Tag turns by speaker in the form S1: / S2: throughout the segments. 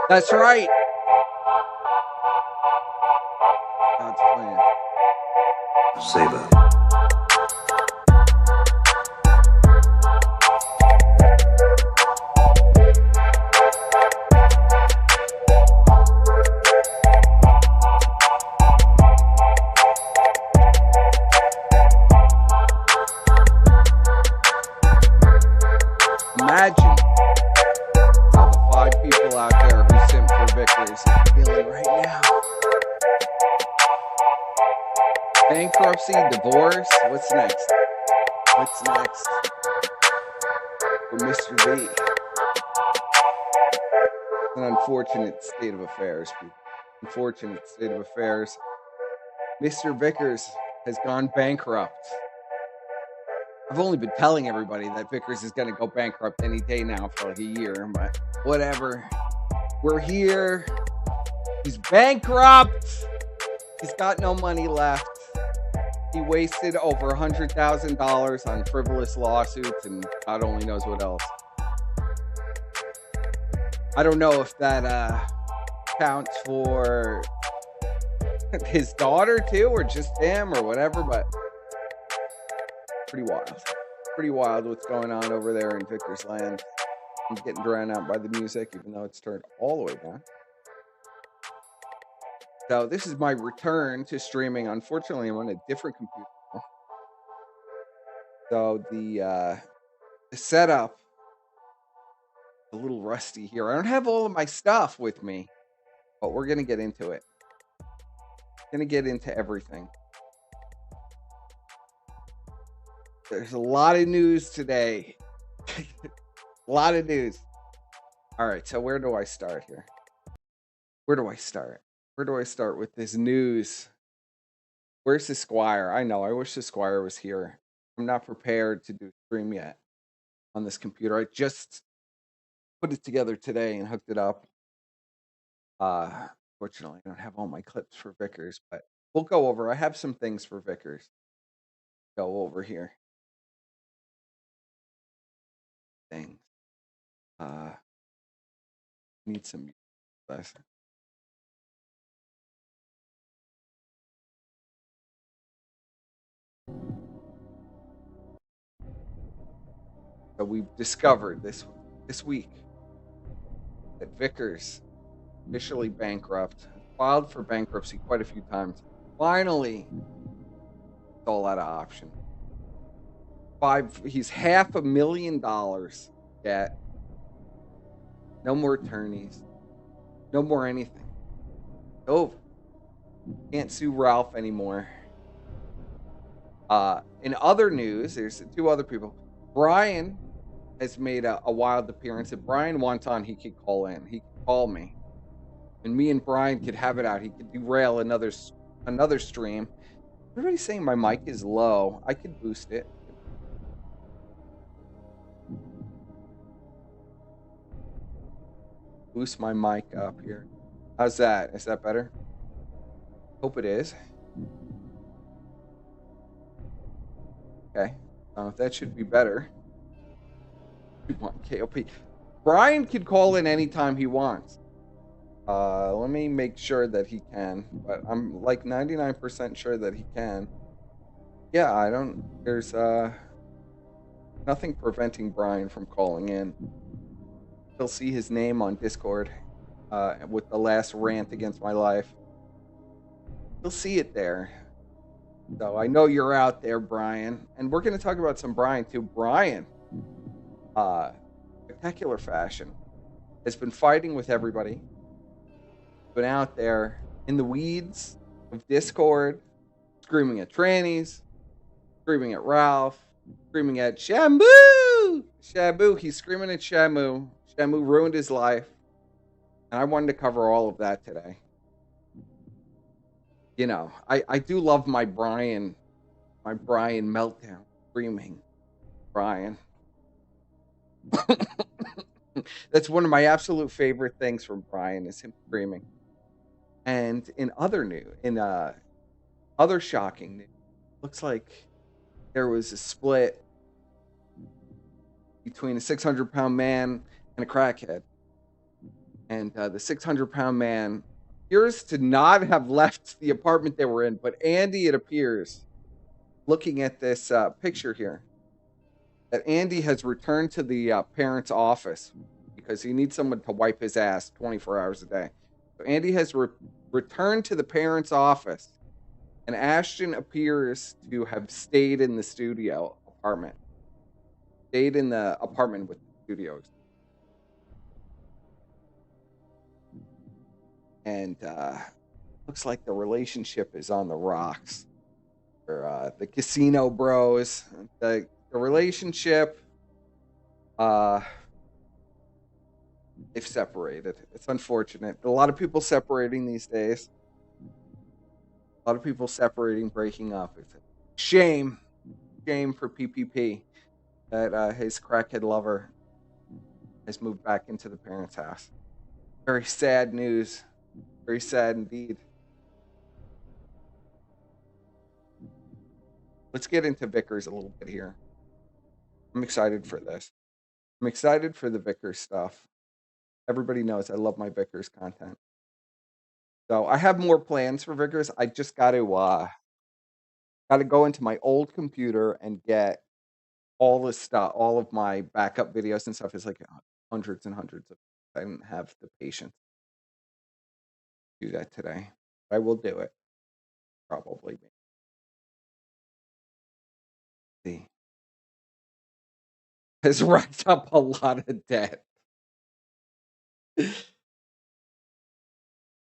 S1: That's right. God's plan.
S2: Saber.
S1: Imagine how the 5 people out there who simp for Vickers are feeling right now. Bankruptcy, divorce. What's next? What's next for Mr. B? An unfortunate state of affairs, people. Unfortunate state of affairs. Mr. Vickers has gone bankrupt. I've only been telling everybody that Vickers is going to go bankrupt any day now for like a year, but whatever. We're here. He's bankrupt. He's got no money left. He wasted over $100,000 on frivolous lawsuits and God only knows what else. I don't know if that counts for his daughter too, or just him, or whatever, but pretty wild. Pretty wild what's going on over there in Vickers land. I'm getting drowned out by the music, even though it's turned all the way down. So this is my return to streaming. Unfortunately, I'm on a different computer. So the setup is a little rusty here. I don't have all of my stuff with me, but we're gonna get into it. Gonna get into everything. There's a lot of news today. A lot of news. All right, so where do I start here? Where do I start? Where do I start with this news? Where's the Squire? I know, I wish the Squire was here. I'm not prepared to do a stream yet on this computer. I just put it together today and hooked it up. Fortunately, I don't have all my clips for Vickers, but we'll go over. I have some things for Vickers. Go over here. Things. Need some less. So we've discovered this week that Vickers officially bankrupt, filed for bankruptcy quite a few times. Finally, it's all out of option. He's $500,000 debt. No more attorneys. No more anything. Over. Can't sue Ralph anymore. In other news, there's 2 other people. Brian has made a wild appearance. If Brian wants on, he could call in. He could call me, and me and Brian could have it out. He could derail another stream. Everybody's saying my mic is low. I could boost it. Boost my mic up here. How's that? Is that better? Hope it is. Okay. That should be better. We want KOP. Brian can call in anytime he wants. Let me make sure that he can, but I'm like 99% sure that he can. Yeah, there's nothing preventing Brian from calling in. He'll see his name on Discord with the last rant against my life. He'll see it there. So I know you're out there, Brian. And we're going to talk about some Brian too. Brian, spectacular fashion, has been fighting with everybody. Been out there in the weeds of Discord, screaming at trannies, screaming at Ralph, screaming at Shamu. Shamu, he's screaming at Shamu. Shamu ruined his life. And I wanted to cover all of that today. You know, I do love my Brian meltdown, screaming. Brian. That's one of my absolute favorite things from Brian is him screaming. And in other shocking news, looks like there was a split between a 600-pound man and a crackhead. And the 600-pound man appears to not have left the apartment they were in, but Andy, it appears, looking at this picture here, that Andy has returned to the parents' office because he needs someone to wipe his ass 24 hours a day. So Andy has returned to the parents' office, and Ashton appears to have stayed in the studio apartment, stayed in the apartment with the studios. And looks like the relationship is on the rocks. For the casino bros, the relationship, uh, they've separated. It's unfortunate. A lot of people separating these days. A lot of people separating, breaking up. It's a shame, shame for PPP that his crackhead lover has moved back into the parents' house. Very sad news. Very sad indeed. Let's get into Vickers a little bit here. I'm excited for this. I'm excited for the Vickers stuff. Everybody knows I love my Vickers content. So I have more plans for Vickers. I just got to go into my old computer and get all this stuff, all of my backup videos and stuff. Is like hundreds and hundreds of. I didn't have the patience to do that today. I will do it. Probably. See, has racked up a lot of debt.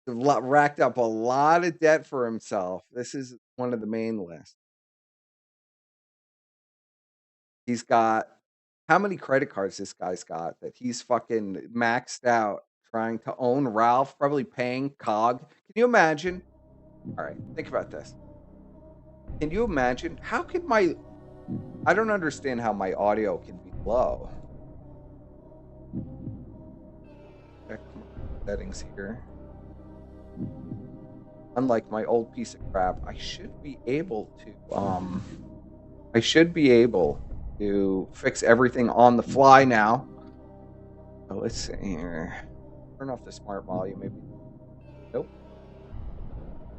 S1: Racked up a lot of debt for himself. This is one of the main lists. He's got how many credit cards this guy's got that he's fucking maxed out trying to own Ralph, probably paying COG. Can you imagine? All right, think about this. Can you imagine? How could I don't understand how my audio can be low. Check my settings here. Unlike my old piece of crap, I should be able to fix everything on the fly now. So let's see here. Turn off the smart volume, maybe. Nope.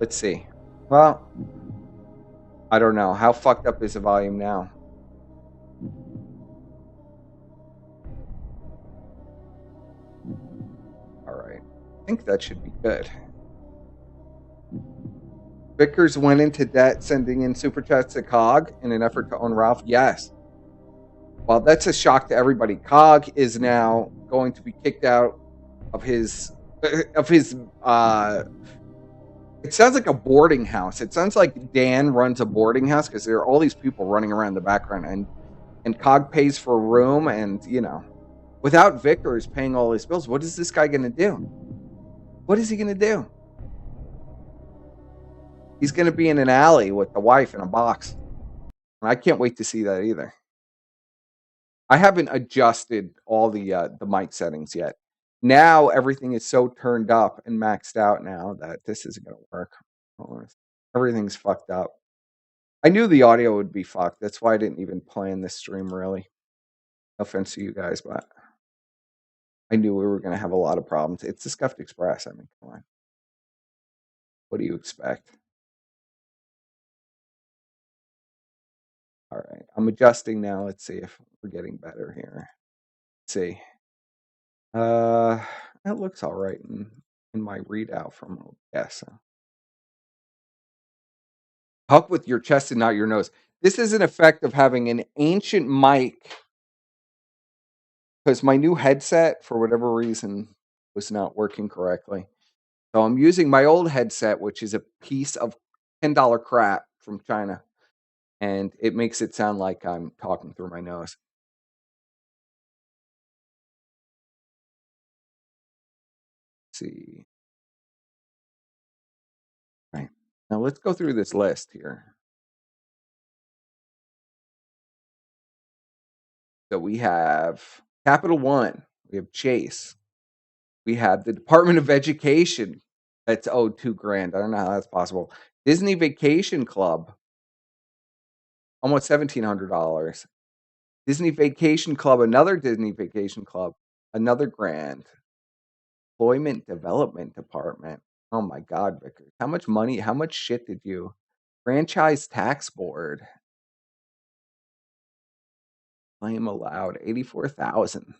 S1: Let's see. Well, I don't know. How fucked up is the volume now? All right. I think that should be good. Vickers went into debt sending in super chats to COG in an effort to own Ralph. Yes. Well, that's a shock to everybody. COG is now going to be kicked out of his it sounds like a boarding house. It sounds like Dan runs a boarding house because there are all these people running around in the background, and COG pays for a room, and without Vickers paying all his bills, what is this guy gonna do? What is he gonna do? He's gonna be in an alley with the wife in a box. And I can't wait to see that either. I haven't adjusted all the mic settings yet. Now everything is so turned up and maxed out now that this isn't gonna work. Everything's fucked up. I knew the audio would be fucked. That's why I didn't even plan this stream, really. No offense to you guys, but I knew we were going to have a lot of problems. It's the Scuffed Express. I mean, come on. What do you expect? All right. I'm adjusting now. Let's see if we're getting better here. Let's see. That looks all right in my readout from OBS. Talk with your chest and not your nose. This is an effect of having an ancient mic because my new headset, for whatever reason, was not working correctly. So I'm using my old headset, which is a piece of $10 crap from China, and it makes it sound like I'm talking through my nose. Let's see. Right. Now let's go through this list here. So we have Capital One, we have Chase, we have the Department of Education that's owed $2,000. I don't know how that's possible. Disney Vacation Club, almost $1,700. Disney Vacation Club, another Disney Vacation Club, another grand. Employment Development Department. Oh my God, Vickers. How much money, how much shit did you? Franchise Tax Board. Claim allowed 84,000.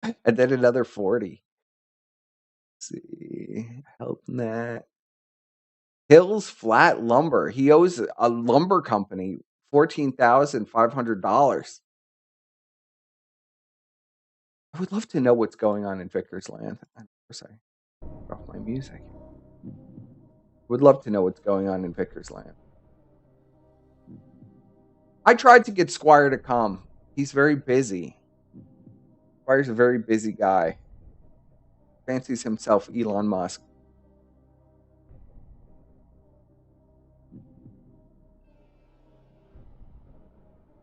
S1: And then another 40. Let's see. Help net. Hills Flat Lumber. He owes a lumber company $14,500. I would love to know what's going on in Vickers Land. Of course, I off my music. Would love to know what's going on in Vickers Land. I tried to get Squire to come. He's very busy. Squire's a very busy guy. Fancies himself Elon Musk.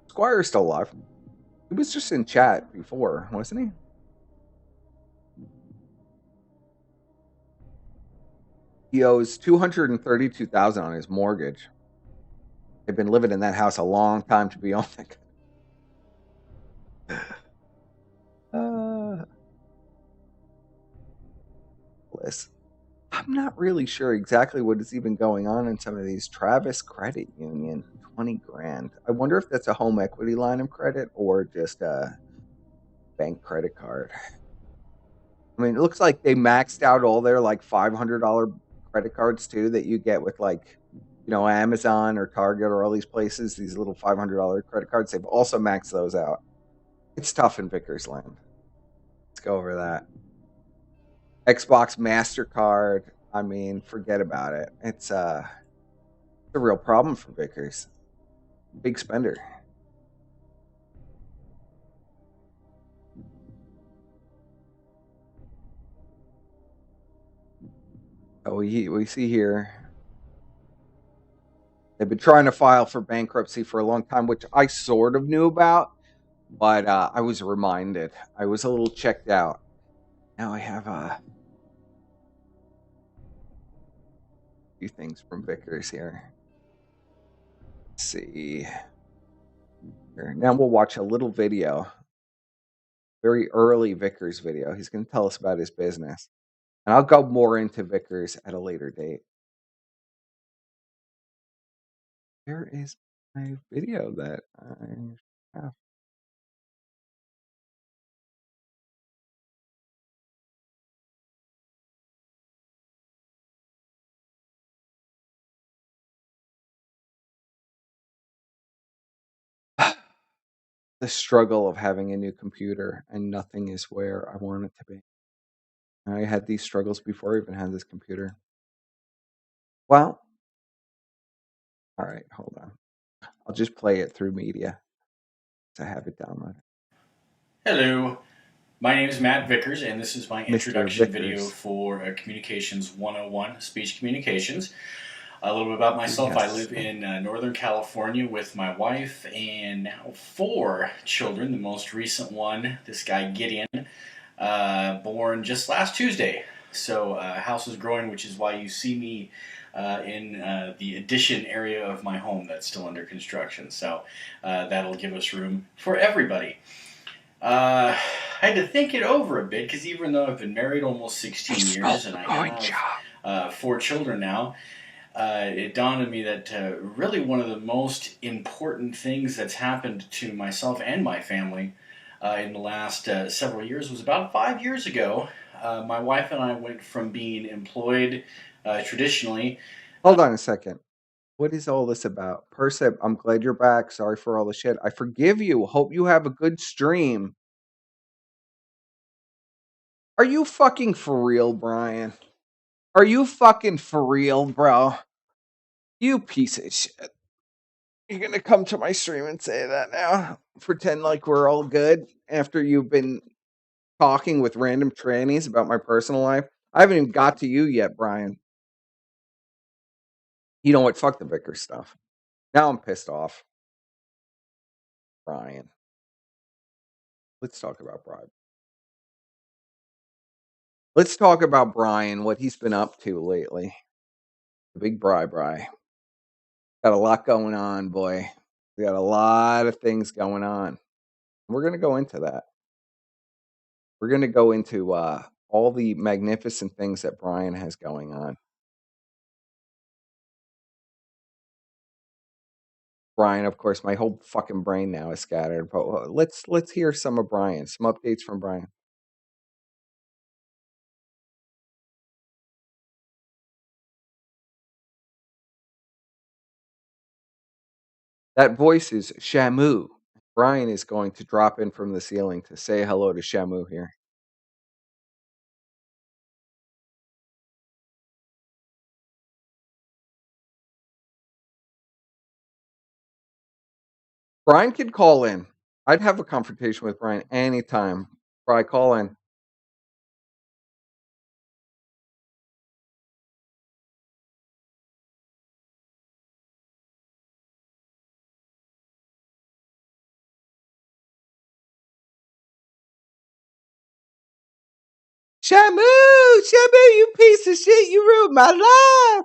S1: Squire's still alive. He was just in chat before, wasn't he? He owes $232,000 on his mortgage. They've been living in that house a long time to be on that. List. I'm not really sure exactly what is even going on in some of these. Travis Credit Union, 20 grand. I wonder if that's a home equity line of credit or just a bank credit card. I mean, it looks like they maxed out all their like $500 credit cards too that you get with like, Amazon or Target or all these places, these little $500 credit cards. They've also maxed those out. It's tough in Vickers Land. Let's go over that. Xbox MasterCard. I mean, forget about it. It's a real problem for Vickers. Big spender. Oh, we see here they've been trying to file for bankruptcy for a long time, which I sort of knew about, but I was reminded. I was a little checked out. Now I have a few things from Vickers here. Let's see. Here. Now we'll watch a little video. Very early Vickers video. He's going to tell us about his business. And I'll go more into Vickers at a later date. Where is my video that I have? The struggle of having a new computer and nothing is where I want it to be. I had these struggles before I even had this computer. Well, all right, hold on. I'll just play it through media to have it downloaded.
S3: Hello, my name is Matt Vickers, and this is my
S1: Mr.
S3: introduction video
S1: Vickers.
S3: for Communications 101 Speech Communications. A little bit about myself.
S1: Yes.
S3: I live in Northern California with my wife and now 4 children. The most recent one, this guy Gideon, born just last Tuesday. So house is growing, which is why you see me in the addition area of my home that's still under construction. So that'll give us room for everybody. I had to think it over a bit because even though I've been married almost 16 years and I have 4 children now, it dawned on me that really one of the most important things that's happened to myself and my family in the last several years was about 5 years ago. My wife and I went from being employed traditionally.
S1: Hold on a second. What is all this about? Persip, I'm glad you're back. Sorry for all the shit. I forgive you. Hope you have a good stream. Are you fucking for real, Brian? Are you fucking for real, bro? You piece of shit. You're gonna come to my stream and say that now? Pretend like we're all good after you've been talking with random trannies about my personal life? I haven't even got to you yet, Brian. You know what? Fuck the Vickers stuff. Now I'm pissed off. Brian. Let's talk about Brian. Let's talk about Brian, what he's been up to lately. The big Bri. Got a lot going on, boy. We got a lot of things going on. We're going to go into that. We're going to go into all the magnificent things that Brian has going on. Brian, of course, my whole fucking brain now is scattered. But let's hear some of Brian. Some updates from Brian. That voice is Shamu. Brian is going to drop in from the ceiling to say hello to Shamu here. Brian could call in. I'd have a confrontation with Brian anytime. Brian, call in. Shamu, you piece of shit, you ruined my life.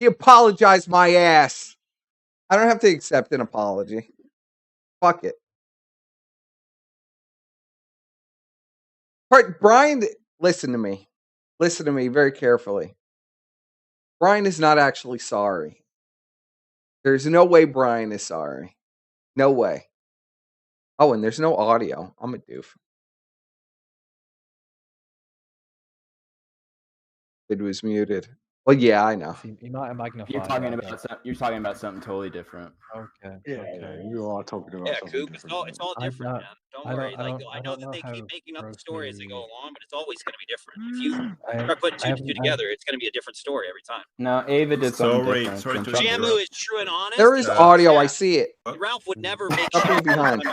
S1: He apologized my ass. I don't have to accept an apology. Fuck it. Brian, listen to me. Listen to me very carefully. Brian is not actually sorry. There's no way Brian is sorry. No way. Oh, and there's no audio. I'm a doof. It was muted. Well, yeah, I know.
S4: You might have magnified.
S5: You're talking about something totally different.
S4: Okay.
S6: Yeah,
S4: okay.
S6: you are talking about something
S7: Coop,
S6: different.
S7: it's all different, man. Don't worry.
S4: I
S7: I know that they keep making up the story as they go along, but it's always going to be different. If you start putting two and two together, it's going to be a different story every time.
S5: No, Ava did something different.
S8: Sorry to
S7: Shamu is true and honest.
S1: There is audio. I see it.
S7: Ralph would never make
S1: Something behind.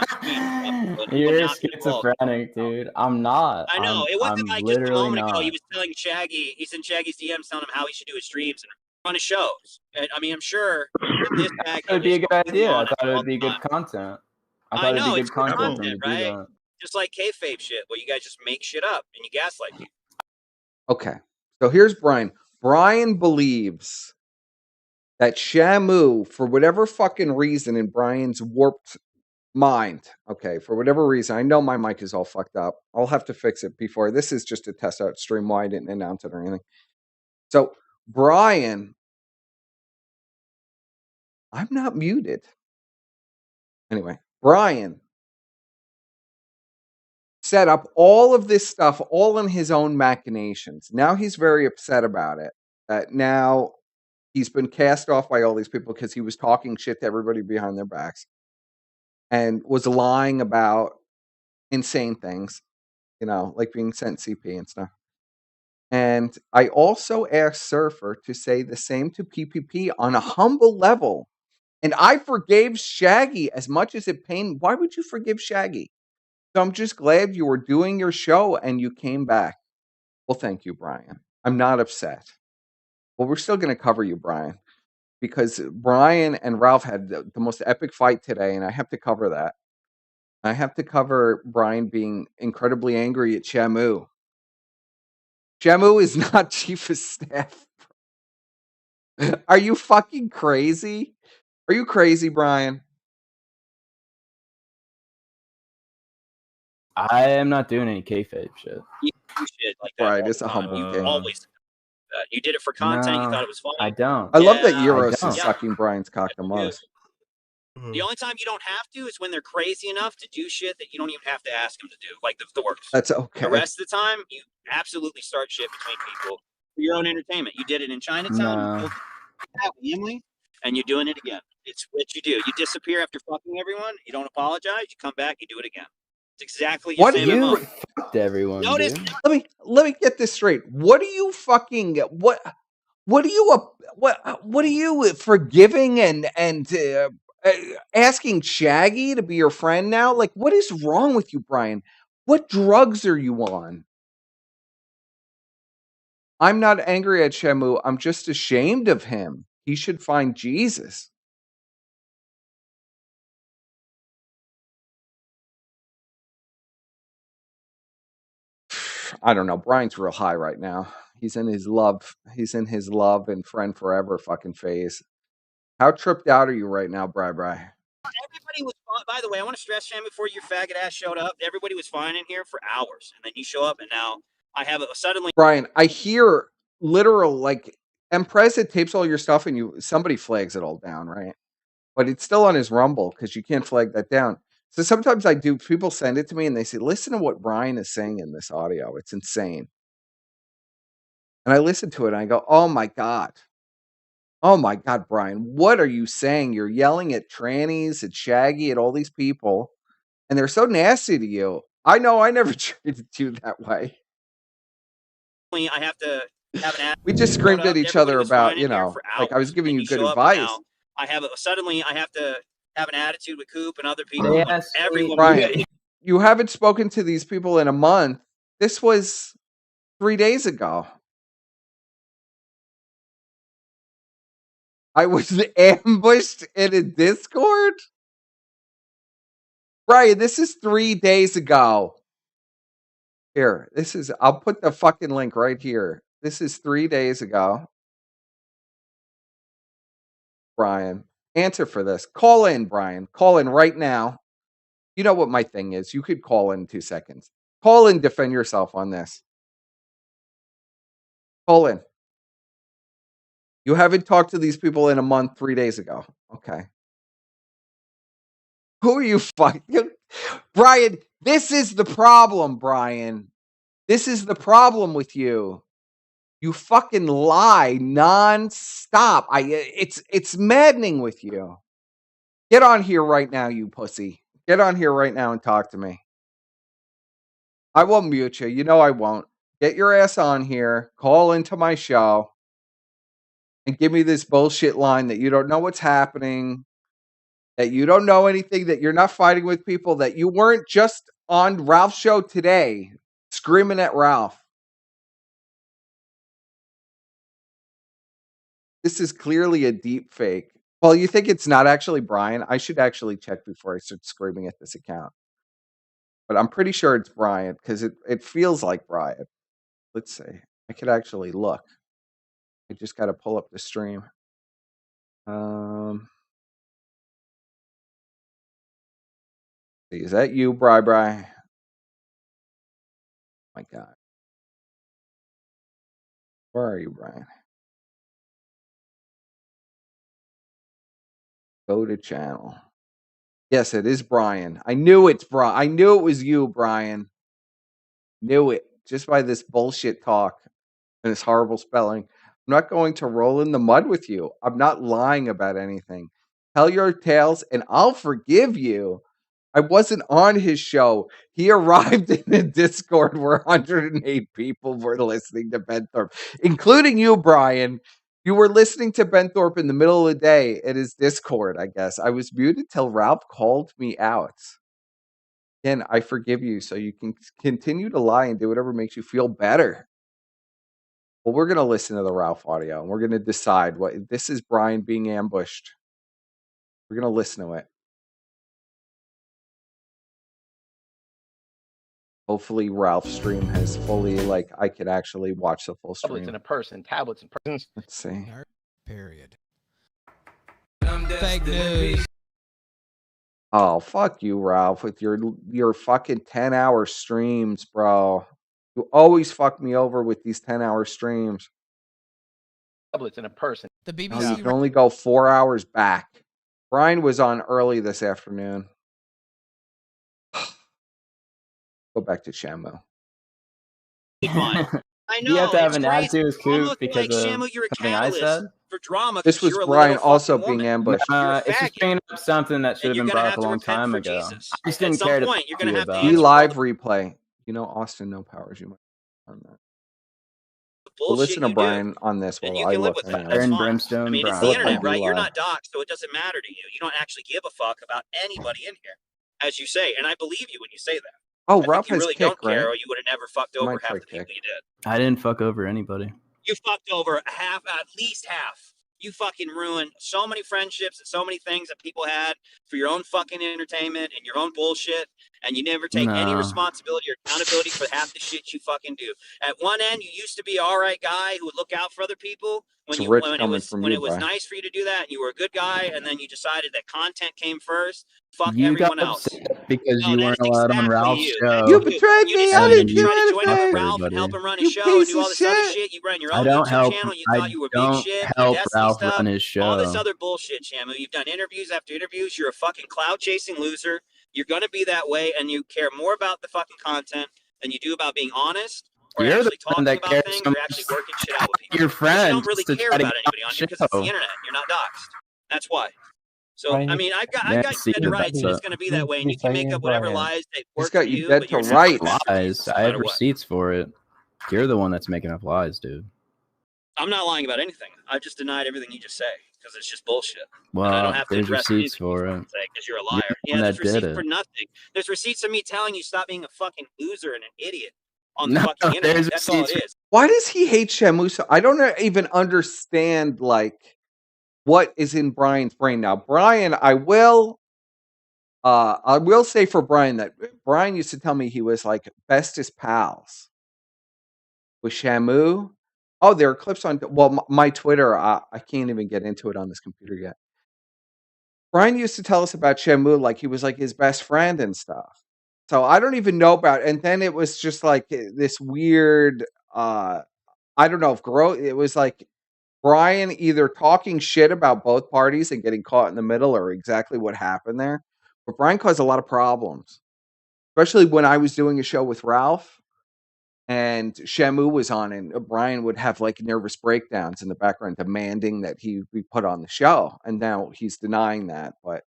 S5: You're schizophrenic, dude. I'm not.
S7: I know. It wasn't
S5: I'm
S7: like just a
S5: literally
S7: moment ago.
S5: not.
S7: He was telling Shaggy. He's in Shaggy's DMs telling him how he should do his streams and run his shows. And, I mean, I'm sure this
S5: it would be a good idea. I thought it would be good content. I thought it'd be good content for him to do that.
S7: Just like kayfabe shit, where you guys just make shit up and you gaslight people.
S1: Okay, so here's Brian. Brian believes that Shamu, for whatever fucking reason in Brian's warped mind, okay, for whatever reason, I know my mic is all fucked up. I'll have to fix it before. This is just a test out stream. Why I didn't announce it or anything. So, Brian, I'm not muted. Anyway, Brian set up all of this stuff all in his own machinations. Now he's very upset about it. Now he's been cast off by all these people because he was talking shit to everybody behind their backs and was lying about insane things, like being sent CP and stuff. And I also asked Surfer to say the same to PPP on a humble level. And I forgave Shaggy as much as it pained. Why would you forgive Shaggy? So I'm just glad you were doing your show and you came back. Well, thank you, Brian. I'm not upset. Well, we're still going to cover you, Brian, because Brian and Ralph had the most epic fight today, and I have to cover that. I have to cover Brian being incredibly angry at Shamu. Shamu is not chief of staff. Are you fucking crazy? Are you crazy, Brian?
S5: I am not doing any kayfabe shit.
S7: You shit like that.
S1: Right, it's a humble game.
S7: Always. You did it for content. You thought it was fun.
S5: I don't.
S1: I love that Euros is sucking Brian's cock the most.
S7: The only time you don't have to is when they're crazy enough to do shit that you don't even have to ask them to do, like the worst.
S1: That's okay.
S7: The rest of the time, you absolutely start shit between people for your own entertainment. You did it in Chinatown, you have family, and you're doing it again. It's what you do. You disappear after fucking everyone. You don't apologize. You come back. You do it again. It's exactly the same
S5: you
S7: emotion.
S5: fucked everyone.
S7: Notice.
S5: Dude.
S1: Let me get this straight. What are you fucking what are you forgiving and asking Shaggy to be your friend now? Like, what is wrong with you, Brian? What drugs are you on? I'm not angry at Shamu. I'm just ashamed of him. He should find Jesus. I don't know. Brian's real high right now. He's in his love and friend forever fucking phase. How tripped out are you right now, Bri?
S7: Everybody was fine. By the way, I want to stress, Sam, before your faggot ass showed up, everybody was fine in here for hours. And then you show up, and now I have a suddenly.
S1: Brian, I hear literal, like, Empresa tapes all your stuff and somebody flags it all down, right? But it's still on his Rumble because you can't flag that down. So sometimes people send it to me and they say, listen to what Brian is saying in this audio. It's insane. And I listen to it and I go, oh my God. Oh my God, Brian, what are you saying? You're yelling at trannies, at Shaggy, at all these people, and they're so nasty to you. I know I never treated you that way.
S7: I have to have an.
S1: We just screamed at each other about, like I was giving you good advice.
S7: I have to have an attitude with Coop and other people. Everyone,
S1: Brian, you haven't spoken to these people in a month. This was 3 days ago. I was ambushed in a Discord? Brian, this is 3 days ago. Here, I'll put the fucking link right here. This is 3 days ago. Brian, answer for this. Call in, Brian. Call in right now. You know what my thing is. You could call in 2 seconds. Call in, defend yourself on this. Call in. You haven't talked to these people in a month, 3 days ago. Okay. Who are you fucking? Brian, this is the problem, Brian. This is the problem with you. You fucking lie non-stop. It's maddening with you. Get on here right now, you pussy. Get on here right now and talk to me. I won't mute you. You know I won't. Get your ass on here. Call into my show. And give me this bullshit line that you don't know what's happening. That you don't know anything. That you're not fighting with people. That you weren't just on Ralph's show today screaming at Ralph. This is clearly a deep fake. Well, you think it's not actually Brian? I should actually check before I start screaming at this account. But I'm pretty sure it's Brian because it feels like Brian. Let's see. I could actually look. I just got to pull up the stream. Is that you, Bri? My God. Where are you, Brian? Go to channel. Yes, it is Brian. I knew it's Brian. I knew it was you, Brian. Knew it. Just by this bullshit talk and this horrible spelling. I'm not going to roll in the mud with you. I'm not lying about anything. Tell your tales and I'll forgive you. I wasn't on his show. He arrived in a Discord where 108 people were listening to Ben Thorpe, including you, Brian. You were listening to Ben Thorpe in the middle of the day at his Discord, I guess. I was muted till Ralph called me out. Again, I forgive you so you can continue to lie and do whatever makes you feel better. Well, we're going to listen to the Ralph audio and we're going to decide what this is. Brian being ambushed. We're going to listen to it. Hopefully Ralph's stream has fully, like, I could actually watch the full stream.
S4: Tablets in a person, tablets in persons.
S1: Let's see.
S6: Period. Fake news.
S1: Oh, fuck you, Ralph, with your fucking 10-hour streams, bro. You always fuck me over with these 10-hour streams.
S4: Tablets in a person.
S6: The BBC.
S1: Oh, you can only go 4 hours back. Brian was on early this afternoon. Go back to Shamu.
S7: I know.
S5: You have to have an
S7: crazy.
S5: attitude with Coop
S7: Almost
S5: because
S7: like,
S5: of
S7: Shamu, you're a
S5: something I said.
S7: for drama.
S1: This was
S7: you're a
S1: Brian
S7: little
S1: also
S7: fucking
S1: being
S7: woman.
S1: ambushed.
S5: It's just bringing up something that should have been brought up a long time ago.
S7: Jesus.
S5: I just
S7: At
S5: didn't
S7: some
S5: care to
S7: point,
S5: talk
S7: you're
S5: to
S7: gonna
S5: you
S7: have to
S5: about
S1: Be
S7: answer
S5: it.
S1: live replay. You know, Austin, no powers. You might on that. We'll listen to Brian on this
S7: and
S1: while
S7: you
S1: I
S7: can live
S1: look.
S7: with that.
S1: Anyway.
S7: That's
S5: Aaron
S7: fine.
S5: Brimstone
S7: I mean, it's
S5: Brown.
S7: the internet,
S1: Look,
S7: right? You're
S1: live.
S7: not doxxed, so it doesn't matter to you. You don't actually give a fuck about anybody in here, as you say, and I believe you when you say that.
S1: Oh,
S7: I
S1: Ralph
S7: think you
S1: has
S7: really
S1: kick,
S7: don't care,
S1: right?
S7: or you would have never fucked over
S1: Might
S7: half
S1: try
S7: the people
S1: kick.
S7: you did.
S5: I didn't fuck over anybody.
S7: You fucked over half, at least half. You fucking ruined so many friendships and so many things that people had for your own fucking entertainment and your own bullshit, and you never take any
S5: No.
S7: responsibility or accountability for half the shit you fucking do. At one end, you used to be an all right guy who would look out for other people.
S1: It's rich coming
S7: when
S1: from
S7: it
S1: you,
S7: was
S1: Brian.
S7: nice for you to do that, and you were a good guy, and then you decided that content came first. Fuck
S5: You
S7: everyone
S5: got
S7: else.
S5: upset because
S7: No,
S5: you
S7: that
S5: weren't
S7: is
S5: allowed on
S7: exactly
S5: Ralph's
S7: you.
S5: show.
S1: You betrayed
S7: You
S1: me. I
S7: decided
S1: didn't
S7: to
S1: do
S7: try to join up with
S1: anything.
S7: Ralph and
S5: Everybody.
S7: help him run his
S1: You
S7: show and
S1: piece
S7: do all
S1: of
S7: this other
S1: shit.
S7: shit. You ran your
S5: I
S7: own
S5: don't
S7: YouTube
S5: help.
S7: channel. You
S5: I
S7: thought you were big
S5: don't
S7: shit.
S5: help
S7: Your Destiny
S5: Ralph
S7: stuff.
S5: run his show.
S7: All this other bullshit, Shamu. You've done interviews after interviews. You're a fucking cloud chasing loser. You're gonna be that way, and you care more about the fucking content than you do about being honest or
S5: You're the
S7: actually
S5: one
S7: talking
S5: that
S7: about
S5: cares
S7: things
S5: so
S7: or actually
S5: much.
S7: working shit out with people.
S5: Your
S7: Because you
S5: friends
S7: don't really
S5: to
S7: care
S5: try to
S7: about
S5: get
S7: anybody
S5: on
S7: on
S5: the
S7: here because it's the
S5: show.
S7: internet. You're not doxxed. That's why. So
S8: Brian,
S7: I mean, I got
S5: Yeah,
S7: you
S5: see,
S7: dead to rights, and
S5: that's
S7: it's going to be that way. And you can make up whatever lies that
S1: He's
S7: work
S1: got
S7: for
S1: you
S7: you,
S1: dead
S7: but
S1: to
S7: you're just
S1: rights.
S5: lies. I have receipts for it. You're the one that's making up lies, dude.
S7: I'm not lying about anything. I've just denied everything you just say because it's just bullshit.
S5: Well,
S7: and I don't have to
S5: there's
S7: address
S5: receipts
S7: anything you
S5: for it.
S7: say because you're a
S5: You're
S7: liar.
S5: the
S7: Yeah,
S5: one
S7: there's
S5: that did
S7: receipts
S5: it.
S7: for nothing. There's receipts of me telling you stop being a fucking loser and an idiot on the
S5: No,
S7: fucking internet.
S5: there's
S7: That's all it
S5: receipts
S7: is.
S1: Why does he hate Shamu so? I don't even understand like what is in Brian's brain now. Brian, I will say for Brian that Brian used to tell me he was like bestest pals with Shamu. Oh, there are clips on my Twitter. I can't even get into it on this computer yet. Brian used to tell us about Shamu like he was like his best friend and stuff. So I don't even know about. And then it was just like this weird. I don't know if it was like Brian either talking shit about both parties and getting caught in the middle, or exactly what happened there. But Brian caused a lot of problems, especially when I was doing a show with Ralph and Shamu was on, and Brian would have like nervous breakdowns in the background, demanding that he be put on the show. And now he's denying that, but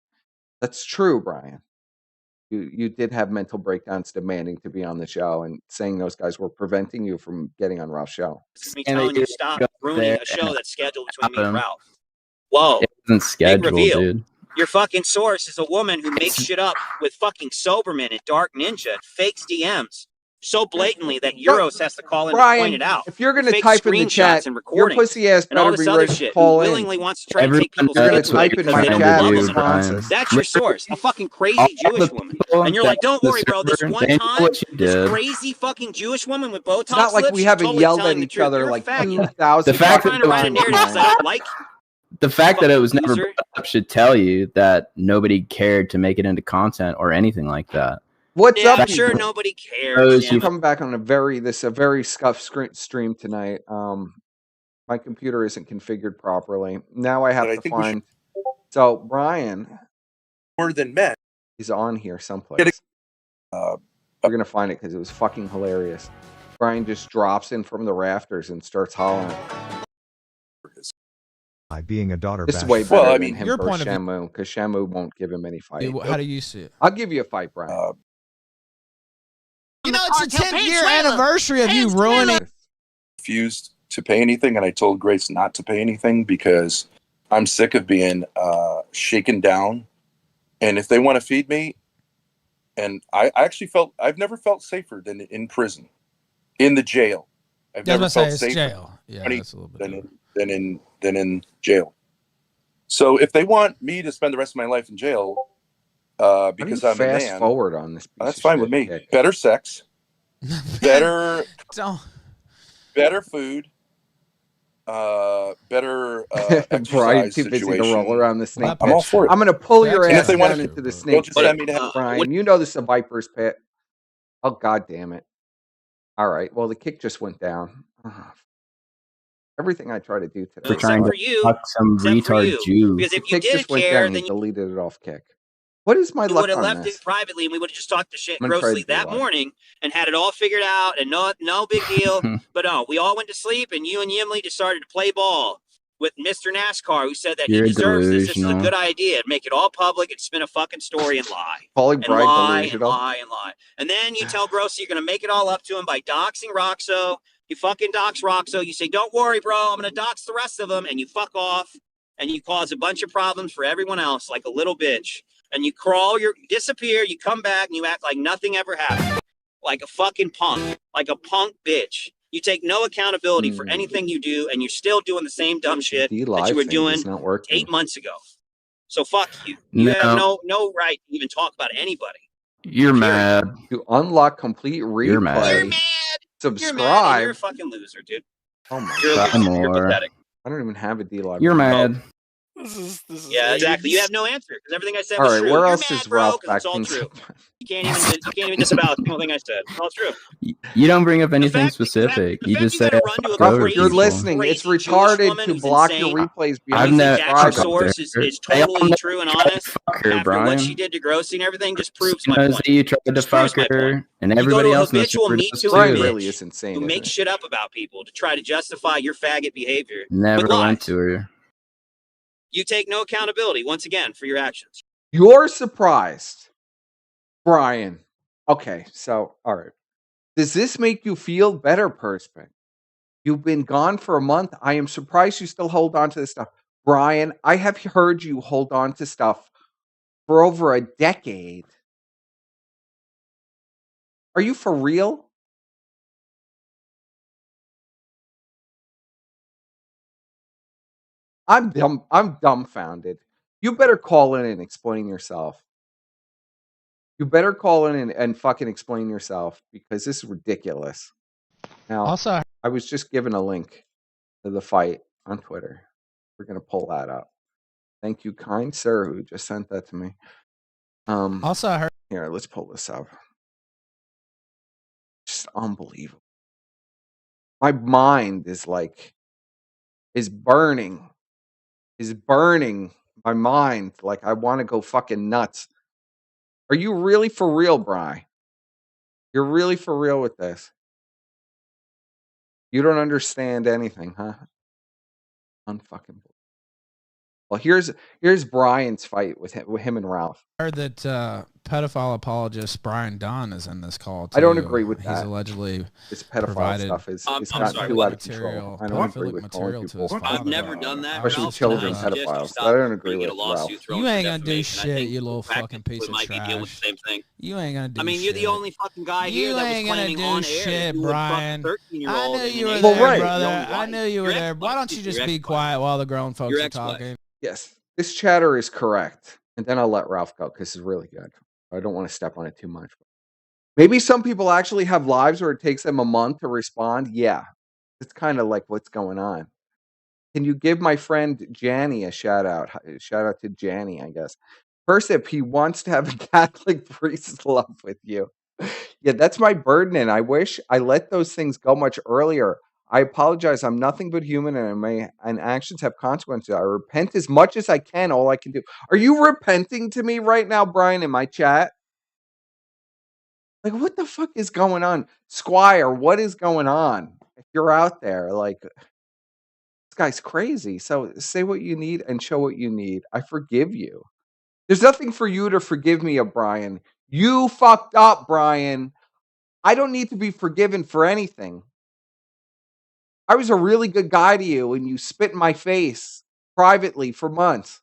S1: that's true, Brian. You did have mental breakdowns demanding to be on the show and saying those guys were preventing you from getting on Ralph's show.
S7: This is me telling you stop ruining a show that's scheduled between me and Ralph. Whoa.
S5: It wasn't scheduled,
S7: reveal.
S5: dude.
S7: Your fucking source is a woman who makes shit up with fucking Soberman and Dark Ninja and fakes DMs so blatantly that Euros has to call in
S1: Brian,
S7: and point it out.
S1: if you're going to
S7: Fake
S1: type in the
S7: screenshots
S1: chat,
S7: and
S1: your
S7: recordings
S1: pussy ass
S7: and all
S1: better
S7: this
S1: be
S7: other
S1: ready to
S7: shit.
S1: call
S7: Who
S1: in.
S7: willingly wants to try to
S5: Everyone
S7: take people's
S1: You're going to
S7: goods
S1: type in
S7: because
S1: my
S7: they don't
S1: chat
S7: love
S1: in
S7: them
S1: responses.
S7: enough. That's your source. A fucking crazy
S5: All
S7: Jewish
S5: the
S7: woman.
S5: people
S7: And you're
S5: that
S7: like, don't
S5: the
S7: worry, bro. This
S5: server,
S7: one
S5: they know
S7: time,
S5: what you
S7: this
S5: did.
S7: crazy fucking Jewish woman with Botox
S1: It's not like
S7: lips,
S1: we
S7: she's
S1: haven't
S7: totally
S1: yelled
S7: telling
S1: at
S7: the
S1: each
S7: truth.
S1: other
S7: You're a
S1: like
S7: faggot.
S1: 2,000
S5: The fact
S7: Trying
S5: that
S7: to write a
S5: it
S7: narrative
S5: was
S7: that I don't like.
S5: The fact that it was never
S7: loser.
S5: brought up should tell you that nobody cared to make it into content or anything like that.
S1: What's
S7: Yeah,
S1: up,
S7: I'm sure
S1: people?
S7: nobody cares.
S1: I'm coming back on a very scuffed stream tonight. My computer isn't configured properly. Now I have to find. So Brian,
S9: more than men,
S1: he's on here someplace. We're gonna find it because it was fucking hilarious. Brian just drops in from the rafters and starts hollering.
S10: Being a daughter.
S1: This is way better than him versus Shamu, because Shamu won't give him any fight.
S6: How do you see it?
S1: I'll give you a fight, Brian.
S6: You know, it's a 10th year anniversary of you ruining.
S9: Refused to pay anything, and I told Grace not to pay anything because I'm sick of being shaken down. And if they want to feed me, and I've never felt safer than in prison, in the jail. I've never felt safer
S6: jail. Yeah, that's a little bit
S9: than in jail. So if they want me to spend the rest of my life in jail, because I'm a man,
S1: fast forward on this.
S9: That's fine with me.
S1: Kick.
S9: Better sex, better food, better exercise
S1: too busy
S9: situation.
S1: to roll around the snake.
S9: I'm all for it.
S1: I'm going to pull your ass
S9: they
S1: down into the snake
S9: just send me
S1: pit,
S9: to
S1: Brian. You know this is a viper's pit. Oh, God damn it. All right. Well, the kick just went down. Everything I try to do today.
S5: We're trying to fuck some retard Jew.
S7: Because if
S1: the
S7: you
S1: kick just
S7: did
S1: went
S7: care,
S1: down. He
S7: then
S1: deleted it off kick. What is my
S7: you
S1: luck
S7: would have
S1: on
S7: left
S1: this?
S7: it privately, and we would have just talked the shit
S1: I'm gonna try
S7: grossly
S1: to do
S7: that
S1: that.
S7: morning and had it all figured out and no big deal. But no, we all went to sleep, and you and Yimli just started to play ball with Mr. NASCAR, who said that
S5: You're
S7: he deserves this. This is a
S5: delusional.
S7: good idea. Make it all public and spin a fucking story and lie.
S1: Calling
S7: And
S1: Brian
S7: lie and
S1: delusional.
S7: lie and lie. And then you tell Grossy you're going to make it all up to him by doxing Roxo. You fucking dox Roxo. You say, don't worry, bro. I'm going to dox the rest of them. And you fuck off. And you cause a bunch of problems for everyone else like a little bitch. And you disappear. You come back and you act like nothing ever happened. Like a fucking punk. Like a punk bitch. You take no accountability for anything you do. And you're still doing the same dumb shit that you were doing 8 months ago. So fuck you. You have no right to even talk about anybody.
S5: You're mad.
S1: To unlock complete replay.
S5: You're mad.
S7: You're mad.
S1: Subscribe.
S7: You're mad and you're a fucking loser, dude.
S1: Oh my
S7: God. You're pathetic.
S1: I don't even have a D-Live.
S5: You're mad.
S8: This is
S7: Yeah,
S8: AIDS.
S7: exactly. You have no answer because everything I said
S1: All
S7: was
S1: right,
S7: true.
S1: where
S7: You're
S1: else
S7: mad,
S1: is
S7: bro,
S1: Ralph
S7: 'cause it's all
S1: backing
S7: true.
S1: up?
S7: You can't even disavow a single thing I said. It's all true.
S5: You don't bring up anything
S7: fact-
S5: specific.
S7: the
S5: You
S7: fact
S5: just
S7: you
S5: say
S7: gotta
S5: I
S7: run to a
S5: fucked
S1: Ralph,
S5: over
S1: if you're
S5: people.
S1: listening, it's
S7: Crazy Jewish
S1: retarded
S7: woman
S1: to
S7: who's
S1: block
S7: insane.
S1: your replays
S5: I've
S1: behind
S5: never
S7: That
S1: subscribers.
S7: your source is totally true and honest.
S5: Fuck her,
S7: After what she
S5: Brian.
S7: did to Grossi and everything, just proves
S5: She
S7: my
S5: knows
S7: point.
S5: that you tried to
S7: Just proves
S5: fuck
S7: my point.
S5: her, and
S7: You go
S5: everybody
S7: to a
S5: else knows
S7: habitual
S5: she
S7: Me
S5: does
S7: Too
S1: Brian
S5: too.
S1: really is
S7: bitch
S1: insane,
S7: who
S1: isn't
S7: makes
S1: he?
S7: shit up about people to try to justify your faggot behavior
S5: Never
S7: with lies.
S5: went to her.
S7: You take no accountability once again for your actions.
S1: You're surprised, Brian. Okay, so all right. Does this make you feel better, Perspec? You've been gone for a month. I am surprised you still hold on to this stuff. Brian, I have heard you hold on to stuff for over a decade. Are you for real? I'm dumbfounded. You better call in and explain yourself. You better call in and fucking explain yourself because this is ridiculous. Now,
S6: Also,
S1: I was just given a link to the fight on Twitter. We're gonna pull that up. Thank you, kind sir, who just sent that to me.
S6: I heard.
S1: Here, let's pull this up. Just unbelievable. My mind is burning. Is burning. My mind. Like I want to go fucking nuts. Are you really for real, Bri? You're really for real with this? You don't understand anything, huh? Unfucking. Well, here's Brian's fight with him and Ralph.
S6: I heard that pedophile apologist Brian Don is in this call too.
S1: I don't agree with
S6: He's
S1: that.
S6: allegedly
S1: This pedophile
S6: provided
S1: stuff is
S7: I'm
S1: gotten
S7: sorry,
S1: too
S7: what?
S1: out of control. I don't agree with calling
S6: material to his
S1: people,
S6: father.
S7: I've never done that.
S1: especially
S7: Ralph,
S1: children
S7: and I suggest you
S1: pedophiles.
S7: stop
S1: I don't
S7: or
S1: agree
S7: you get
S1: with
S7: a lawsuit
S1: Ralph.
S7: thrown
S6: You
S7: for
S6: ain't gonna do
S7: defamation. I
S6: shit,
S7: think
S6: you little
S7: practically
S6: fucking piece of
S7: might be dealing with
S6: trash.
S7: the same thing.
S6: You ain't gonna do
S7: I mean,
S6: shit.
S7: you're the only fucking guy here
S6: You
S7: that was
S6: ain't gonna
S7: claiming
S6: do
S7: on air
S6: shit,
S7: that you would fuck
S6: Brian.
S7: a
S6: I
S7: 13-year-old.
S6: knew you were
S1: Well,
S6: there,
S1: right.
S6: brother. I knew you were there. Why don't you just be quiet while the grown folks are talking?
S1: Yes, this chatter is correct. And then I'll let Ralph go because it's really good. I don't want to step on it too much. Maybe some people actually have lives where it takes them a month to respond. Yeah, it's kind of like what's going on. Can you give my friend Janny a shout out? Shout out to Janny, I guess. First, if he wants to have a Catholic priest love with you. Yeah, that's my burden, and I wish I let those things go much earlier. I apologize. I'm nothing but human, and actions have consequences. I repent as much as I can. All I can do. Are you repenting to me right now, Brian, in my chat? Like, what the fuck is going on, Squire? What is going on? If you're out there, like, this guy's crazy. So say what you need and show what you need. I forgive you. There's nothing for you to forgive me of, Brian. You fucked up, Brian. I don't need to be forgiven for anything. I was a really good guy to you, and you spit in my face privately for months.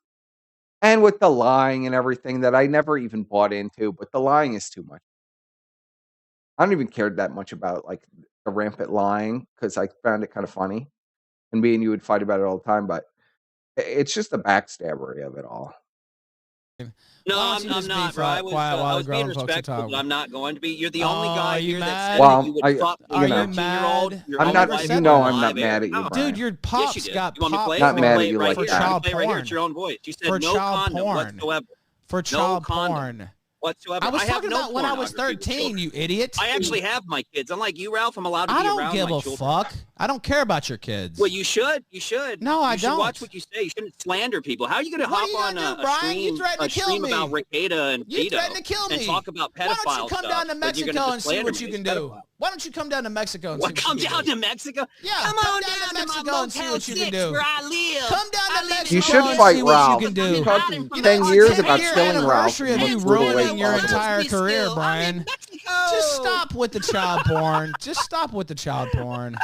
S1: And with the lying and everything that I never even bought into, but the lying is too much. I don't even care that much about like the rampant lying because I found it kind of funny. And me and you would fight about it all the time, but it's just the backstabbery of it all.
S7: No, I'm not, bro. I was being respectful, but I'm not going to be. You're the only guy here that said that you would fuck a 13-year-old.
S1: I'm not. You know, I'm not mad at you, Brian.
S6: Dude, your pops got
S7: popped
S1: not mad at you like
S6: for
S1: that.
S6: child
S7: right here
S6: porn.
S7: at your own voice. You said
S6: For
S7: no
S6: child
S7: condom
S6: porn.
S7: whatsoever.
S6: For child porn.
S7: Condom whatsoever.
S6: I was talking
S7: no
S6: about when I was
S7: pornography with
S6: 13, you idiot.
S7: I actually have my kids. Unlike you, Ralph, I'm allowed to be
S6: I
S7: around
S6: don't give
S7: my
S6: a
S7: children.
S6: fuck. I don't care about your kids.
S7: Well, you should. You should.
S6: No, I
S7: you should
S6: don't.
S7: Watch what you say. You shouldn't slander people. How are you going to
S6: What
S7: hop
S6: are you
S7: on
S6: gonna do, Brian? You threatened to kill
S7: stream
S6: me.
S7: about Ricada and
S6: You
S7: Vito
S6: threatened to kill me.
S7: and talk about pedophile
S6: Why don't you come down to
S7: stuff, but you're
S6: Mexico
S7: gonna
S6: and see
S7: slander
S6: what you
S7: me
S6: can
S7: as
S6: do?
S7: pedophile.
S6: Why don't you come down to Mexico and see
S7: What,
S6: what
S7: come
S6: you can
S7: down
S6: do?
S7: to Mexico?
S6: Yeah,
S7: come
S6: come
S7: on
S6: down to
S7: my
S6: Mexico and see what you can do.
S7: where I live.
S6: Come down to Mexico
S1: You should
S6: and
S1: fight
S6: see what
S1: Ralph.
S6: you can do.
S1: You talked in
S6: You
S1: 10
S6: know,
S1: years
S6: it's
S1: about
S6: 10-year
S1: killing Ralph.
S6: anniversary of you ruining your entire career, Brian. Just stop with the child porn. Just stop with the child porn.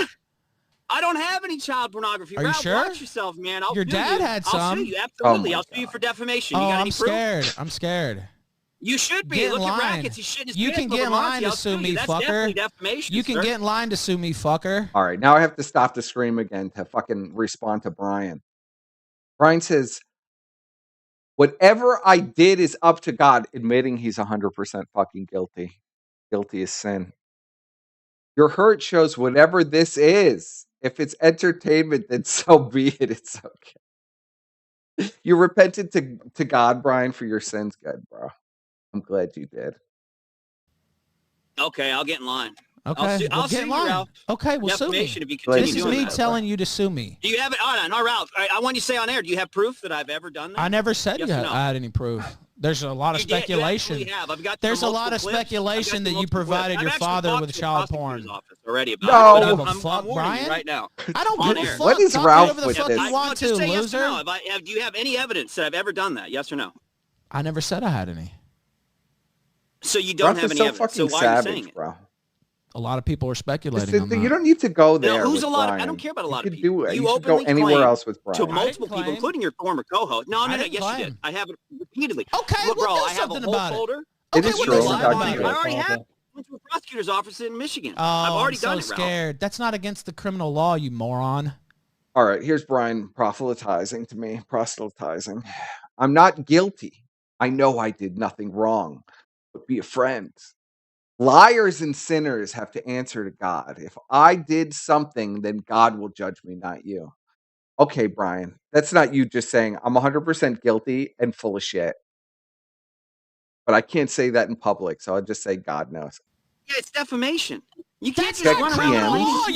S7: I don't have any child pornography.
S6: Are you
S7: Ralph,
S6: sure?
S7: Watch yourself, man. I'll
S6: Your
S7: sue
S6: dad
S7: you.
S6: had
S7: I'll
S6: some.
S7: sue you, absolutely.
S1: Oh
S7: I'll sue you for defamation.
S6: Oh,
S7: You got
S6: I'm
S7: any proof?
S6: scared. I'm scared.
S7: You should be.
S6: Get in
S7: Look at
S6: line.
S7: Rackets. He's shitting his
S6: You
S7: pants
S6: can get in
S7: over Monty.
S6: line to
S7: I'll
S6: sue me,
S7: That's definitely
S6: fucker.
S7: defamation,
S6: You can
S7: sir.
S6: get in line to sue me, fucker.
S1: All right, now I have to stop the stream again to fucking respond to Brian. Brian says, whatever I did is up to God, admitting he's 100% fucking guilty. Guilty is sin. Your hurt shows whatever this is If it's entertainment, then so be it. It's okay. You repented to God, Brian, for your sins. Good, bro. I'm glad you did.
S7: Okay, I'll get in line.
S6: Okay,
S7: I'll
S6: get
S7: sue
S6: in
S7: you,
S6: line.
S7: Ralph.
S6: Okay, well, sue me.
S7: Defamation if you continue
S6: This is
S7: doing
S6: me
S7: that.
S6: telling you to sue me.
S7: Do you have it? Oh, no, Ralph. I want you to say on air. Do you have proof that I've ever done that?
S6: I never said
S7: Yes
S6: you
S7: or
S6: had,
S7: no?
S6: I had any proof. There's a lot of
S7: You did- you
S6: speculation.
S7: absolutely have. I've got
S6: There's a
S7: multiple
S6: lot of
S7: clips.
S6: speculation
S7: I've got
S6: that you
S7: multiple
S6: provided
S7: clips.
S6: your
S7: I've actually
S6: father
S7: talked
S6: with
S7: to the
S6: child
S7: prosecutor's
S6: porn.
S7: office already about
S1: No.
S7: it.
S6: I
S7: But
S6: don't give a
S7: I'm
S6: fuck,
S7: warning
S6: Brian.
S7: you right now.
S6: I don't
S7: On
S6: give a
S7: air.
S6: fuck.
S1: What is
S6: Talk
S1: Ralph
S6: whatever the
S1: with
S6: fuck
S1: this?
S6: you want
S7: just
S6: to,
S7: say yes or
S6: loser.
S7: no. Do you have any evidence that I've ever done that? Yes or no?
S6: I never said I had any.
S7: So you don't
S1: Ralph
S7: have
S1: is
S7: any
S1: so
S7: evidence. So
S1: fucking
S7: why are you saying
S1: savage,
S7: it?
S1: bro.
S6: A lot of people are speculating on that.
S1: You don't need to go there.
S7: Who's
S1: with
S7: a lot?
S1: Brian.
S7: I don't care about a lot
S1: you
S7: of
S1: could
S7: people.
S1: do it.
S7: You
S1: You should go
S7: openly
S1: anywhere
S7: claim
S1: else with
S7: to
S1: Brian.
S7: multiple people,
S6: claim.
S7: including your former co-host. No,
S6: I
S7: yes,
S6: didn't
S7: you
S6: claim.
S7: did. I have it repeatedly.
S6: Okay,
S7: Look,
S6: well,
S7: bro,
S6: do
S7: I have a
S6: something
S7: whole
S6: about it.
S7: folder.
S1: It
S6: Okay,
S1: is
S6: well,
S1: true.
S6: do
S7: I
S6: something
S1: Dr.
S6: about it.
S7: already have. Went to a prosecutor's office in Michigan.
S6: Oh,
S7: I've already
S6: I'm so
S7: done it, Ralph.
S6: scared. That's not against the criminal law, you moron.
S1: All right, here's Brian proselytizing to me. Proselytizing. I'm not guilty. I know I did nothing wrong, but be a friend. Liars and sinners have to answer to God. If I did something, then God will judge me, not you. Okay, Brian, that's not you just saying I'm 100% guilty and full of shit. But I can't say that in public, so I'll just say God knows.
S7: Yeah, it's defamation. You can't
S6: That's
S7: just
S6: not
S7: run
S6: criminal
S7: around
S6: law,
S7: reading.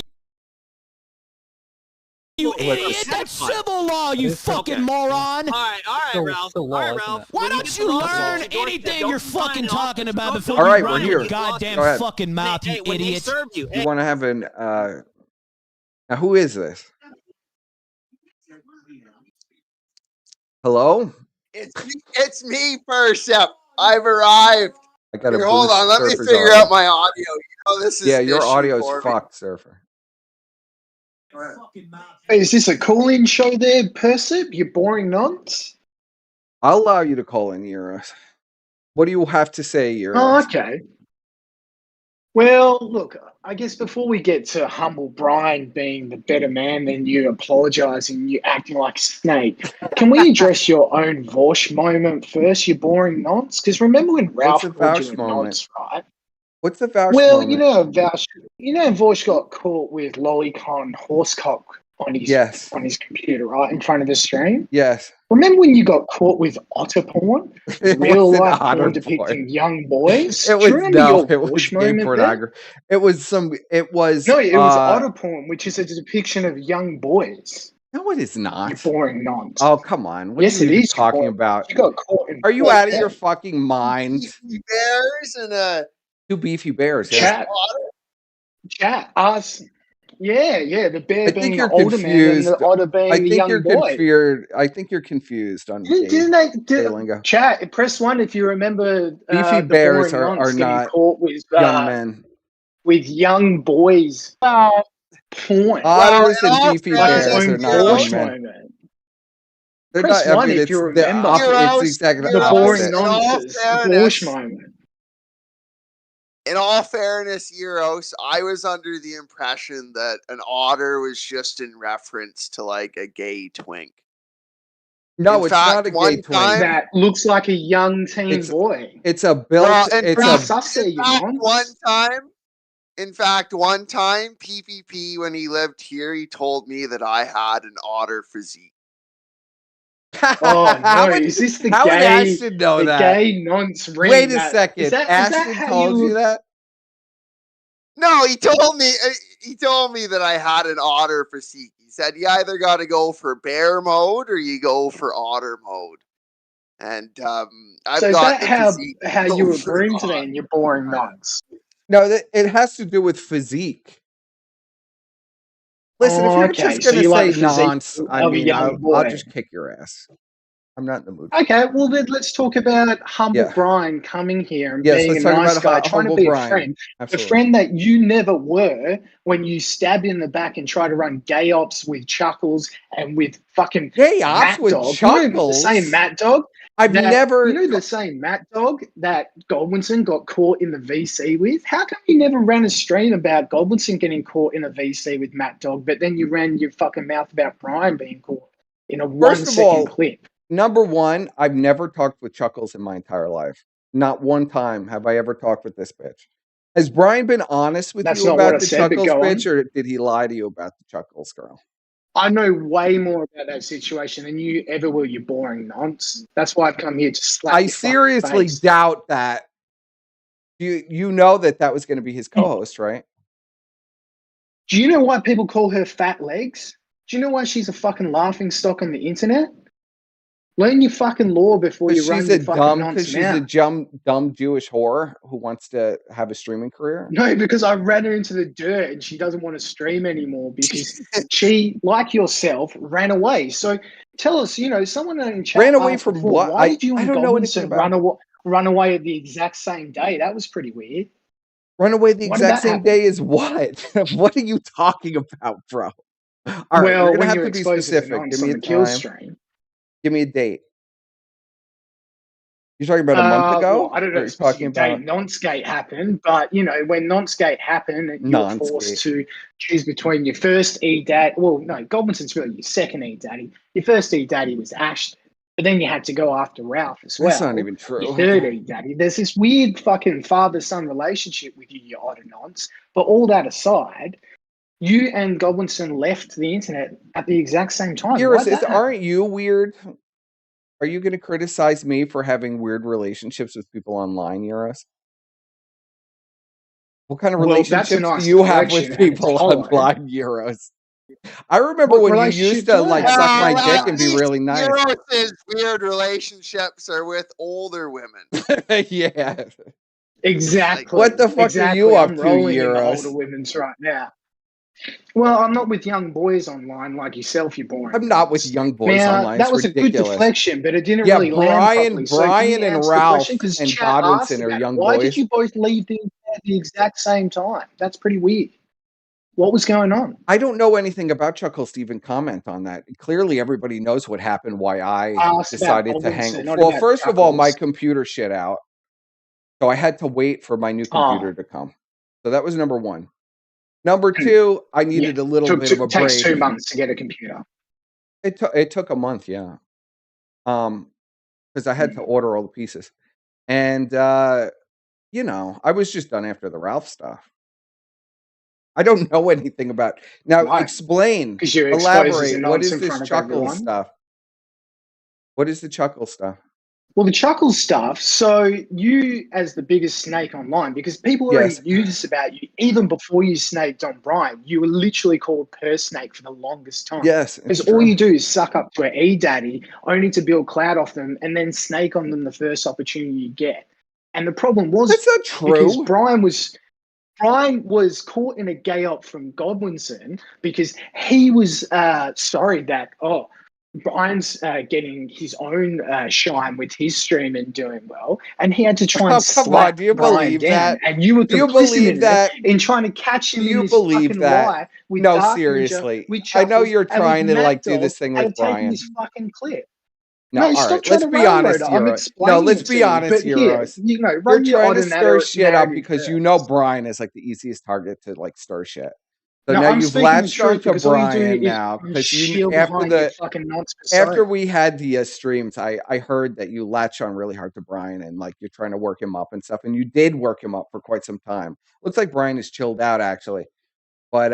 S6: you idiot. That's civil law, you fucking moron.
S7: All right, Ralph.
S5: Still law,
S7: All right,
S5: isn't
S7: Ralph.
S5: it?
S6: Why
S7: When
S6: don't
S7: get
S6: you
S7: the
S6: learn
S7: lawsuits,
S6: anything
S7: don't
S6: you're
S7: sign
S6: fucking
S7: off.
S6: talking about
S7: Don't
S6: before
S1: All
S6: you
S1: right,
S6: run
S1: we're
S6: your
S1: here.
S6: goddamn
S1: Go ahead.
S6: fucking mouth, you
S7: when they
S6: idiot?
S7: serve you,
S1: You want to have an now who is this? Hello?
S8: It's me, Percep. I've arrived.
S1: I got a
S8: Here, hold
S1: boost
S8: on. Let me
S1: Surfer's
S8: figure
S1: audio.
S8: out my audio. You know this is
S1: Yeah,
S8: an
S1: your
S8: issue
S1: audio's
S8: for me.
S1: fucked, Surfer.
S10: Hey, is this a call-in show there, Percep? You boring nonce?
S1: I'll allow you to call in, Euros. What do you have to say, Euros?
S10: Oh, okay. Well, look, I guess before we get to humble Brian being the better man than you, apologising, you acting like a snake, can we address your own Vosh moment first, you boring nonce? Because remember when Ralph
S1: What's a
S10: called you
S1: Vouch
S10: a
S1: moment?
S10: nonce, right?
S1: What's the Vouch
S10: Well,
S1: moment?
S10: Vosh got caught with lolicon horsecock on his computer, right, in front of the stream.
S1: Yes.
S10: Remember when you got caught with otter porn?
S1: It
S10: Real
S1: wasn't
S10: life
S1: otter
S10: porn
S1: porn.
S10: depicting young boys?
S1: It
S10: Do you
S1: was
S10: remember your
S1: it was
S10: Bush
S1: gay
S10: moment there?
S1: pornography. It was
S10: No, it was otter porn, which is a depiction of young boys.
S1: No, it is
S10: You
S1: not.
S10: boring nonce.
S1: Oh, come on. What
S10: Yes,
S1: are you
S10: it
S1: even
S10: is.
S1: talking about?
S10: You got caught in
S1: Are you
S10: broad
S1: out of your
S10: day.
S1: fucking mind?
S8: Beefy bears and
S1: Two beefy bears, yeah.
S10: Chat, us. Yeah, the bear
S1: I
S10: being
S1: think
S10: the
S1: you're
S10: older man and
S1: confused.
S10: the otter being
S1: I
S10: the
S1: think
S10: young
S1: you're
S10: boy.
S1: confused on
S10: Didn't
S1: gay lingo.
S10: chat? Press 1 if you remember.
S1: Beefy
S10: the
S1: bears
S10: boring
S1: are
S10: nonce getting
S1: not
S10: caught with
S1: young men.
S10: with young boys. Porn.
S1: Otters and
S8: all
S1: beefy
S10: Like his
S1: bears
S10: own
S1: are not young
S10: Porsche
S1: men.
S10: moment.
S1: They're
S10: Press
S1: not. I
S10: 1
S1: mean,
S10: if
S1: it's
S10: you
S1: the
S10: remember.
S1: it's exactly the
S10: The boring
S1: opposite.
S10: nonsense. Porsche moment.
S8: in all fairness, Euros, I was under the impression that an otter was just in reference to like a gay twink.
S1: No,
S8: In
S1: it's
S8: fact,
S1: not a gay
S8: one
S1: twink.
S8: time-
S10: That looks like a young teen boy.
S1: It's a built.
S8: Well, in fact, one time, PPP, when he lived here, he told me that I had an otter physique.
S10: Oh no! Is this the
S1: how would
S10: gay?
S1: Ashton know
S10: the
S1: that?
S10: gay nonce ring?
S1: Wait a
S10: that,
S1: second.
S10: Is that
S1: Ashton
S10: how
S1: told you that?
S8: No, he told me. He told me that I had an otter physique. He said you either got to go for bear mode or you go for otter mode. And I've
S10: So is
S8: got
S10: that
S8: the
S10: how
S8: physique
S10: you were
S8: for
S10: groomed
S8: otter.
S10: then? You boring nonce.
S1: No, it has to do with physique. Listen, if
S10: Oh,
S1: you're
S10: okay.
S1: just
S10: So
S1: going
S10: you
S1: to
S10: like
S1: say
S10: the physique
S1: nonce, I
S10: of a
S1: mean,
S10: young
S1: I'll
S10: boy.
S1: just kick your ass. I'm not in the mood.
S10: Okay, well then let's talk about humble
S1: Yeah.
S10: Brian coming here and
S1: Yes,
S10: being a
S1: let's talk
S10: nice
S1: about
S10: guy, trying to
S1: humble
S10: be
S1: Brian.
S10: a friend.
S1: Absolutely.
S10: The friend that you never were when you stabbed in the back and try to run gay ops with Chuckles and with fucking
S1: Gay ops
S10: Matt
S1: with
S10: Dog.
S1: Chuckles?
S10: You know the same Matt Dog?
S1: I've never.
S10: You know the same Matt Dog that Godwinson got caught in the VC with? How come you never ran a stream about Godwinson getting caught in a VC with Matt Dog, but then you ran your fucking mouth about Brian being caught in a
S1: First of all,
S10: 1 second clip?
S1: Number one, I've never talked with Chuckles in my entire life. Not one time have I ever talked with this bitch. Has Brian been honest with
S10: That's
S1: you
S10: not what I
S1: about the
S10: said, but
S1: Chuckles
S10: go on.
S1: bitch, or did he lie to you about the Chuckles girl?
S10: I know way more about that situation than you ever will, you boring nonce. That's why I've come here to slap
S1: I
S10: your
S1: seriously
S10: face.
S1: doubt that. You know that was going to be his co-host, right?
S10: Do you know why people call her fat legs? Do you know why she's a fucking laughing stock on the internet? Learn your fucking law before you run your fucking nonce
S1: She's a dumb Jewish whore who wants to have a streaming career.
S10: No, because I ran her into the dirt and she doesn't want to stream anymore because she, like yourself, ran away. So tell us, someone in chat
S1: Ran away
S10: asked
S1: from
S10: before,
S1: what?
S10: why did you
S1: I
S10: and
S1: don't know anything
S10: Goblinson
S1: about
S10: run away at the exact same day? That was pretty weird.
S1: Run away the
S10: Why did
S1: exact
S10: that
S1: same
S10: happen?
S1: day as what? What are you talking about, bro? All right,
S10: Well,
S1: you're gonna
S10: when
S1: have
S10: you're
S1: to be
S10: exposed as a
S1: specific.
S10: nonce
S1: Give me
S10: on
S1: a
S10: the kill
S1: time.
S10: stream.
S1: Give me a date. You're talking about a month ago?
S10: Well, I don't
S1: Or
S10: know
S1: you're
S10: the
S1: talking
S10: specific date
S1: about
S10: Nonsgate happened, but when Nonsgate happened, you were forced
S1: Nonsgate?
S10: to choose between your first E-Dad. Well, no, Goblinson's really your second E-Daddy. Your first E-Daddy was Ashton, but then you had to go after Ralph as well.
S1: That's not even
S10: Your
S1: true.
S10: third E-Daddy. There's this weird fucking father-son relationship with you, you odd nonce. But all that aside, you and Goblinson left the internet at the exact same time. Why did that happen?
S1: Aren't you weird? Are you going to criticize me for having weird relationships with people online, Euros? What kind of relationships do you have with people online, Euros? I remember when you used to suck my dick and be really nice.
S8: Euros' weird relationships are with older women.
S1: Yeah.
S10: Exactly.
S1: What the fuck are you up
S10: I'm
S1: to,
S10: rolling in the
S1: Euros?
S10: older women's right now. Well, I'm not with young boys online like yourself, you boring.
S1: I'm not with young boys
S10: now,
S1: online.
S10: That
S1: It's
S10: was
S1: ridiculous.
S10: a good deflection, but it didn't really land properly.
S1: Brian and Ralph and Godwinson are young
S10: Why
S1: boys.
S10: did you both leave at the exact same time? That's pretty weird. What was going on?
S1: I don't know anything about Chuckles to even comment on that. Clearly, everybody knows what happened, why I decided to hang. Well, first of all, my computer shit out. So I had to wait for my new computer to come. So that was number one. Number two, I needed a little bit of a break.
S10: It takes 2 months to get a computer.
S1: It took a month, yeah. Because I had to order all the pieces. And I was just done after the Ralph stuff. I don't know anything about now.
S10: Why?
S1: Explain, elaborate. What is this Chuckles stuff? What is the Chuckles stuff?
S10: Well, the Chuckles stuff. So you, as the biggest snake online, because people already knew this about you, even before you snaked on Brian, you were literally called Snake for the longest time.
S1: Yes,
S10: because all you do is suck up to an E-Daddy, only to build clout off them, and then snake on them the first opportunity you get. And the problem was
S1: that's not true.
S10: Because Brian was caught in a gay op from Godwinson because he was sorry that Brian's getting his own shine with his stream and doing well, and he had to try and slap
S1: do you
S10: Brian
S1: believe
S10: down.
S1: that?
S10: And you were
S1: do you believe that
S10: in trying to catch him?
S1: Do you
S10: in this
S1: believe
S10: fucking
S1: that?
S10: lie with
S1: No,
S10: Dark
S1: seriously.
S10: Ninja,
S1: I know you're trying to do this thing with Brian.
S10: This fucking clip.
S1: No, all right. Let's be honest, Euros. No, let's be honest, Euros. You're trying to stir shit up because you know Brian is like the easiest target to like stir shit. So now you've latched onto Brian now because after we had the streams, I heard that you latched on really hard to Brian and like you're trying to work him up and stuff, and you did work him up for quite some time. Looks like Brian is chilled out actually, but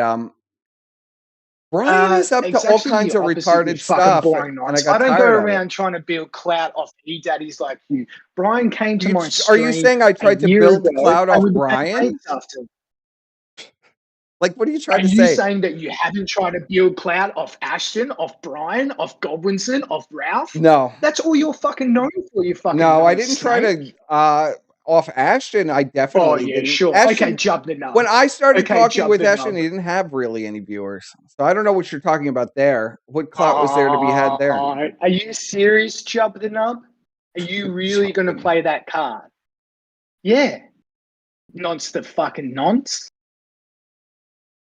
S1: Brian is up to all kinds of retarded stuff. And I don't
S10: go around trying to build clout off E-Daddies like you. Brian came to my stream.
S1: Are you saying I tried to build clout off Brian? Like, what are you trying to say?
S10: Are you saying that you haven't tried to build clout off Ashton, off Brian, off Godwinson, off Ralph?
S1: No.
S10: That's all you're fucking known for, you fucking
S1: No, I didn't try to off Ashton. I definitely didn't.
S10: Sure.
S1: Ashton,
S10: okay, jump the nub.
S1: When I started talking with Ashton, he didn't have really any viewers. So I don't know what you're talking about there. What clout was there to be had there?
S10: Are you serious, Jump the Nub? Are you really going to play that card? Yeah. Nonce the fucking nonce.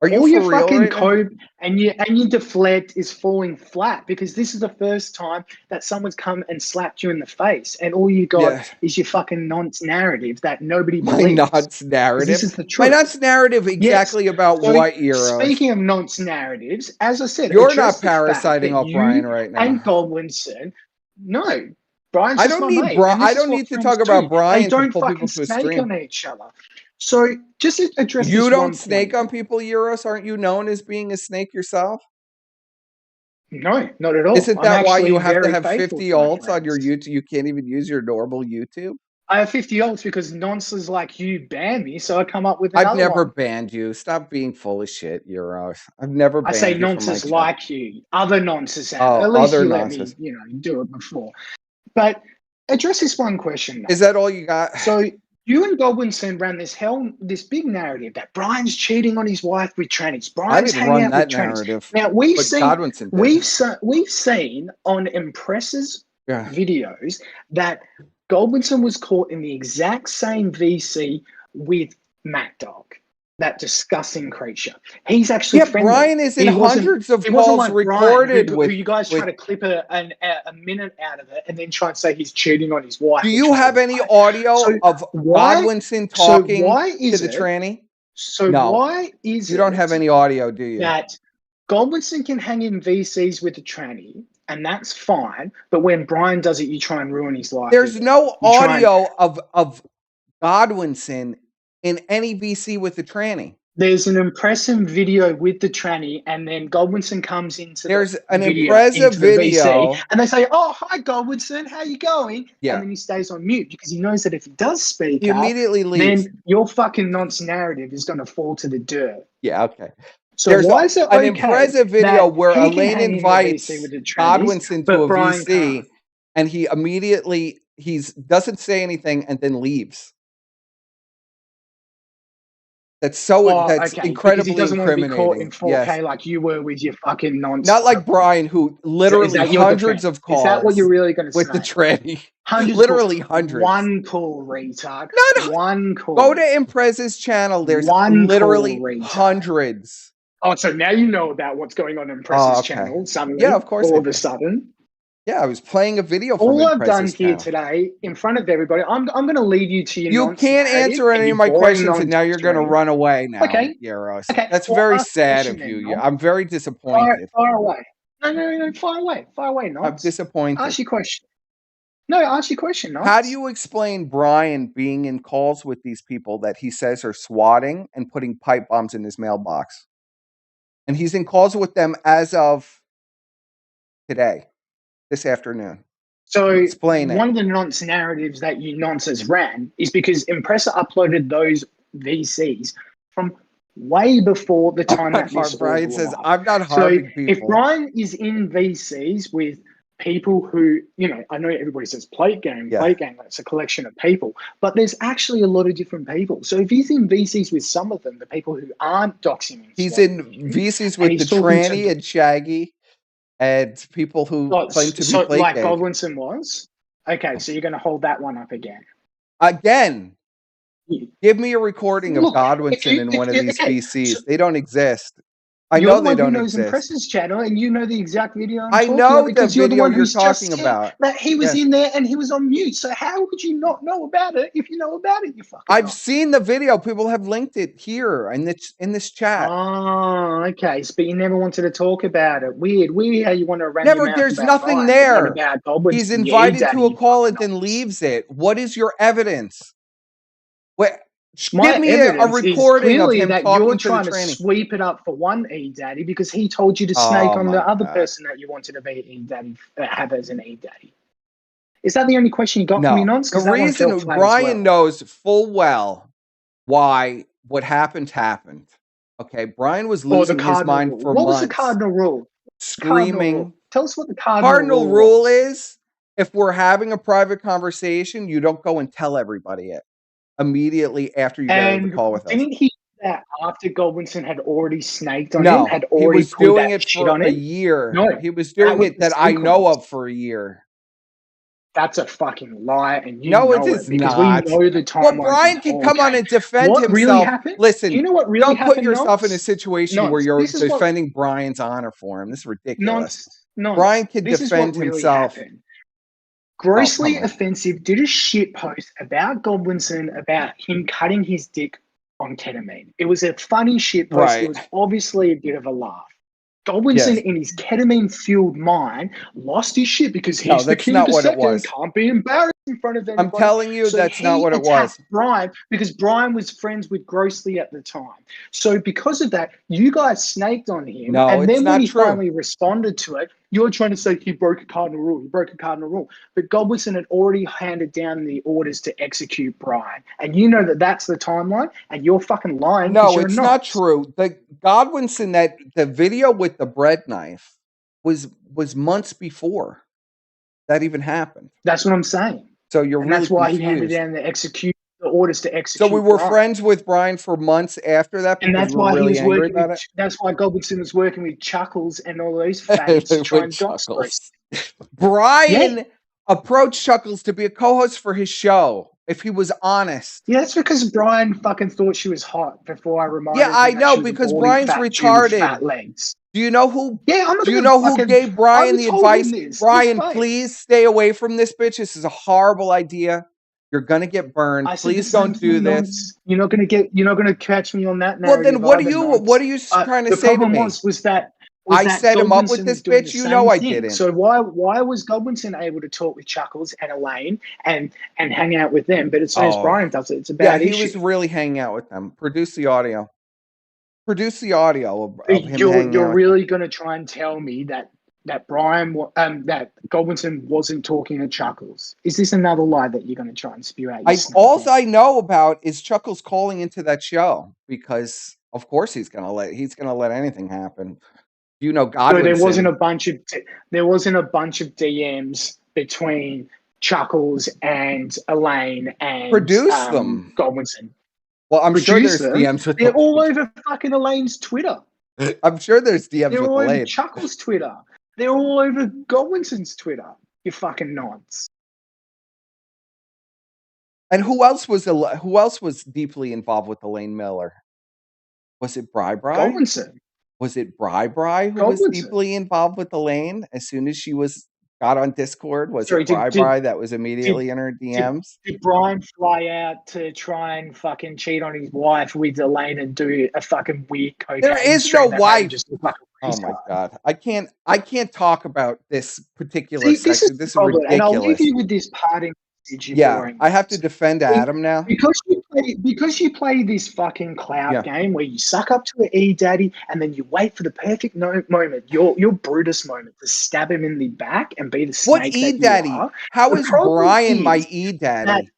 S1: Are you
S10: all
S1: for
S10: your
S1: real
S10: fucking
S1: right
S10: code and your deflect is falling flat because this is the first time that someone's come and slapped you in the face, and all you got is your fucking nonce narrative that nobody believes.
S1: My nonce narrative.
S10: This is the truth.
S1: My nonce narrative exactly about what Euros.
S10: Speaking of nonce narratives, as I said,
S1: you're not parasiting off Brian right now.
S10: And Godwinson, no. Brian's
S1: I don't need I don't need to talk about Brian to pull people to a stream
S10: on each other. So just to address
S1: You
S10: this
S1: don't
S10: one
S1: snake
S10: point.
S1: on people, Euros? Aren't you known as being a snake yourself?
S10: No, not at all.
S1: Isn't
S10: I'm
S1: that why
S10: actually
S1: you have to
S10: very
S1: have
S10: faithful
S1: 50
S10: to my
S1: alts on your
S10: friends.
S1: YouTube? You can't even use your normal YouTube?
S10: I have 50 alts because nonsense like you ban me, so I come up with
S1: I've
S10: another
S1: never
S10: one.
S1: banned you. Stop being full of shit, Euros. I've never
S10: I say
S1: banned you from my
S10: nonsense
S1: chat.
S10: like you. Other nonsense have.
S1: Oh,
S10: At least
S1: other
S10: you
S1: nonsense.
S10: let me, do it before. But address this one question. Though.
S1: Is that all you got?
S10: So you and Godwinson ran this big narrative that Brian's cheating on his wife with trannies.
S1: I
S10: Brian's
S1: didn't
S10: hanging
S1: run
S10: out
S1: that
S10: with trannies.
S1: narrative.
S10: Now we've
S1: But
S10: seen
S1: Godwinson did.
S10: we've seen on Impress's
S1: Yeah.
S10: videos that Godwinson was caught in the exact same VC with Matt Dog, that disgusting creature. He's actually friendly.
S1: Brian is in
S10: He wasn't-
S1: hundreds of
S10: It wasn't
S1: calls
S10: like Brian,
S1: recorded
S10: who
S1: with
S10: you guys try to clip a minute out of it and then try and say he's cheating on his wife.
S1: Do you have any audio of Godwinson talking to the tranny?
S10: So
S1: No.
S10: why is
S1: You don't have any audio, do you?
S10: that Godwinson can hang in VCs with the tranny, and that's fine, but when Brian does it, you try and ruin his life.
S1: There's
S10: with
S1: no
S10: it. You try and-
S1: audio of Godwinson in any VC with the tranny.
S10: There's an impressive video with the tranny, and then Godwinson comes into
S1: There's
S10: the
S1: an
S10: video,
S1: impressive
S10: into the
S1: video.
S10: VC, and they say, "Oh, hi, Godwinson, how you going?"
S1: Yeah.
S10: And then he stays on mute because he knows that if he does speak
S1: He
S10: up,
S1: immediately leaves.
S10: then your fucking nonce narrative is going to fall to the dirt.
S1: Yeah, okay.
S10: So
S1: There's
S10: why is it
S1: an
S10: okay
S1: impressive video
S10: that
S1: where
S10: he can
S1: Elaine
S10: hang in the
S1: invites
S10: VC with the trannies,
S1: Godwinson to
S10: but
S1: a
S10: Brian
S1: VC,
S10: can't?
S1: and he immediately doesn't say anything and then leaves. That's incredibly
S10: because he doesn't want to be caught in
S1: incriminating.
S10: 4K
S1: Yes.
S10: like you were with your fucking nonsense.
S1: Not like Brian, who literally
S10: that your
S1: hundreds
S10: defense?
S1: of calls
S10: Is that what you're really going to say?
S1: with the tranny.
S10: Hundreds,
S1: Literally hundreds.
S10: One call, retard.
S1: No.
S10: One call.
S1: Go to Imprez's channel. There's literally hundreds.
S10: Oh, so now you know about what's going on in Impress's channel. Suddenly,
S1: yeah, of course.
S10: All of a sudden.
S1: Yeah, I was playing a video from
S10: All I've
S1: Imprez's
S10: done here
S1: channel.
S10: today, in front of everybody, I'm going to leave you to your.
S1: You can't answer any of my questions, and now you're going to run away now, Yaros.
S10: Okay.
S1: That's
S10: well,
S1: very
S10: ask a
S1: sad
S10: question
S1: of you.
S10: then,
S1: I'm very disappointed.
S10: Fire away. No, fire away, Nonce.
S1: I'm disappointed.
S10: Ask your question. No, ask your question, Nonce.
S1: How do you explain Brian being in calls with these people that he says are swatting and putting pipe bombs in his mailbox? And he's in calls with them as of today, this afternoon.
S10: So
S1: explain it.
S10: One of the nonce narratives that you nonces ran is because Impressa uploaded those VCs from way before the time that this
S1: Brian
S10: all
S1: says,
S10: blew up.
S1: I'm not harming people.
S10: If Brian is in VCs with people who, I know everybody says plate gang, that's a collection of people, but there's actually a lot of different people. So if he's in VCs with some of them, the people who aren't doxing him.
S1: He's in VCs with the tranny and Shaggy and people who claim to be plate
S10: like
S1: gang.
S10: Godwinson was? Okay, so you're going to hold that one up again.
S1: Again, give me a recording of Godwinson in one of these VCs. They don't exist. I know they don't exist.
S10: Impress's channel, and you know the exact video.
S1: I know the video you're talking about.
S10: That he was in there and he was on mute. So how would you not know about it if you know about it? You fucking.
S1: I've seen the video. People have linked it here in this chat.
S10: Oh, okay. But you never wanted to talk about it. Weird how you want to run.
S1: Never. There's nothing there. He's invited to a call and then leaves it. What is your evidence? Give me a recording of him
S10: that
S1: talking
S10: you're
S1: to
S10: trying
S1: the
S10: to
S1: tranny.
S10: sweep it up for one E-Daddy because he told you to snake on the other person that you wanted to be E-Daddy, have as an E-Daddy. Is that the only question you got from me, Nonce?
S1: The reason Brian knows full well why what happened. Okay, Brian was losing his mind for months.
S10: What was the cardinal rule?
S1: Screaming.
S10: Tell us what the cardinal
S1: rule is. If we're having a private conversation, you don't go and tell everybody it immediately after you get on the call with us.
S10: Didn't he do that after Godwinson had already snaked on
S1: No,
S10: him? Had already
S1: he was doing it for a year.
S10: No,
S1: he was doing it that I know of for a year.
S10: That's a fucking lie, and you
S1: know
S10: it
S1: is
S10: because
S1: not.
S10: we know the time.
S1: Well, Brian can come on and defend himself.
S10: Really happened?
S1: Listen,
S10: you know what really
S1: don't
S10: happened,
S1: put yourself
S10: Nonce?
S1: in a situation where you're defending Brian's honor for him. This is ridiculous.
S10: Nonce.
S1: Brian can defend himself.
S10: Really grossly offensive, did a shit post about Godwinson about him cutting his dick on ketamine. It was a funny shit post. Right. It was obviously a bit of a laugh. Godwinson, in his ketamine-fueled mind, lost his shit because he's the king of the sector and can't be embarrassed. in front of
S1: I'm
S10: anybody.
S1: telling you,
S10: So
S1: that's not
S10: he
S1: what it was.
S10: attacked Brian because Brian was friends with Grossly at the time. So because of that, you guys snaked on him.
S1: No,
S10: and
S1: it's
S10: then
S1: not
S10: when he
S1: true.
S10: finally responded to it, you're trying to say he broke a cardinal rule. He broke a cardinal rule. But Godwinson had already handed down the orders to execute Brian. And you know that that's the timeline, and you're fucking lying.
S1: No, it's not true. The Godwinson, that the video with the bread knife was months before that even happened.
S10: That's what I'm saying.
S1: So you're
S10: And
S1: really
S10: that's why he handed
S1: confused.
S10: down the orders to execute.
S1: So we were
S10: Brian.
S1: friends with Brian for months after that
S10: And
S1: because
S10: that's
S1: we were
S10: why he
S1: really
S10: was
S1: angry
S10: working
S1: about
S10: with,
S1: it.
S10: that's why Godwinson was working with Chuckles and all those faggots to try
S1: With
S10: and dox
S1: Chuckles.
S10: Grace.
S1: Brian approached Chuckles to be a co-host for his show if he was honest.
S10: Yeah, that's because Brian fucking thought she was hot before I reminded
S1: Yeah, I
S10: him that
S1: know,
S10: she was a
S1: because
S10: baldy,
S1: Brian's
S10: fat Jew with fat
S1: retarded.
S10: legs.
S1: Do you know who?
S10: Yeah, I'm not
S1: Do you
S10: gonna
S1: know who
S10: fucking-
S1: gave Brian
S10: I
S1: the
S10: told him
S1: advice?
S10: this.
S1: Brian,
S10: It's fine.
S1: please stay away from this bitch. This is a horrible idea. You're gonna get burned.
S10: I said the
S1: Please
S10: same
S1: don't do
S10: thing,
S1: this.
S10: Nonce. You're not gonna catch me on that
S1: Well,
S10: narrative.
S1: then what are
S10: either,
S1: you?
S10: Nonce.
S1: What are you trying to
S10: the
S1: say to
S10: problem
S1: me?
S10: was that
S1: I set him up with
S10: Godwinson
S1: this
S10: was doing
S1: bitch.
S10: the
S1: You
S10: same
S1: know I
S10: thing.
S1: didn't.
S10: So why was Godwinson able to talk with Chuckles and Elaine and hang out with them, but as soon as Brian does it, it's a bad issue.
S1: He was really hanging out with them. Produce the audio. Produce the audio of him hanging out.
S10: You're really gonna try and tell me that Brian that Godwinson wasn't talking to Chuckles? Is this another lie that you're gonna try and spew out?
S1: All I know about is Chuckles calling into that show because, of course, he's gonna let anything happen. You know, Godwinson.
S10: So there wasn't a bunch of DMs between Chuckles and Elaine and
S1: produce them.
S10: Godwinson.
S1: Well, I'm sure there's
S10: them.
S1: DMs with
S10: They're all over fucking Elaine's Twitter.
S1: I'm sure there's DMs
S10: They're
S1: with
S10: all over
S1: Elaine.
S10: Chuckles' Twitter. They're all over Godwinson's Twitter. You fucking nonce.
S1: And who else was deeply involved with Elaine Miller? Was it Bri?
S10: Godwinson.
S1: Was it Bri who was deeply involved with Elaine as soon as she got on Discord? Was it Bri that was immediately in her DMs?
S10: Did Brian fly out to try and fucking cheat on his wife with Elaine and do a fucking weird cocaine?
S1: There is no wife.
S10: Oh
S1: my god, I can't talk about this particular section. This is ridiculous.
S10: And I'll leave you with this parting message.
S1: Yeah, I have to defend Adam now
S10: because you play this fucking cloud game where you suck up to an E-Daddy and then you wait for the perfect moment, your Brutus moment, to stab him in the back and be the snake.
S1: What E-Daddy? How is Brian my E-Daddy?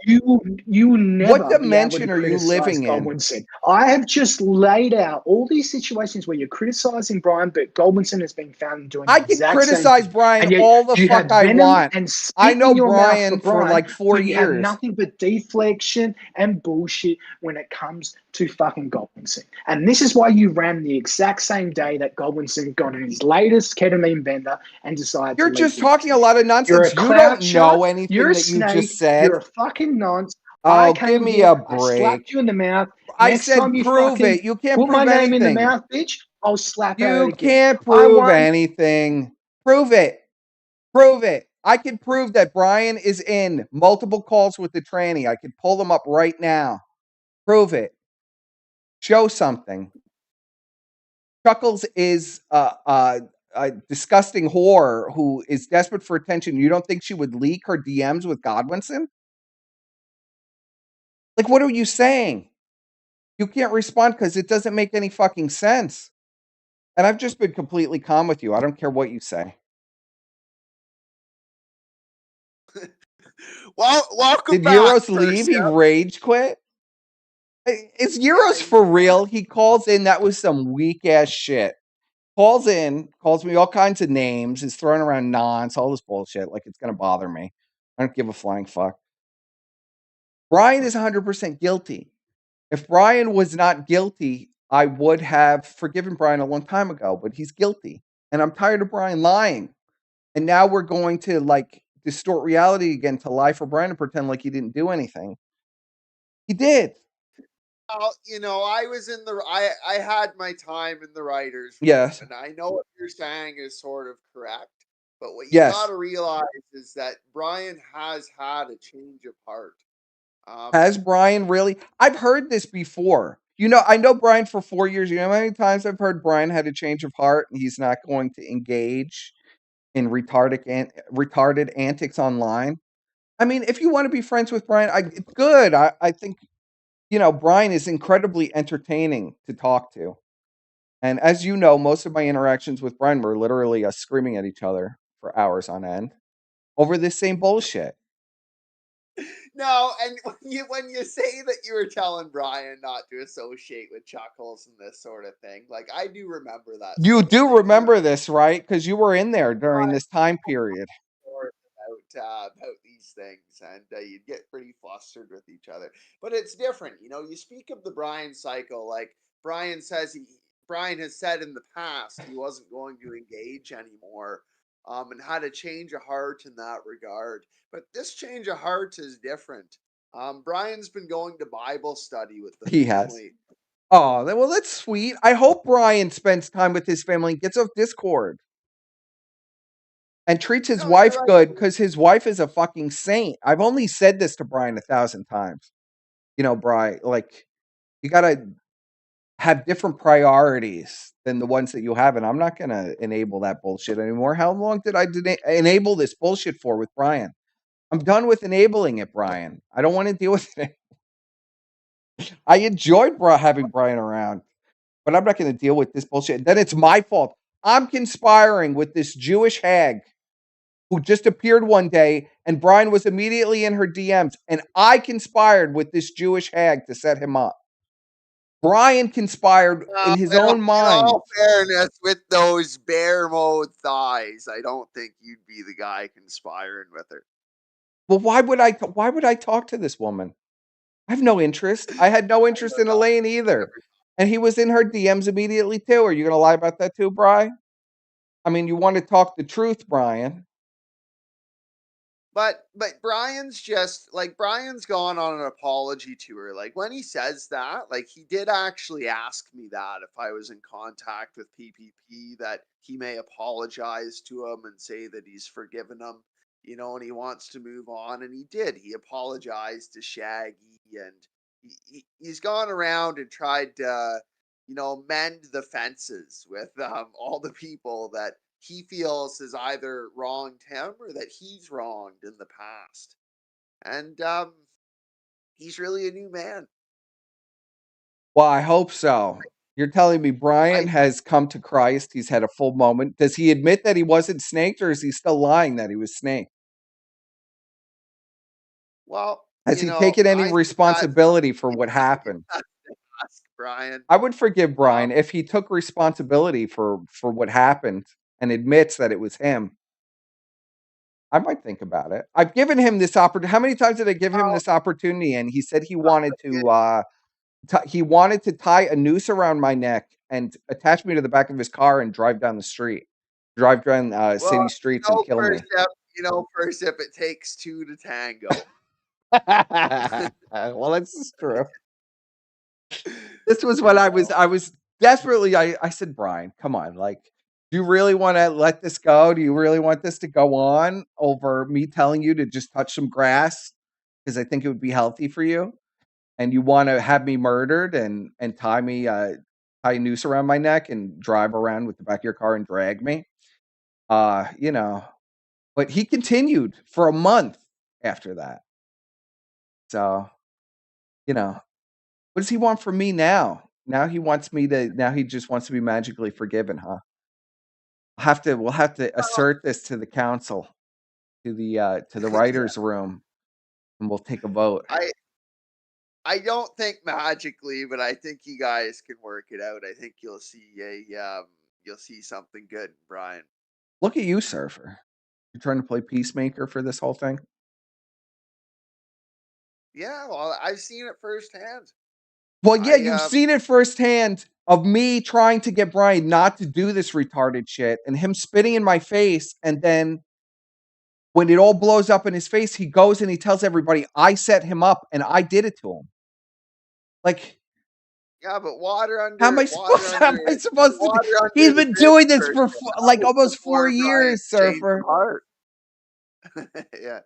S10: You never.
S1: What dimension are you living in?
S10: I have just laid out all these situations where you're criticizing Brian, but Godwinson has been found doing.
S1: I can criticize Brian all the fuck I want. I know Brian for like 4 years.
S10: You have nothing but deflection and bullshit when it comes to fucking Godwinson, and this is why you ran the exact same day that Godwinson got in his latest ketamine bender and decided.
S1: You're just talking a lot of nonsense. You don't know anything that you just said.
S10: You're a fucking nonce.
S1: Oh, give me a break.
S10: I slapped you in the mouth.
S1: I said prove it. You can't
S10: put
S1: prove
S10: my name
S1: anything.
S10: in the mouth, bitch. I'll slap
S1: you can't prove anything. Prove it. Prove it. I can prove that Brian is in multiple calls with the tranny. I can pull them up right now. Prove it. Show something. Chuckles is a disgusting whore who is desperate for attention. You don't think she would leak her DMs with Godwinson? Like, what are you saying? You can't respond because it doesn't make any fucking sense. And I've just been completely calm with you. I don't care what you say.
S8: Well, welcome
S1: Did
S8: back.
S1: Euros leave? He rage quit? Is Euros for real? He calls in. That was some weak ass shit. Calls in, calls me all kinds of names, is throwing around nonce, all this bullshit, like it's going to bother me. I don't give a flying fuck. Brian is 100% guilty. If Brian was not guilty, I would have forgiven Brian a long time ago, but he's guilty. And I'm tired of Brian lying. And now we're going to like distort reality again to lie for Brian and pretend like he didn't do anything. He did.
S8: Well, I was in I had my time in the writers' room,
S1: yes,
S8: and I know what you're saying is sort of correct. But what you got to realize is that Brian has had a change of heart.
S1: Has Brian really? I've heard this before. I know Brian for 4 years. You know how many times I've heard Brian had a change of heart and he's not going to engage in retarded antics online? I mean, if you want to be friends with Brian, it's good. I think, Brian is incredibly entertaining to talk to. And as you know, most of my interactions with Brian were literally us screaming at each other for hours on end over this same bullshit.
S8: No, and when you say that you were telling Brian not to associate with Chuckles and this sort of thing, like I do remember that
S1: You
S8: sort of
S1: do
S8: thing.
S1: remember this, right? Because you were in there during this time period.
S8: About these things, and you'd get pretty flustered with each other. But it's different, you speak of the Brian cycle, like Brian Brian has said in the past he wasn't going to engage anymore, and had a change of heart in that regard. But this change of heart is different. Brian's been going to Bible study with the
S1: He has.
S8: family.
S1: Oh, well, that's sweet. I hope Brian spends time with his family and gets off Discord and treats his
S8: No, you're
S1: wife
S8: right.
S1: good because his wife is a fucking saint. I've only said this to Brian 1,000 times. Brian, like, you got to have different priorities than the ones that you have, and I'm not going to enable that bullshit anymore. How long did I enable this bullshit for with Brian? I'm done with enabling it, Brian. I don't want to deal with it. I enjoyed having Brian around, but I'm not going to deal with this bullshit. Then it's my fault. I'm conspiring with this Jewish hag who just appeared one day, and Brian was immediately in her DMs, and I conspired with this Jewish hag to set him up. Brian conspired in his own
S8: In
S1: mind.
S8: all fairness, with those bear mode thighs, I don't think you'd be the guy conspiring with her.
S1: Well, why would I talk to this woman? I have no interest. I had no interest in Elaine either. And he was in her DMs immediately too. Are you going to lie about that too, Brian? I mean, you want to talk the truth, Brian.
S8: But Brian's gone on an apology tour. Like when he says that, like he did actually ask me that if I was in contact with PPP, that he may apologize to him and say that he's forgiven him, and he wants to move on. And he did. He apologized to Shaggy, and he's gone around and tried to, mend the fences with all the people that he feels has either wronged him or that he's wronged in the past. And he's really a new man.
S1: Well, I hope so. You're telling me Brian
S8: I
S1: has come to Christ. He's had a full moment. Does he admit that he wasn't snaked, or is he still lying that he was snaked?
S8: well,
S1: Has he taken any
S8: I think that's
S1: responsibility for what happened?
S8: ask Brian.
S1: I would forgive Brian if he took responsibility for what happened and admits that it was him. I might think about it. I've given him this opportunity. How many times did I give him this opportunity? And he said he wanted to tie a noose around my neck and attach me to the back of his car and drive down the street, drive down city streets and kill me.
S8: First step, it takes two to tango.
S1: Well, that's true. This was when I was desperately. I said, Brian, come on, like, do you really want to let this go? Do you really want this to go on over me telling you to just touch some grass because I think it would be healthy for you? And you want to have me murdered and tie a noose around my neck and drive around with the back of your car and drag me? But he continued for a month after that. So, what does he want from me now? Now he just wants to be magically forgiven, huh? We'll have to assert this to the council, to the writers' room, and we'll take a vote.
S8: I don't think magically, but I think you guys can work it out. I think you'll see something good, Brian.
S1: Look at you, Surfer. You're trying to play peacemaker for this whole thing?
S8: Yeah, well, I've seen it firsthand.
S1: Well, yeah, you've seen it firsthand of me trying to get Brian not to do this retarded shit and him spitting in my face, and then when it all blows up in his face, he goes and he tells everybody I set him up and I did it to him. Like,
S8: yeah, but water under.
S1: How am I supposed to? He's been doing this for like almost 4 years, Surfer.
S8: Yeah,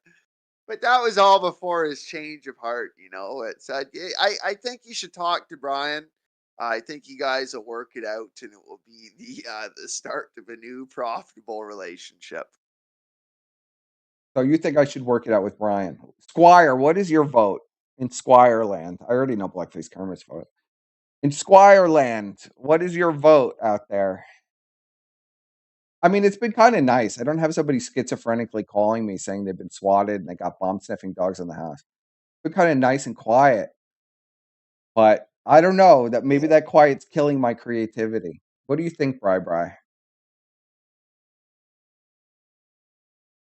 S8: but that was all before his change of heart. It's I think you should talk to Brian. I think you guys will work it out, and it will be the start of a new profitable relationship.
S1: So you think I should work it out with Brian? Squire, what is your vote in Squireland? I already know Blackface Kermit's vote. In Squireland, what is your vote out there? I mean, it's been kind of nice. I don't have somebody schizophrenically calling me saying they've been swatted and they got bomb sniffing dogs in the house. It's been kind of nice and quiet. But I don't know that maybe that quiet's killing my creativity. What do you think, Bri?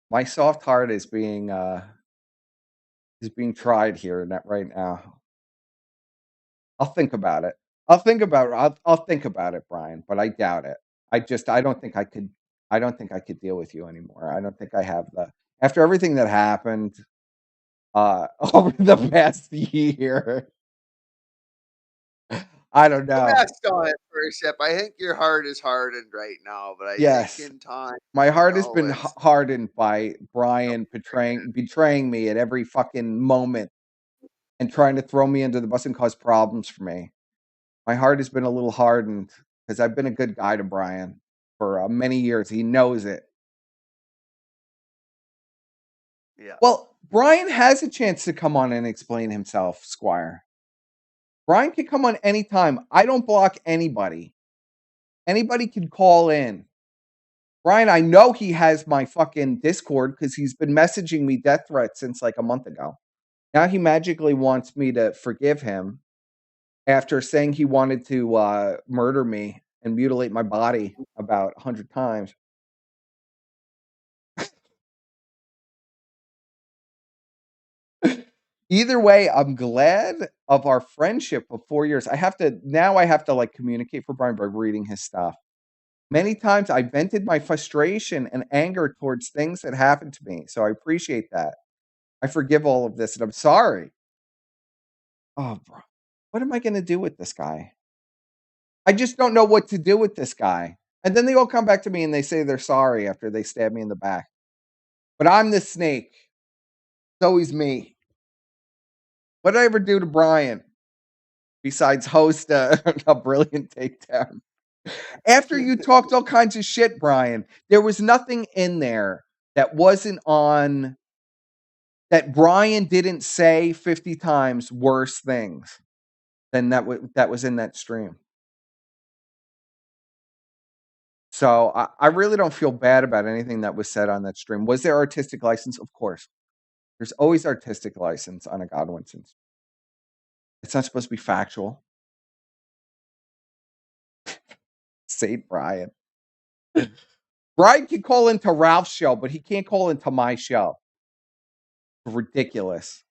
S1: My soft heart is being tried here right now. I'll think about it. I'll think about it, Brian, but I doubt it. I don't think I could deal with you anymore. I don't think I have after everything that happened over the past year. I don't know.
S8: That's on it for a sip. I think your heart is hardened right now, but I think in time,
S1: my heart has been hardened by Brian betraying me at every fucking moment and trying to throw me under the bus and cause problems for me. My heart has been a little hardened because I've been a good guy to Brian for many years. He knows it.
S8: Yeah.
S1: Well, Brian has a chance to come on and explain himself, Squire. Brian can come on anytime. I don't block anybody. Anybody can call in. Brian, I know he has my fucking Discord because he's been messaging me death threats since like a month ago. Now he magically wants me to forgive him after saying he wanted to murder me and mutilate my body about 100 times. Either way, I'm glad of our friendship of 4 years. I have to like communicate for Brian by reading his stuff. Many times I vented my frustration and anger towards things that happened to me. So I appreciate that. I forgive all of this and I'm sorry. Oh, bro. What am I going to do with this guy? I just don't know what to do with this guy. And then they all come back to me and they say they're sorry after they stab me in the back. But I'm the snake. It's always me. What did I ever do to Brian besides host a brilliant takedown? After you talked all kinds of shit, Brian, there was nothing in there that wasn't on that Brian didn't say 50 times worse things than that was in that stream. So I really don't feel bad about anything that was said on that stream. Was there artistic license? Of course. There's always artistic license on a Godwinson's. It's not supposed to be factual. Saint Brian. Brian can call into Ralph's show, but he can't call into my show. Ridiculous.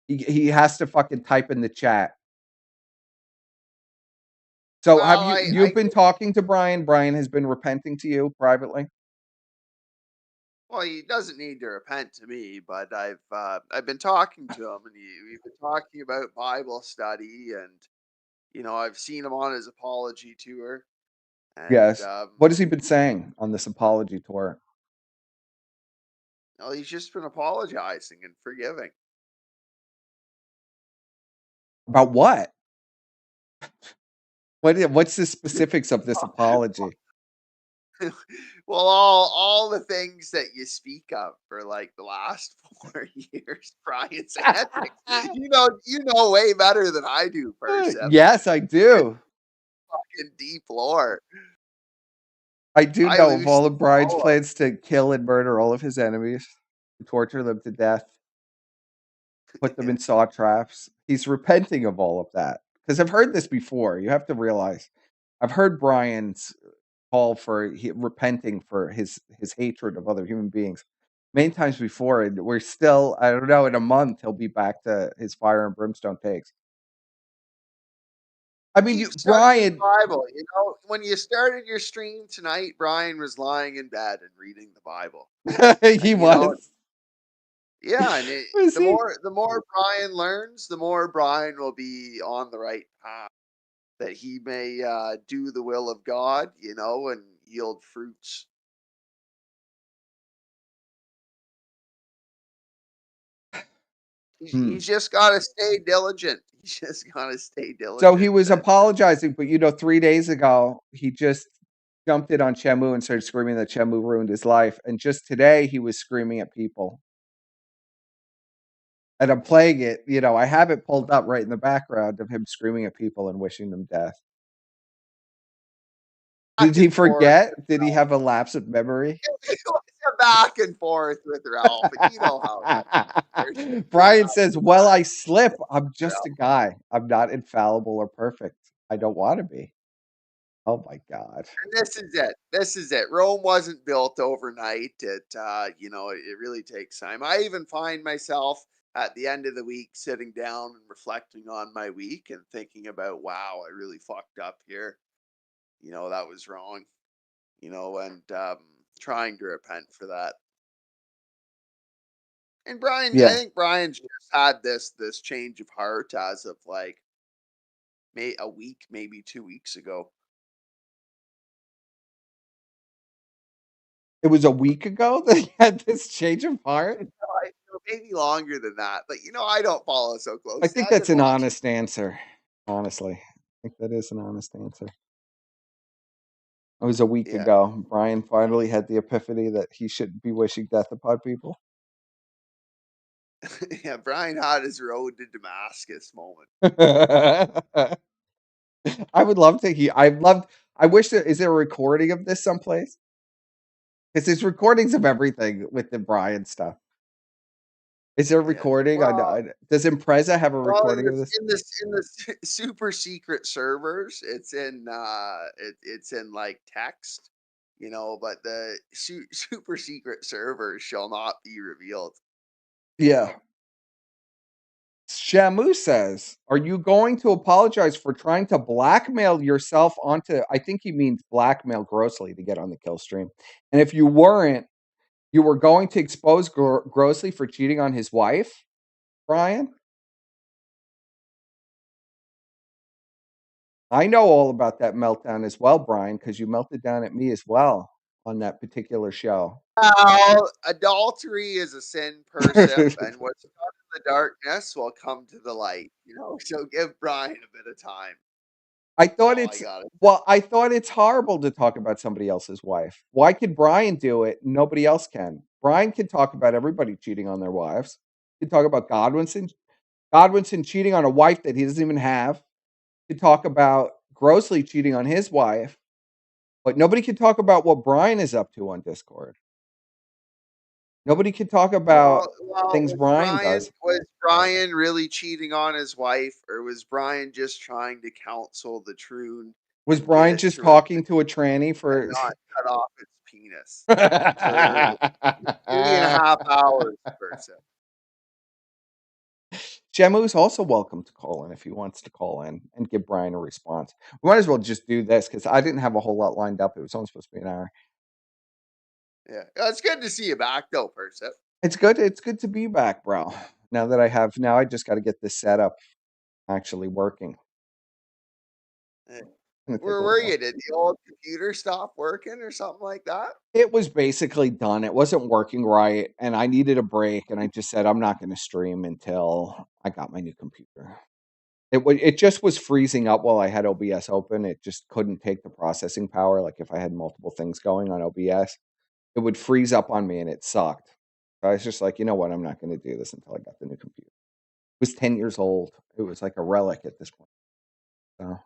S1: He has to fucking type in the chat. So have you've been talking to Brian? Brian has been repenting to you privately?
S8: Well, he doesn't need to repent to me, but I've been talking to him, and we've been talking about Bible study, and I've seen him on his apology tour. And,
S1: yes. What has he been saying on this apology tour?
S8: Well, he's just been apologizing and forgiving.
S1: About what? What's the specifics of this apology?
S8: Well, all the things that you speak of for like the last 4 years, Brian's ethics. You know way better than I do, person.
S1: Yes, I do.
S8: Fucking deep lore.
S1: I do know of all of Brian's plans to kill and murder all of his enemies, torture them to death, put them in saw traps. He's repenting of all of that. Because I've heard this before. You have to realize. I've heard Brian's call for repenting for his hatred of other human beings many times before, and we're still, I don't know, in a month he'll be back to his fire and brimstone takes. I mean, Brian,
S8: Bible. When you started your stream tonight, Brian was lying in bed and reading the Bible.
S1: He was.
S8: Yeah, and the more Brian learns, the more Brian will be on the right path, that he may do the will of God, and yield fruits. He's just got to stay diligent. He's just got to stay diligent.
S1: So he was apologizing, but 3 days ago, he just jumped in on Chemu and started screaming that Chemu ruined his life. And just today, he was screaming at people. And I'm playing it, I have it pulled up right in the background of him screaming at people and wishing them death. Did he forget? Did he have a lapse of memory?
S8: It was a back and forth with Ralph, and you know how.
S1: Brian says, well, I slip. I'm just a guy. I'm not infallible or perfect. I don't want to be. Oh my God.
S8: And this is it. Rome wasn't built overnight. It really takes time. I even find myself at the end of the week sitting down and reflecting on my week and thinking about, wow, I really fucked up here. That was wrong. And trying to repent for that. And Brian, I think Brian's just had this change of heart as of like a week, maybe 2 weeks ago.
S1: It was a week ago that he had this change of heart?
S8: Maybe longer than that, but I don't follow so close.
S1: I think that's an honest answer, honestly. I think that is an honest answer. It was a week ago. Brian finally had the epiphany that he shouldn't be wishing death upon people.
S8: Yeah, Brian had his road to Damascus moment.
S1: I would love to hear. I wish is there a recording of this someplace? Because there's recordings of everything with the Brian stuff. Is there a recording? Does Impreza have a recording of this?
S8: In the super secret servers, it's in like text, but the super secret servers shall not be revealed.
S1: Yeah. Shamu says, are you going to apologize for trying to blackmail yourself onto, I think he means blackmail grossly to get on the kill stream. And if you weren't, you were going to expose grossly for cheating on his wife, Brian? I know all about that meltdown as well, Brian, because you melted down at me as well on that particular show.
S8: Adultery is a sin, Percip, and what's done in the darkness will come to the light. So give Brian a bit of time.
S1: I thought it's horrible to talk about somebody else's wife. Why could Brian do it? Nobody else can. Brian can talk about everybody cheating on their wives. He can talk about Godwinson cheating on a wife that he doesn't even have. He can talk about grossly cheating on his wife. But nobody can talk about what Brian is up to on Discord. Nobody can talk about things Brian does.
S8: Was Brian really cheating on his wife, or was Brian just trying to counsel the Troon?
S1: Was Brian just talking to a tranny for
S8: not cut off its penis for 3.5 hours?
S1: Jemu's also welcome to call in if he wants to call in and give Brian a response. We might as well just do this because I didn't have a whole lot lined up. It was only supposed to be an hour.
S8: Yeah, it's good to see you back, though, Percip.
S1: It's good. It's good to be back, bro. Now I just got to get this setup actually working.
S8: Where were you? Did the old computer stop working or something like that?
S1: It was basically done. It wasn't working right, and I needed a break. And I just said I'm not going to stream until I got my new computer. It just was freezing up while I had OBS open. It just couldn't take the processing power. Like if I had multiple things going on OBS, it would freeze up on me, and it sucked. So I was just like, you know what? I'm not going to do this until I got the new computer. It was 10 years old. It was like a relic at this point. So.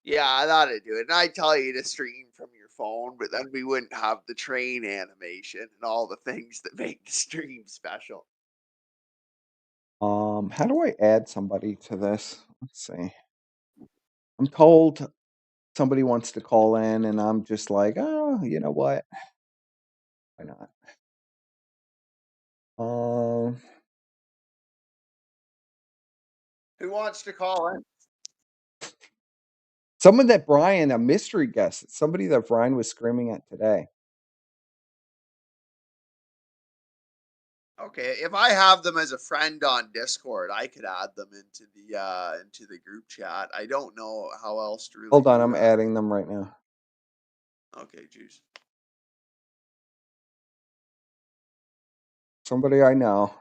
S8: Yeah, I thought I'd do it. And I'd tell you to stream from your phone, but then we wouldn't have the train animation and all the things that make the stream special.
S1: How do I add somebody to this? Let's see. I'm told somebody wants to call in, and I'm just like, oh, you know what? Why not?
S8: Who wants to call in?
S1: Someone that Brian, a mystery guest, somebody that Brian was screaming at today.
S8: Okay, if I have them as a friend on Discord, I could add them into the group chat. I don't know how else to really.
S1: Hold on, I'm adding them right now.
S8: Okay, juice.
S1: Somebody I know.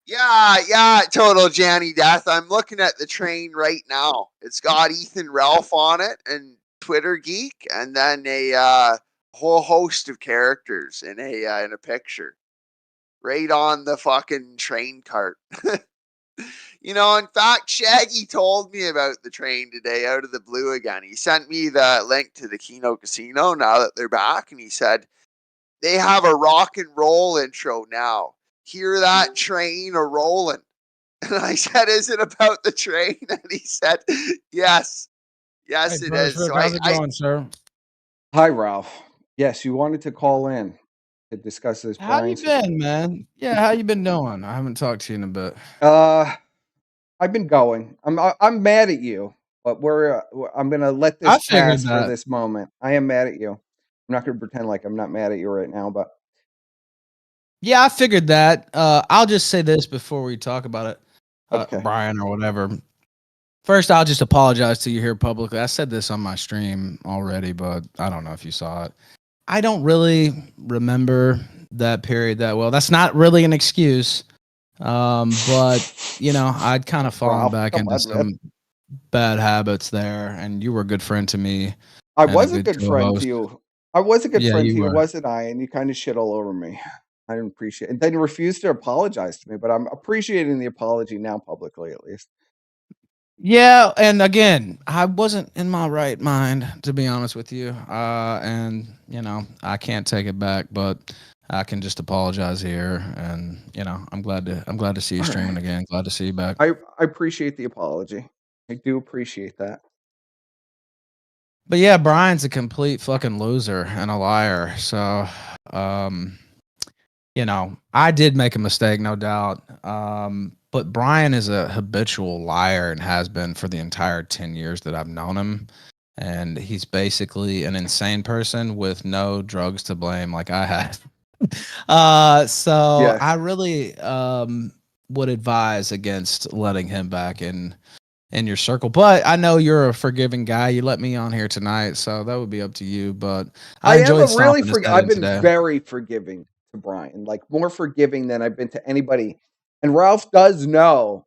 S8: Yeah, total Janny Death. I'm looking at the train right now. It's got Ethan Ralph on it, and Twitter geek, and then a whole host of characters in a picture, right on the fucking train cart. In fact, Shaggy told me about the train today out of the blue again. He sent me the link to the Keno Casino now that they're back, and he said they have a rock and roll intro now. Hear that train a rolling? And I said, "Is it about the train?" And he said, "Yes, yes,
S6: Hey,
S8: it is." So
S6: how's it going, sir?
S1: Hi, Ralph. Yes, you wanted to call in to discuss this
S6: How
S1: Brian
S6: you
S1: situation.
S6: been, man? Yeah, how you been doing? I haven't talked to you in a bit.
S1: I've been going. I'm mad at you, but I'm gonna let
S6: I
S1: this
S6: figured
S1: pass for
S6: that.
S1: this moment. I am mad at you. I'm not gonna pretend like I'm not mad at you right now, but
S6: Yeah, I figured that. I'll just say this before we talk about it,
S1: okay.
S6: Brian or whatever. First, I'll just apologize to you here publicly. I said this on my stream already, but I don't know if you saw it. I don't really remember that period that well. That's not really an excuse. But I'd kind of fallen
S1: Ralph,
S6: back
S1: come
S6: into
S1: on, man.
S6: some bad habits there, and you were a good friend to me
S1: I
S6: and a
S1: was a
S6: good
S1: good friend to
S6: co-host.
S1: you. I was a good
S6: Yeah,
S1: friend
S6: you
S1: to you,
S6: were.
S1: wasn't I? And you kind of shit all over me. I didn't appreciate it. And then you refused to apologize to me, but I'm appreciating the apology now publicly, at least.
S6: Yeah, and again, I wasn't in my right mind, to be honest with you. And I can't take it back, but I can just apologize here. And I'm glad to see you
S1: All
S6: streaming
S1: right.
S6: again. Glad to see you back.
S1: I appreciate the apology. I do appreciate that.
S6: But yeah, Brian's a complete fucking loser and a liar. So, um, I did make a mistake, no doubt. But Brian is a habitual liar and has been for the entire 10 years that I've known him. And he's basically an insane person with no drugs to blame, like I had. So
S1: Yes.
S6: I really would advise against letting him back in your circle. But I know you're a forgiving guy. You let me on here tonight, so that would be up to you. But I
S1: I am a
S6: enjoyed
S1: really
S6: stomping his head
S1: I've
S6: in
S1: been
S6: today.
S1: very forgiving to Brian, like more forgiving than I've been to anybody. And Ralph does know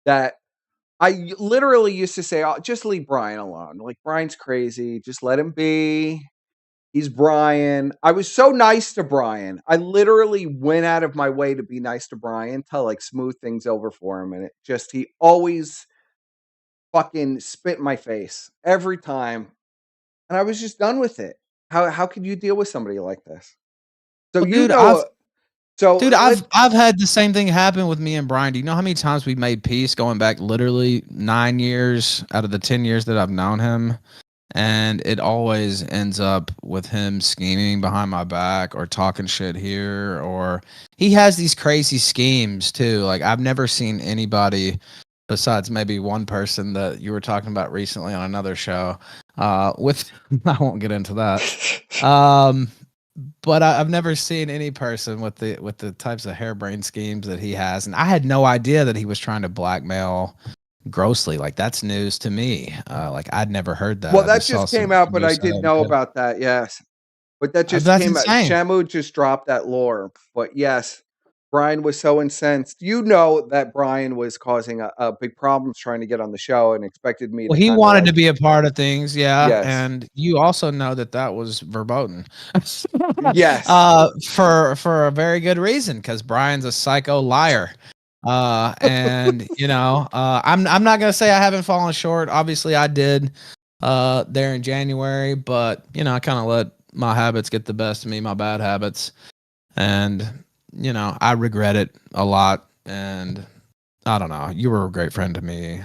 S1: that I literally used to say, "Oh, just leave Brian alone. Like Brian's crazy. Just let him be. He's Brian." I was so nice to Brian. I literally went out of my way to be nice to Brian to like smooth things over for him, and he always fucking spit in my face every time, and I was just done with it. How could you deal with somebody like this? So
S6: Well,
S1: you know,
S6: I've had the same thing happen with me and Brian. Do you know how many times we've made peace going back literally 9 years out of the 10 years that I've known him? And it always ends up with him scheming behind my back or talking shit here, or he has these crazy schemes too. Like I've never seen anybody besides maybe one person that you were talking about recently on another show. With I won't get into that. But I've never seen any person with the types of harebrained schemes that he has, and I had no idea that he was trying to blackmail grossly. Like that's news to me. Like I'd never heard that.
S1: well,
S6: I
S1: that
S6: just saw
S1: just came
S6: some
S1: out, but I
S6: news
S1: did
S6: items.
S1: know about that. Yes, but that just
S6: That's
S1: came out.
S6: insane.
S1: Shamu just dropped that lore. But yes, Brian was so incensed. You know that Brian was causing a big problems trying to get on the show and expected me
S6: Well,
S1: to
S6: he
S1: kind of
S6: wanted to
S1: like,
S6: be a part of things, yeah,
S1: yes,
S6: and you also know that that was verboten,
S1: yes.
S6: for a very good reason, because Brian's a psycho liar, and I'm not gonna say I haven't fallen short. Obviously, I did, there in January, but I kind of let my habits get the best of me, my bad habits, and I regret it a lot, and I don't know. You were a great friend to me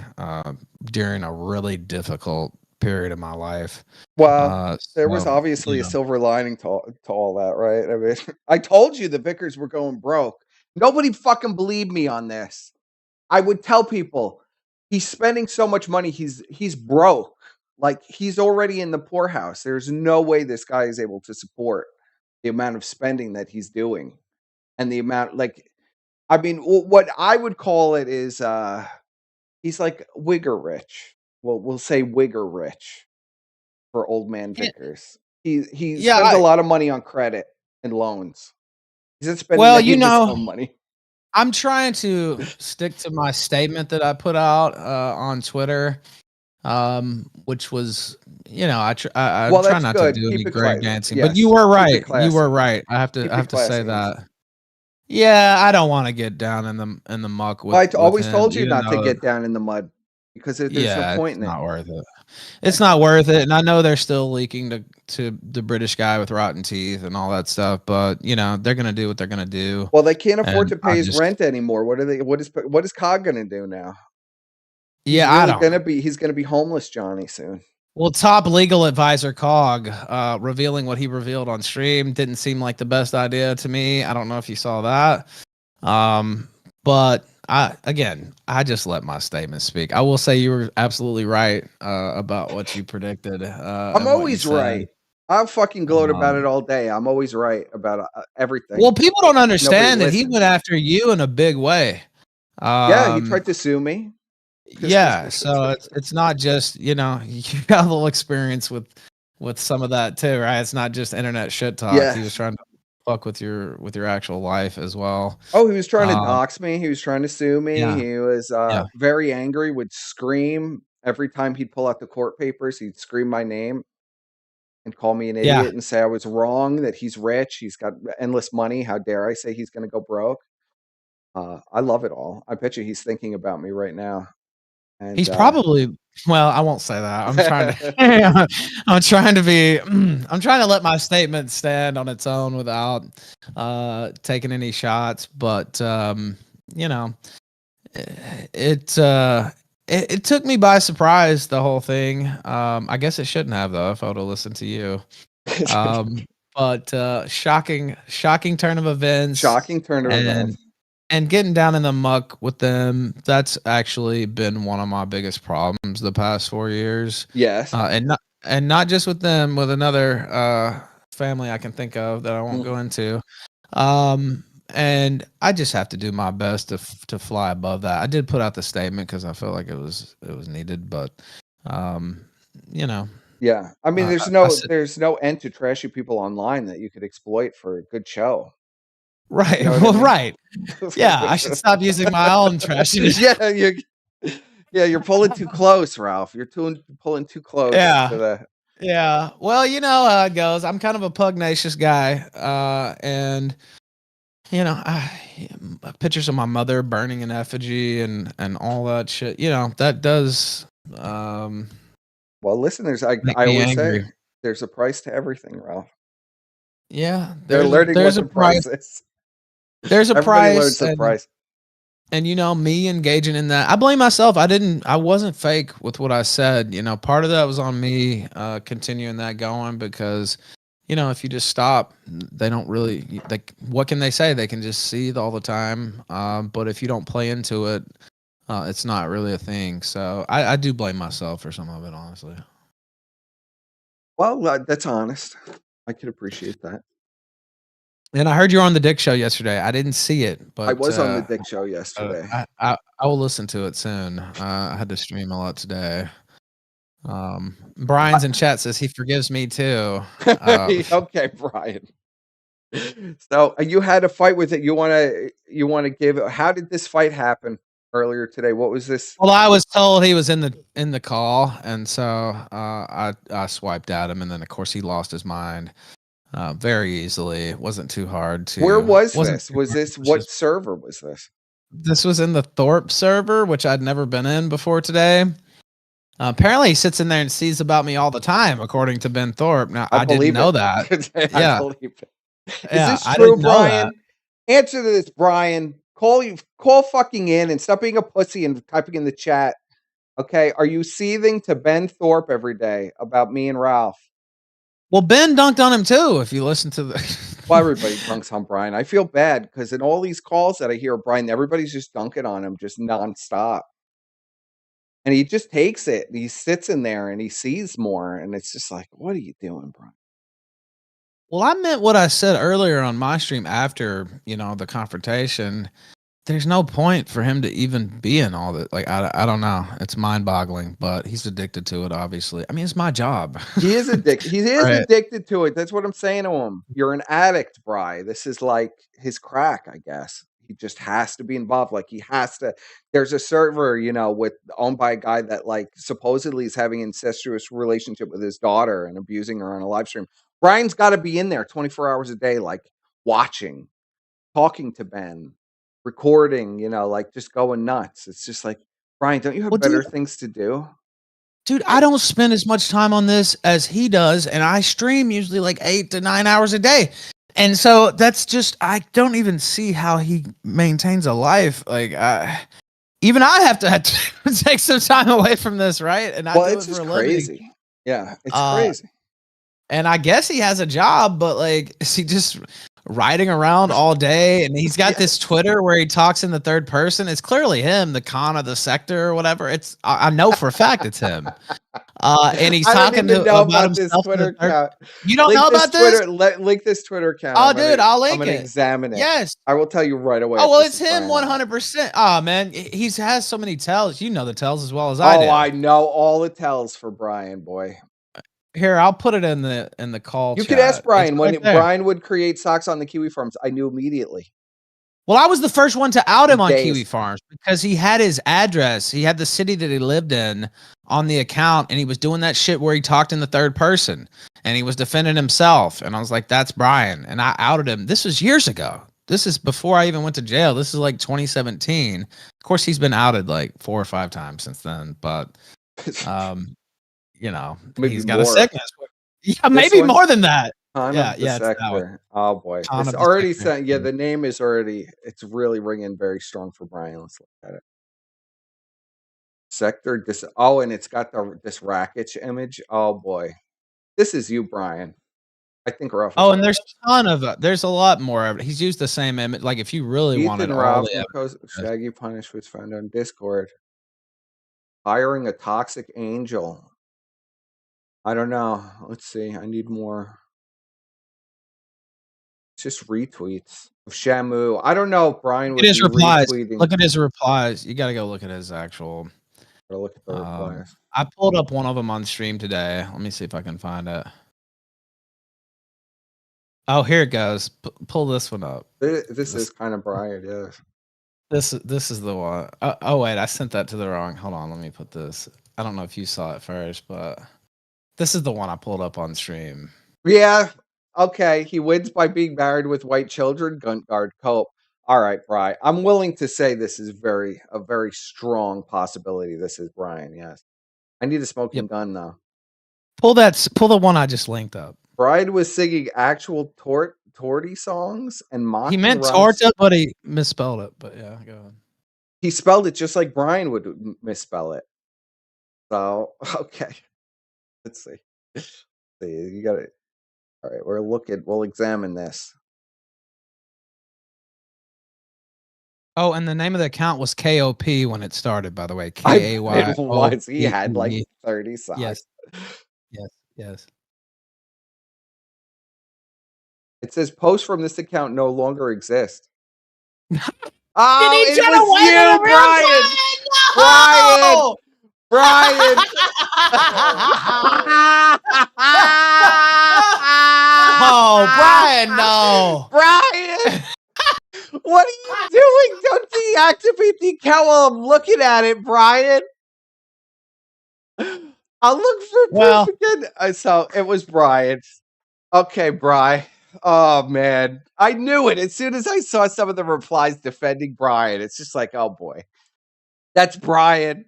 S6: during a really difficult period of my life.
S1: Well, there was
S6: So
S1: obviously a silver lining to all that, right? I mean, I told you the Vickers were going broke. Nobody fucking believed me on this. I would tell people he's spending so much money, he's broke. Like he's already in the poorhouse. There's no way this guy is able to support the amount of spending that he's doing and the amount like I mean, what I would call it is he's like wigger rich. Well, we'll say wigger rich for old man
S6: yeah,
S1: Vickers. He
S6: yeah.
S1: spends a lot of money on credit and loans. He's not spending
S6: Well,
S1: any of his own money.
S6: I'm trying to stick to my statement that I put out on Twitter. which was, I'm
S1: Well,
S6: trying
S1: that's
S6: not to
S1: good.
S6: do any
S1: Keep it
S6: grave
S1: classy.
S6: dancing, but you
S1: Yes.
S6: were
S1: Keep it
S6: right. You were
S1: classy.
S6: right. I have
S1: Keep
S6: to
S1: it
S6: say
S1: classy.
S6: that. Yeah, I don't want to get down in the muck
S1: Well, I
S6: with
S1: always
S6: him,
S1: told you
S6: even
S1: not to
S6: though,
S1: get down in the mud because there's no
S6: yeah,
S1: point
S6: it's
S1: in it.
S6: not worth it. It's not worth it, and I know they're still leaking to the British guy with rotten teeth and all that stuff, but they're gonna do what they're gonna do.
S1: Well, they can't afford
S6: And
S1: to pay his rent anymore. What is COG gonna do now? He's
S6: Yeah, I
S1: really
S6: don't know.
S1: he's gonna be homeless Johnny soon.
S6: Well, top legal advisor COG revealing what he revealed on stream didn't seem like the best idea to me. I don't know if you saw that. But I just let my statement speak. I will say you were absolutely right about what you predicted.
S1: I'm
S6: And what you
S1: always
S6: said.
S1: right. I'll fucking gloat about it all day. I'm always right about everything.
S6: Well, people don't
S1: Nobody
S6: understand that he
S1: listens.
S6: went after you in a big way.
S1: Yeah, he tried to sue me.
S6: Yeah, so it's not just you got a little experience with some of that too, right? It's not just internet shit talk.
S1: Yeah.
S6: He was trying to fuck with your actual life as well.
S1: Oh, he was trying to dox me. He was trying to sue me.
S6: Yeah.
S1: He was very angry. Would scream every time he'd pull out the court papers. He'd scream my name and call me an idiot and say I was wrong. That he's rich. He's got endless money. How dare I say he's going to go broke? I love it all. I bet you he's thinking about me right now. And,
S6: he's probably I won't say that. I'm trying to I'm trying to let my statement stand on its own without taking any shots, but it took me by surprise, the whole thing. I guess it shouldn't have, though, if I would have listened to you. But shocking turn of events.
S1: Shocking turn of events.
S6: And getting down in the muck with them, that's actually been one of my biggest problems the past 4 years.
S1: Yes.
S6: And not just with them, with another family I can think of that I won't go into. And I just have to do my best to fly above that. I did put out the statement because I felt like it was needed, but
S1: Yeah, I mean, there's no end to trashy people online that you could exploit for a good show.
S6: Right.
S1: You know what I mean?
S6: Right. Yeah, I should stop using my own trashiness.
S1: You're pulling too close, Ralph. You're pulling too close.
S6: Yeah. Yeah. Well, you know how it goes. I'm kind of a pugnacious guy, and pictures of my mother burning in effigy and all that shit. That does.
S1: Well, listeners, I always say there's a price to everything, Ralph.
S6: Yeah,
S1: they're learning what the price is.
S6: There's a
S1: Everybody
S6: price.
S1: learns the price.
S6: And me engaging in that, I blame myself. I wasn't fake with what I said. Part of that was on me continuing that going because, if you just stop, they don't really. What can they say? They can just see it all the time. But if you don't play into it, it's not really a thing. So I do blame myself for some of it, honestly.
S1: Well, that's honest. I can appreciate that.
S6: And I heard you were on the Dick Show yesterday. I didn't see it, but
S1: I was on the Dick Show yesterday.
S6: I will listen to it soon. I had to stream a lot today. Brian's in chat says he forgives me too.
S1: Okay, Brian. So you had a fight with it. You want to give? How did this fight happen earlier today? What was this?
S6: Well, I was told he was in the call, and so I swiped at him, and then of course he lost his mind. Very easily. It wasn't too hard to.
S1: Where was this? Was this what server was this?
S6: This was in the Thorpe server, which I'd never been in before today. Apparently, he sits in there and sees about me all the time, according to Ben Thorpe. Now, I didn't know that.
S1: I believe it. Is this
S6: I
S1: true,
S6: didn't know
S1: Brian?
S6: that.
S1: Answer to this, Brian. Call fucking in and stop being a pussy and typing in the chat. Okay, are you seething to Ben Thorpe every day about me and Ralph?
S6: Well, Ben dunked on him too. If you listen to the,
S1: well, everybody dunks on Brian. I feel bad because in all these calls that I hear of Brian, everybody's just dunking on him, just nonstop, and he just takes it. And he sits in there and he sees more, and it's just like, what are you doing, Brian?
S6: Well, I meant what I said earlier on my stream after the confrontation. There's no point for him to even be in all that. Like, I don't know. It's mind-boggling, but he's addicted to it, obviously. I mean, it's my job.
S1: He is addicted. He is addicted to it. That's what I'm saying to him. You're an addict, Bri. This is like his crack, I guess. he just has to be involved. Like, he has to. There's a server, owned by a guy that like supposedly is having an incestuous relationship with his daughter and abusing her on a live stream. Brian's got to be in there 24 hours a day, like watching, talking to Ben, recording, like just going nuts. It's just like, Brian, don't you have better things to do?
S6: Dude, I don't spend as much time on this as he does, and I stream usually like 8 to 9 hours a day. And so that's just, I don't even see how he maintains a life. Like, even I have to take some time away from this, right? And
S1: it's just crazy. Yeah, it's crazy.
S6: And I guess he has a job, but like, is he just riding around all day? And he's got this Twitter where he talks in the third person. It's clearly him, the Khan of the sector or whatever. I know for a fact it's him. And he's talking about
S1: this Twitter account.
S6: You don't know about this?
S1: Link this Twitter account.
S6: Oh, dude, I'll link it.
S1: I'm gonna examine it.
S6: Yes,
S1: I will tell you right away.
S6: Oh well, it's him 100%. Oh man, he has so many tells. You know the tells as well as I do.
S1: Oh, I know all the tells for Brian, boy.
S6: Here, I'll put it in the call.
S1: You could ask Brian when Brian would create socks on the Kiwi Farms. I knew immediately.
S6: Well, I was the first one to out him on Kiwi Farms because he had his address. He had the city that he lived in on the account, and he was doing that shit where he talked in the third person and he was defending himself. And I was like, that's Brian. And I outed him. This was years ago. This is before I even went to jail. This is like 2017. Of course, he's been outed like 4 or 5 times since then, but maybe he's got a sickness. Yeah, maybe more than that.
S1: Sector. Oh boy, it's already sent. Yeah, the name is already. It's really ringing very strong for Brian. Let's look at it. Sector. And it's got this Rakic image. Oh boy, this is you, Brian. I think we're off.
S6: Oh, and there's a ton of there's a lot more of it. He's used the same image. Like if you really wanted all the
S1: Shaggy Punish was found on Discord. Hiring a toxic angel. I don't know. Let's see. I need more. It's just retweets of Shamu. I don't know if Brian would
S6: his
S1: be
S6: replies.
S1: retweeting.
S6: Look at his replies. You got to go look at his actual.
S1: Look at the replies.
S6: I pulled up one of them on stream today. Let me see if I can find it. Oh, here it goes. Pull this one up.
S1: This is kind of Brian. Yes.
S6: This is the one. Oh wait, I sent that to the wrong. Hold on. Let me put this. I don't know if you saw it first, but. This is the one I pulled up on stream.
S1: Yeah. Okay. He wins by being married with white children. Gun guard cope. All right, Brian. I'm willing to say this is a very strong possibility. This is Brian. Yes. I need a smoking gun though.
S6: Pull the one I just linked up.
S1: Brian was singing actual torty songs and mocking.
S6: He meant torta, but he misspelled it. But yeah, go ahead.
S1: He spelled it just like Brian would misspell it. So okay. Let's see. You got it. All right, we'll examine this.
S6: Oh, and the name of the account was KOP when it started, by the way. KAY.
S1: He had like 30 socks.
S6: Yes.
S1: It says posts from this account no longer exist.
S6: Oh,
S1: it was you, Brian!
S6: No!
S1: Brian!
S6: Oh, Brian, no.
S1: Brian! What are you doing? Don't deactivate the account while I'm looking at it, Brian. I'll look for again. So it was Brian. Okay, Brian. Oh, man. I knew it. As soon as I saw some of the replies defending Brian, it's just like, oh, boy. That's Brian.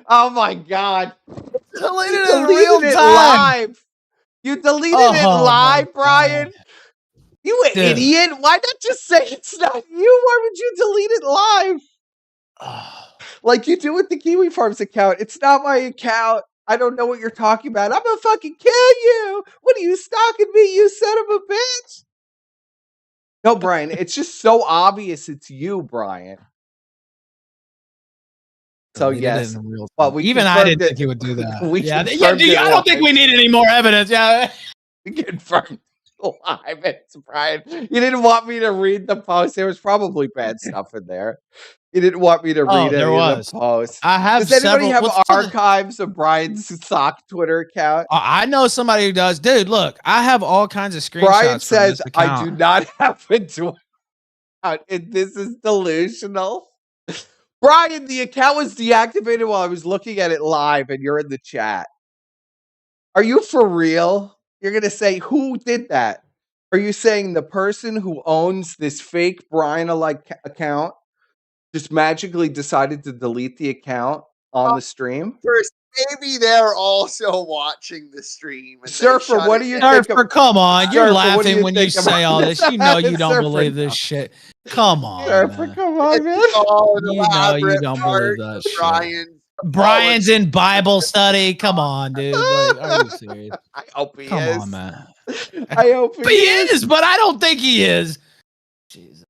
S1: Oh my God!
S6: You deleted it live.
S1: You deleted it live, Brian. You idiot! Why not just say it's not you? Why would you delete it live? Like you do with the Kiwi Farms account. It's not my account. I don't know what you're talking about. I'm gonna fucking kill you. What are you stalking me, you son of a bitch? No, Brian. It's just so obvious. It's you, Brian. So yes,
S6: well, I didn't think he would do that. I don't think we need any more evidence. Yeah,
S1: we confirmed live. It's Brian. You didn't want me to read the post. There was probably bad stuff in there. You didn't want me to read any of the posts.
S6: I have.
S1: Does anybody have archives of Brian's sock Twitter account?
S6: I know somebody who does. Dude, look, I have all kinds of screenshots.
S1: Brian says I do not have a account, and this is delusional. Brian, the account was deactivated while I was looking at it live, and you're in the chat. Are you for real? You're gonna say who did that? Are you saying the person who owns this fake Brian-alike account just magically decided to delete the account on the stream?
S8: First, maybe they're also watching the stream. And
S1: Surfer, what do you think?
S6: Surfer, come on. You're
S1: Surfer, what do
S6: laughing
S1: you
S6: when you
S1: think
S6: say
S1: about
S6: all this. You know you don't
S1: Surfer,
S6: believe this shit. Come on,
S1: Surfer,
S6: man.
S1: come on, man.
S8: all an
S6: You know you
S8: elaborate
S6: don't
S8: part
S6: believe that
S8: of
S6: shit.
S8: Brian's
S6: Brian's in Bible study. Come on, dude. Like, are you serious?
S1: I hope he
S6: Come
S1: is.
S6: on, man.
S1: I hope
S6: But he is, but I don't think he is. Jesus.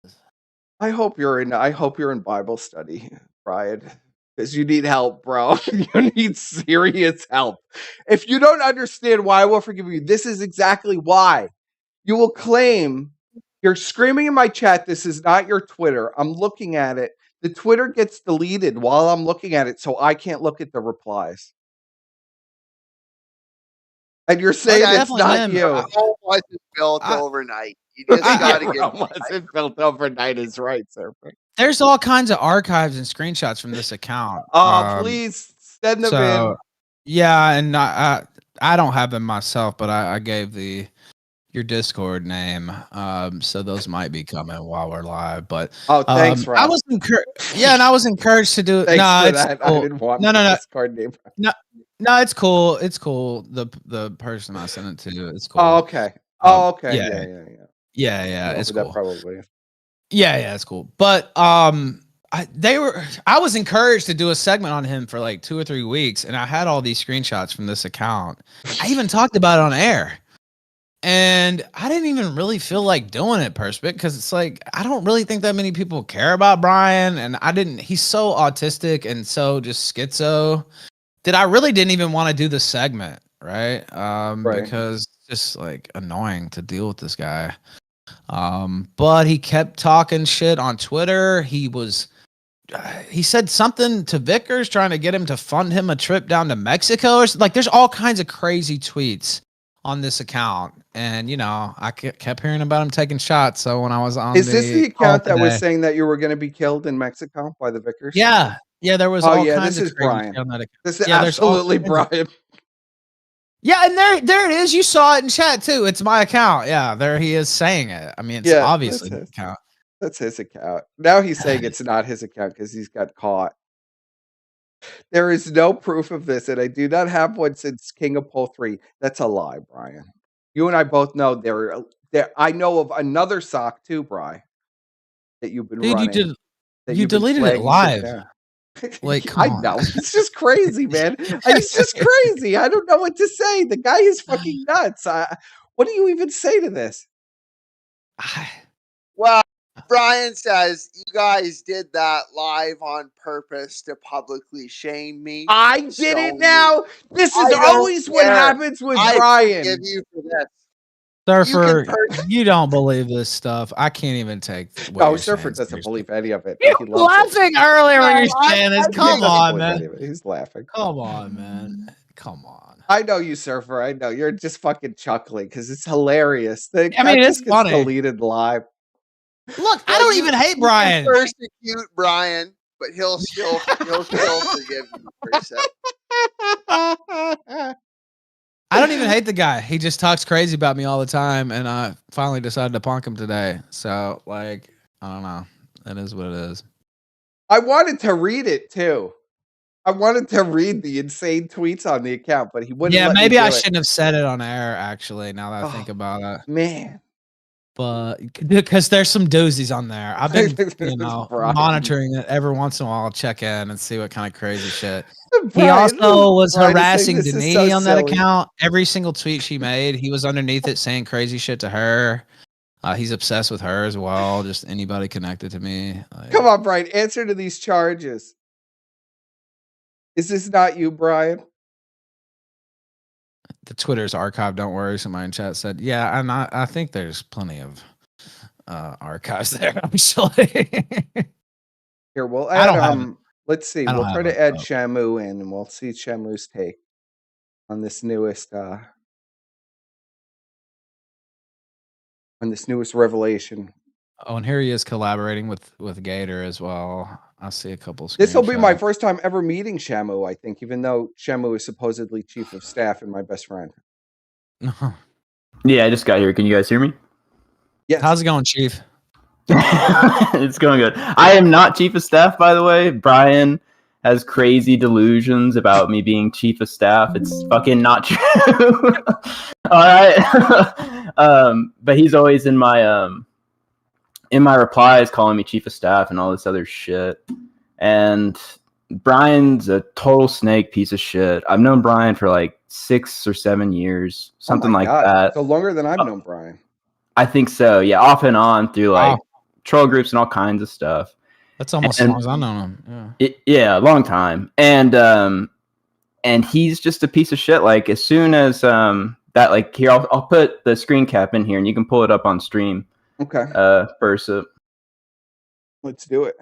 S1: I hope you're in Bible study, Brian, because you need help, bro. You need serious help. If you don't understand why I will forgive you, this is exactly why. You will claim you're screaming in my chat. This is not your Twitter. I'm looking at it. The Twitter gets deleted while I'm looking at it, so I can't look at the replies. And you're saying it's not you.
S8: Rome wasn't built overnight. You just got to
S1: Rome wasn't built overnight is right, Surfer.
S6: There's all kinds of archives and screenshots from this account.
S1: Please send them in.
S6: Yeah, and I don't have them myself, but I gave your Discord name, so those might be coming while we're live. But
S1: thanks, Rob.
S6: I was and I was encouraged to do it.
S1: Thanks
S6: No,
S1: for
S6: it's
S1: that.
S6: cool.
S1: I didn't want
S6: no,
S1: Discord name.
S6: No, it's cool. It's cool. The person I sent it to, it's cool.
S1: Oh, okay. Okay.
S6: Yeah. It's cool.
S1: That probably.
S6: Yeah, it's cool. But I was encouraged to do a segment on him for like 2 or 3 weeks, and I had all these screenshots from this account. I even talked about it on air. And I didn't even really feel like doing it, Perspic, because it's like I don't really think that many people care about Brian, and he's so autistic and so just schizo that I really didn't even want to do the segment, right? Because it's just like annoying to deal with this guy. But he kept talking shit on Twitter. He said something to Vickers trying to get him to fund him a trip down to Mexico, or like there's all kinds of crazy tweets on this account. And I kept hearing about him taking shots. So when I was on,
S1: is this the account that was saying that you were going to be killed in Mexico by the Vickers?
S6: Yeah, there was all kinds
S1: this
S6: of
S1: is Brian.
S6: on that account.
S1: This is absolutely Brian.
S6: Yeah, and there it is. You saw it in chat too. It's my account. Yeah, there he is saying it. I mean, it's obviously his account.
S1: That's his account. Now he's saying it's not his account because he's got caught. There is no proof of this, and I do not have one since King of Pole 3. That's a lie, Brian. You and I both know there. I know of another sock too, Brian, that you've been running.
S6: You deleted it live. Like,
S1: I know. It's just crazy, man. It's just crazy. I don't know what to say. The guy is fucking nuts. What do you even say to this?
S8: Well, Brian says you guys did that live on purpose to publicly shame me.
S1: I did it now. This is always what happens with Brian.
S8: I forgive you for this.
S6: Surfer, you don't believe this stuff. I can't even take.
S1: No, Surfer doesn't believe any of it.
S6: He laughing earlier when you're saying this. Come on, man.
S1: He's laughing.
S6: Come on, man. Come on.
S1: I know you, Surfer. I know you're just fucking chuckling because it's hilarious.
S6: It's funny.
S1: Deleted live.
S6: Look, I don't even hate Brian.
S8: Persecute Brian, but he'll still forgive you for
S6: I don't even hate the guy. He just talks crazy about me all the time, and I finally decided to punk him today. So, I don't know. That is what it is.
S1: I wanted to read it too. I wanted to read the insane tweets on the account, but he wouldn't.
S6: Yeah, maybe I shouldn't have said it on air. Actually, now that I think about it,
S1: man.
S6: But because there's some doozies on there, I've been monitoring it every once in a while. I'll check in and see what kind of crazy shit. He also was harassing Denise on that account. Every single tweet she made, he was underneath it saying crazy shit to her. He's obsessed with her as well. Just anybody connected to me.
S1: Come on, Brian. Answer to these charges. Is this not you, Brian?
S6: The Twitter's archived. Don't worry. Somebody in chat said, "Yeah," and I think there's plenty of archives there. Actually,
S1: here we'll
S6: add.
S1: Let's see. We'll try to add Shamu in, and we'll see Shamu's take on this newest revelation.
S6: Oh, and here he is collaborating with Gator as well. I see a couple.
S1: This will be my
S6: screenshots.
S1: first time ever meeting Shamu, I think, even though Shamu is supposedly chief of staff and my best friend.
S5: Yeah, I just got here. Can you guys hear me?
S1: Yes.
S6: How's it going, Chief?
S5: It's going good. I am not chief of staff, by the way. Brian has crazy delusions about me being chief of staff. It's fucking not true. All right. But he's always in my replies calling me chief of staff and all this other shit. And Brian's a total snake piece of shit. I've known Brian for like 6 or 7 years, something like that.
S1: So longer than I've known Brian.
S5: I think so. Yeah, off and on through like troll groups and all kinds of stuff.
S6: That's almost as long as I know him.
S5: Yeah, a long time. And he's just a piece of shit. Like as soon as that, like here, I'll put the screen cap in here, and you can pull it up on stream.
S1: Okay.
S5: Persa.
S1: Let's do it.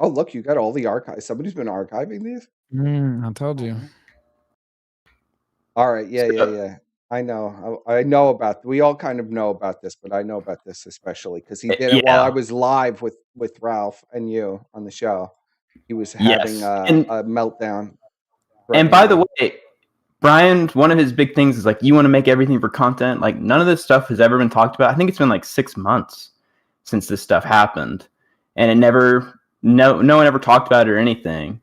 S1: Oh, look, you got all the archives. Somebody's been archiving these?
S6: I told you.
S1: All right. Yeah. I know about. We all kind of know about this, but I know about this especially because he did it while I was live with Ralph and you on the show. He was having a meltdown.
S5: And by the way, Brian, one of his big things is like, you want to make everything for content. Like none of this stuff has ever been talked about. I think it's been like 6 months since this stuff happened, and it never, no one ever talked about it or anything.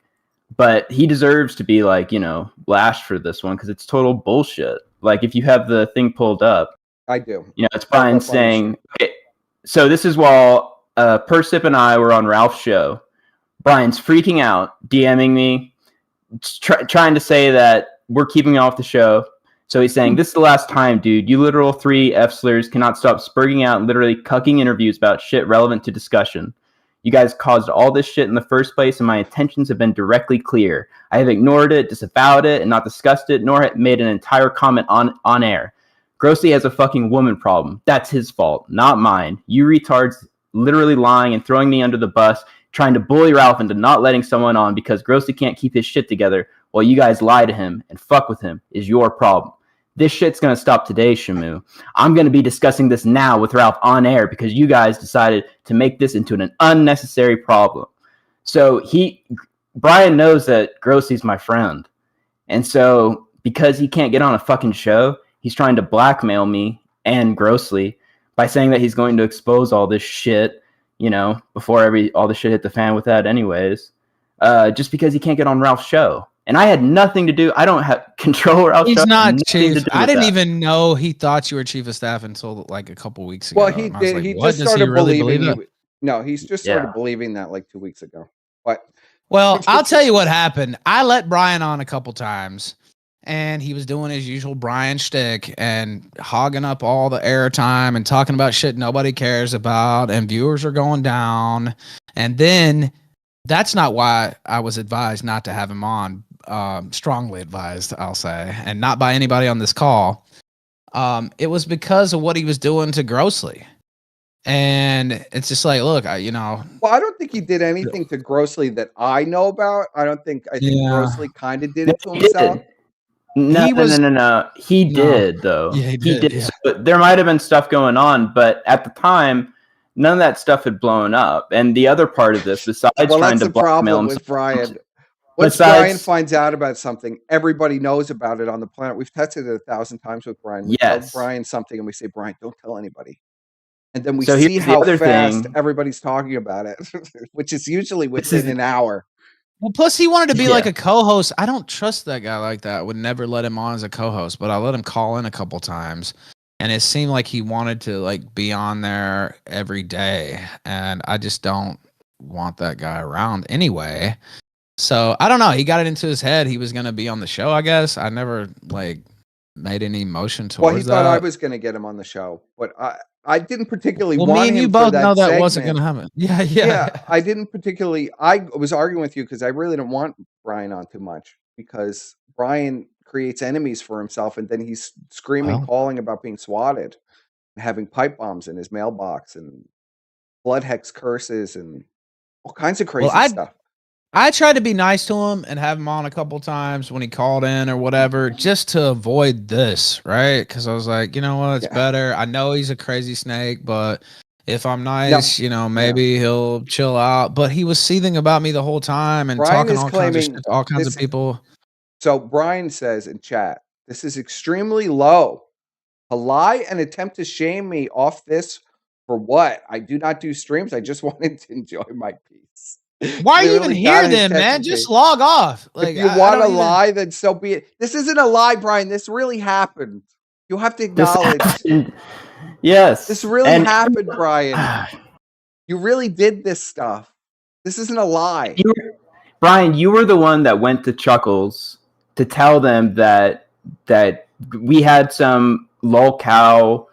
S5: But he deserves to be like, lashed for this one because it's total bullshit. Like if you have the thing pulled up,
S1: I do.
S5: It's Brian saying, okay, so this is while Persip and I were on Ralph's show. Brian's freaking out, DMing me, trying to say that we're keeping you off the show. So he's saying, this is the last time, dude. You literal 3 F-slurs cannot stop spurging out and literally cucking interviews about shit relevant to discussion. You guys caused all this shit in the first place, and my intentions have been directly clear. I have ignored it, disavowed it, and not discussed it, nor made an entire comment on air. Grossly has a fucking woman problem. That's his fault, not mine. You retards literally lying and throwing me under the bus, trying to bully Ralph into not letting someone on because Grossly can't keep his shit together while you guys lie to him and fuck with him is your problem. This shit's going to stop today, Shamu. I'm going to be discussing this now with Ralph on air because you guys decided to make this into an unnecessary problem. So Brian knows that Grossy's my friend. And so because he can't get on a fucking show, he's trying to blackmail me and Grossly by saying that he's going to expose all this shit, before all the shit hit the fan with that anyways, just because he can't get on Ralph's show. And I had nothing to do. I don't have control over Ralph's show.
S6: He's not chief. I didn't even know he thought you were chief of staff until like a couple weeks ago.
S1: Well, he did.
S6: Like,
S1: he just started believing. No, he's just started
S5: Yeah.
S1: believing that like 2 weeks ago. But
S6: well, I'll tell you what happened. I let Brian on a couple times, and he was doing his usual Brian shtick and hogging up all the airtime and talking about shit nobody cares about, and viewers are going down. And then that's not why I was advised not to have him on. Strongly advised, I'll say, and not by anybody on this call. It was because of what he was doing to Grossly. And it's just like, look, well,
S1: I don't think he did anything to Grossly that I know about. I think Grossly kind of did it to himself.
S5: No. He did, though.
S6: Yeah, he did. Yeah.
S5: So there might have been stuff going on, but at the time, none of that stuff had blown up. And the other part of this, besides trying to blackmail him,
S1: with Brian. Once Brian finds out about something, everybody knows about it on the planet. We've tested it 1,000 times with Brian. We tell Brian something and we say, Brian, don't tell anybody. And then we see how fast everybody's talking about it, which is usually within an hour.
S6: Well, plus he wanted to be like a co-host. I don't trust that guy like that. I would never let him on as a co-host, but I let him call in a couple times. And it seemed like he wanted to like be on there every day. And I just don't want that guy around anyway. So I don't know. He got it into his head he was going to be on the show, I guess. I never like made any motion towards that.
S1: Well, he thought I was going to get him on the show, but I didn't particularly want him.
S6: Me and you both know that
S1: segment.
S6: Wasn't going to happen. Yeah.
S1: I didn't particularly. I was arguing with you because I really don't want Brian on too much because Brian creates enemies for himself, and then he's screaming, calling about being swatted, and having pipe bombs in his mailbox, and blood hex curses, and all kinds of crazy stuff.
S6: I tried to be nice to him and have him on a couple times when he called in or whatever, just to avoid this, right? Because I was like, you know what, it's better. I know he's a crazy snake, but if I'm nice, maybe he'll chill out. But he was seething about me the whole time and
S1: Brian
S6: talking
S1: is
S6: all kinds of shit
S1: claiming
S6: to all kinds
S1: this-
S6: of people.
S1: So Brian says in chat, this is extremely low. To lie and attempt to shame me off this for what? I do not do streams. I just wanted to enjoy my peace.
S6: Why are you even
S1: Literally
S6: here
S1: that
S6: then, man?
S1: intensity.
S6: Just log off. Like,
S1: If you want to lie, then so be it. This isn't a lie, Brian. This really happened. You have to acknowledge.
S5: Yes.
S1: This really happened, Brian. You really did this stuff. This isn't a lie.
S5: Brian, you were the one that went to Chuckles to tell them that we had some lolcow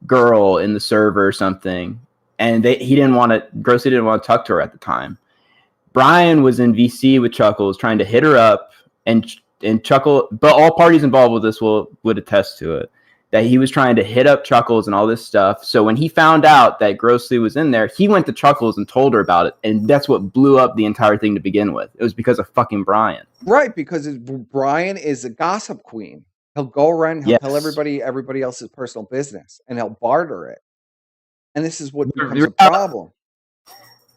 S5: girl in the server or something, and he didn't want to. Grossly didn't want to talk to her at the time. Brian was in VC with Chuckles trying to hit her up, and Chuckle, but all parties involved with this would attest to it, that he was trying to hit up Chuckles and all this stuff. So when he found out that Grossly was in there, he went to Chuckles and told her about it, and that's what blew up the entire thing to begin with. It was because of fucking Brian.
S1: Right, because Brian is a gossip queen. He'll go around, he'll tell everybody else's personal business, and he'll barter it. And this is what becomes a problem.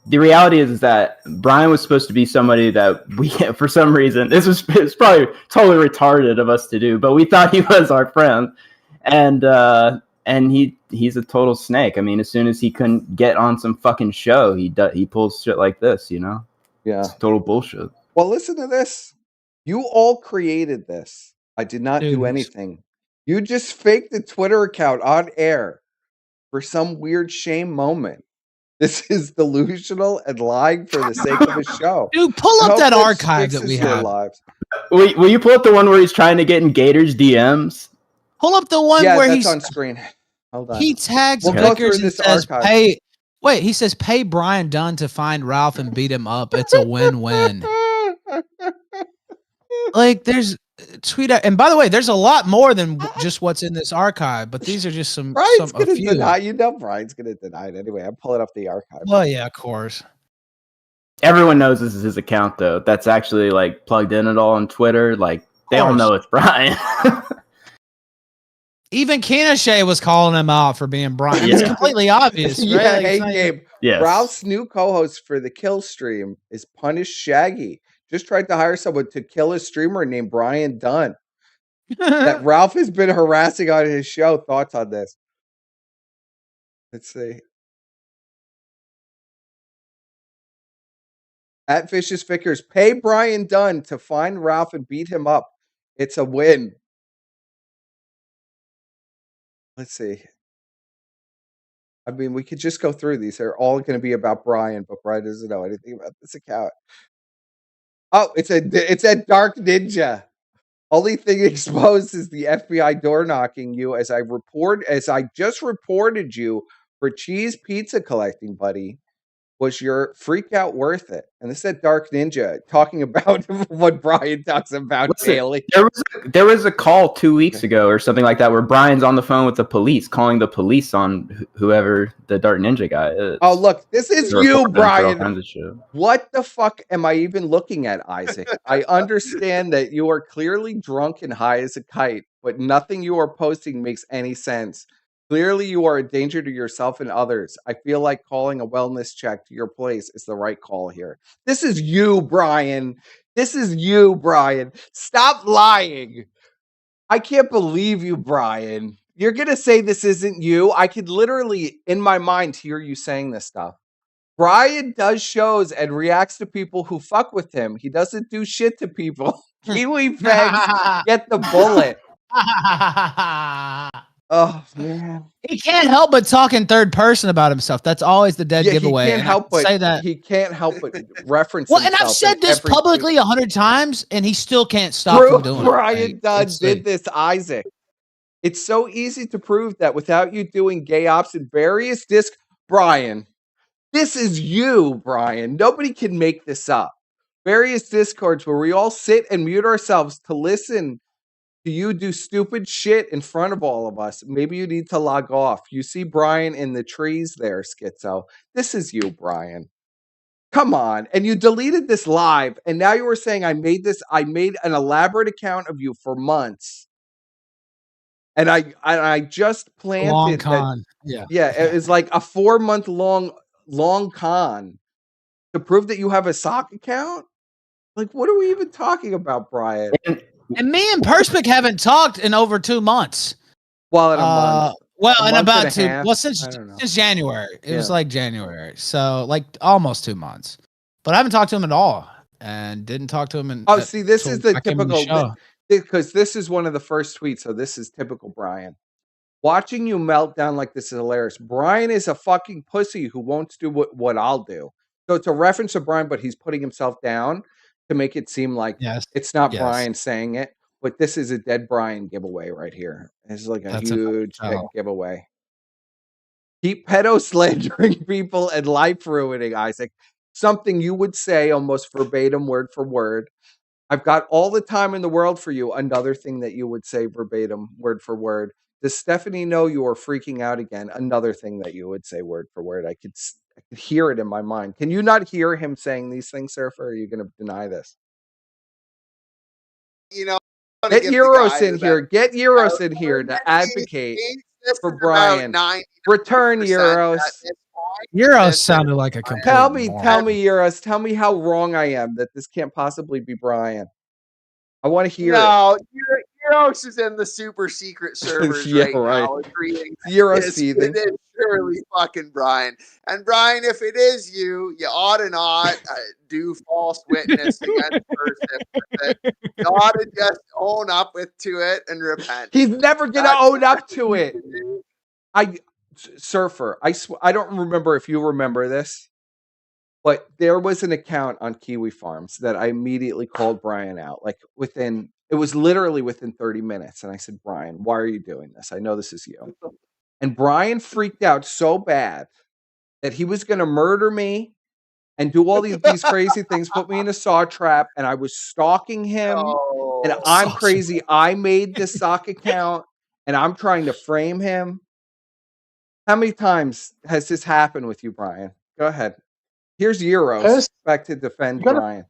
S5: The reality is that Brian was supposed to be somebody that we, for some reason, it's probably totally retarded of us to do, but we thought he was our friend, and he's a total snake. I mean, as soon as he couldn't get on some fucking show, he pulls shit like this, Yeah, it's total bullshit.
S1: Well, listen to this. You all created this. I did not do anything. You just faked the Twitter account on air for some weird shame moment. This is delusional and lying for the sake of a show.
S6: Dude, pull up that archive that we have.
S5: Will you pull up the one where he's trying to get in Gator's DMs?
S6: Pull up the one where he's
S1: on screen. Hold on.
S6: He tags Vickers and says, "Pay." Wait, he says, "Pay Brian Dunn to find Ralph and beat him up. It's a win-win." Like, there's tweet out, and by the way, there's a lot more than just what's in this archive, but these are just some.
S1: Brian's gonna deny. Brian's gonna deny it anyway. I'm pulling up the archive.
S6: Well, yeah, of course.
S5: Everyone knows this is his account, though. That's actually like plugged in at all on Twitter. Like they all know it's Brian.
S6: Even Kinashe was calling him out for being Brian. It's completely obvious, right?
S1: Yeah,
S6: like,
S1: hey, Gabe.
S5: Yes.
S1: Ralph's new co-host for the Kill stream is Punished Shaggy. Just tried to hire someone to kill a streamer named Brian Dunn. That Ralph has been harassing on his show. Thoughts on this? Let's see. At Vicious Vickers, pay Brian Dunn to find Ralph and beat him up. It's a win. Let's see. I mean, we could just go through these. They're all going to be about Brian, but Brian doesn't know anything about this account. Oh, it's a Dark Ninja. Only thing exposed is the FBI door knocking you as I just reported you for cheese pizza collecting, buddy. Was your freak out worth it? And this is Dark Ninja talking about what Brian talks about daily.
S5: There was a call 2 weeks ago or something like that where Brian's on the phone with the police, calling the police on whoever the Dark Ninja guy is.
S1: Oh, look, this is you, Brian. What the fuck am I even looking at, Isaac? I understand that you are clearly drunk and high as a kite, but nothing you are posting makes any sense. Clearly, you are a danger to yourself and others. I feel like calling a wellness check to your place is the right call here. This is you, Brian. This is you, Brian. Stop lying. I can't believe you, Brian. You're going to say this isn't you. I could literally, in my mind, hear you saying this stuff. Brian does shows and reacts to people who fuck with him. He doesn't do shit to people. Kiwi fags get the bullet. Oh, man.
S6: He can't help but talk in third person about himself. That's always the dead giveaway.
S1: He can't help but reference
S6: Well, and I've said this publicly 100 times, and he still can't stop from doing it.
S1: Brian Dunn did this, Isaac. It's so easy to prove that without you doing gay ops in various discs. Brian, this is you, Brian. Nobody can make this up. Various discords where we all sit and mute ourselves to listen to you do stupid shit in front of all of us. Maybe you need to log off. You see Brian in the trees there, Schizo. This is you, Brian. Come on. And you deleted this live, and now you were saying I made an elaborate account of you for months. And I just planted
S6: Long
S1: that.
S6: con. Yeah.
S1: Yeah, it was like a 4-month long con to prove that you have a sock account. Like, what are we even talking about, Brian?
S6: And me and Perspic haven't talked in over 2 months.
S1: Well, in a month.
S6: Well,
S1: A
S6: in
S1: month
S6: about
S1: and a
S6: 2.
S1: half?
S6: Well,
S1: I don't know.
S6: since January. It was
S1: Yeah.
S6: like January. So like almost 2 months. But I haven't talked to him at all, and didn't talk to him.
S1: See, this is the
S6: I came on the
S1: typical
S6: show.
S1: because this is one of the first tweets. So this is typical Brian. Watching you melt down like this is hilarious. Brian is a fucking pussy who won't do what I'll do. So it's a reference to Brian, but he's putting himself down to make it seem like
S6: Yes.
S1: it's not
S6: Yes.
S1: Brian saying it. But this is a dead Brian giveaway right here. It's like a
S6: That's
S1: huge
S6: another tell.
S1: giveaway. Keep pedo slandering people and life ruining, Isaac. Something you would say almost verbatim, word for word. I've got all the time in the world for you. Another thing that you would say verbatim, word for word. Does Stephanie know you are freaking out again? Another thing that you would say word for word. I could hear it in my mind. Can you not hear him saying these things, Surfer? Or are you going to deny this?
S8: You know,
S1: Get Euros in here. Get Euros in here to advocate for Brian. Return Euros.
S6: Euros sounded like a complete
S1: Tell me,
S6: moron.
S1: Euros. Tell me how wrong I am that this can't possibly be Brian. I want to hear it.
S8: No, Euros is in the super secret servers
S1: Yeah,
S8: right
S1: right.
S8: now agreeing
S1: Euros
S8: it
S1: seething.
S8: is surely fucking Brian. And Brian, if it is you ought to not do false witness against person. You ought to just own up to it and repent.
S1: He's never gonna own up to it. Surfer, I don't remember if you remember this, but there was an account on Kiwi Farms that I immediately called Brian out. Like it was literally within 30 minutes. And I said, Brian, why are you doing this? I know this is you. And Brian freaked out so bad that he was going to murder me and do all these crazy things, put me in a saw trap. And I was stalking him. And I'm crazy. I made this sock account and I'm trying to frame him. How many times has this happened with you, Brian? Go ahead. Here's Euros back to defend Brian.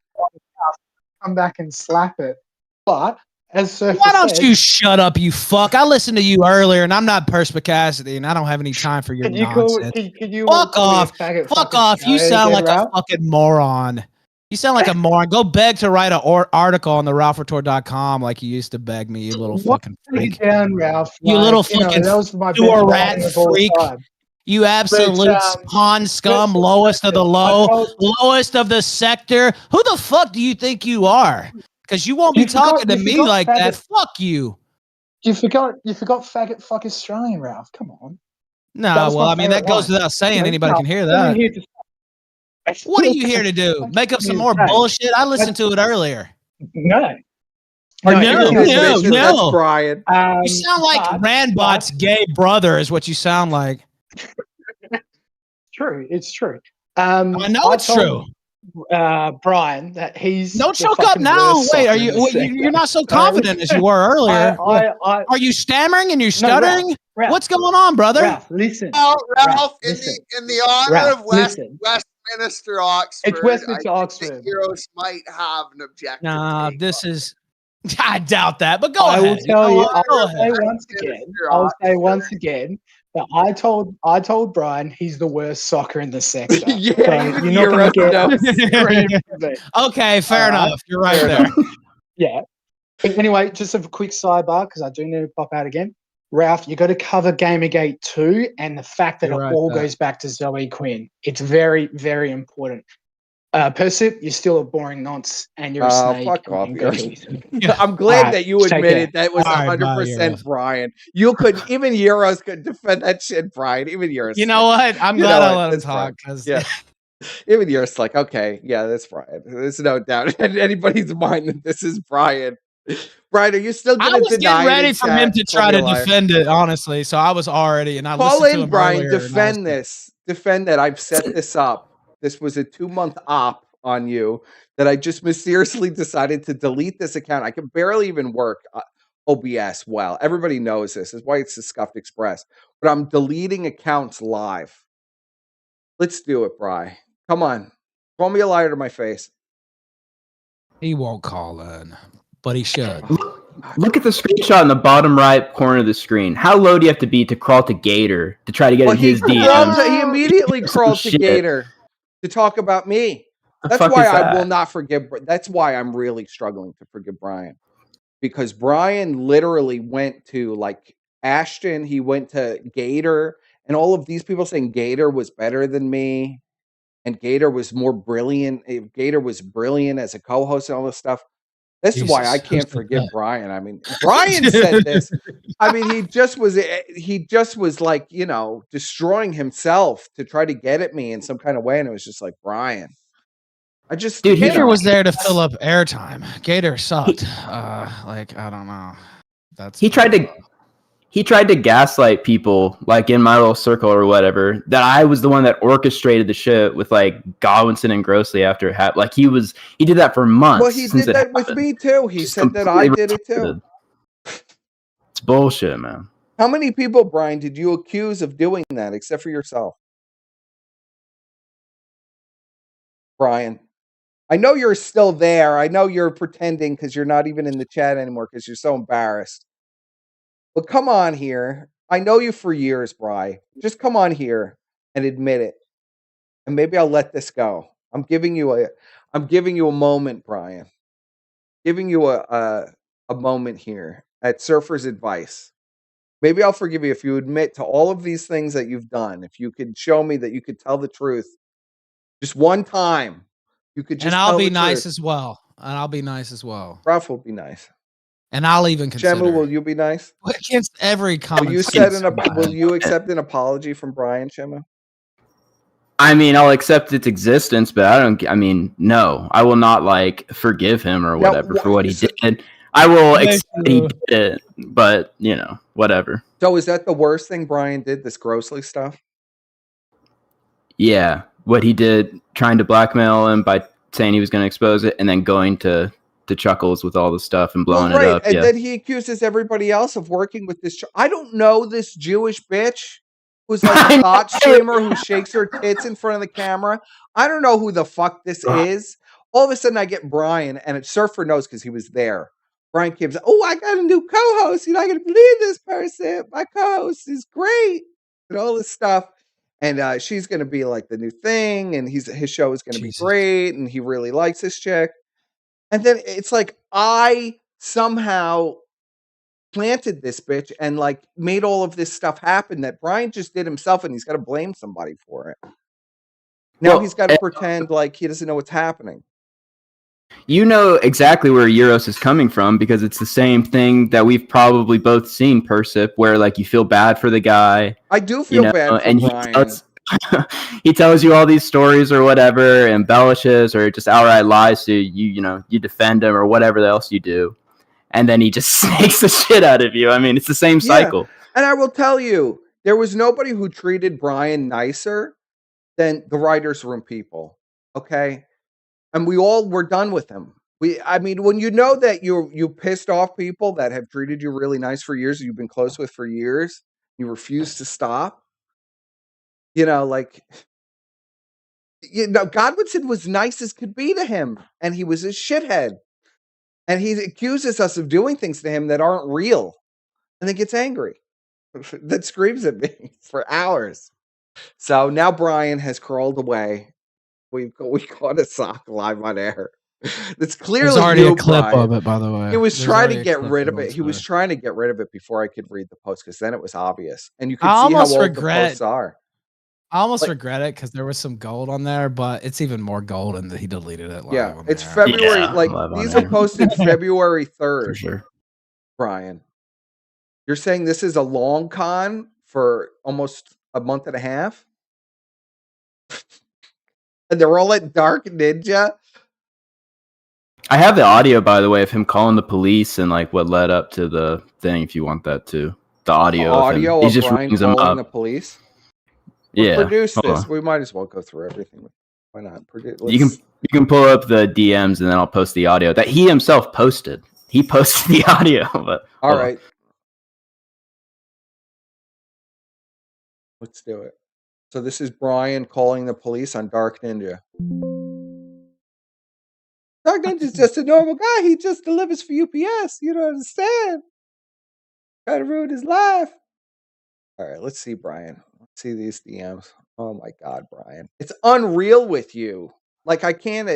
S10: Come back and slap it. But as Surfer
S6: Why don't
S10: said,
S6: you shut up, you fuck? I listened to you earlier, and I'm not Perspicacity, and I don't have any time for your nonsense. Fuck off. Fuck off. You sound like a fucking moron. You sound like a moron. Go beg to write an article on the RalphRetort.com like you used to beg me, you little fucking freak.
S10: Down, Ralph.
S6: You little fucking sewer rat freak. You absolute pond scum, lowest of the low, lowest of the sector. Who the fuck do you think you are? Because you won't be talking to me like that. Fuck you.
S10: You forgot faggot fuck Australian, Ralph. Come on.
S6: No, well, I mean, that goes without saying. Anybody can hear that. What are you here to do? Make up some more bullshit? I listened to it earlier.
S10: No.
S1: No. Brian.
S6: You sound like Randbot's gay brother is what you sound like.
S10: True. It's true.
S6: I know it's true.
S10: Brian, that he's
S6: don't choke up now. Wait, are you? You're not so confident as you were earlier. Are you stammering and you're stuttering?
S10: Ralph,
S6: what's going on, brother?
S10: Ralph, listen.
S8: Ralph, in the honor of Westminster Oxford,
S10: it's Westminster Oxford.
S8: Heroes might have an objective.
S6: Nah, this is. I doubt that, but go
S10: ahead.
S6: I will
S10: tell you. I'll say once again. That I told Brian he's the worst soccer in the sector.
S1: Yeah,
S10: so you're not going to get.
S6: Okay, fair enough. You're right there.
S10: Yeah. Anyway, just a quick sidebar because I do need to pop out again. Ralph, you got to cover Gamergate 2 and the fact that all goes back to Zoe Quinn. It's very, very important. Persip, you're still a boring nonce, and you're a snake.
S1: Fuck off. I'm glad that you admitted that was 100% Brian. You could, even Euros could defend that shit, Brian. Even Euros.
S6: You know what? I'm glad I let him talk.
S1: Yeah. Even Euros like, okay, yeah, that's Brian. There's no doubt in anybody's mind that this is Brian. Brian, are you still going to deny it?
S6: I was getting ready for him to try to defend it, honestly. So I was already, and I listened to him
S1: Brian,
S6: earlier,
S1: defend this. Defend that I've set this up. This was a 2-month op on you that I just mysteriously decided to delete this account. I can barely even work OBS well. Everybody knows this. Is why it's the Scuffed Express. But I'm deleting accounts live. Let's do it, Bri. Come on. Call me a liar to my face.
S6: He won't call in, but he should.
S5: Look at the screenshot in the bottom right corner of the screen. How low do you have to be to crawl to Gator to try to get in his DMs?
S1: He immediately crawled to
S5: Shit.
S1: Gator to talk about me.
S5: The
S1: That's
S5: fuck
S1: why
S5: is
S1: I
S5: that?
S1: will not forgive. That's why I'm really struggling to forgive Brian, because Brian literally went to like Ashton. He went to Gator, and all of these people saying Gator was better than me, and Gator was more brilliant. Gator was brilliant as a co-host and all this stuff. This is why I
S6: Jesus, who
S1: can't
S6: said
S1: forgive
S6: that?
S1: Brian. I mean, Brian said this. I mean, he just was like, you know, destroying himself to try to get at me in some kind of way. And it was just like, Brian, I just,
S5: Dude,
S6: Gator was there to fill up airtime. Gator sucked. Like, I don't know.
S5: He tried to gaslight people, like in my little circle or whatever, that I was the one that orchestrated the shit with like Godwinson and Grossley after it happened. Like he did that for months.
S1: Well, he
S5: since
S1: did
S5: it
S1: that with
S5: happened.
S1: me too. He
S5: Just
S1: said that I
S5: completely
S1: did it too.
S5: retarded. It's bullshit, man.
S1: How many people, Brian, did you accuse of doing that except for yourself? Brian, I know you're still there. I know you're pretending because you're not even in the chat anymore because you're so embarrassed. But come on here. I know you for years, Bri. Just come on here and admit it. And maybe I'll let this go. I'm giving you a moment, Brian. Giving you a moment here at Surfer's advice. Maybe I'll forgive you if you admit to all of these things that you've done. If you could show me that you could tell the truth just one time. You could just
S6: and I'll
S1: tell
S6: be
S1: the
S6: nice
S1: truth.
S6: as well. And I'll be nice as well.
S1: Ralph will be nice.
S6: And I'll even consider.
S1: Shemu, will you be nice?
S6: Against every comment.
S1: Will you accept an apology from Brian, Shemu?
S5: I mean, I'll accept its existence, but no, I will not like forgive him or whatever for what he did. I will accept he did it, but you know, whatever.
S1: So is that the worst thing Brian did, this Grossley stuff?
S5: Yeah, what he did, trying to blackmail him by saying he was going to expose it, and then going to Chuckles with all the stuff and blowing it up.
S1: And
S5: yeah.
S1: then he accuses everybody else of working with this. I don't know this Jewish bitch who's like a thought streamer who shakes her tits in front of the camera. I don't know who the fuck this is. All of a sudden I get Brian, and Surfer knows because he was there. Brian Gibbs, oh, I got a new co-host. You're not going to believe this person. My co-host is great. And all this stuff. And she's going to be like the new thing. And his show is going to be great. And he really likes this chick. And then it's like I somehow planted this bitch and like made all of this stuff happen that Brian just did himself, and he's got to blame somebody for it. Now he's got to pretend like he doesn't know what's happening.
S5: You know exactly where Euros is coming from because it's the same thing that we've probably both seen, Persip, where like you feel bad for the guy.
S1: I do feel bad for
S5: and
S1: Brian.
S5: He tells you all these stories or whatever, embellishes or just outright lies to you. You defend him or whatever else you do, and then he just snakes the shit out of you. I mean, it's the same cycle.
S1: And I will tell you, there was nobody who treated Brian nicer than the writers' room people. Okay, and we all were done with him. I mean, when you know that you pissed off people that have treated you really nice for years, you've been close with for years, you refuse to stop. You know, like, Godwinson was nice as could be to him, and he was a shithead. And he accuses us of doing things to him that aren't real, and then gets angry. That screams at me for hours. So now Brian has crawled away. We caught a sock live on air. That's clearly
S6: There's already
S1: you,
S6: a clip
S1: Brian.
S6: of it, by the way.
S1: He was
S6: There's
S1: trying
S6: already
S1: to
S6: a
S1: get
S6: clip
S1: rid
S6: of
S1: of it.
S6: it
S1: He was trying to get rid of it before I could read the post, because then it was obvious, and you could
S6: I
S1: see how
S6: almost
S1: old the
S6: regret-
S1: posts are.
S6: I almost regret it because there was some gold on there, but it's even more golden that he deleted it.
S1: Yeah,
S6: on
S1: it's
S6: there.
S1: February.
S5: Yeah,
S1: like
S5: live on
S1: these
S5: air.
S1: are posted February 3rd.
S5: For sure.
S1: Brian, you're saying this is a long con for almost a month and a half? And they're all at Dark Ninja?
S5: I have the audio, by the way, of him calling the police and like what led up to the thing. If you want that too, the audio of him. He just
S1: Brian
S5: rings him
S1: calling the
S5: up.
S1: police?
S5: Yeah,
S1: Produce
S5: hold
S1: this.
S5: on.
S1: We might as well go through everything. Why not?
S5: You can pull up the DMs and then I'll post the audio that he himself posted. He posted the audio. But
S1: all right. Let's do it. So this is Brian calling the police on Dark Ninja. Dark Ninja's just a normal guy. He just delivers for UPS. You don't understand. Trying to ruin his life. All right, let's see, Brian. Let's see these DMs. Oh my God, Brian. It's unreal with you. Like, I can't.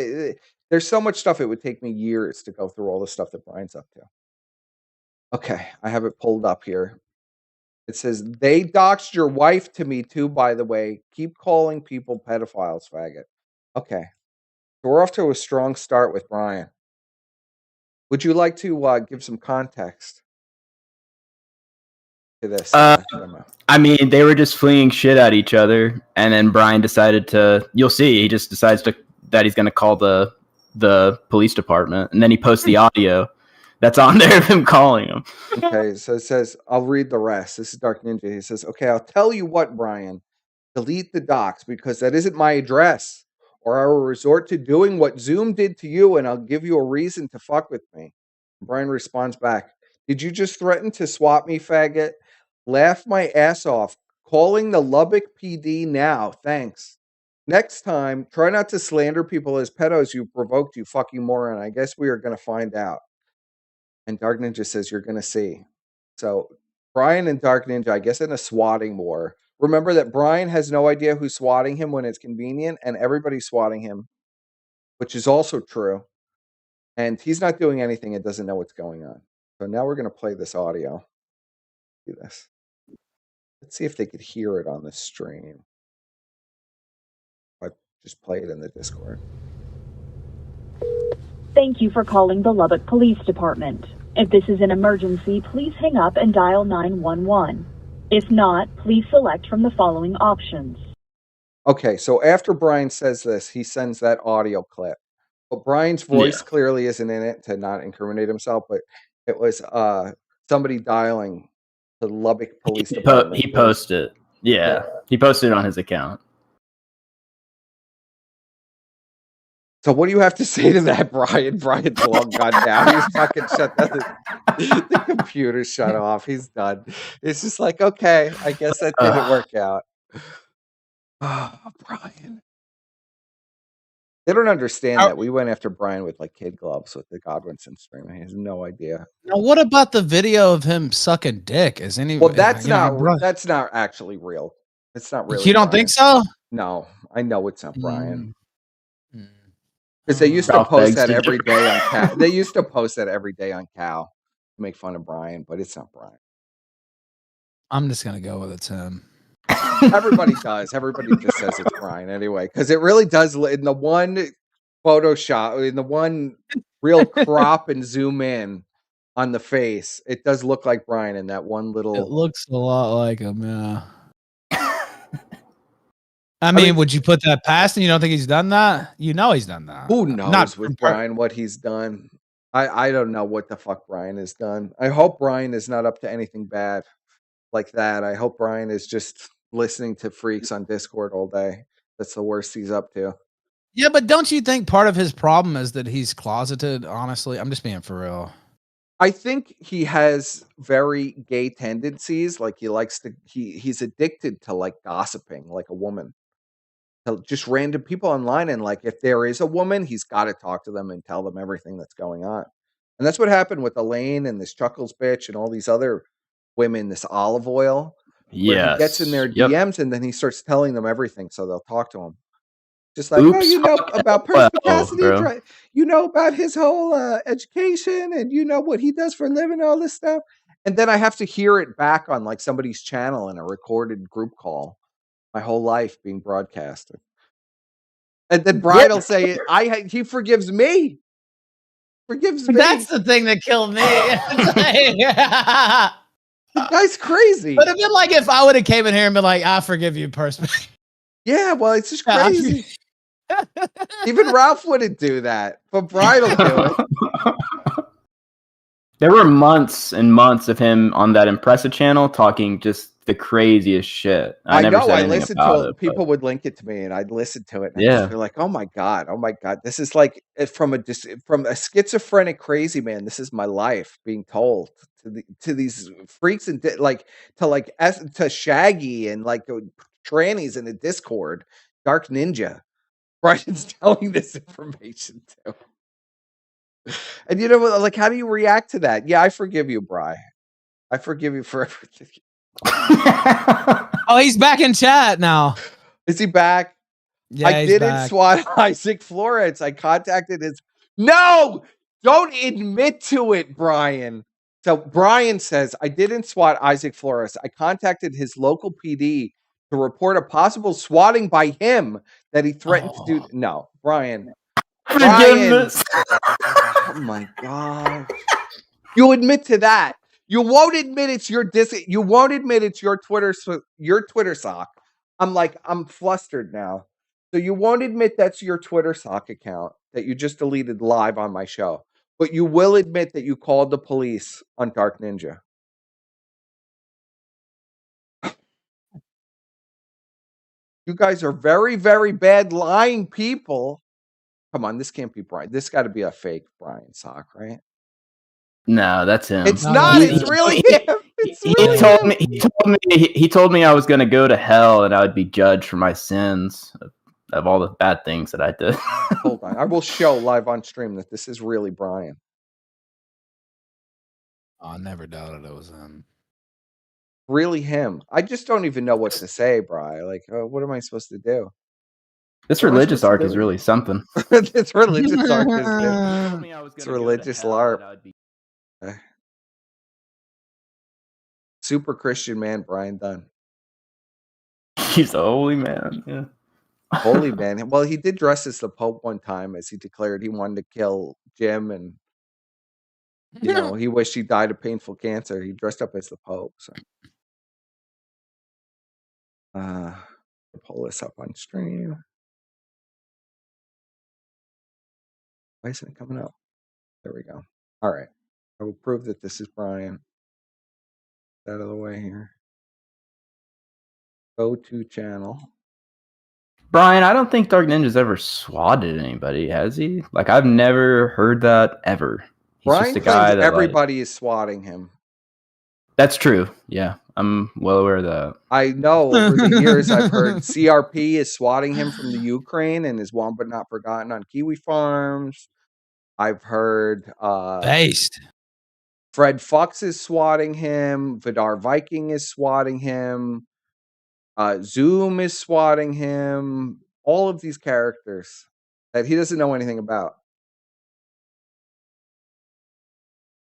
S1: There's so much stuff. It would take me years to go through all the stuff that Brian's up to. Okay, I have it pulled up here. It says, they doxed your wife to me too, by the way. Keep calling people pedophiles, faggot. Okay. So we're off to a strong start with Brian. Would you like to give some context to this? Demo?
S5: I mean, they were just flinging shit at each other, and then Brian decided to. You'll see. He just decides that he's going to call the police department, and then he posts the audio that's on there of him calling him.
S1: Okay, so it says, I'll read the rest. This is Dark Ninja. He says, okay, I'll tell you what, Brian. Delete the docs because that isn't my address, or I will resort to doing what Zoom did to you, and I'll give you a reason to fuck with me. Brian responds back, did you just threaten to swap me, faggot? Laugh my ass off. Calling the Lubbock PD now. Thanks. Next time, try not to slander people as pedos you provoked, you fucking moron. I guess we are going to find out. And Dark Ninja says, you're going to see. So Brian and Dark Ninja, I guess, in a swatting war. Remember that Brian has no idea who's swatting him when it's convenient, and everybody's swatting him, which is also true. And he's not doing anything and doesn't know what's going on. So now we're going to play this audio. Do this. Let's see if they could hear it on the stream. But just play it in the Discord.
S11: Thank you for calling the Lubbock Police Department. If this is an emergency, please hang up and dial 911. If not, please select from the following options.
S1: Okay, so after Brian says this, he sends that audio clip. But Brian's voice clearly isn't in it to not incriminate himself, but it was somebody dialing the Lubbock Police Department.
S5: He posted it. Yeah, he posted it on his account.
S1: So what do you have to say to that, Brian? Brian's long gone down. He's fucking shut down. The computer shut off. He's done. It's just like, okay, I guess that didn't work out. Oh, Brian. They don't understand that we went after Brian with like kid gloves with the Godwinson stream. He has no idea.
S6: Now, what about the video of him sucking dick? Is any?
S1: Well, that's not actually real. It's not really.
S6: You don't think so?
S1: No, I know it's not Brian. Because they used to post that every day on Cow. They used to post that every day on Cow to make fun of Brian, but it's not Brian.
S6: I'm just gonna go with it's him.
S1: Everybody does. Everybody just says it's Brian anyway, because it really does. In the one Photoshop, in the one real crop and zoom in on the face, it does look like Brian in that one little.
S6: It looks a lot like him, yeah. I mean, would you put that past him? You don't think he's done that? You know he's done that.
S1: Who knows with Brian what he's done? I don't know what the fuck Brian has done. I hope Brian is not up to anything bad like that. I hope Brian is just listening to freaks on Discord all day. That's the worst he's up to.
S6: Yeah, but don't you think part of his problem is that he's closeted? Honestly, I'm just being for real.
S1: I think he has very gay tendencies. Like he likes to. He's addicted to like gossiping, like a woman. Just random people online, and like if there is a woman, he's got to talk to them and tell them everything that's going on. And that's what happened with Elaine and this Chuckles bitch and all these other women, this Olive Oil. Yeah, he gets in their DMs and then he starts telling them everything, so they'll talk to him. Just like, oh, you know about Perspicacity, you know about his whole education, and you know what he does for a living, all this stuff. And then I have to hear it back on like somebody's channel in a recorded group call. My whole life being broadcasted. And then Brian will say, he forgives me. Forgives me.
S6: That's the thing that killed me.
S1: The guy's crazy.
S6: But it'd been like if I would have came in here and been like, I forgive you personally.
S1: Yeah, well, it's just crazy. Even Ralph wouldn't do that, but Brian will do it.
S5: There were months and months of him on that Impressive channel talking just the craziest shit. I never
S1: know.
S5: said
S1: I listened to it. People would link it to me, and I'd listen to it. And I'd be like, "Oh my god! This is like from a schizophrenic crazy man. This is my life being told to these freaks and to Shaggy and like trannies in the Discord. Dark Ninja, Brian's telling this information to. And you know what? Like, how do you react to that? Yeah, I forgive you, Bri. I forgive you for everything.
S6: Oh, he's back in chat now.
S1: Is he back?
S6: Yeah,
S1: I
S6: he's
S1: didn't
S6: back.
S1: swat Isaac Flores. I contacted his. No, don't admit to it, Brian. So Brian says, I didn't swat Isaac Flores. I contacted his local PD to report a possible swatting by him that he threatened to do. No, Brian.
S5: Forgiveness.
S1: Oh my God. You admit to that. You won't admit it's your You won't admit it's your Twitter sock. I'm flustered now. So you won't admit that's your Twitter sock account that you just deleted live on my show. But you will admit that you called the police on Dark Ninja. You guys are very, very bad lying people. Come on, this can't be Brian. This got to be a fake Brian sock, right?
S5: No, that's him.
S1: It's not. It's really him. It's really him.
S5: He told me I was going to go to hell and I would be judged for my sins of all the bad things that I did.
S1: Hold on. I will show live on stream that this is really Brian.
S6: Oh, I never doubted it was him.
S1: Really him. I just don't even know what to say, Bri. Like, what am I supposed to do?
S5: This religious arc is really something.
S1: This religious arc is good. It's religious LARP. Super Christian man, Brian Dunn.
S5: He's a holy man. Yeah.
S1: Holy man. Well, he did dress as the Pope one time as he declared he wanted to kill Jim, and he wished he died of painful cancer. He dressed up as the Pope. So pull this up on stream. Why isn't it coming up? There we go. All right. I will prove that this is Brian. Out of the way here. Go to channel.
S5: Brian, I don't think Dark Ninja's ever swatted anybody, has he? Like, I've never heard that ever. He's
S1: Brian
S5: just a guy that
S1: everybody is swatting him.
S5: That's true. Yeah, I'm well aware of that.
S1: I know over the years I've heard CRP is swatting him from the Ukraine and is one but not forgotten on Kiwi Farms. I've heard
S6: Based.
S1: Fred Fox is swatting him. Vidar Viking is swatting him. Zoom is swatting him. All of these characters that he doesn't know anything about.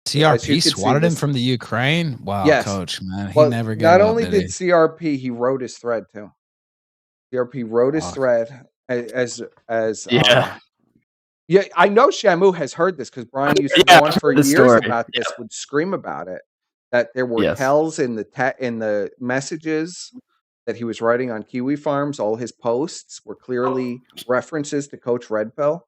S6: CRP swatted him from the Ukraine? Wow,
S1: yes.
S6: Coach, man. He never gave
S1: Not
S6: up,
S1: only did
S6: he?
S1: CRP, he wrote his thread too. CRP wrote his thread as yeah, I know Shamu has heard this because Brian used to go on for years about this, would scream about it, that there were tells in the messages that he was writing on Kiwi Farms. All his posts were clearly references to Coach Red Pill.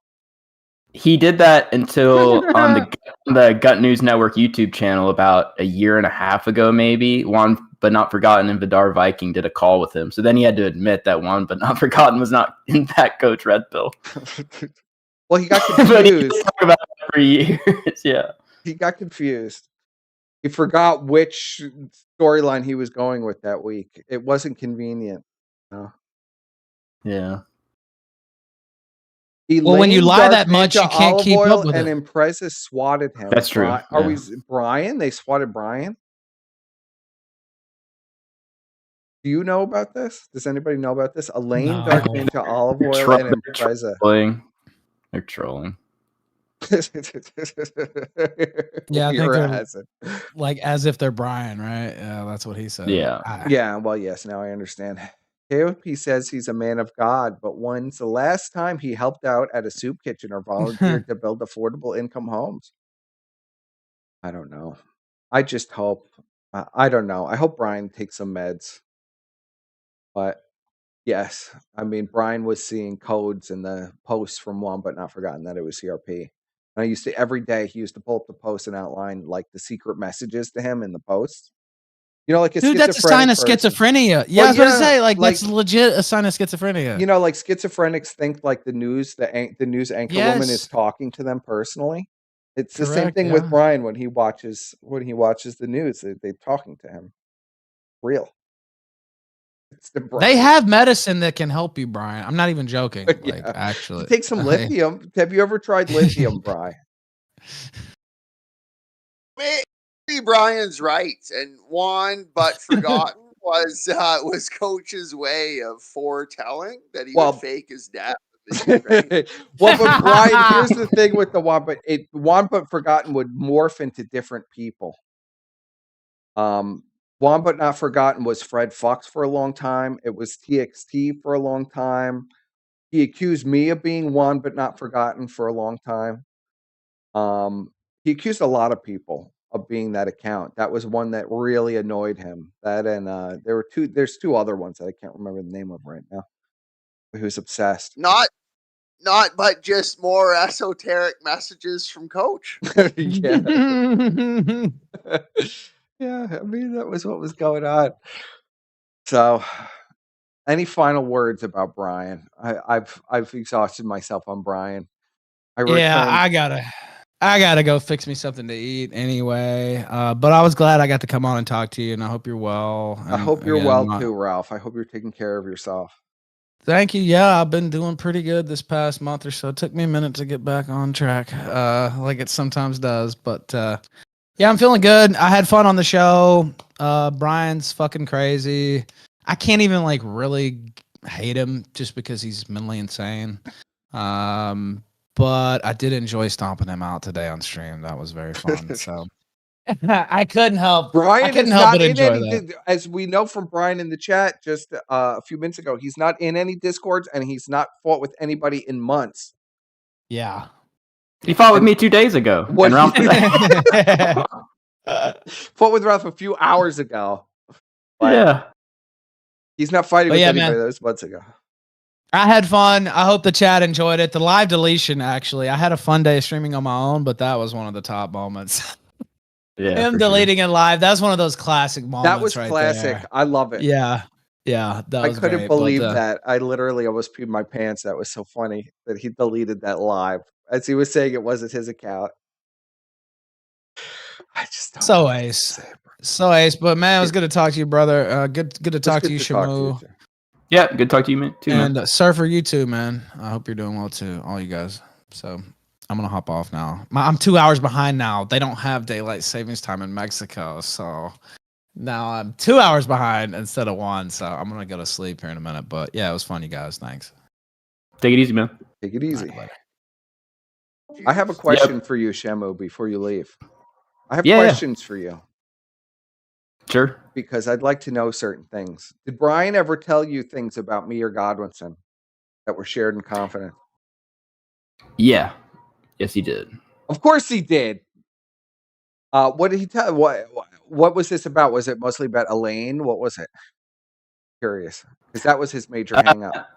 S5: He did that until on the Gut News Network YouTube channel about a year and a half ago, maybe. One But Not Forgotten and Vidar Viking did a call with him. So then he had to admit that One But Not Forgotten was not in fact Coach Red Pill.
S1: Well, he got confused.
S5: Talk about it for years. Yeah.
S1: He got confused. He forgot which storyline he was going with that week. It wasn't convenient. No.
S5: Yeah.
S6: Well, when you lie that much, you can't keep up with it.
S1: And Impreza swatted him.
S5: That's true.
S1: Are we Brian? They swatted Brian? Do you know about this? Does anybody know about this? Elaine Dark Ninja Olive Oil and Impreza.
S5: They're trolling.
S6: Yeah, I think they're like as if they're Brian, right? Yeah, that's what he said.
S5: Yeah.
S1: Yeah, well, yes, now I understand. KOP says he's a man of God, but when's the last time he helped out at a soup kitchen or volunteered to build affordable income homes? I don't know. I just hope. I don't know. I hope Brian takes some meds. But yes, I mean, Brian was seeing codes in the posts from One But Not Forgotten that it was CRP. And I used to, every day, he used to pull up the post and outline like the secret messages to him in the posts. Like a
S6: dude, that's a sign of schizophrenia. Yeah, I was going to say, like that's legit a sign of schizophrenia.
S1: Like schizophrenics think like the news anchor woman is talking to them personally. It's the same thing with Brian when he watches the news. They're talking to him. Real.
S6: They have medicine that can help you, Brian. I'm not even joking. Like actually,
S1: take some lithium. Have you ever tried lithium, Brian?
S8: Maybe Brian's right, and Juan but forgotten was Coach's way of foretelling that he would
S1: Well,
S8: fake his death in Ukraine.
S1: well, but Brian, here's the thing with the Juan but forgotten would morph into different people. Juan but not forgotten was Fred Fox for a long time. It was TXT for a long time. He accused me of being Juan but not forgotten for a long time. He accused a lot of people of being that account. That was one that really annoyed him. That and there's two other ones that I can't remember the name of right now. He was obsessed.
S8: Not but just more esoteric messages from Coach.
S1: Yeah. Yeah, I mean that was what was going on. So any final words about Brian? I've exhausted myself on Brian.
S6: Yeah, I gotta go fix me something to eat anyway. But I was glad I got to come on and talk to you, and I hope you're well.
S1: I hope you're well too, Ralph. I hope you're taking care of yourself.
S6: Thank you. Yeah, I've been doing pretty good this past month or so. It took me a minute to get back on track, like it sometimes does. But yeah, I'm feeling good. I had fun on the show. Brian's fucking crazy. I can't even like really hate him just because he's mentally insane. But I did enjoy stomping him out today on stream. That was very fun. So I couldn't help.
S1: Brian
S6: I couldn't
S1: is
S6: help
S1: not
S6: but
S1: in
S6: enjoy
S1: any,
S6: that.
S1: as we know from Brian in the chat just a few minutes ago. He's not in any discords, and he's not fought with anybody in months.
S6: Yeah,
S5: He fought with me 2 days ago.
S1: What
S5: And Ralph
S1: fought with Ralph a few hours ago. But
S5: yeah.
S1: he's not fighting
S6: But
S1: with
S6: yeah,
S1: anybody
S6: man.
S1: that was months ago.
S6: I had fun. I hope the chat enjoyed it. The live deletion, actually, I had a fun day streaming on my own, but that was one of the top moments.
S5: Yeah.
S6: Him
S5: for
S6: deleting it live. That's one of those classic moments.
S1: That was
S6: right
S1: classic.
S6: there.
S1: I love it.
S6: Yeah, that
S1: I
S6: was
S1: couldn't
S6: great,
S1: believe
S6: but,
S1: that. I literally almost peed my pants. That was so funny that he deleted that live as he was saying it wasn't his account. I just don't
S6: So
S1: know what to
S6: ace.
S1: say, bro.
S6: So ace. But man, it was good to talk to you, brother. Good to
S1: It's
S6: talk
S1: good
S6: to you,
S1: to talk to you,
S6: Shamu.
S1: too.
S5: Yeah, good talk to you, man. Too, man.
S6: And Surfer, you too, man. I hope you're doing well too, all you guys. So I'm gonna hop off now. I'm 2 hours behind now. They don't have daylight savings time in Mexico, so now I'm 2 hours behind instead of 1. So I'm gonna go to sleep here in a minute. But yeah, it was fun, you guys. Thanks.
S5: Take it easy, man.
S1: Take it easy.
S6: All right,
S1: I have a question for you, Shamu, before you leave. I have
S5: Yeah,
S1: questions for you
S5: Sure.
S1: because I'd like to know certain things. Did Brian ever tell you things about me or Godwinson that were shared in confidence?
S5: Yeah. Yes, he did.
S1: Of course he did. What did he tell? What was this about? Was it mostly about Elaine? What was it? Curious, because that was his major hang up.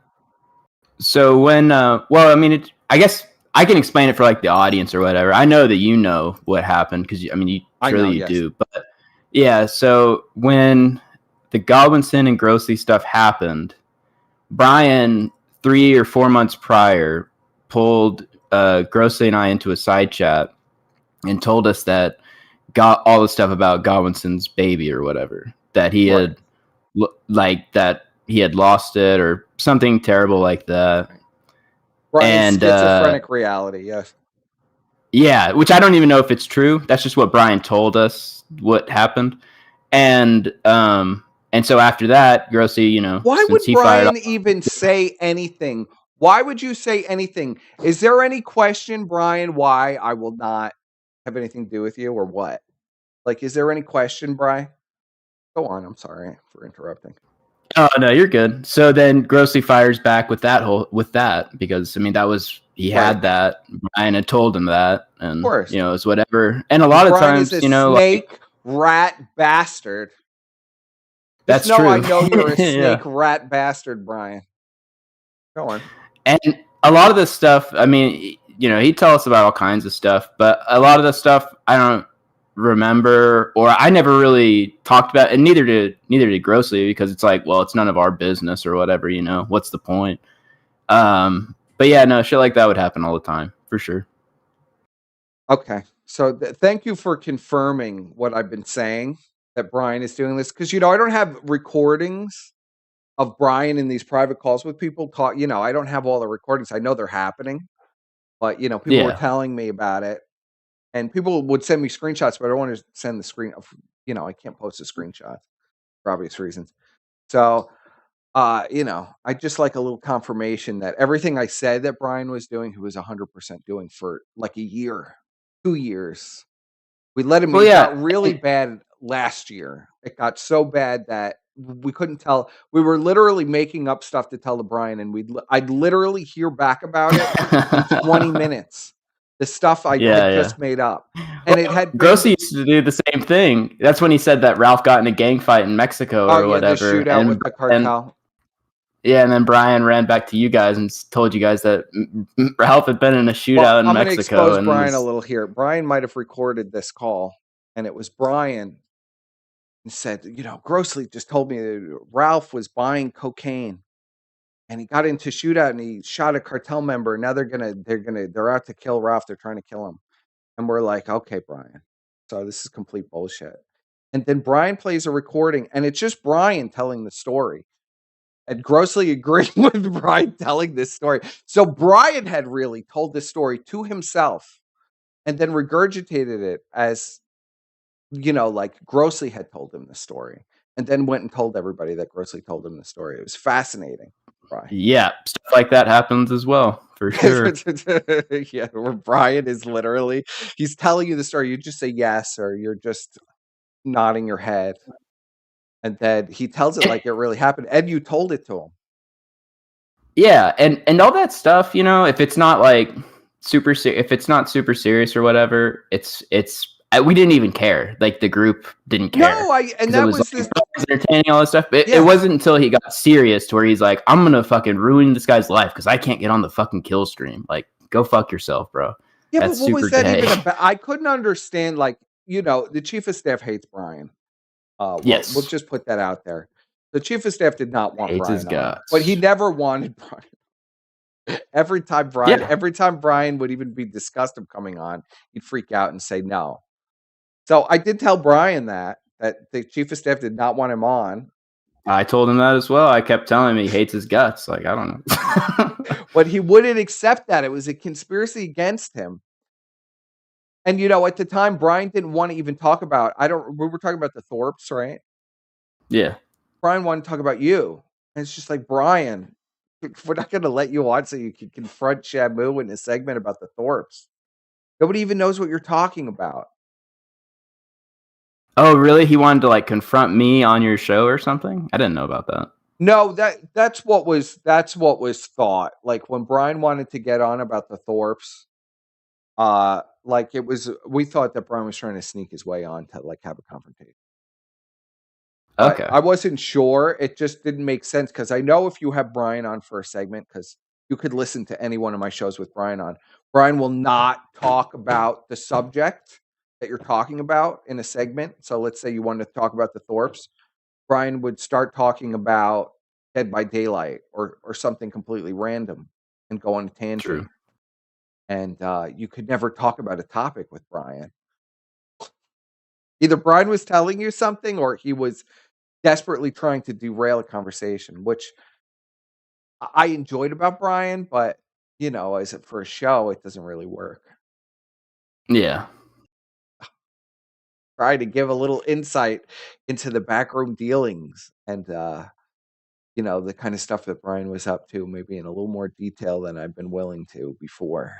S5: So when, well, I mean, I guess I can explain it for like the audience or whatever. I know that you know what happened because I mean, you do. But yeah, so when the Godwinson and Grossley stuff happened, Brian 3 or 4 months prior pulled Grossley and I into a side chat and told us that got all the stuff about Godwinson's baby or whatever, that he had that he had lost it or something terrible like that.
S1: Brian's schizophrenic reality, yes.
S5: Yeah, which I don't even know if it's true. That's just what Brian told us what happened. And so after that, Grossley, you know,
S1: why would Brian even say anything? Why would you say anything? Is there any question, Brian, why I will not have anything to do with you or what? Like, is there any question, Brian? Go on. I'm sorry for interrupting.
S5: Oh no, you're good. So then Grossley fires back with that because I mean that was he had that. Brian had told him that, and you know it's whatever. And a lot of times,
S1: is a
S5: you know,
S1: snake rat bastard.
S5: That's
S1: true. I know you're a snake rat bastard, Brian. Go on.
S5: And a lot of this stuff, I mean, you know, he'd tell us about all kinds of stuff, but a lot of the stuff I don't remember, or I never really talked about, and neither did Grossley, because it's like, well, it's none of our business or whatever, you know, what's the point? But yeah, no, shit like that would happen all the time for sure.
S1: Okay, so thank you for confirming what I've been saying, that Brian is doing this, because you know I don't have recordings of Brian in these private calls with people talk. You know, I don't have all the recordings. I know they're happening, but you know, people were telling me about it. And people would send me screenshots, but I don't want to send the screen. I can't post a screenshot for obvious reasons. So, I just like a little confirmation that everything I said that Brian was doing, he was 100% doing for like a year, 2 years. We let him.
S5: Well,
S1: It
S5: yeah.
S1: got really bad last year. It got so bad that we couldn't tell. We were literally making up stuff to tell to Brian, and I'd literally hear back about it in 20 minutes. The stuff I had just made up, and it had been.
S5: Grossi used to do the same thing. That's when he said that Ralph got in a gang fight in Mexico or whatever.
S1: The shootout with the cartel.
S5: And then Brian ran back to you guys and told you guys that Ralph had been in a shootout in Mexico.
S1: I'm going to expose Brian a little here. Brian might have recorded this call, and it was Brian and said, Grossly just told me that Ralph was buying cocaine, and he got into a shootout and he shot a cartel member. Now they're out to kill Ralph. They're trying to kill him, and we're like, okay, Brian. So this is complete bullshit. And then Brian plays a recording, and it's just Brian telling the story. And grossly agreeing with Brian telling this story. So Brian had really told this story to himself and then regurgitated it as, like Grossly had told him the story. And then went and told everybody that Grossly told him the story. It was fascinating, Brian.
S5: Yeah, stuff like that happens as well, for sure.
S1: Yeah, where Brian is literally, he's telling you the story. You just say yes, or you're just nodding your head. And then he tells it like it really happened. And you told it to him.
S5: Yeah, and all that stuff, if it's not like if it's not super serious or whatever, we didn't even care. Like the group didn't care.
S1: No, that was
S5: entertaining, all this stuff. But it wasn't until he got serious to where he's like, I'm gonna fucking ruin this guy's life because I can't get on the fucking kill stream. Like, go fuck yourself, bro.
S1: Yeah,
S5: That's
S1: but what was that
S5: gay.
S1: even about? I couldn't understand. Like, the chief of staff hates Brian.
S5: Yes,
S1: we'll just put that out there. The chief of staff did not want
S5: hates his
S1: Brian on,
S5: guts.
S1: but he never wanted Brian. Every time Brian would even be discussed of coming on, he'd freak out and say no. So I did tell Brian that the chief of staff did not want him on.
S5: I told him that as well. I kept telling him he hates his guts. Like, I don't know.
S1: But he wouldn't accept that. It was a conspiracy against him. And, at the time, Brian didn't want to even talk about, we were talking about the Thorpes, right?
S5: Yeah.
S1: Brian wanted to talk about you. And it's just like, Brian, we're not going to let you on so you can confront Shamu in a segment about the Thorpes. Nobody even knows what you're talking about.
S5: Oh, really? He wanted to confront me on your show or something? I didn't know about that.
S1: No, that's what was thought. Like when Brian wanted to get on about the Thorpes, we thought that Brian was trying to sneak his way on to have a confrontation.
S5: Okay.
S1: I wasn't sure. It just didn't make sense because I know if you have Brian on for a segment, because you could listen to any one of my shows with Brian on, Brian will not talk about the subject that you're talking about in a segment. So let's say you wanted to talk about the Thorpes. Brian would start talking about Dead by Daylight or something completely random and go on a tangent.
S5: True.
S1: And you could never talk about a topic with Brian. Either Brian was telling you something or he was desperately trying to derail a conversation, which I enjoyed about Brian, but, as for a show, it doesn't really work.
S5: Yeah.
S1: Try to give a little insight into the backroom dealings and, the kind of stuff that Brian was up to, maybe in a little more detail than I've been willing to before.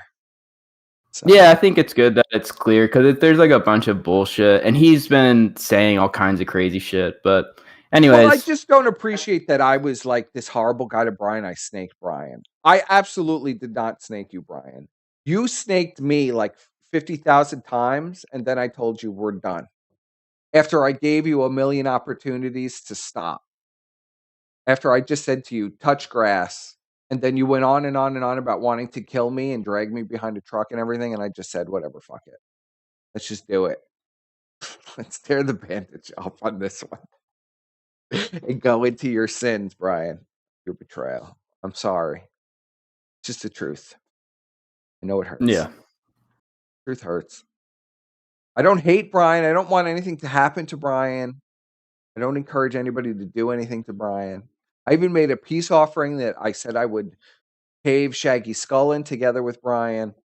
S1: So.
S5: Yeah, I think it's good that it's clear because there's a bunch of bullshit, and he's been saying all kinds of crazy shit. But anyways,
S1: well, I just don't appreciate that I was like this horrible guy to Brian. I snaked Brian. I absolutely did not snake you, Brian. You snaked me 50,000 times, and then I told you we're done. After I gave you a million opportunities to stop. After I just said to you, touch grass. And then you went on and on and on about wanting to kill me and drag me behind a truck and everything. And I just said, whatever, fuck it. Let's just do it. Let's tear the bandage off on this one. And go into your sins, Brian. Your betrayal. I'm sorry. It's just the truth. I know it hurts.
S5: Yeah.
S1: Truth hurts. I don't hate Brian. I don't want anything to happen to Brian. I don't encourage anybody to do anything to Brian. I even made a peace offering that I said I would cave Shaggy Skull in together with Brian.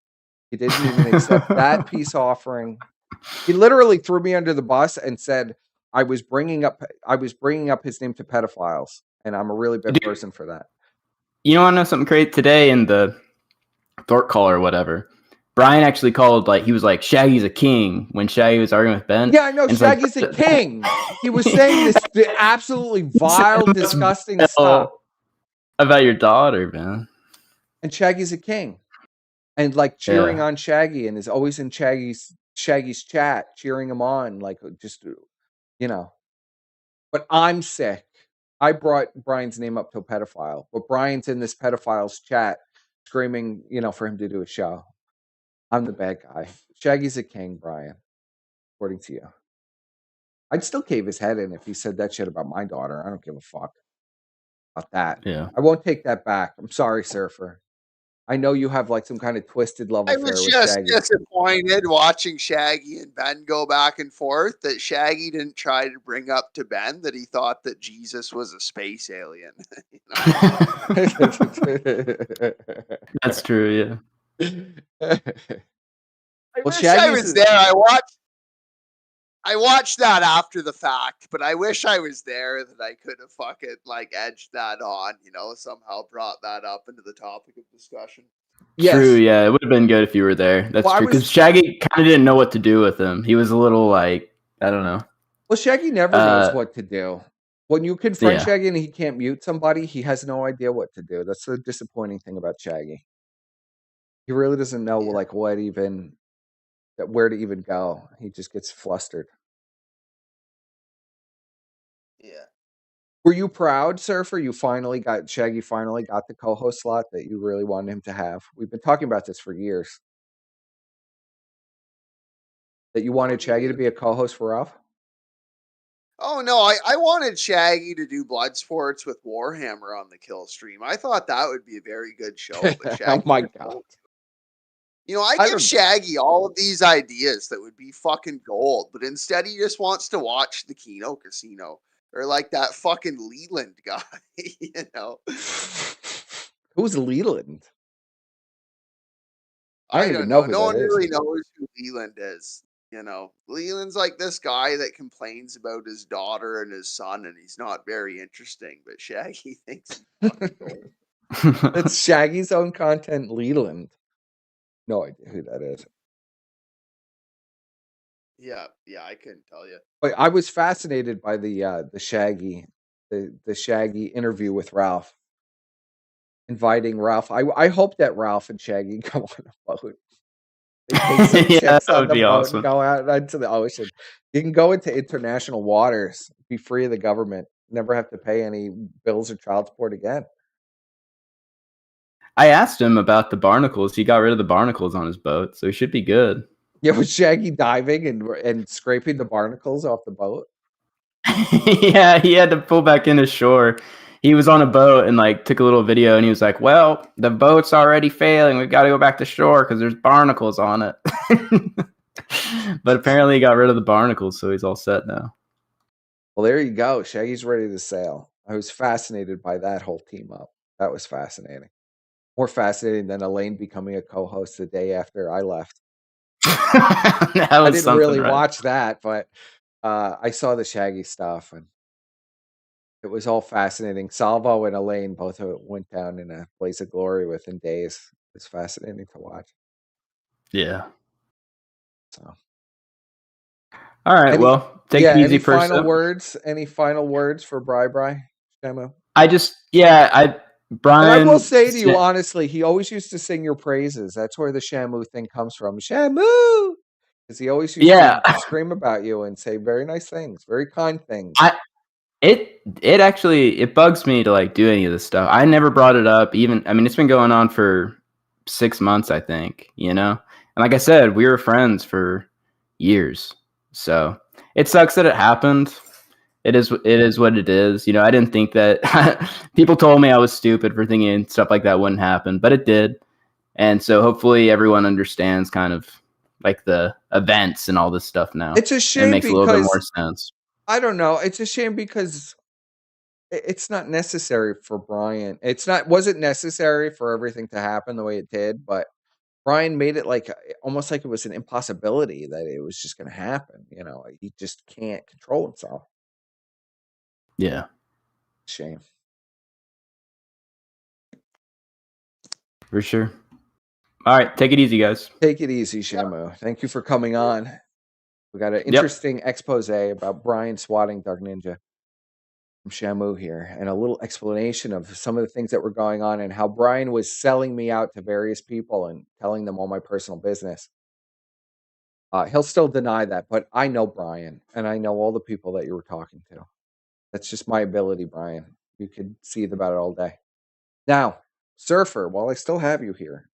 S1: He didn't even accept that peace offering. He literally threw me under the bus and said I was bringing up his name to pedophiles, and I'm a really bad person for that.
S5: You want to know something great? Today in the Thorpe call or whatever, Brian actually called, like, he was like, Shaggy's a king when Shaggy was arguing with Ben.
S1: Yeah, I know.
S5: And
S1: Shaggy's a king. He was saying this absolutely vile, disgusting stuff
S5: about your daughter, man.
S1: And Shaggy's a king. And like cheering on Shaggy, and is always in Shaggy's chat, cheering him on, like, just, you know. But I'm sick. I brought Brian's name up to a pedophile, but Brian's in this pedophile's chat screaming, for him to do a show. I'm the bad guy. Shaggy's a king, Brian, according to you. I'd still cave his head in if he said that shit about my daughter. I don't give a fuck about that.
S5: Yeah.
S1: I won't take that back. I'm sorry, Surfer. I know you have like some kind of twisted love
S8: I
S1: affair
S8: was
S1: with
S8: just
S1: Shaggy.
S8: disappointed watching Shaggy and Ben go back and forth that Shaggy didn't try to bring up to Ben that he thought that Jesus was a space alien.
S5: That's true, yeah.
S8: I wish I was there. I watched that after the fact, but I wish I was there that I could have fucking like edged that on, somehow brought that up into the topic of discussion.
S1: Yes.
S5: True, yeah. It would have been good if you were there. That's true. Because Shaggy kind of didn't know what to do with him. He was a little like, I don't know.
S1: Well, Shaggy never knows what to do. When you confront Shaggy and he can't mute somebody, he has no idea what to do. That's the disappointing thing about Shaggy. He really doesn't know like where to even go. He just gets flustered.
S8: Yeah.
S1: Were you proud, Surfer? Shaggy finally got the co-host slot that you really wanted him to have. We've been talking about this for years. That you wanted Shaggy to be a co-host for Ralph?
S8: Oh no, I wanted Shaggy to do blood sports with Warhammer on the kill stream. I thought that would be a very good show. But Shaggy
S1: oh my god.
S8: I give Shaggy all of these ideas that would be fucking gold, but instead he just wants to watch the Keno Casino. Or like that fucking Leland guy,
S1: Who's Leland?
S8: I don't know. No one really knows who Leland is. Leland's like this guy that complains about his daughter and his son, and he's not very interesting. But Shaggy thinks he's fucking gold.
S1: It's Shaggy's own content, Leland. No idea who that is.
S8: Yeah, I couldn't tell you.
S1: But I was fascinated by the Shaggy interview with Ralph, inviting Ralph. I hope that Ralph and Shaggy go on a boat. They take some chicks on the boat awesome. And go out into the ocean. You can go into international waters, be free of the government, never have to pay any bills or child support again.
S5: I asked him about the barnacles. He got rid of the barnacles on his boat, so he should be good.
S1: Yeah, was Shaggy diving and scraping the barnacles off the boat?
S5: Yeah, he had to pull back in ashore. He was on a boat and like took a little video, and he was like, "Well, the boat's already failing. We've got to go back to shore because there's barnacles on it." But apparently, he got rid of the barnacles, so he's all set now.
S1: Well, there you go. Shaggy's ready to sail. I was fascinated by that whole team up. That was fascinating. More fascinating than Elaine becoming a co-host the day after I left. I didn't really watch that, but I saw the Shaggy stuff, and it was all fascinating. Salvo and Elaine both went down in a blaze of glory within days. It's fascinating to watch.
S5: Yeah.
S1: So.
S5: All right. Well, take it easy.
S1: Any final words for Bri? Shamu?
S5: Brian.
S1: And I will say to you honestly, he always used to sing your praises. That's where the Shamu thing comes from. Shamu, because he always used to scream about you and say very nice things, very kind things.
S5: It actually bugs me to like do any of this stuff. I never brought it up. It's been going on for 6 months, I think. And like I said, we were friends for years, so it sucks that it happened. It is what it is. I didn't think that people told me I was stupid for thinking stuff like that wouldn't happen, but it did. And so hopefully everyone understands kind of like the events and all this stuff now.
S1: It's a shame.
S5: It makes a little bit more sense.
S1: I don't know. It's a shame because it's not necessary for Brian. Wasn't necessary for everything to happen the way it did, but Brian made it like almost like it was an impossibility that it was just going to happen. You know, he just can't control himself.
S5: Yeah.
S1: Shame.
S5: For sure. All right, take it easy, guys.
S1: Take it easy, Shamu. Thank you for coming on. We got an interesting expose about Brian swatting Dark Ninja from Shamu here, and a little explanation of some of the things that were going on and how Brian was selling me out to various people and telling them all my personal business. He'll still deny that, but I know Brian, and I know all the people that you were talking to. That's just my ability, Brian. You could seethe about it all day. Now, Surfer, while I still have you here,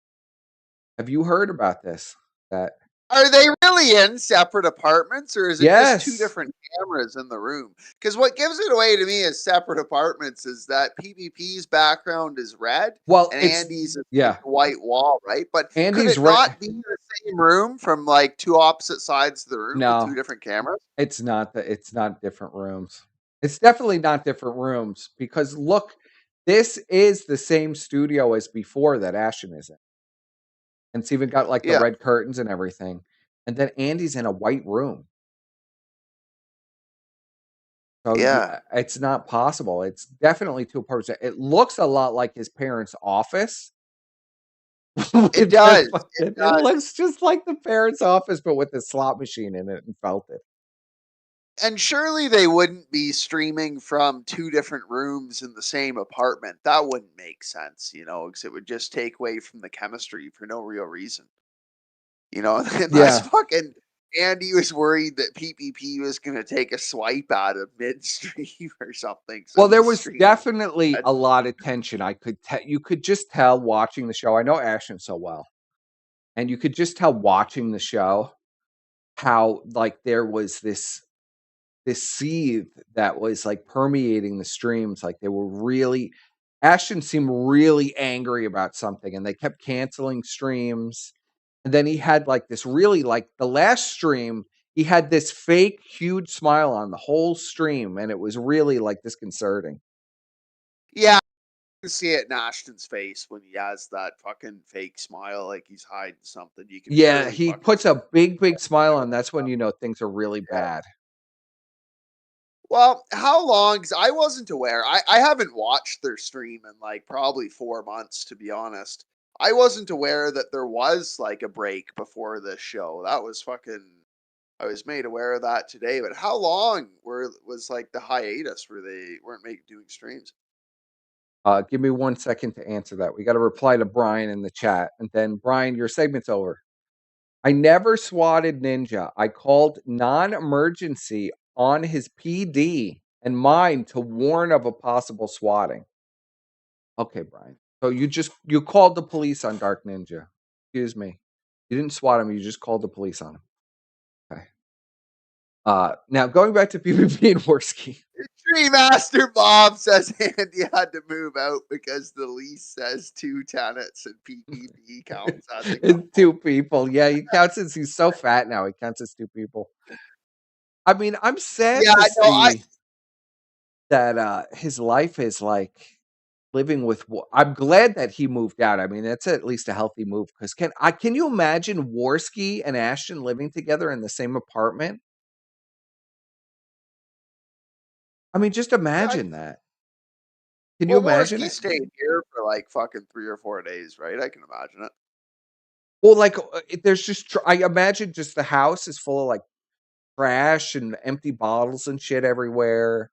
S1: have you heard about this? That
S8: Are they really in separate apartments, or is it just two
S1: Yes.
S8: different cameras in the room? Because what gives it away to me as separate apartments is that PvP's background is red,
S1: Well,
S8: and
S1: it's
S8: Andy's is
S1: yeah.
S8: like the white wall, right? But could
S1: Andy's
S8: it not be the same room from like two opposite sides of the room with
S1: No,
S8: two different cameras?
S1: it's not that. It's not different rooms. It's definitely not different rooms because look, this is the same studio as before that Ashton is in. And it's even got like the
S8: Yeah.
S1: red curtains and everything. And then Andy's in a white room. So
S8: Yeah.
S1: it's not possible. It's definitely two apartments. It looks a lot like his parents' office.
S8: It does.
S1: It looks just like the parents' office, but with a slot machine in it and felted.
S8: And surely they wouldn't be streaming from two different rooms in the same apartment. That wouldn't make sense, you know, because it would just take away from the chemistry for no real reason. You know, and that's fucking Andy was worried that PPP was going to take a swipe out of midstream or something. So
S1: Well, there
S8: he's
S1: was
S8: streaming.
S1: definitely a lot of tension. I could you could just tell watching the show. I know Ashton so well, and you could just tell watching the show how like there was this seethe that was like permeating the streams. Like they were really, Ashton seemed really angry about something, and they kept canceling streams. And then he had like this really like the last stream, he had this fake huge smile on the whole stream, and it was really like disconcerting.
S8: Yeah, you can see it in Ashton's face when he has that fucking fake smile, like he's hiding something. You can
S1: Yeah, he puts a big smile on. That's when you know things are really bad.
S8: Well, how long? 'Cause I wasn't aware. I haven't watched their stream in like probably 4 months, to be honest. I wasn't aware that there was like a break before this show. That was fucking. I was made aware of that today. But how long was like the hiatus where they weren't doing streams?
S1: Give me 1 second to answer that. We got to reply to Brian in the chat, and then Brian, your segment's over. I never swatted Ninja. I called non-emergency on his PD and mine to warn of a possible swatting. Okay, Brian. So you called the police on Dark Ninja. Excuse me. You didn't swat him. You just called the police on him. Okay. Now going back to PvP and Worski.
S8: Tree Master Bob says Andy had to move out because the lease says 2 tenants and PvP counts as a
S1: It's 2 people. Yeah, he counts as he's so fat now. He counts as 2 people. I mean, I'm sad to see that his life is like living with. I'm glad that he moved out. I mean, that's at least a healthy move. Because can you imagine Worski and Ashton living together in the same apartment? I mean, just imagine that. Can you imagine
S8: Morski
S1: it?
S8: stayed here for like fucking 3 or 4 days, right? I can imagine it.
S1: Well, like there's just I imagine just the house is full of like trash and empty bottles and shit everywhere.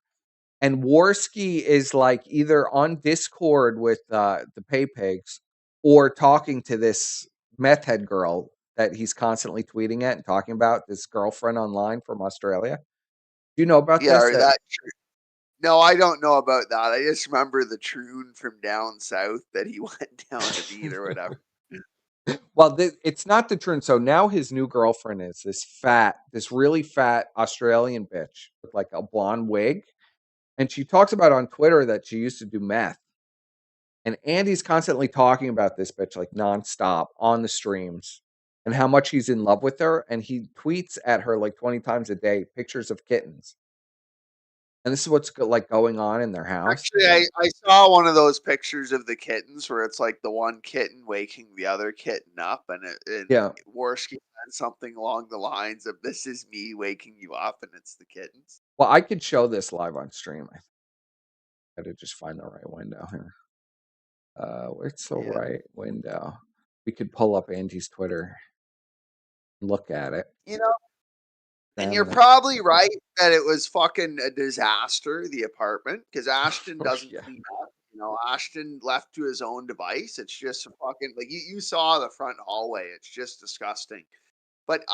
S1: And Worski is like either on Discord with the Pay Pigs or talking to this meth head girl that he's constantly tweeting at and talking about, this girlfriend online from Australia. Do you know about
S8: Yeah,
S1: this?
S8: or that. No, I don't know about that. I just remember the troon from down south that he went down to meet or whatever.
S1: Well, it's not the trend. So now his new girlfriend is this really fat Australian bitch with like a blonde wig. And she talks about on Twitter that she used to do meth. And Andy's constantly talking about this bitch like nonstop on the streams and how much he's in love with her. And he tweets at her like 20 times a day pictures of kittens. And this is what's like going on in their house.
S8: Actually, I saw one of those pictures of the kittens where it's like the one kitten waking the other kitten up, and
S1: Yeah.
S8: Worski said something along the lines of "This is me waking you up," and it's the kittens.
S1: Well, I could show this live on stream. I got to just find the right window here. Where's the right window? We could pull up Angie's Twitter and look at it.
S8: You know, and you're probably right that it was fucking a disaster, the apartment, because Ashton doesn't clean up. You know, Ashton left to his own device. It's just a fucking like you saw the front hallway. It's just disgusting. But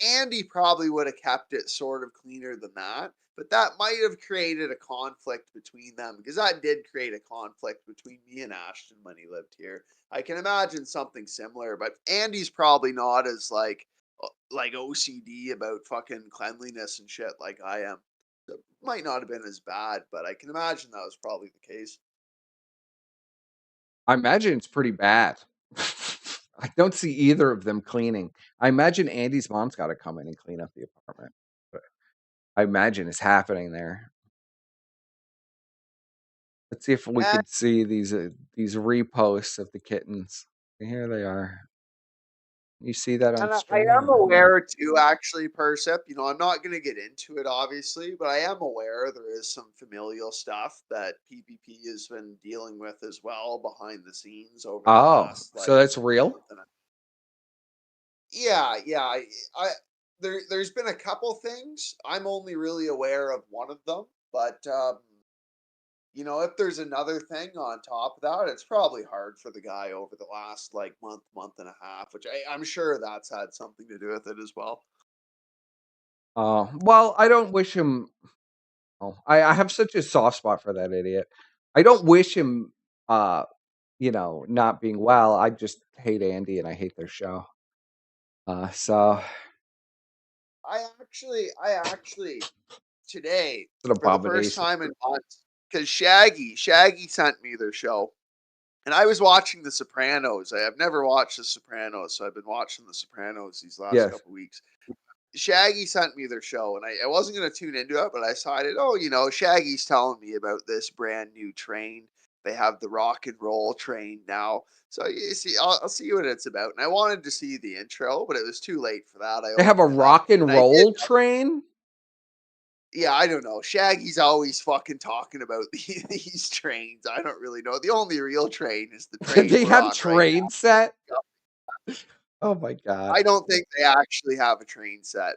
S8: Andy probably would have kept it sort of cleaner than that. But that might have created a conflict between them, because that did create a conflict between me and Ashton when he lived here. I can imagine something similar, but Andy's probably not as like OCD about fucking cleanliness and shit like I am. So it might not have been as bad, but I can imagine that was probably the case.
S1: I imagine it's pretty bad. I don't see either of them cleaning. I imagine Andy's mom's got to come in and clean up the apartment. But I imagine it's happening there. Let's see if we could see these reposts of the kittens. Here they are. You see that on
S8: And I
S1: stream?
S8: am aware too, actually, Persip. You know, I'm not going to get into it, obviously, but I am aware there is some familial stuff that PPP has been dealing with as well behind the scenes over the last.
S1: So that's real?
S8: Yeah. There's been a couple things. I'm only really aware of one of them, but you know, if there's another thing on top of that, it's probably hard for the guy over the last like month and a half, which I'm sure that's had something to do with it as well.
S1: Well, I don't wish him. Oh, I have such a soft spot for that idiot. I don't wish him, you know, not being well. I just hate Andy and I hate their show. So
S8: I actually today
S1: it's an
S8: for the first time in months, because Shaggy sent me their show, and I was watching The Sopranos. I have never watched The Sopranos, so I've been watching The Sopranos these last couple weeks. Shaggy sent me their show, and I wasn't going to tune into it, but I decided, oh, you know, Shaggy's telling me about this brand new train. They have the rock and roll train now. So you see, I'll see what it's about. And I wanted to see the intro, but it was too late for that.
S1: They have a rock and roll train?
S8: Yeah, I don't know. Shaggy's always fucking talking about these trains. I don't really know. The only real train is the train.
S1: They have train set? Oh my god.
S8: I don't think they actually have a train set.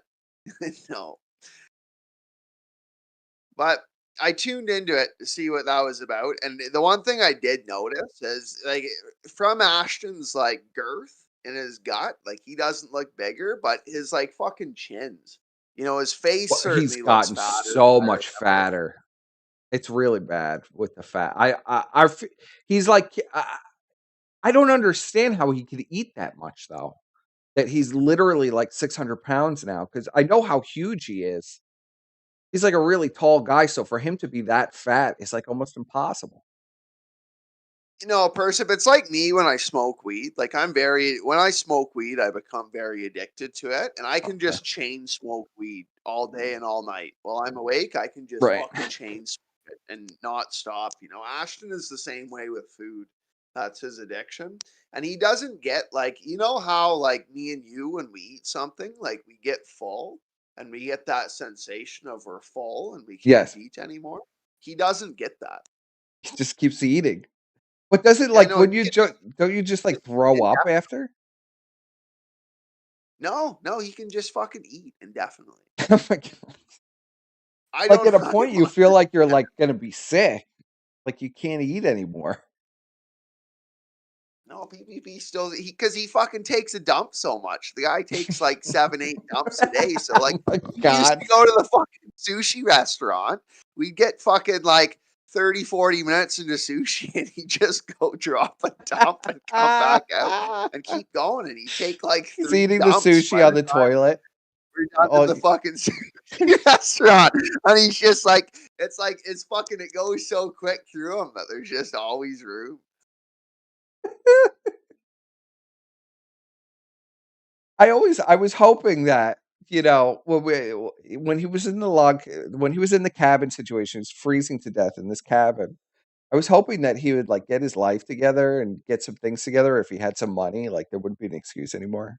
S8: No. But I tuned into it to see what that was about. And the one thing I did notice is like from Ashton's like girth in his gut, like he doesn't look bigger, but his like fucking chins. You know, his face certainly
S1: He's gotten
S8: looks fatter.
S1: so much fatter. It's really bad with the fat. He's like, I don't understand how he could eat that much though. That he's literally like 600 pounds now, because I know how huge he is. He's like a really tall guy, so for him to be that fat is like almost impossible.
S8: You know, Persip, it's like me when I smoke weed. Like when I smoke weed, I become very addicted to it, and I can just chain smoke weed all day and all night. While I'm awake, I can just fucking chain smoke it and not stop. You know, Ashton is the same way with food. That's his addiction. And he doesn't get like, you know how like me and you, when we eat something, like we get full and we get that sensation of we're full and we can't eat anymore. He doesn't get that.
S1: He just keeps eating. But does it like when you don't you just like throw up after?
S8: No, he can just fucking eat indefinitely.
S1: Oh my god. Like at a point you feel like you're like gonna be sick. Like you can't eat anymore.
S8: No, PPP still because he fucking takes a dump so much. The guy takes like 7-8 dumps a day. So like we used to go to the fucking sushi restaurant. We'd get fucking like 30-40 minutes into sushi and he'd just go drop a dump and come back out and keep going. And he'd take like
S1: he's eating the sushi on the toilet.
S8: We're done at the fucking sushi restaurant. And he's just like it's fucking it goes so quick through him that there's just always room.
S1: I was hoping that you know, when he was in when he was in the cabin situation, he was freezing to death in this cabin. I was hoping that he would like get his life together and get some things together if he had some money, like there wouldn't be an excuse anymore.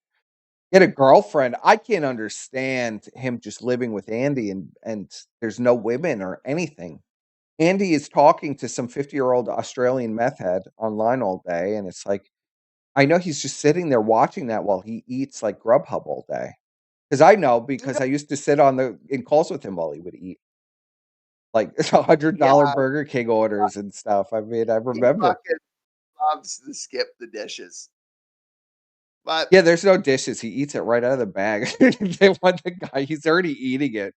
S1: Get a girlfriend. I can't understand him just living with Andy and there's no women or anything. Andy is talking to some 50-year-old Australian meth head online all day, and it's like I know he's just sitting there watching that while he eats like Grubhub all day. Because I know because I used to sit in calls with him while he would eat like $100
S8: Yeah,
S1: Burger King orders and stuff. I mean, I
S8: he
S1: remember.
S8: fucking loves to skip the dishes. But
S1: Yeah, there's no dishes. He eats it right out of the bag. They want the guy. He's already eating it.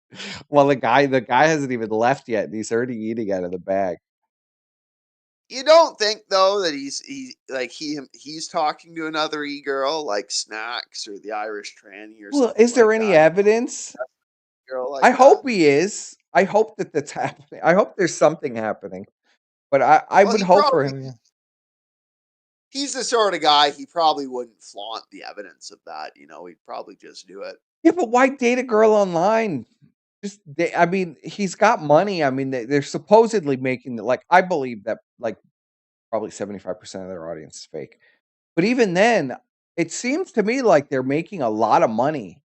S1: Well, the guy hasn't even left yet, and he's already eating out of the bag.
S8: you don't think though that he's talking to another e-girl like Snacks or the Irish tranny or
S1: Well,
S8: something
S1: is there
S8: like
S1: any
S8: that?
S1: evidence?
S8: Girl
S1: I
S8: like that.
S1: hope he is. I hope that that's happening. I hope there's something happening. But I
S8: Well,
S1: would
S8: he
S1: hope for
S8: probably
S1: him. Yeah.
S8: he's the sort of guy he probably wouldn't flaunt the evidence of that. You know, he'd probably just do it.
S1: Yeah, but why date a girl online? I mean, he's got money. I mean, they're supposedly making like I believe that like probably 75% of their audience is fake. But even then, it seems to me like they're making a lot of money.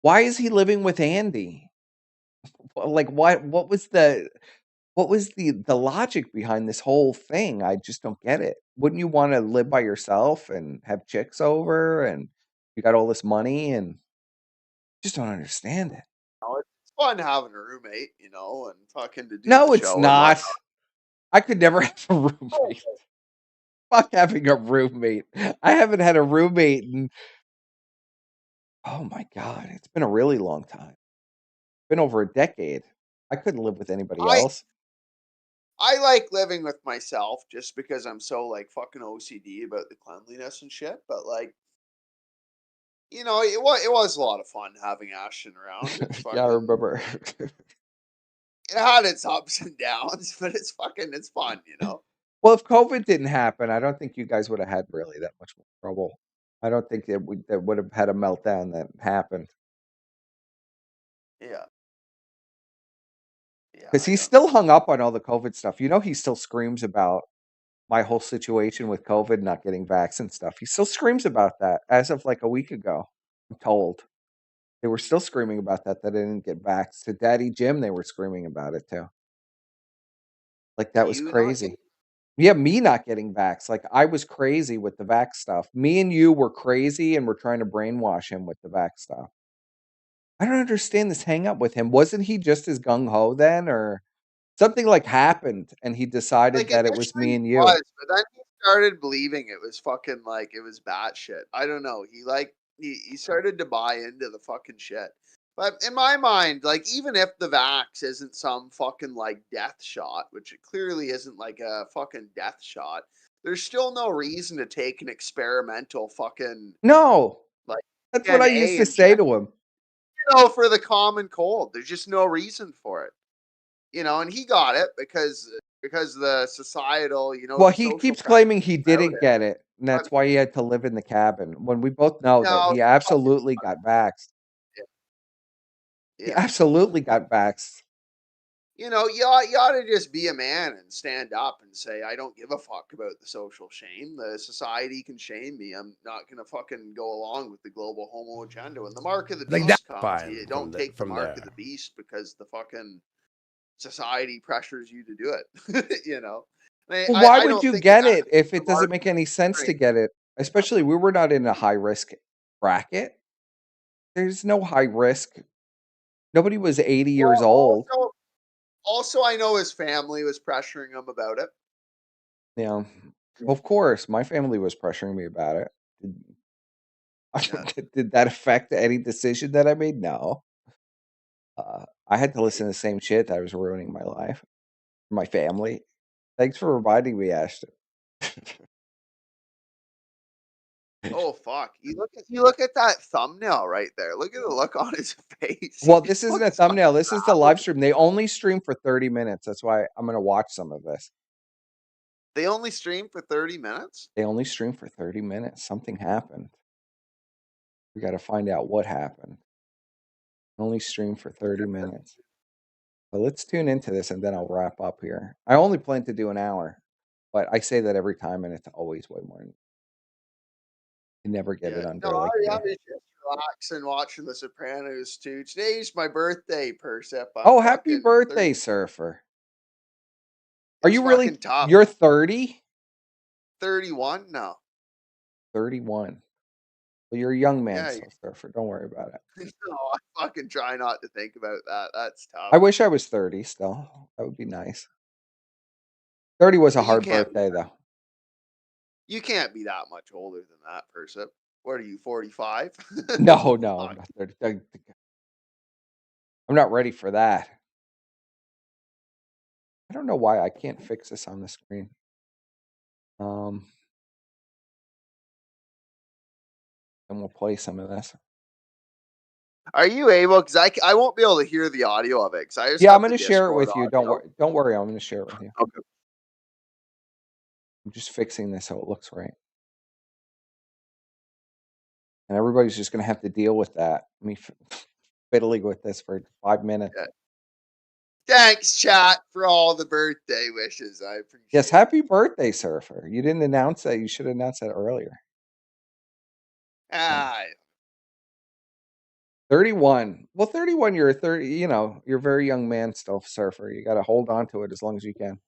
S1: Why is he living with Andy? Like what was the logic behind this whole thing? I just don't get it. Wouldn't you want to live by yourself and have chicks over and you got all this money and just don't understand it.
S8: You know, it's fun having a roommate, you know, and fucking to do the
S1: No, it's
S8: show and whatnot.
S1: not. I could never have a roommate. Fuck having a roommate. I haven't had a roommate in oh my god, it's been a really long time. Been over a decade. I couldn't live with anybody
S8: I
S1: else.
S8: I like living with myself just because I'm so like fucking OCD about the cleanliness and shit. But like, you know, it was a lot of fun having Ashton around. It's
S1: Yeah, I
S8: fucking
S1: remember.
S8: it had its ups and downs, but it's fun, you know.
S1: Well, if COVID didn't happen, I don't think you guys would have had really that much more trouble. I don't think that would have had a meltdown that happened
S8: Yeah, yeah,
S1: because
S8: I
S1: he's
S8: don't
S1: still
S8: know.
S1: hung up on all the COVID stuff. You know, he still screams about my whole situation with COVID, not getting vaccinated and stuff. He still screams about that as of like a week ago. I'm told they were still screaming about that I didn't get vaxxed. To Daddy Jim, they were screaming about it too. Like that was
S8: You not getting
S1: crazy. Yeah, me not getting vaxxed. Like I was crazy with the vax stuff. Me and you were crazy and we're trying to brainwash him with the vax stuff. I don't understand this hang up with him. Wasn't he just as gung ho then, or something like happened and he decided
S8: like
S1: that it was
S8: initially
S1: me
S8: he
S1: and you?
S8: was, but then he started believing it was fucking like it was batshit. I don't know. He started to buy into the fucking shit. But in my mind, like even if the vax isn't some fucking like death shot, which it clearly isn't like a fucking death shot, there's still no reason to take an experimental fucking
S1: No,
S8: like
S1: that's what I used
S8: DNA
S1: to say
S8: injection,
S1: to him.
S8: for the common cold. There's just no reason for it. You know, and he got it because the societal,
S1: Well,
S8: the
S1: he
S8: social
S1: keeps
S8: pressure
S1: claiming he
S8: about
S1: didn't
S8: it.
S1: get it, and
S8: But
S1: that's why he had to live in the cabin. When we both know that
S8: no,
S1: he absolutely got vaxxed. He
S8: yeah.
S1: absolutely got vaxxed.
S8: You ought to just be a man and stand up and say, I don't give a fuck about the social shame. The society can shame me. I'm not going to fucking go along with the global homo agenda. When the mark of the
S12: Like that.
S8: beast comes,
S12: Fine
S8: you don't take the
S12: from
S8: mark of
S12: there.
S8: the beast because the fucking society pressures you to do it.
S1: Well, why
S8: I
S1: would
S8: don't
S1: you
S8: think the
S1: get
S8: guy
S1: it if
S8: the
S1: it
S8: mark
S1: doesn't make any sense to
S8: strength.
S1: get it? Especially we were not in a high risk bracket. There's no high risk. Nobody was 80 years
S8: Well,
S1: old.
S8: also, I know his family was pressuring him about it.
S1: You know, of course, my family was pressuring me about it.
S8: Yeah.
S1: Did that affect any decision that I made? No. I had to listen to the same shit that was ruining my life, my family. Thanks for reminding me, Ashton.
S8: Oh fuck! You look at that thumbnail right there. Look at the look on his face.
S1: Well,
S8: He
S1: this isn't a
S8: looks fucking
S1: thumbnail. This is the live
S8: proud.
S1: stream. They only stream for 30 minutes. That's why I'm going to watch some of this.
S8: They only stream for 30 minutes.
S1: They only stream for 30 minutes. Something happened. We got to find out what happened. Only stream for 30 minutes. But let's tune into this and then I'll wrap up here. I only plan to do an hour, but I say that every time and it's always way more. You never get it under
S8: No,
S1: like
S8: I
S1: that.
S8: was just relaxing watching The Sopranos too. Today's my birthday, Percep.
S1: Oh, happy birthday, Surfer. Are you really?
S8: Tough.
S1: You're 30?
S8: 31? No.
S1: 31. Well, you're a young man
S8: Yeah,
S1: still, Surfer. Don't worry about it.
S8: No, I fucking try not to think about that. That's tough.
S1: I wish I was 30 still. That would be nice. 30 was a
S8: You
S1: hard
S8: can't
S1: birthday, though.
S8: You can't be that much older than that, Percep. What are you, 45?
S1: No, no, I'm not 30. I'm not ready for that. I don't know why I can't fix this on the screen. And we'll play some of this.
S8: Are you able? Because I won't be able to hear the audio of it. Because I just
S1: Yeah,
S8: have
S1: I'm going
S8: the
S1: to share it
S8: Discord
S1: with you.
S8: audio.
S1: Don't worry. I'm going to share it with you.
S8: Okay.
S1: I'm just fixing this so it looks right. And everybody's just going to have to deal with that. Me fiddling with this for 5 minutes.
S8: Yeah. Thanks, chat, for all the birthday wishes. I appreciate
S1: Yes, happy birthday, Surfer. You didn't announce that. You should have announced that earlier.
S8: it.
S1: 31. Well, 31, you're 30, you're a very young man still, Surfer. You got to hold on to it as long as you can.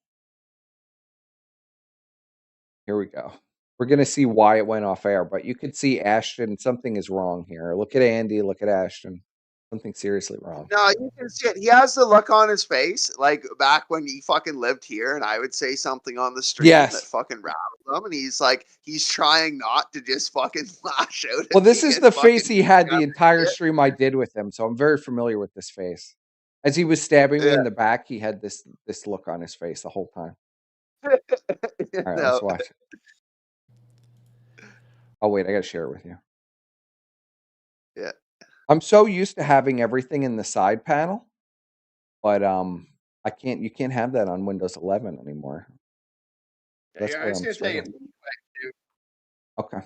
S1: Here we go. We're going to see why it went off air, but you could see Ashton. Something is wrong here. Look at Andy. Look at Ashton. Something seriously wrong.
S8: No, you can see it. He has the look on his face, like back when he fucking lived here, and I would say something on the stream that fucking rattled him, and he's like, he's trying not to just fucking lash out.
S1: Well, this is the face he had the entire stream I did with him, so I'm very familiar with this face. As he was stabbing me in the back, he had this look on his face the whole time. All right, let's watch it. Oh, wait, I got to share it with you.
S8: Yeah.
S1: I'm so used to having everything in the side panel, but you can't have that on Windows 11 anymore. That's where I'm struggling. Okay.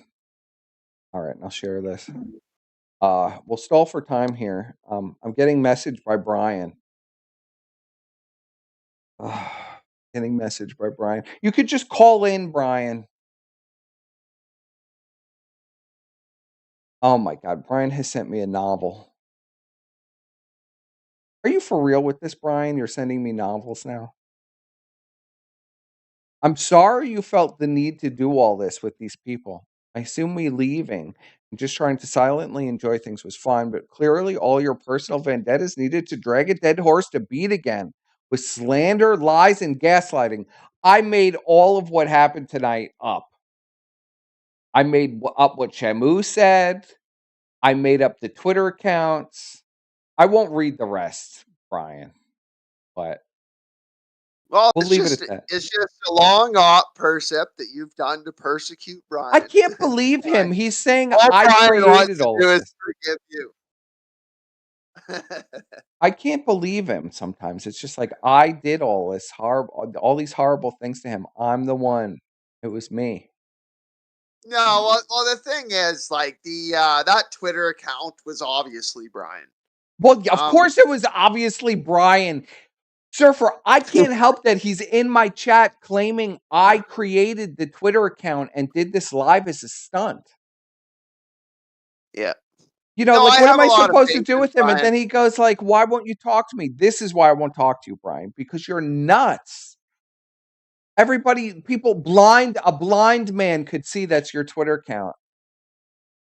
S1: All right, I'll share this. We'll stall for time here. I'm getting message by Brian. Getting message by Brian. You could just call in, Brian. Oh my God, Brian has sent me a novel. Are you for real with this, Brian? You're sending me novels now? I'm sorry you felt the need to do all this with these people. I assume me leaving and just trying to silently enjoy things was fine, but clearly all your personal vendettas needed to drag a dead horse to beat again with slander, lies, and gaslighting. I made all of what happened tonight up. I made up what Shamu said. I made up the Twitter accounts. I won't read the rest, Brian, but
S8: well,
S1: we'll leave it at that.
S8: It's just a long op, Percep, that you've done to persecute Brian.
S1: I can't believe him. He's saying I created all of this.
S8: Forgive you.
S1: I can't believe him sometimes. It's just like I did all this all these horrible things to him. I'm the one. It was me.
S8: No, well, the thing is, like that Twitter account was obviously Brian.
S1: Well, of course it was obviously Brian. Surfer, I can't help that he's in my chat claiming I created the Twitter account and did this live as a stunt.
S8: Yeah.
S1: What am I supposed to do with him? And then he goes like, why won't you talk to me? This is why I won't talk to you, Brian, because you're nuts. A blind man could see that's your Twitter account.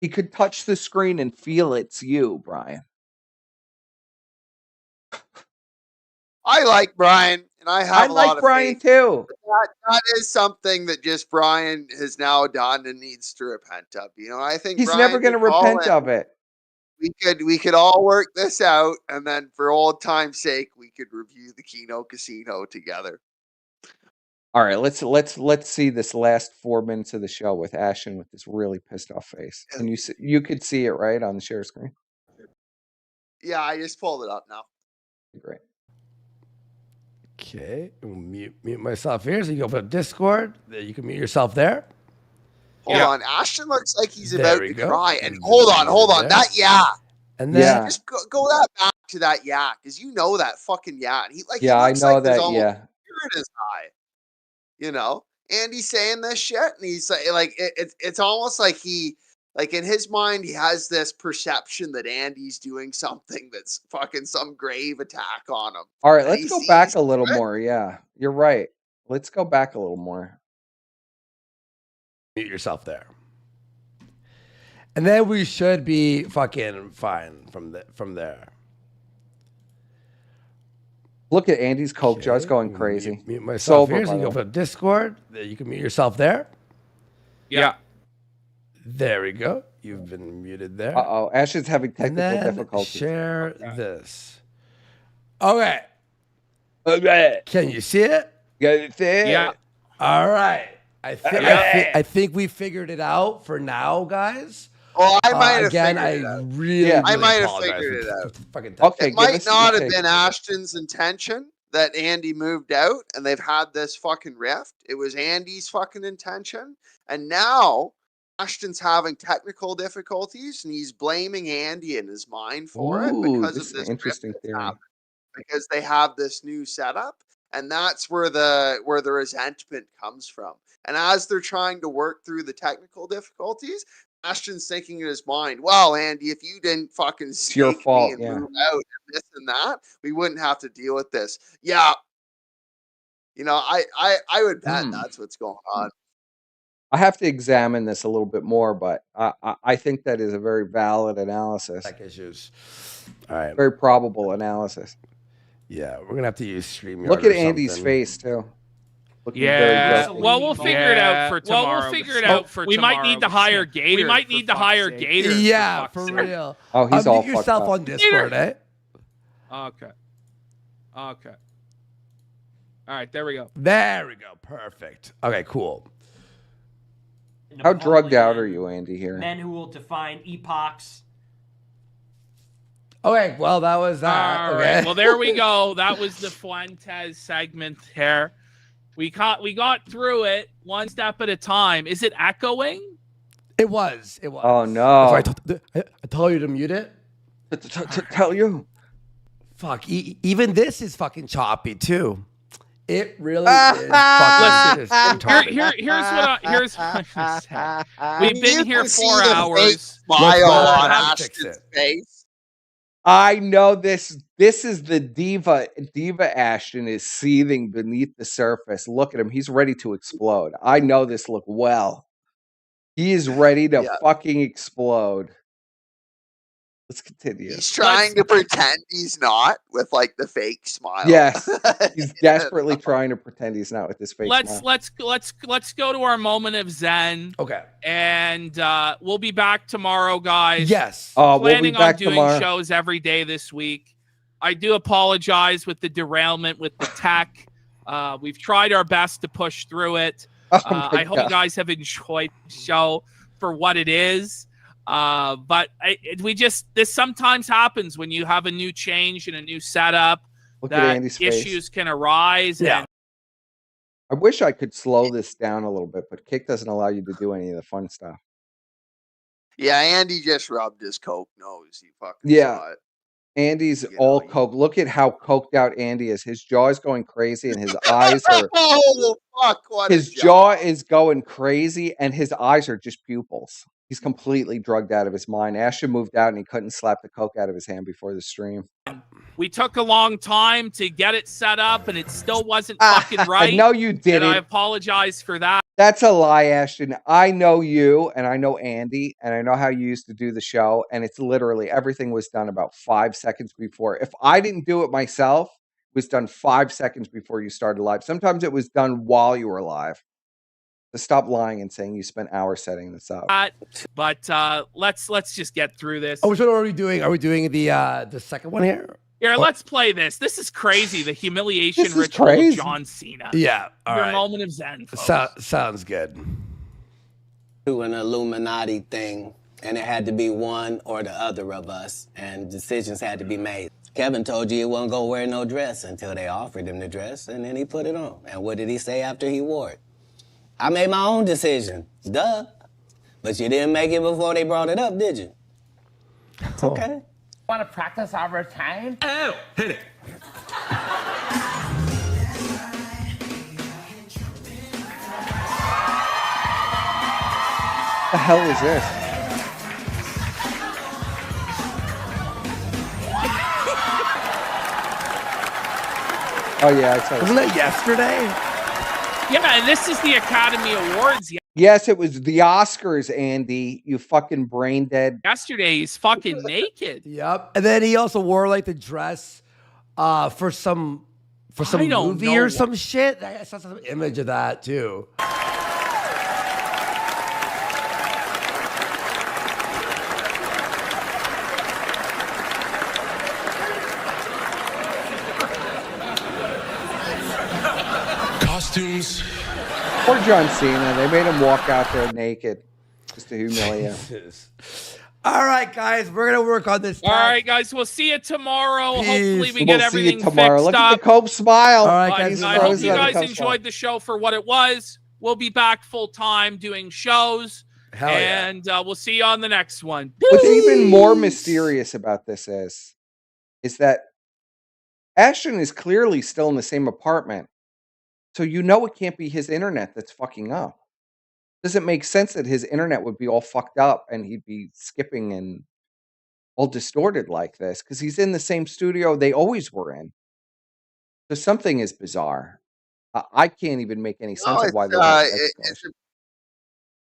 S1: He could touch the screen and feel it's you, Brian.
S8: I like Brian, and I have a lot of
S1: Brian
S8: faith.
S1: Too.
S8: That is something that just Brian has now done and needs to repent of. I think
S1: he's
S8: Brian
S1: never going to repent of it.
S8: We could all work this out, and then for old time's sake, we could review the Keno Casino together.
S1: All right, let's see this last 4 minutes of the show with Ashton with this really pissed off face. And you could see it right on the share screen.
S8: Yeah, I just pulled it up now.
S1: Great.
S12: Okay, mute myself here. So you go from Discord. You can mute yourself there.
S8: Hold on. Ashton looks like he's about to cry. And hold on.
S12: And then
S8: just go that back to that yak, because you know that fucking yak. He
S1: Yeah, I
S8: looks
S1: know
S8: like there's
S1: that.
S8: almost
S1: Yeah.
S8: fear in his eye. You know, Andy's saying this shit, and he's like, it's almost like he, like in his mind, he has this perception that Andy's doing something that's fucking some grave attack on him.
S1: All right,
S8: And
S1: let's
S8: he
S1: go
S8: sees
S1: back a little
S8: it.
S1: more. Yeah, you're right. Let's go back a little more.
S12: mute yourself there. And then we should be fucking fine from there.
S1: Look at Andy's coke jars
S12: Okay,
S1: going
S12: I'm gonna
S1: crazy.
S12: Mute myself
S1: Sober,
S12: here. So
S1: by
S12: you
S1: the
S12: go
S1: way.
S12: for Discord. You can mute yourself there.
S4: Yeah.
S12: There we go. You've been muted there.
S1: Uh-oh, Ash is having
S12: And
S1: technical
S12: then
S1: difficulties.
S12: share this. Okay.
S1: Okay.
S12: Can you see it?
S4: Yeah.
S12: All right. I think we figured it out for now, guys.
S8: Oh, I might have
S12: again,
S8: figured it
S12: I
S8: out.
S12: really,
S1: Yeah.
S8: I might have
S12: apologize
S8: figured
S12: for
S8: it out.
S12: fucking
S1: Okay,
S8: It
S1: give
S8: might
S1: us
S8: not
S1: your
S8: have
S1: take.
S8: been Ashton's intention that Andy moved out and they've had this fucking rift. It was Andy's fucking intention. And now Ashton's having technical difficulties and he's blaming Andy in his mind for it
S1: Ooh,
S8: because
S1: this
S8: of
S1: is an
S8: this
S1: interesting
S8: rift that's
S1: theory.
S8: happened. Because they have this new setup. And that's where the resentment comes from. And as they're trying to work through the technical difficulties, Ashton's thinking in his mind, well, Andy, if you didn't fucking
S1: your
S8: snake
S1: fault,
S8: me and
S1: yeah.
S8: move out and this and that, we wouldn't have to deal with this. Yeah. You know, I would bet that's what's going on.
S1: I have to examine this a little bit more, but I think that is a very valid analysis.
S12: tech issues. All right.
S1: Very probable analysis.
S12: Yeah, we're gonna have to use StreamYard.
S1: Look
S12: or
S1: at Andy's
S12: something.
S1: face too. Looking
S4: Yeah.
S1: very guilty.
S4: Well, we'll figure it out for tomorrow.
S13: Well, we'll figure it out for
S4: we
S13: tomorrow.
S4: might need to hire gators.
S13: We might need to hire gators.
S12: Yeah, for real.
S1: Oh, he's all
S12: mute
S1: fucked
S12: yourself
S1: up.
S12: on Discord, eh?
S13: Okay. Okay. All right, there we go.
S12: There we go. Perfect. Okay, cool.
S1: How drugged out are you, Andy? Here.
S14: Men who will define epochs.
S12: Okay, well, that was that.
S13: All
S12: Okay.
S13: right. Well, there we go. That was the Fuentes segment here. We got through it one step at a time. Is it echoing?
S12: It was. It was.
S1: Oh no!
S12: I told you to mute it.
S1: Tell you.
S12: Fuck. Even this is fucking choppy too. It really is fucking just retarded.
S13: Here's what I'm gonna say. We've been here
S8: can
S13: 4
S8: see the fake
S13: hours.
S8: smile on
S12: Let's fix
S8: Ashton's
S12: it.
S8: face.
S1: I know this. This is the diva. Diva Ashton is seething beneath the surface. Look at him. He's ready to explode. I know this look well. He is ready to fucking explode. Let's continue.
S8: He's trying to pretend he's not with like the fake smile.
S1: Yes, he's desperately trying to pretend he's not with this fake smile.
S13: Let's go to our moment of zen.
S12: Okay.
S13: And we'll be back tomorrow, guys.
S12: Yes.
S1: Oh, we'll be
S13: Planning
S1: back
S13: on doing
S1: tomorrow.
S13: shows every day this week. I do apologize with the derailment with the tech. We've tried our best to push through it.
S1: Oh
S13: I hope you guys have enjoyed the show for what it is. But this sometimes happens when you have a new change and a new setup.
S1: Look at
S13: that
S1: Andy's face.
S13: issues can arise.
S12: Yeah.
S13: And
S1: I wish I could slow this down a little bit, but Kick doesn't allow you to do any of the fun stuff.
S8: Yeah, Andy just rubbed his coke nose. He fucking
S1: Yeah.
S8: saw it.
S1: Andy's all coke. Look at how coked out Andy is. His jaw is going crazy, and his eyes are.
S8: Oh fuck! What
S1: His jaw is going crazy, and his eyes are just pupils. He's completely drugged out of his mind. Ashton moved out, and he couldn't slap the coke out of his hand before the stream.
S13: we took a long time to get it set up, and it still wasn't fucking right.
S1: I know you did
S13: and I
S1: it.
S13: apologize for that.
S1: That's a lie, Ashton. I know you, and I know Andy, and I know how you used to do the show, and it's literally everything was done about 5 seconds before. If I didn't do it myself, it was done 5 seconds before you started live. Sometimes it was done while you were live. So stop lying and saying you spent hours setting this up.
S13: But let's just get through this.
S12: Oh, which one are we doing? Are we doing the second one here?
S13: Here,
S12: Oh.
S13: let's play this. This is crazy. The humiliation
S1: This is
S13: ritual
S1: crazy.
S13: of John Cena.
S12: Yeah. All
S13: Your
S12: right.
S13: moment of zen, folks.
S12: Sounds good.
S15: To an Illuminati thing, and it had to be one or the other of us, and decisions had to be made. Kevin told you he wasn't gonna wear no dress until they offered him the dress, and then he put it on. And what did he say after he wore it? I made my own decision. Duh. But you didn't make it before they brought it up, did you? It's okay. Want to practice our time?
S12: Oh, hit it.
S1: The hell is this? Oh yeah, I saw.
S12: Wasn't that yesterday?
S13: Yeah, and this is the Academy Awards.
S1: Yes, it was the Oscars, Andy. You fucking brain dead.
S13: Yesterday, he's fucking naked.
S12: Yep. And then he also wore like the dress for some movie or some shit. I saw some image of that too.
S16: Costumes.
S1: Poor John Cena. They made him walk out there naked just to humiliate him.
S12: All right, guys, we're gonna work on this.
S13: All right, guys, we'll see you tomorrow.
S12: Peace.
S13: Hopefully, we
S1: We'll
S13: get
S1: see
S13: everything
S1: you tomorrow.
S13: fixed
S1: Look
S13: up.
S1: at the Cope smile.
S12: All right, guys.
S13: I hope you guys enjoyed the show for what it was. We'll be back full time doing shows.
S12: Hell yeah.
S13: And we'll see you on the next one.
S1: What's even more mysterious about this is that Ashton is clearly still in the same apartment. So you know it can't be his internet that's fucking up. Doesn't make sense that his internet would be all fucked up and he'd be skipping and all distorted like this because he's in the same studio they always were in. So something is bizarre. I can't even make any sense of why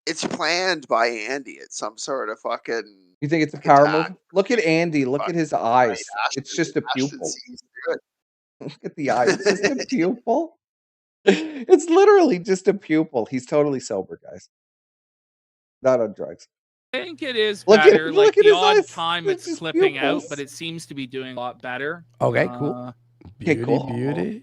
S8: it's planned by Andy. It's some sort of fucking.
S1: You think it's a power move? Look at Andy. Look at his eyes. It's just a pupil. Look at the eyes. It's just a pupil. It's literally just a pupil. He's totally sober, guys. Not on drugs.
S13: I think it is
S1: Look at-
S13: better.
S1: look
S13: Like
S1: at
S13: the
S1: his
S13: odd
S1: eyes.
S13: time
S1: It's
S13: it's
S1: just
S13: slipping out,
S1: pupils.
S13: but it seems to be doing a lot better.
S12: Okay, cool.
S1: Okay,
S12: Beauty,
S1: cool.
S12: beauty.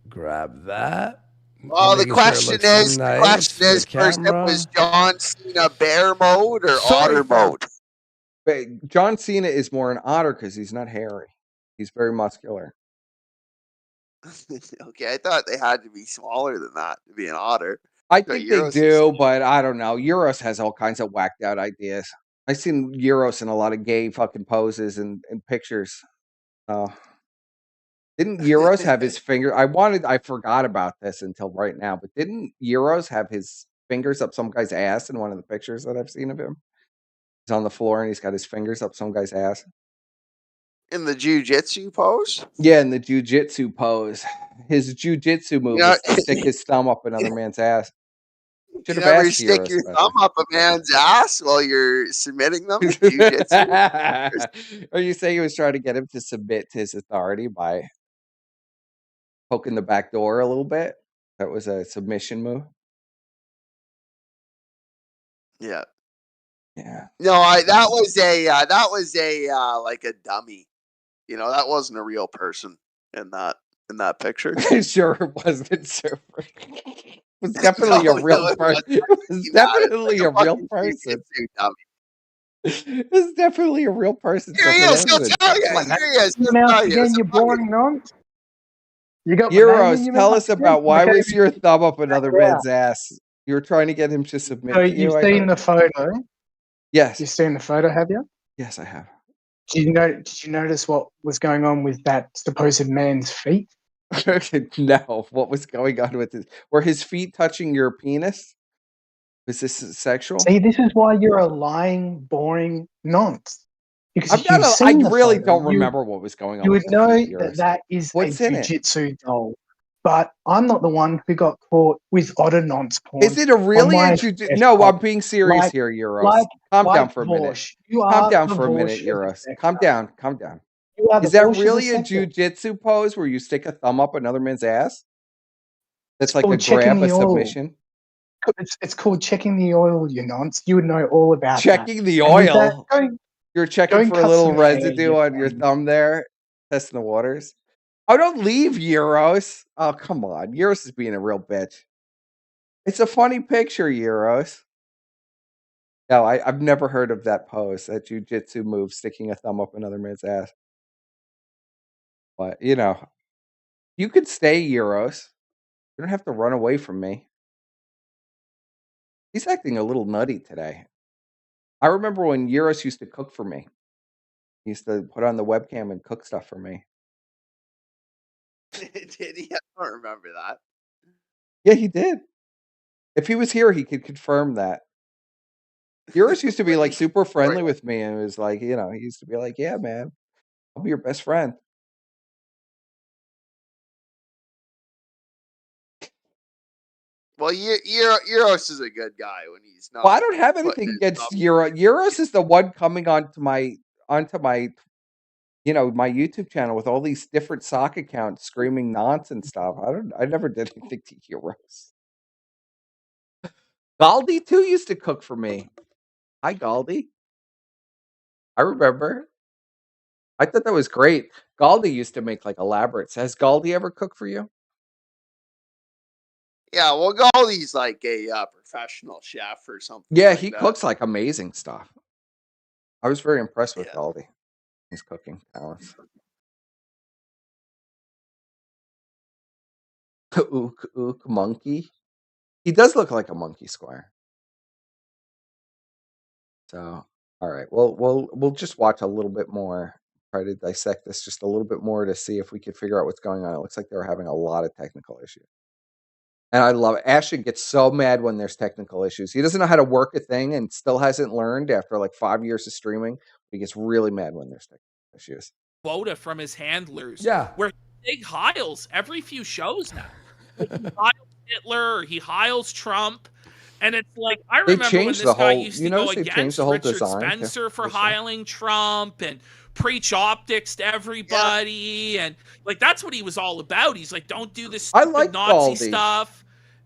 S12: Grab that.
S8: Well, the
S12: Making sure it
S8: question
S12: looks
S8: is,
S12: nice for the
S8: first up
S12: camera.
S8: was John Cena bear mode or
S12: Sorry,
S8: otter mode?
S1: But John Cena is more an otter because he's not hairy. He's very muscular.
S8: Okay, I thought they had to be smaller than that to be an otter.
S1: I
S8: So
S1: think they
S8: Euros is-
S1: do, but I don't know. Euros has all kinds of whacked out ideas. I've seen Euros in a lot of gay fucking poses and pictures. Didn't Euros have his finger? I forgot about this until right now, but didn't Euros have his fingers up some guy's ass in one of the pictures that I've seen of him? He's on the floor and he's got his fingers up some guy's ass.
S8: In the jujitsu pose?
S1: Yeah, in the jujitsu pose. His jujitsu move
S8: Yeah.
S1: is to stick his thumb up another man's ass. Should
S8: You
S1: have
S8: never
S1: asked
S8: stick
S1: Euros
S8: your
S1: about
S8: thumb up a man's ass while you're submitting them in jujitsu?
S1: Are you saying he was trying to get him to submit to his authority by poking the back door a little bit? That was a submission move.
S8: Yeah.
S1: Yeah.
S8: No, that was a like a dummy. You know, that wasn't a real person in that picture.
S1: Sure, it wasn't super. It was definitely a real person. It was definitely a real person. It was definitely a real person.
S8: Here he is. He'll tell you. Here he is. He'll tell you.
S10: Again, you boring nonce. You got
S1: Euros, tell us about why was your thumb up another
S10: Yeah.
S1: man's ass? You were trying to get him to submit
S10: So
S1: to you.
S10: you've
S1: I
S10: seen
S1: heard.
S10: the photo.
S1: Yes.
S10: You've seen the photo, have you?
S1: Yes, I have.
S10: Did you notice what was going on with that supposed man's feet?
S1: No, what was going on with his? Were his feet touching your penis? Was this sexual?
S10: See, this is why you're a lying, boring nonce. Because
S1: I'm
S10: if
S1: not
S10: you've
S1: I
S10: seen the
S1: really
S10: photo,
S1: don't remember what was going on.
S10: you would
S1: with the
S10: know
S1: feet,
S10: that
S1: Euros.
S10: that is
S1: What's
S10: a
S1: in it?
S10: jiu-jitsu doll. But I'm not the one who got caught with otter nonce porn.
S1: Is it a really
S10: on my
S1: a jiu-jitsu? No, I'm being serious
S10: like-
S1: here, Euros.
S10: like-
S1: Calm down
S10: like
S1: for a minute.
S10: Vorsh. You
S1: Calm
S10: are
S1: down
S10: the
S1: for a minute,
S10: Vorsh of the
S1: Euros.
S10: sector.
S1: Calm down. Calm down.
S10: You are the
S1: Is that
S10: Vorsh of the
S1: really a
S10: sector.
S1: jiu-jitsu pose where you stick a thumb up another man's ass? That's like a
S10: called checking
S1: grab, a
S10: the oil.
S1: submission.
S10: It's called checking the oil, you nonce. You would know all about
S1: Checking the
S10: that. And with that,
S1: oil.
S10: go-
S1: You're
S10: go
S1: checking
S10: and
S1: for a
S10: cut
S1: little
S10: some hair,
S1: residue
S10: you
S1: on your thumb there, testing the waters. Oh, don't leave, Euros. Oh, come on. Euros is being a real bitch. It's a funny picture, Euros. No, I've never heard of that pose, that jujitsu move, sticking a thumb up another man's ass. But, you know, you could stay, Euros. You don't have to run away from me. He's acting a little nutty today. I remember when Euros used to cook for me. He used to put on the webcam and cook stuff for me.
S8: Did he? I don't remember that.
S1: Yeah, he did. If he was here, he could confirm that. Eurus used to be like super friendly with me, and it was like, he used to be like, "Yeah, man, I'll be your best friend."
S8: Well, Euros is a good guy when he's not.
S1: Well, I don't have anything against Euros. Euros is the one coming onto my my YouTube channel with all these different sock accounts screaming nonsense stuff. I never did anything to Euros. Galdi too used to cook for me. Hi, Galdi. I remember. I thought that was great. Galdi used to make like elaborate. Has Galdi ever cooked for you?
S8: Yeah, well, Galdi's like a professional chef or something.
S1: Yeah,
S8: like
S1: he
S8: that.
S1: cooks like amazing stuff. I was very impressed with Galdi. His cooking talents. Ook monkey. He does look like a monkey, Squire. So, all right. Well, we'll just watch a little bit more. Try to dissect this just a little bit more to see if we could figure out what's going on. It looks like they're having a lot of technical issues. And I love it. Ashton gets so mad when there's technical issues. He doesn't know how to work a thing and still hasn't learned after like 5 years of streaming. He gets really mad when there's technical issues.
S13: Quota from his handlers.
S12: Yeah.
S13: Where he big Hiles every few shows now. Like he Hiles Hitler, or he Hiles Trump. And it's like, I remember when this guy used to go against Richard Spencer for hiling Trump and preach optics to everybody. And like, that's what he was all about. He's like, don't do this stupid Nazi stuff.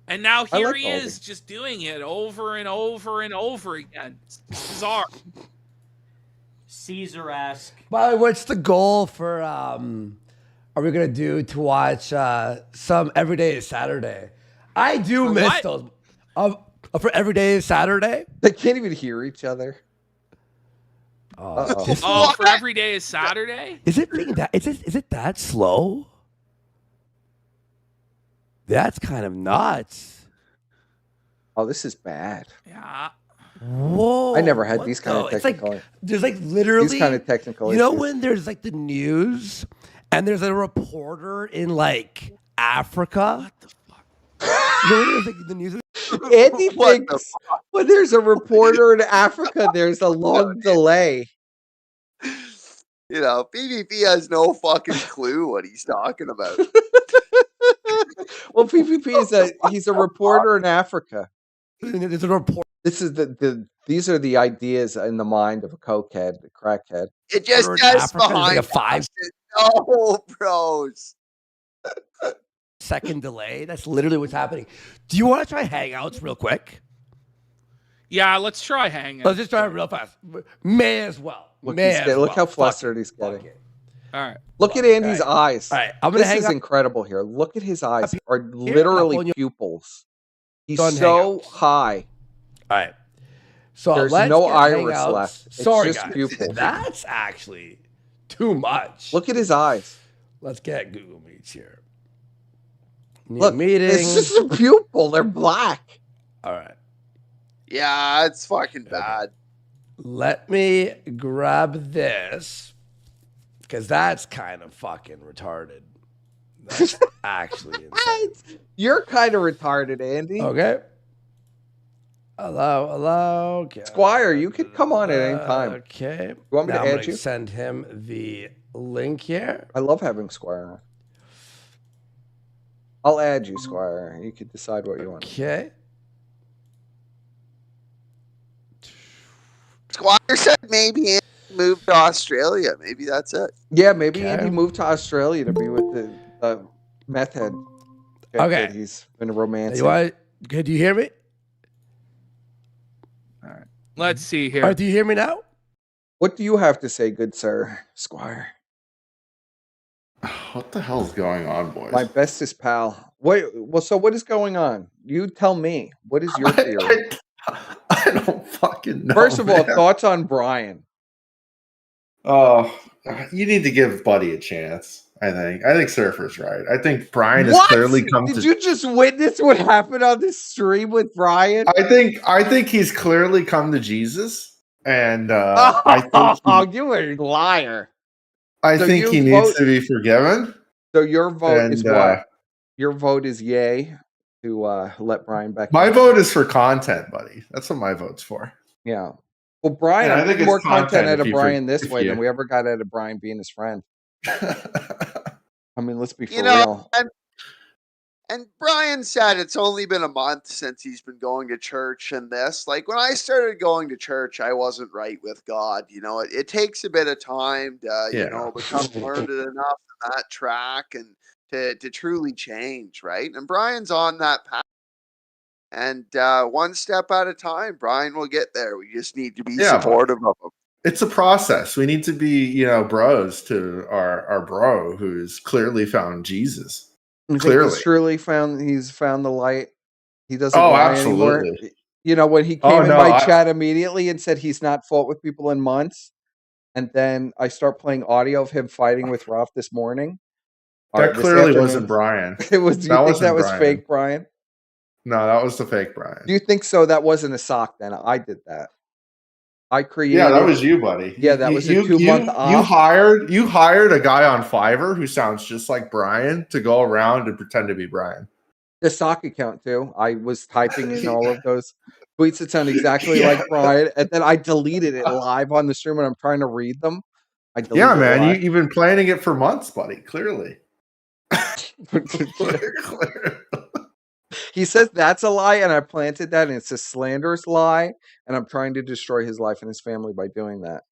S13: And now here he is just doing it over and over and over again. It's bizarre.
S14: Caesar-esque.
S12: By the way, what's the goal for, are we going to do to watch some Every Day is Saturday? I do miss those. For Every Day is Saturday?
S1: They can't even hear each other.
S13: Oh, for Every Day is Saturday?
S12: Is it being that? Is it that slow? That's kind of nuts.
S1: Oh, this is bad.
S13: Yeah.
S12: Whoa!
S1: I never had these kind of technical.
S12: It's like there's like literally
S1: these kind of technical.
S12: You know when there's like the news and there's a reporter in like Africa. What the fuck? You know when there's like the news.
S1: Andy thinks when there's a reporter in Africa, there's a long delay.
S8: You know, PvP has no fucking clue what he's talking about.
S1: Well, PvP he's a reporter in Africa.
S12: There's a report.
S1: This is these are the ideas in the mind of a cokehead, a crackhead.
S8: It just says behind
S12: like
S8: no, bros.
S12: Second delay. That's literally what's happening. Do you want to try Hangouts real quick?
S13: Yeah, let's try Hangouts.
S12: Let's just try it real fast. May as well.
S1: Look how flustered he's getting.
S13: All right.
S1: Look at Andy's eyes.
S12: All right. I'm gonna
S1: this is incredible here. Look at his eyes. Are literally pupils. He's so high.
S12: All right. So
S1: there's no iris
S12: Hangouts.
S1: left. It's
S12: Sorry,
S1: just
S12: guys.
S1: pupils.
S12: That's actually too much.
S1: Look at his eyes.
S12: Let's get Google Meets here.
S1: Look, it's just a pupil. They're black.
S12: All right.
S8: Yeah, it's fucking bad.
S12: Let me grab this because that's kind of fucking retarded. That's actually insane.
S1: You're kind of retarded, Andy.
S12: Okay. Hello. Okay.
S1: Squire, you could come on at any time.
S12: Okay.
S1: You want me to add you?
S12: Send him the link here.
S1: I love having Squire on. I'll add you, Squire. You could decide what you want.
S12: Okay.
S8: Squire said maybe Andy moved to Australia. Maybe that's it.
S1: Yeah, maybe Andy moved to Australia to be with the meth head.
S12: Okay.
S1: He's been romancing.
S12: Do you hear me?
S13: All right. Let's see here.
S12: All right, do you hear me now?
S1: What do you have to say, good sir, Squire?
S16: What the hell's going on, boys?
S1: My bestest pal. So what is going on? You tell me. What is your theory?
S16: I don't fucking know.
S1: First of all, thoughts on Brian?
S16: Oh, you need to give Buddy a chance. I think Surfer's right. I think Brian has clearly come
S1: Did you just witness what happened on this stream with Brian?
S16: I think he's clearly come to Jesus, and I think
S1: you are a liar.
S16: I think he needs to be forgiven.
S1: So your vote is what? Your vote is yay to let Brian back.
S16: My vote is for content, buddy. That's what my vote's for.
S1: Yeah. Well, Brian,
S16: I
S1: I'm
S16: think
S1: getting more
S16: it's content
S1: content out
S16: if
S1: of
S16: you
S1: Brian
S16: for-
S1: this
S16: if
S1: way
S16: you-
S1: than we ever got out of Brian being his friend. I mean, let's be for
S8: You know,
S1: real.
S8: and Brian said it's only been a month since he's been going to church and this. Like when I started going to church, I wasn't right with God. You know, it takes a bit of time to, you know, become learned enough in that track and to truly change, right? And Brian's on that path. And one step at a time, Brian will get there. We just need to be supportive of him.
S16: It's a process. We need to be, you know, bros to our bro who's clearly found Jesus.
S1: You think he's truly found the light? He doesn't
S16: Oh,
S1: lie
S16: absolutely.
S1: anymore. You know, when he came in my chat immediately and said he's not fought with people in months, and then I start playing audio of him fighting with Ralph this morning.
S16: That clearly wasn't Brian.
S1: It was. Do you think that was fake, Brian?
S16: No, that was the fake Brian.
S1: Do you think so? That wasn't a sock then. I did that. I created.
S16: Yeah, that was you, buddy.
S1: Yeah, that was a 2-month off.
S16: You hired a guy on Fiverr who sounds just like Brian to go around and pretend to be Brian.
S1: The sock account too. I was typing in all of those tweets that sound exactly like Brian, and then I deleted it live on the stream when I'm trying to read them.
S16: Yeah, man, you've been planning it for months, buddy. Clearly.
S1: He says that's a lie, and I planted that, and it's a slanderous lie, and I'm trying to destroy his life and his family by doing that.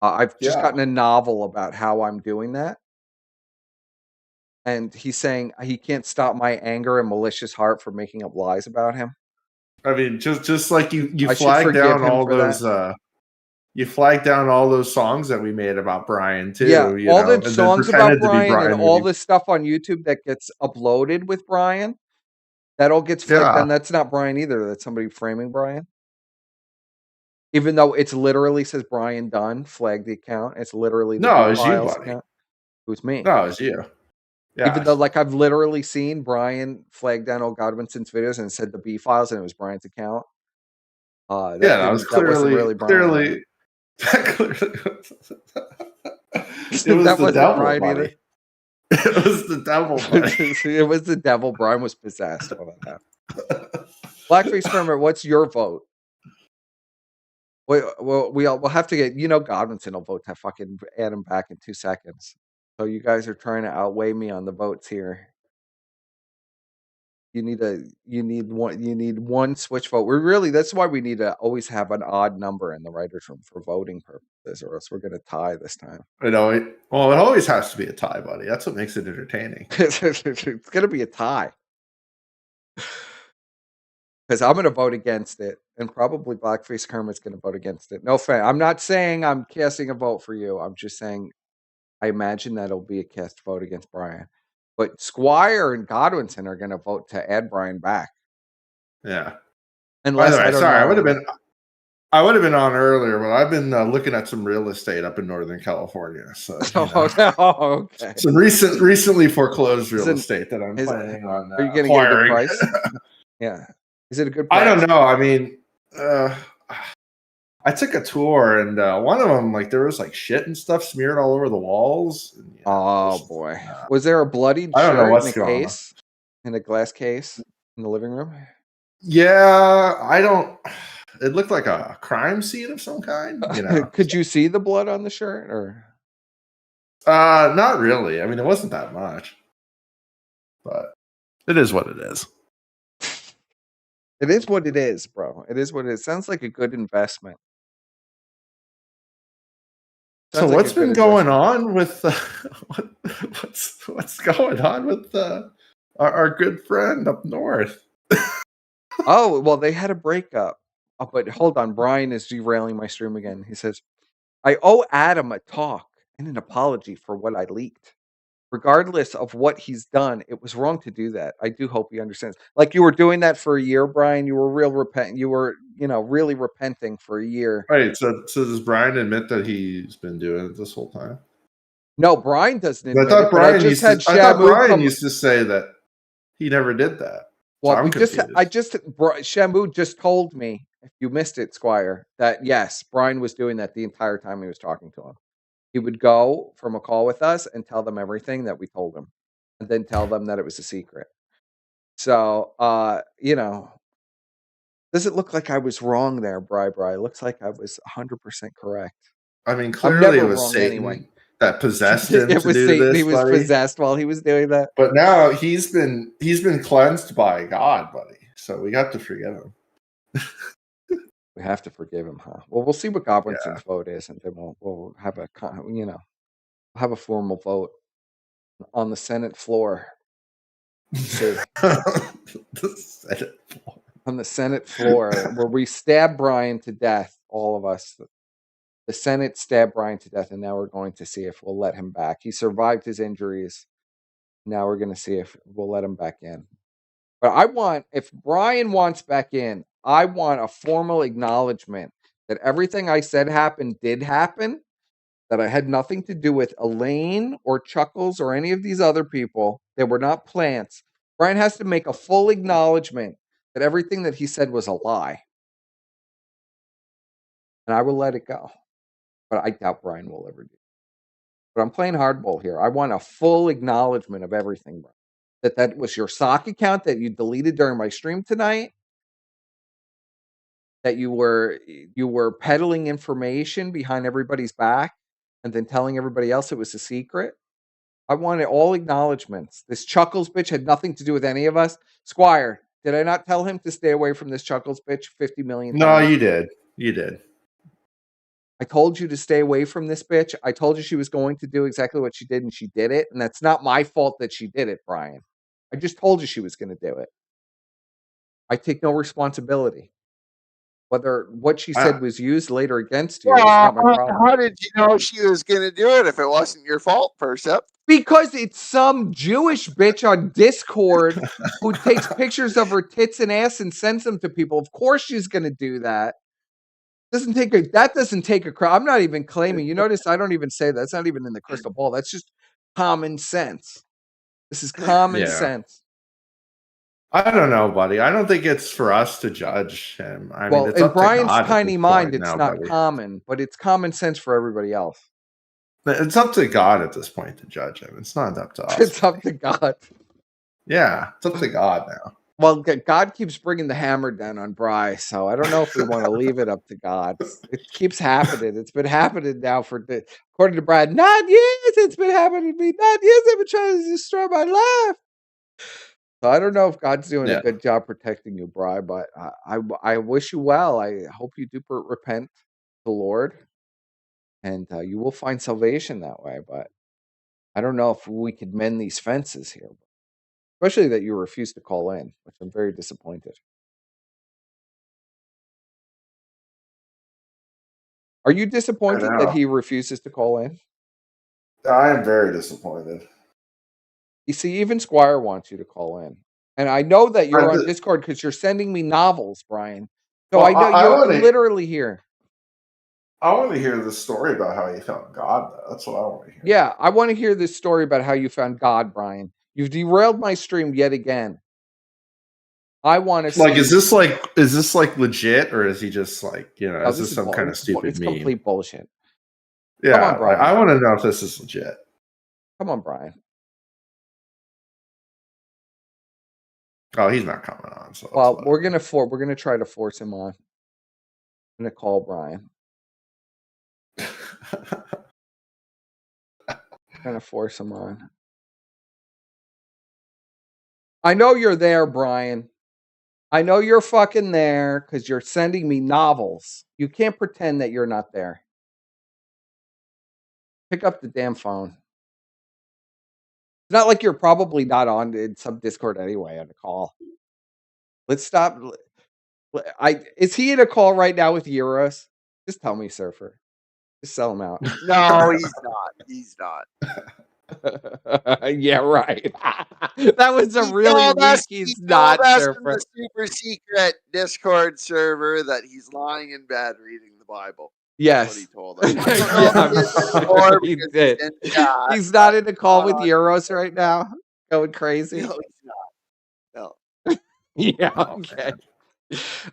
S1: I've just gotten a novel about how I'm doing that. And he's saying he can't stop my anger and malicious heart from making up lies about him.
S16: I mean, just like you flagged down all those you flagged down all those songs that we made about Brian too.
S1: Yeah,
S16: you
S1: all
S16: know,
S1: the songs about Brian and all the stuff on YouTube that gets uploaded with Brian, that all gets flagged down. That's not Brian either. That's somebody framing Brian. Even though it's literally says Brian Dunn, flag the account. It's literally the
S16: no, it's you,
S1: Files
S16: buddy.
S1: account. It was me.
S16: No, it's you. Yeah.
S1: Even though, like, I've literally seen Brian flag down old Godwinson's videos and it said the B files and it was Brian's account.
S16: That was clearly
S1: really Brian.
S16: It was the devil,
S1: Brian
S16: buddy.
S1: Either.
S16: It was the devil, buddy.
S1: It was the devil. Brian was possessed. Blackface Hermit, what's your vote? We'll have to get, Godwinson will vote to fucking add him back in 2 seconds. So you guys are trying to outweigh me on the votes here. You need one switch vote. That's why we need to always have an odd number in the writers' room for voting purposes, or else we're gonna tie this time.
S16: It always has to be a tie, buddy. That's what makes it entertaining.
S1: It's gonna be a tie. Because I'm going to vote against it, and probably Blackface Kermit's going to vote against it. No offense. I'm not saying I'm casting a vote for you. I'm just saying I imagine that'll be a cast vote against Brian. But Squire and Godwinson are going to vote to add Brian back.
S16: Yeah.
S1: Unless,
S16: by the way, sorry, I would have been on earlier, but I've been looking at some real estate up in Northern California. So
S1: okay.
S16: Some recently foreclosed real estate that I'm planning on.
S1: Are you going to get a good price? Yeah. Is it a good price?
S16: I don't know. I mean, I took a tour, and one of them, like, there was like shit and stuff smeared all over the walls. And,
S1: boy, was there a bloodied
S16: I don't know
S1: shirt
S16: what's
S1: in a
S16: going
S1: case, in a glass case in the living room?
S16: Yeah, I don't. It looked like a crime scene of some kind.
S1: Could you see the blood on the shirt, or?
S16: Not really. I mean, it wasn't that much, but it is what it is.
S1: It is what it is, bro. It is what it is. Sounds like a good investment.
S16: So what's been going on with what's going on with our good friend up north?
S1: Oh, well, they had a breakup. Oh, but hold on, Brian is derailing my stream again. He says, I owe Adam a talk and an apology for what I leaked. Regardless of what he's done, it was wrong to do that. I do hope he understands. Like, you were doing that for a year, Brian. You were You were, really repenting for a year.
S16: Right. So does Brian admit that he's been doing it this whole time?
S1: No, Brian doesn't admit
S16: I thought
S1: it.
S16: Brian used to say that he never did that.
S1: Well,
S16: So
S1: Shamu just told me, if you missed it, Squire, that yes, Brian was doing that the entire time he was talking to him. He would go from a call with us and tell them everything that we told him, and then tell them that it was a secret. So, does it look like I was wrong there, Bri? It looks like I was 100% correct.
S16: I mean, clearly it was Satan
S1: anyway.
S16: that possessed him
S1: It
S16: to
S1: was
S16: do
S1: Satan.
S16: this,
S1: He was
S16: buddy.
S1: possessed while he was doing that.
S16: But now he's been cleansed by God, buddy. So we got to forgive him.
S1: We have to forgive him, huh? Well, we'll see what Godwinson's vote is, and then we'll have have a formal vote on the Senate floor. See.
S16: The Senate floor.
S1: On the Senate floor, where we stab Brian to death, all of us. The Senate stabbed Brian to death, and now we're going to see if we'll let him back. He survived his injuries. Now we're going to see if we'll let him back in. But if Brian wants back in, I want a formal acknowledgement that everything I said did happen, that I had nothing to do with Elaine or Chuckles or any of these other people. They were not plants. Brian has to make a full acknowledgement that everything that he said was a lie. And I will let it go. But I doubt Brian will ever do. But I'm playing hardball here. I want a full acknowledgement of everything, Brian. That was your sock account that you deleted during my stream tonight. That you were peddling information behind everybody's back and then telling everybody else it was a secret. I wanted all acknowledgments. This Chuckles bitch had nothing to do with any of us. Squire, did I not tell him to stay away from this Chuckles bitch 50 million times?
S16: No, you did. You did.
S1: I told you to stay away from this bitch. I told you she was going to do exactly what she did, and she did it. And that's not my fault that she did it, Brian. I just told you she was going to do it. I take no responsibility. Whether what she said was used later against you is not my problem.
S8: How did you know she was going to do it if it wasn't your fault, Percep?
S1: Because it's some Jewish bitch on Discord who takes pictures of her tits and ass and sends them to people. Of course she's going to do that. That doesn't take a crowd. I'm not even claiming. You notice I don't even say that. That's not even in the crystal ball. That's just common sense. This is common sense.
S16: I don't know, buddy. I don't think it's for us to judge him. I mean, it's
S1: in
S16: up
S1: Brian's
S16: to God
S1: tiny mind, it's
S16: now,
S1: not
S16: buddy.
S1: common, but it's common sense for everybody else.
S16: It's up to God at this point to judge him. It's not up to us.
S1: It's up to God.
S16: Yeah, it's up to God now.
S1: Well, God keeps bringing the hammer down on Bry, so I don't know if we want to leave it up to God. It keeps happening. It's been happening now according to Brad, 9 years it's been happening to me. 9 years I've been trying to destroy my life. So I don't know if God's doing a good job protecting you, Bry, but I wish you well. I hope you do repent to the Lord, and you will find salvation that way. But I don't know if we could mend these fences here. Especially that you refused to call in, which I'm very disappointed. Are you disappointed that he refuses to call in?
S16: I am very disappointed.
S1: You see, even Squire wants you to call in. And I know that you're on Discord because you're sending me novels, Brian. So I know you're literally here.
S16: I want to hear the story about how you found God, though. That's what I want to hear.
S1: Yeah, I want to hear this story about how you found God, Brian. You've derailed my stream yet again. I want to see.
S16: Is this like legit, or is he just like, is this some kind of stupid
S1: It's
S16: meme?
S1: complete bullshit.
S16: Yeah,
S1: come on, Brian.
S16: I want to know if this is legit.
S1: Come on, Brian.
S16: Oh, he's not coming on. So
S1: well, we're gonna try to force him on. I'm gonna call Brian. Gonna force him on. I know you're there, Brian. I know you're fucking there because you're sending me novels. You can't pretend that you're not there. Pick up the damn phone. It's not like you're probably not on in some Discord anyway on a call. Let's stop. Is he in a call right now with Euros? Just tell me, Surfer. Just sell him out.
S8: No, he's not. He's not.
S1: Yeah, right. That was a really weak. He's not, Surfer.
S8: The super secret Discord server that he's lying in bed reading the Bible.
S1: Yes.
S8: That's what he told us.
S1: He did. He's not in a call with Euros right now, going crazy.
S8: No, he's not. No.
S1: Yeah, okay.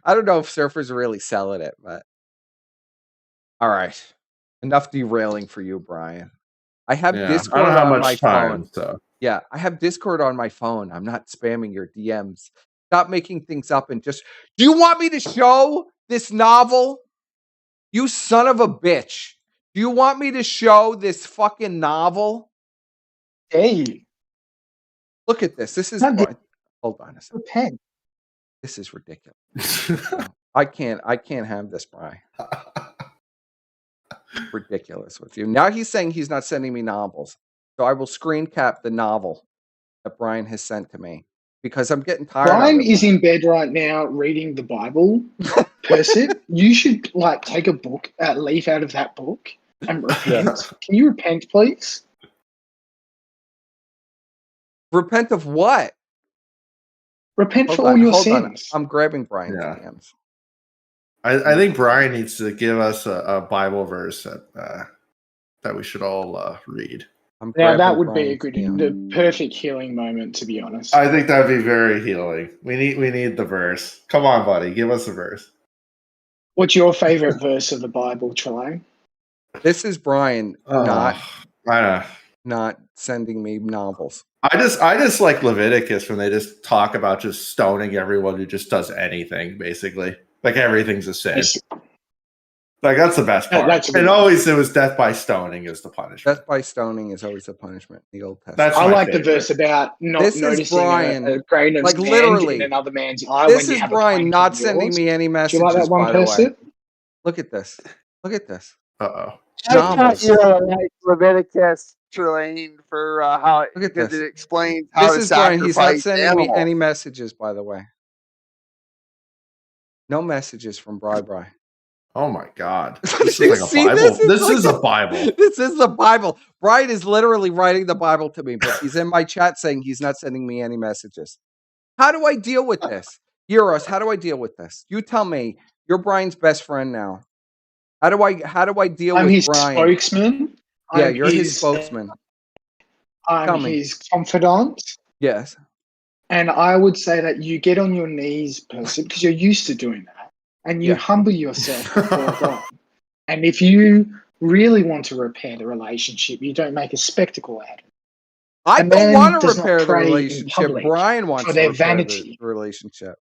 S1: I don't know if Surfer's really selling it, but all right. Enough derailing for you, Brian. I have
S16: Yeah, I
S1: Discord
S16: don't have
S1: on my
S16: much time,
S1: phone.
S16: so
S1: Yeah, I have Discord on my phone. I'm not spamming your DMs. Stop making things up and just. Do you want me to show this novel? You son of a bitch. Do you want me to show this fucking novel?
S10: Hey.
S1: Look at this. This is. Hold on a second.
S10: Repent.
S1: This is ridiculous. I can't have this, Brian. Ridiculous with you. Now he's saying he's not sending me novels. So I will screen cap the novel that Brian has sent to me because I'm getting tired
S10: Brian
S1: of it.
S10: is in bed right now reading the Bible. Percy, you should take a book, leaf out of that book and repent. Can you repent, please?
S1: Repent of what?
S10: Repent for all your sins.
S1: I'm grabbing Brian's DMs.
S16: I think Brian needs to give us a Bible verse that we should all read.
S10: Now that would be the perfect healing moment, to be honest.
S16: I think that'd be very healing. We need the verse. Come on, buddy, give us a verse.
S10: What's your favorite verse of the Bible, Trelane?
S1: This is Brian not sending me novels.
S16: I just like Leviticus when they just talk about just stoning everyone who just does anything, basically. Like everything's a sin. Like that's the best part. And always it was death by stoning is the punishment.
S1: Death by stoning is always the punishment in the Old Testament.
S10: I like the verse about not noticing a grain of sand
S1: literally
S10: in another man's eye.
S1: This is Brian not sending me any messages.
S10: Do you like that one person?
S1: Look at this. Look at this.
S16: Uh-oh.
S8: I thought you like Leviticus, Trelane, for how it explains how
S1: this is
S8: Brian.
S1: He's not sending me any messages, by the way. No messages from Bri.
S16: Oh my God! This is like a Bible. This is a Bible.
S1: This is the Bible. Brian is literally writing the Bible to me, but he's in my chat saying he's not sending me any messages. How do I deal with this, Euros? How do I deal with this? You tell me. You're Brian's best friend now. How do I deal with Brian?
S10: I'm his spokesman.
S1: Yeah, you're his spokesman.
S10: I'm his confidant.
S1: Yes.
S10: And I would say that you get on your knees, Percy, because you're used to doing that. And you humble yourself before God. And if you really want to repair the relationship, you don't make a spectacle out of it.
S1: I don't want to repair the relationship. Brian wants to repair the relationship.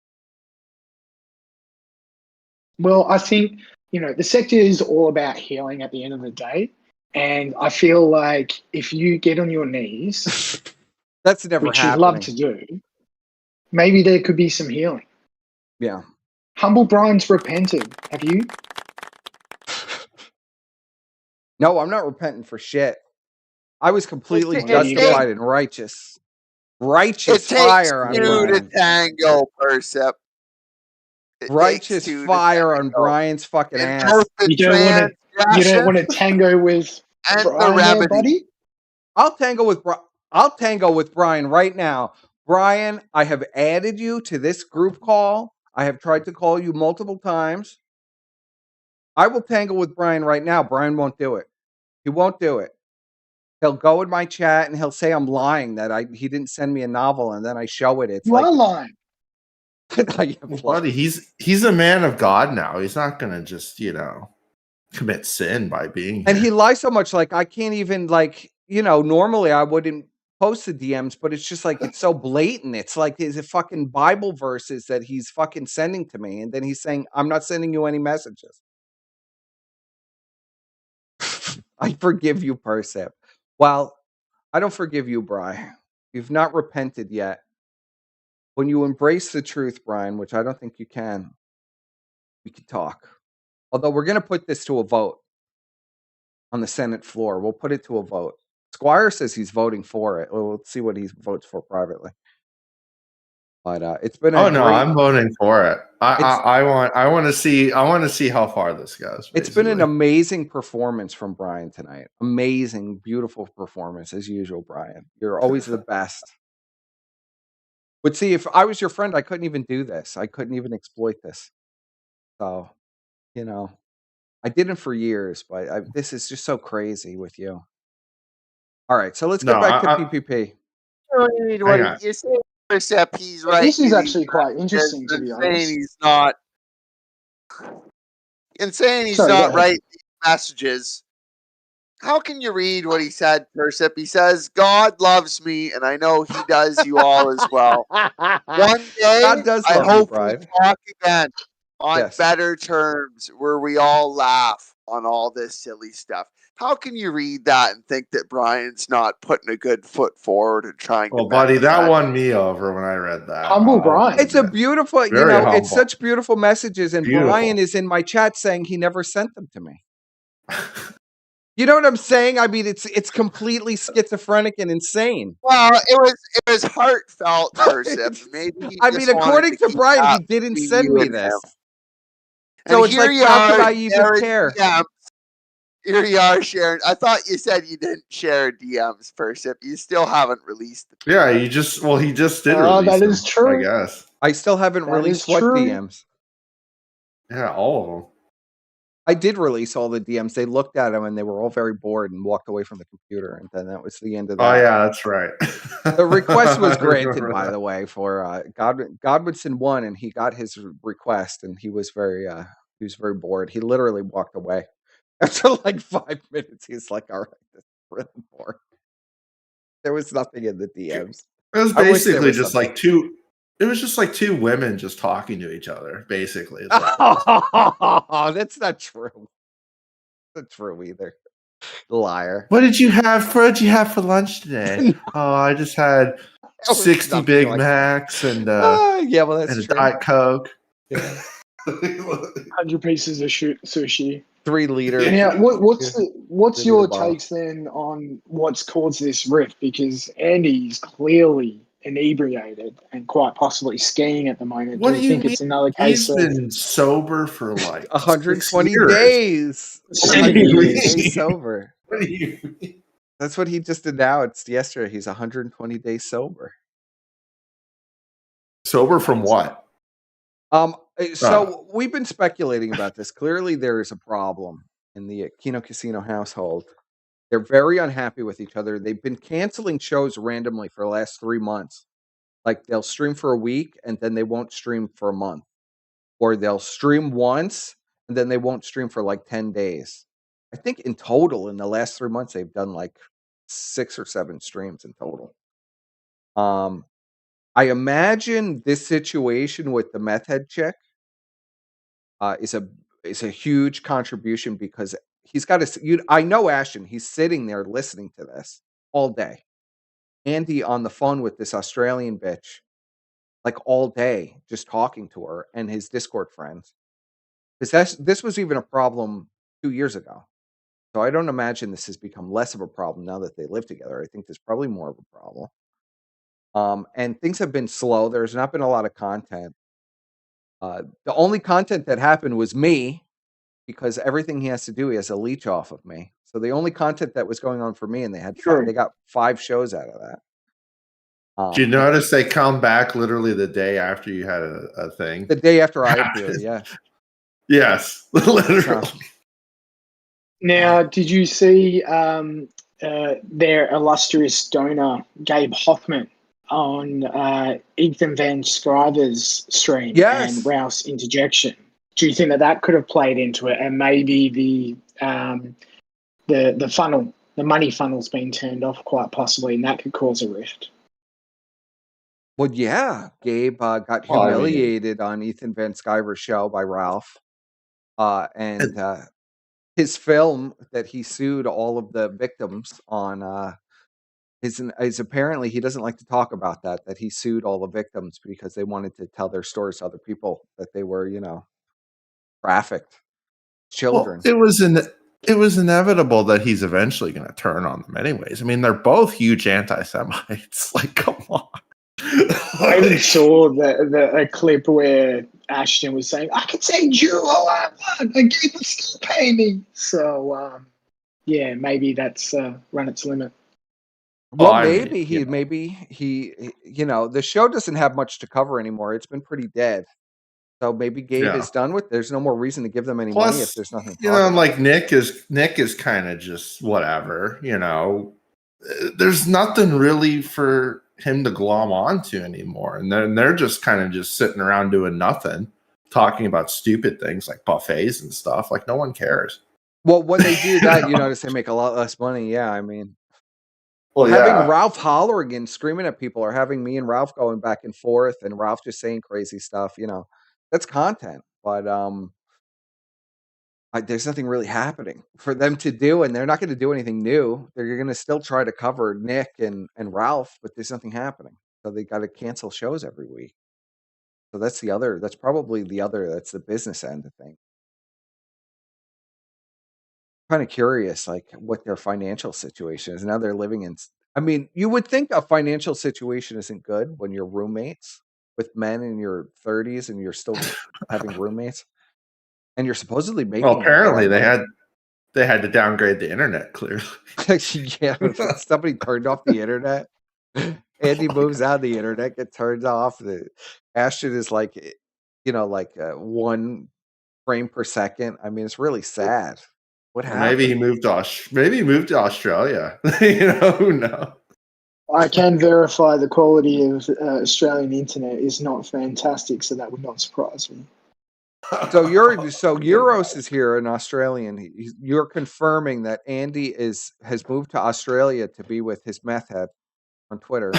S10: Well, I think, the sector is all about healing at the end of the day. And I feel like if you get on your knees,
S1: that's never
S10: which
S1: happening.
S10: you'd love to do, maybe there could be some healing.
S1: Yeah.
S10: Humble Brian's repented. Have you?
S1: No, I'm not repenting for shit. I was completely justified and righteous. Righteous fire on Brian.
S8: It takes two to tango, Percep.
S1: Righteous fire on Brian's fucking ass.
S10: You don't want to tango with Brian there, buddy?
S1: I'll tango with Brian right now. Brian, I have added you to this group call. I have tried to call you multiple times. I will tangle with Brian right now. Brian won't do it. He won't do it. He'll go in my chat and he'll say I'm lying that he didn't send me a novel, and then I show it. It's
S10: you are lying.
S16: Buddy, he's a man of God now. He's not gonna just commit sin by being here.
S1: And he lies so much. Like I can't even normally I wouldn't post the DMs, but it's just like it's so blatant. It's like his fucking Bible verses that he's fucking sending to me, and then he's saying I'm not sending you any messages. I forgive you, Persip. Well, I don't forgive you, Brian. You've not repented yet. When you embrace the truth, Brian, which I don't think you can, we could talk. Although we're going to put this to a vote on the Senate floor. We'll put it to a vote. Squire says he's voting for it. We'll see what he votes for privately. But it's been.
S16: I'm voting for it. I want to see how far this goes. Basically.
S1: It's been an amazing performance from Brian tonight. Amazing, beautiful performance as usual, Brian. You're always the best. But see, if I was your friend, I couldn't even do this. I couldn't even exploit this. So, I didn't for years, but this is just so crazy with you. All right, so let's get back to PPP.
S8: What you say? Percep, he's right.
S10: This is actually quite interesting, to be honest.
S8: He's not. And saying he's
S10: Sorry,
S8: not writing messages. How can you read what he said, Percep? He says, God loves me, and I know he does you all as well. One day,
S1: God does
S8: I
S1: love you,
S8: hope we
S1: Brian.
S8: talk again on
S1: Yes.
S8: better terms where we all laugh on all this silly stuff. How can you read that and think that Brian's not putting a good foot forward and trying to
S16: Well, buddy, that
S8: defend?
S16: won me over when I read that.
S10: Humble Brian.
S1: It's a beautiful,
S16: Very
S1: it's
S16: humble.
S1: such beautiful messages. And
S16: Beautiful.
S1: Brian is in my chat saying he never sent them to me. You know what I'm saying? I mean, it's completely schizophrenic and insane.
S8: Well, it was heartfelt, Percep. Maybe
S1: I mean, according to Brian, he didn't send me this. So it's like, how could I even care?
S8: DMs. Here you are sharing. I thought you said you didn't share DMs, Percep. You still haven't released them.
S16: Yeah, he just did
S10: Oh,
S16: release
S10: that is
S16: them,
S10: true.
S16: I guess.
S1: I still haven't
S10: That
S1: released
S10: is
S1: what
S10: true.
S1: DMs.
S16: Yeah, all of them.
S1: I did release all the DMs. They looked at them and they were all very bored and walked away from the computer. And then that was the end of that.
S16: Oh yeah, that's right.
S1: The request was
S16: I
S1: granted,
S16: remember
S1: by
S16: that.
S1: the way, for Godwinson won, and he got his request, and he was very bored. He literally walked away after like 5 minutes. He's like, "All right, this is really boring." There was nothing in the DMs.
S16: It was
S1: I wish there
S16: basically
S1: was
S16: just
S1: something.
S16: like two. It was just like two women just talking to each other, basically.
S1: Oh, that's not true. That's not true either. Liar.
S16: What did you have for lunch today? Oh, I just had
S1: was
S16: 60
S1: nothing
S16: Big
S1: like
S16: Macs and
S1: yeah, well, that's
S16: and a
S1: true.
S16: Diet Coke.
S10: 100 pieces of sushi.
S1: 3 liter.
S10: Now, what's
S1: Three
S10: your
S1: liter bottle.
S10: takes then on what's caused this rift? Because Andy's clearly inebriated and quite possibly skiing at the moment.
S16: What
S10: do you think
S16: mean?
S10: it's another
S16: He's
S10: case of
S16: been sober for like
S1: 120
S16: 6 years.
S1: days.
S16: What do you
S1: 120
S16: mean?
S1: days sober.
S16: What do you mean?
S1: That's what he just announced yesterday. He's 120 days sober.
S16: Sober from what?
S1: So we've been speculating about this. Clearly, there is a problem in the Kino Casino household. They're very unhappy with each other. They've been canceling shows randomly for the last 3 months. Like they'll stream for a week and then they won't stream for a month, or they'll stream once and then they won't stream for like 10 days. I think in total in the last 3 months they've done like 6 or 7 streams in total. I imagine this situation with the meth head chick is a huge contribution, because he's got to. I know Ashton. He's sitting there listening to this all day. Andy on the phone with this Australian bitch, like all day, just talking to her and his Discord friends. Because this was even a problem 2 years ago. So I don't imagine this has become less of a problem now that they live together. I think there's probably more of a problem. And things have been slow. There's not been a lot of content. The only content that happened was me, because everything he has to do, he has a leech off of me. So the only content that was going on for me, and they got 5 shows out of that.
S16: Did you notice they come back literally the day after you had a thing?
S1: The day after I appeared, yeah.
S16: Yes, literally.
S10: Now, did you see their illustrious donor, Gabe Hoffman, on Ethan Van Scriver's stream and Rouse interjection? Do you think that could have played into it, and maybe the funnel, the money funnel's been turned off quite possibly, and that could cause a rift?
S1: Well, yeah, Gabe got humiliated on Ethan Van Sciver's show by Ralph, and his film that he sued all of the victims on is apparently, he doesn't like to talk about that he sued all the victims because they wanted to tell their stories to other people, that they were, trafficked children.
S16: Well, it was inevitable that he's eventually going to turn on them anyways. I mean, they're both huge anti-Semites. Like, come on.
S10: I even saw a clip where Ashton was saying, I can say Jew all I want, and Gabe will still pay me. So, yeah, maybe that's run its limit.
S1: Well, maybe he, the show doesn't have much to cover anymore. It's been pretty dead. So maybe Gabe is done with. There's no more reason to give them any money if there's nothing.
S16: Like Nick is kind of just whatever. There's nothing really for him to glom onto anymore. And they're just kind of just sitting around doing nothing, talking about stupid things like buffets and stuff. Like no one cares.
S1: Well, when they do that, you notice they make a lot less money. Yeah, I mean,
S16: well,
S1: having Ralph hollering and screaming at people, or having me and Ralph going back and forth, and Ralph just saying crazy stuff, that's content. But there's nothing really happening for them to do, and they're not going to do anything new. They're going to still try to cover Nick and Ralph, but there's nothing happening. So they got to cancel shows every week. So that's probably that's the business end of things. Kind of curious, like what their financial situation is. Now they're living in, I mean, you would think a financial situation isn't good when you're roommates with men in your 30s and you're still having roommates. And you're supposedly making.
S16: Well, apparently they had to downgrade the internet. Clearly,
S1: yeah. Somebody turned off the internet. Andy moves out, the internet gets turned off. The Ashton is like, 1 frame per second. I mean, it's really sad. What happened?
S16: Maybe he moved to Australia. Who knows?
S10: I can verify the quality of Australian internet is not fantastic, so that would not surprise me.
S1: So Euros is here, an Australian. You're confirming that Andy has moved to Australia to be with his meth head on Twitter.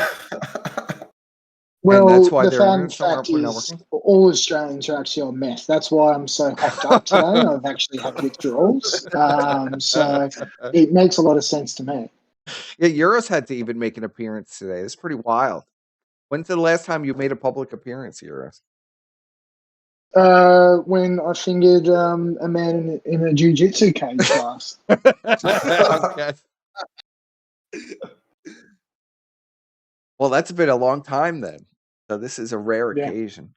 S10: Well, that's why the fact is all Australians are actually on meth. That's why I'm so hopped up today. I've actually had withdrawals. So it makes a lot of sense to me.
S1: Yeah, Euros had to even make an appearance today. It's pretty wild. When's the last time you made a public appearance, Euros?
S10: When I fingered a man in a jiu-jitsu cage class.
S1: Okay. Well, that's been a long time then. So this is a rare occasion.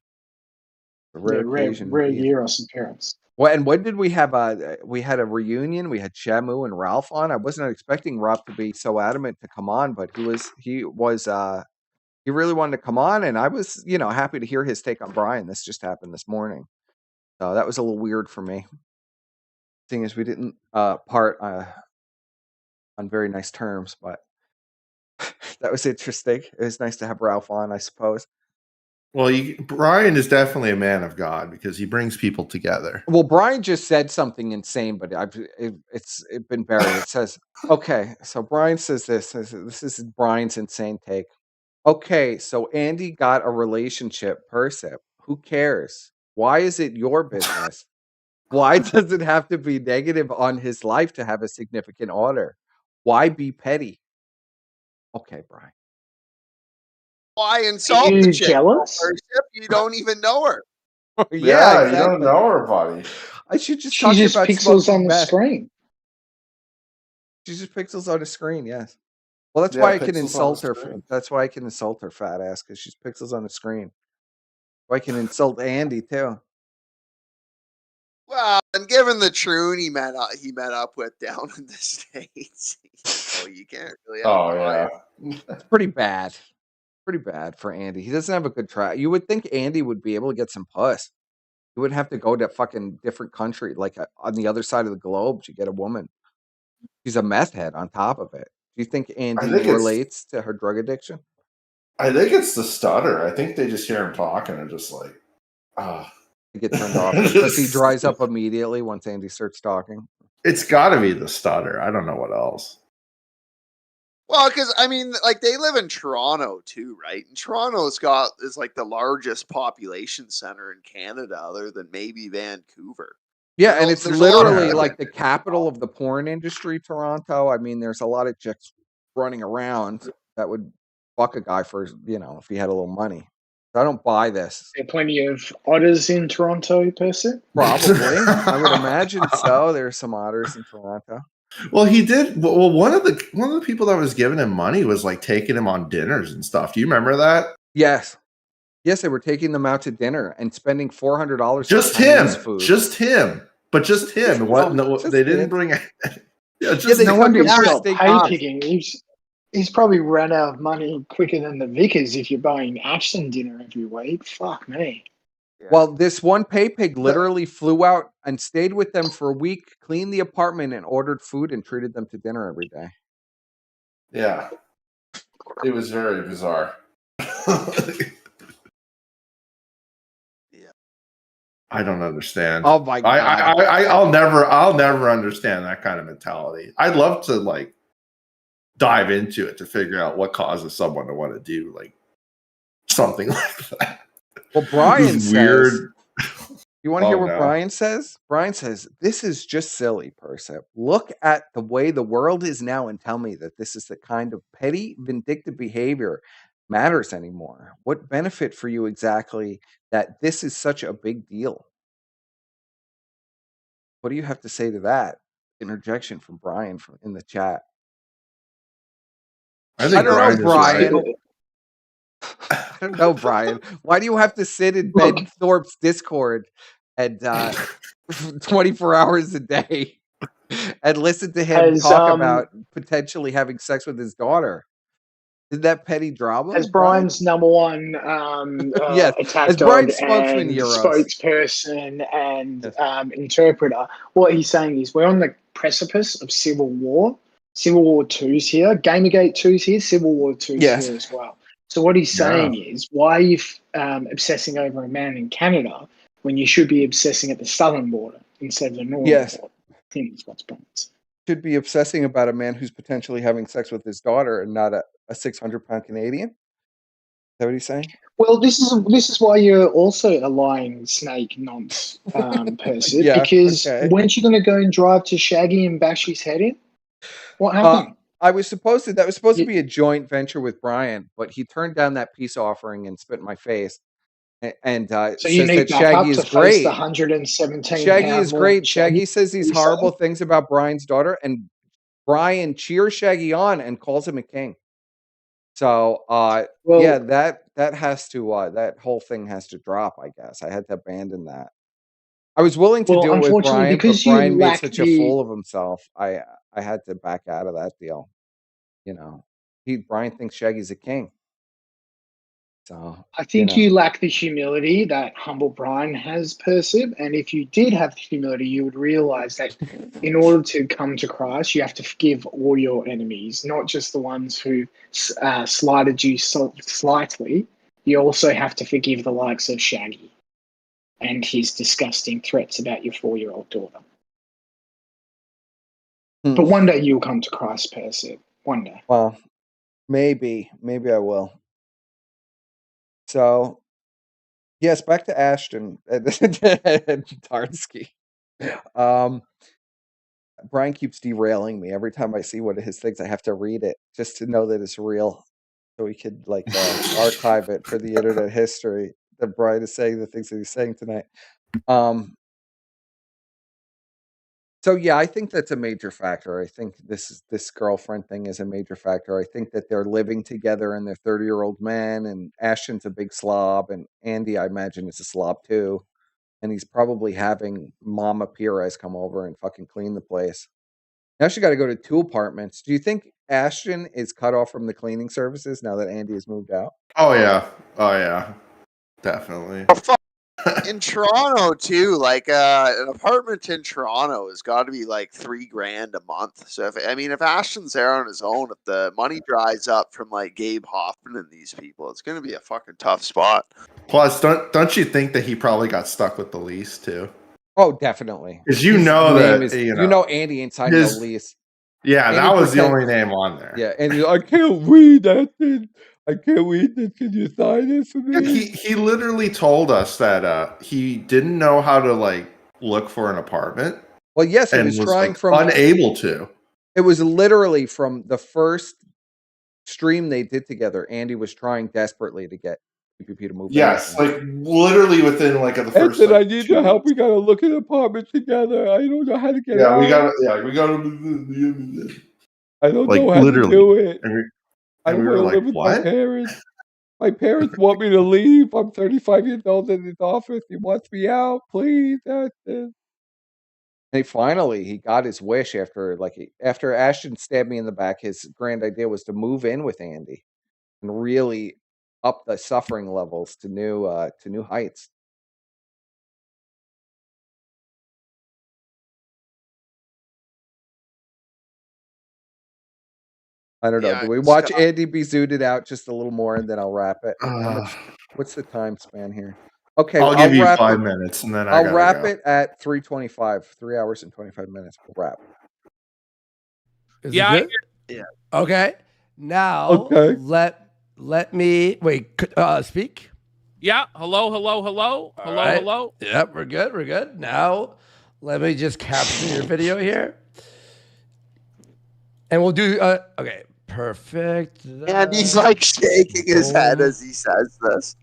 S1: A rare occasion.
S10: Rare Euros appearance.
S1: Well, and when did we have we had a reunion? We had Shamu and Ralph on. I wasn't expecting Ralph to be so adamant to come on, but he really wanted to come on, and I was, happy to hear his take on Brian. This just happened this morning. So that was a little weird for me. Seeing as we didn't part on very nice terms, but that was interesting. It was nice to have Ralph on, I suppose.
S16: Well, Brian is definitely a man of God because he brings people together.
S1: Well, Brian just said something insane, but it's been buried. It says, okay, so Brian says this. This is Brian's insane take. Okay, so Andy got a relationship, Persip. Who cares? Why is it your business? Why does it have to be negative on his life to have a significant order? Why be petty? Okay, Brian.
S8: Why insult the chick?
S10: Jealous?
S8: You don't even know her.
S16: Yeah, exactly. You don't know her, buddy.
S1: I should just
S10: talk about pixels on the screen.
S1: She's just pixels on the screen, yes. Well, that's why I can insult her. That's why I can insult her fat ass, because she's pixels on the screen. I can insult Andy too.
S8: Well, and given the troon he met up with down in the States, you can't really.
S1: It's pretty bad. Pretty bad for Andy. He doesn't have a good track. You would think Andy would be able to get some puss. He wouldn't have to go to fucking different country, like on the other side of the globe, to get a woman. She's a meth head on top of it. Do you think Andy relates to her drug addiction?
S16: I think it's the stutter. I think they just hear him talking and just like,
S1: They get turned off because he dries up immediately once Andy starts talking.
S16: It's got to be the stutter. I don't know what else.
S8: Well, because I mean, like they live in Toronto too, right? And Toronto's is like the largest population center in Canada, other than maybe Vancouver.
S1: Yeah, and it's literally like the capital of the porn industry, Toronto. I mean, there's a lot of chicks running around that would fuck a guy for, if he had a little money. So I don't buy this.
S10: There are plenty of otters in Toronto, person.
S1: Probably. I would imagine so. There's some otters in Toronto.
S16: Well, he did. Well, one of the people that was giving him money was like taking him on dinners and stuff. Do you remember that?
S1: Yes. Yes, they were taking them out to dinner and spending $400.
S16: Just him. Just him. But just him. What? No, they didn't bring.
S10: No wonder he's still pay picking. He's probably run out of money quicker than the Vickers if you're buying Ashton dinner every week. Fuck me.
S1: Well, this one pay pig literally flew out and stayed with them for a week, cleaned the apartment, and ordered food and treated them to dinner every day.
S16: Yeah. It was very bizarre.
S8: Yeah.
S16: I don't understand.
S1: Oh my God.
S16: I'll never understand that kind of mentality. I'd love to like dive into it to figure out what causes someone to want to do like something like that.
S1: Well, Brian says,
S16: weird.
S1: You want to hear what Brian says? Brian says, this is just silly, Persip. Look at the way the world is now and tell me that this is the kind of petty, vindictive behavior matters anymore. What benefit for you exactly that this is such a big deal? What do you have to say to that? Interjection from Brian in the chat.
S16: I don't know,
S1: Brian. I don't know, Brian. Why do you have to sit in Ben Thorpe's Discord and 24 hours a day and listen to him talk about potentially having sex with his daughter? Is that petty drama?
S10: As Brian's number one
S1: yes,
S10: attack
S1: as
S10: dog
S1: Brian's
S10: and
S1: spokesman,
S10: spokesperson and interpreter, what he's saying is we're on the precipice of civil war. Civil War 2's here. Gamergate 2's here. Civil War 2's here as well. So what he's saying is, why are you obsessing over a man in Canada when you should be obsessing at the southern border instead of the northern border? I think that's what's Brian's.
S1: Should be obsessing about a man who's potentially having sex with his daughter and not a 600-pound Canadian? Is that what he's saying?
S10: Well, this is why you're also a lying snake nonce person. Because weren't you going to go and drive to Shaggy and bash his head in? What happened?
S1: That was supposed to be a joint venture with Brian, but he turned down that peace offering and spit in my face. And
S10: so
S1: says
S10: you need
S1: that Shaggy is great.
S10: The 117
S1: Shaggy is great. Shaggy says these horrible things about Brian's daughter, and Brian cheers Shaggy on and calls him a king. So that has to that whole thing has to drop. I guess I had to abandon that. I was willing to do it with Brian, but Brian made such a fool of himself. I had to back out of that deal. You know, Brian thinks Shaggy's a king. So
S10: I think you lack the humility that humble Brian has, Persib. And if you did have the humility, you would realize that in order to come to Christ, you have to forgive all your enemies, not just the ones who slighted you slightly. You also have to forgive the likes of Shaggy and his disgusting threats about your 4-year-old daughter. But one day you'll come to Christ, Persib. One day.
S1: Well, maybe I will. So, yes, back to Ashton and Tarnsky. Brian keeps derailing me. Every time I see one of his things, I have to read it just to know that it's real. So we could archive it for the internet history that Brian is saying the things that he's saying tonight. So yeah, I think that's a major factor. I think this girlfriend thing is a major factor. I think that they're living together and they're 30-year-old men, and Ashton's a big slob, and Andy, I imagine, is a slob too. And he's probably having Mama Perez come over and fucking clean the place. Now she got to go to 2 apartments. Do you think Ashton is cut off from the cleaning services now that Andy has moved out?
S16: Oh yeah, definitely.
S8: In Toronto too, like an apartment in Toronto has got to be like $3,000 a month. So if Ashton's there on his own, if the money dries up from like Gabe Hoffman and these people, it's going to be a fucking tough spot.
S16: Plus, don't you think that he probably got stuck with the lease too?
S1: Oh, definitely.
S16: Because you know that
S1: Andy ain't signed no lease.
S16: Yeah, Andy that was the only name on there.
S1: Yeah, and I can't read that thing. I can't read this. Can you sign it for me?
S16: He literally told us that he didn't know how to look for an apartment.
S1: Well, yes, he was trying
S16: unable to.
S1: It was literally from the first stream they did together. Andy was trying desperately to get PPP to move.
S16: Yes, literally within the first.
S1: I need your help. We got to look at an apartment together. I don't know how to get out.
S16: We got.
S1: I don't know how to do it. I
S16: we were
S1: live with my parents. My parents want me to leave. I'm 35 years old in his office. He wants me out. Please, Ashton. And he got his wish after Ashton stabbed me in the back. His grand idea was to move in with Andy and really up the suffering levels to new heights. I don't know.
S8: Yeah,
S1: Do we watch
S8: Scott.
S1: Andy be zooted out just a little more and then I'll wrap it? What's the time span here? Okay,
S16: I'll give you
S1: wrap
S16: 5
S1: it.
S16: minutes and then
S1: I'll
S16: gotta
S1: wrap
S16: go.
S1: it at 3:25. 3 hours and 25 minutes. We'll wrap.
S12: Is it good?
S8: Yeah.
S12: Okay. Now
S1: Okay.
S12: let me speak.
S13: Yeah. Hello.
S12: Right. Yep, we're good. We're good. Now let me just capture your video here. And we'll do okay. Perfect.
S8: And he's like shaking his head as he says this.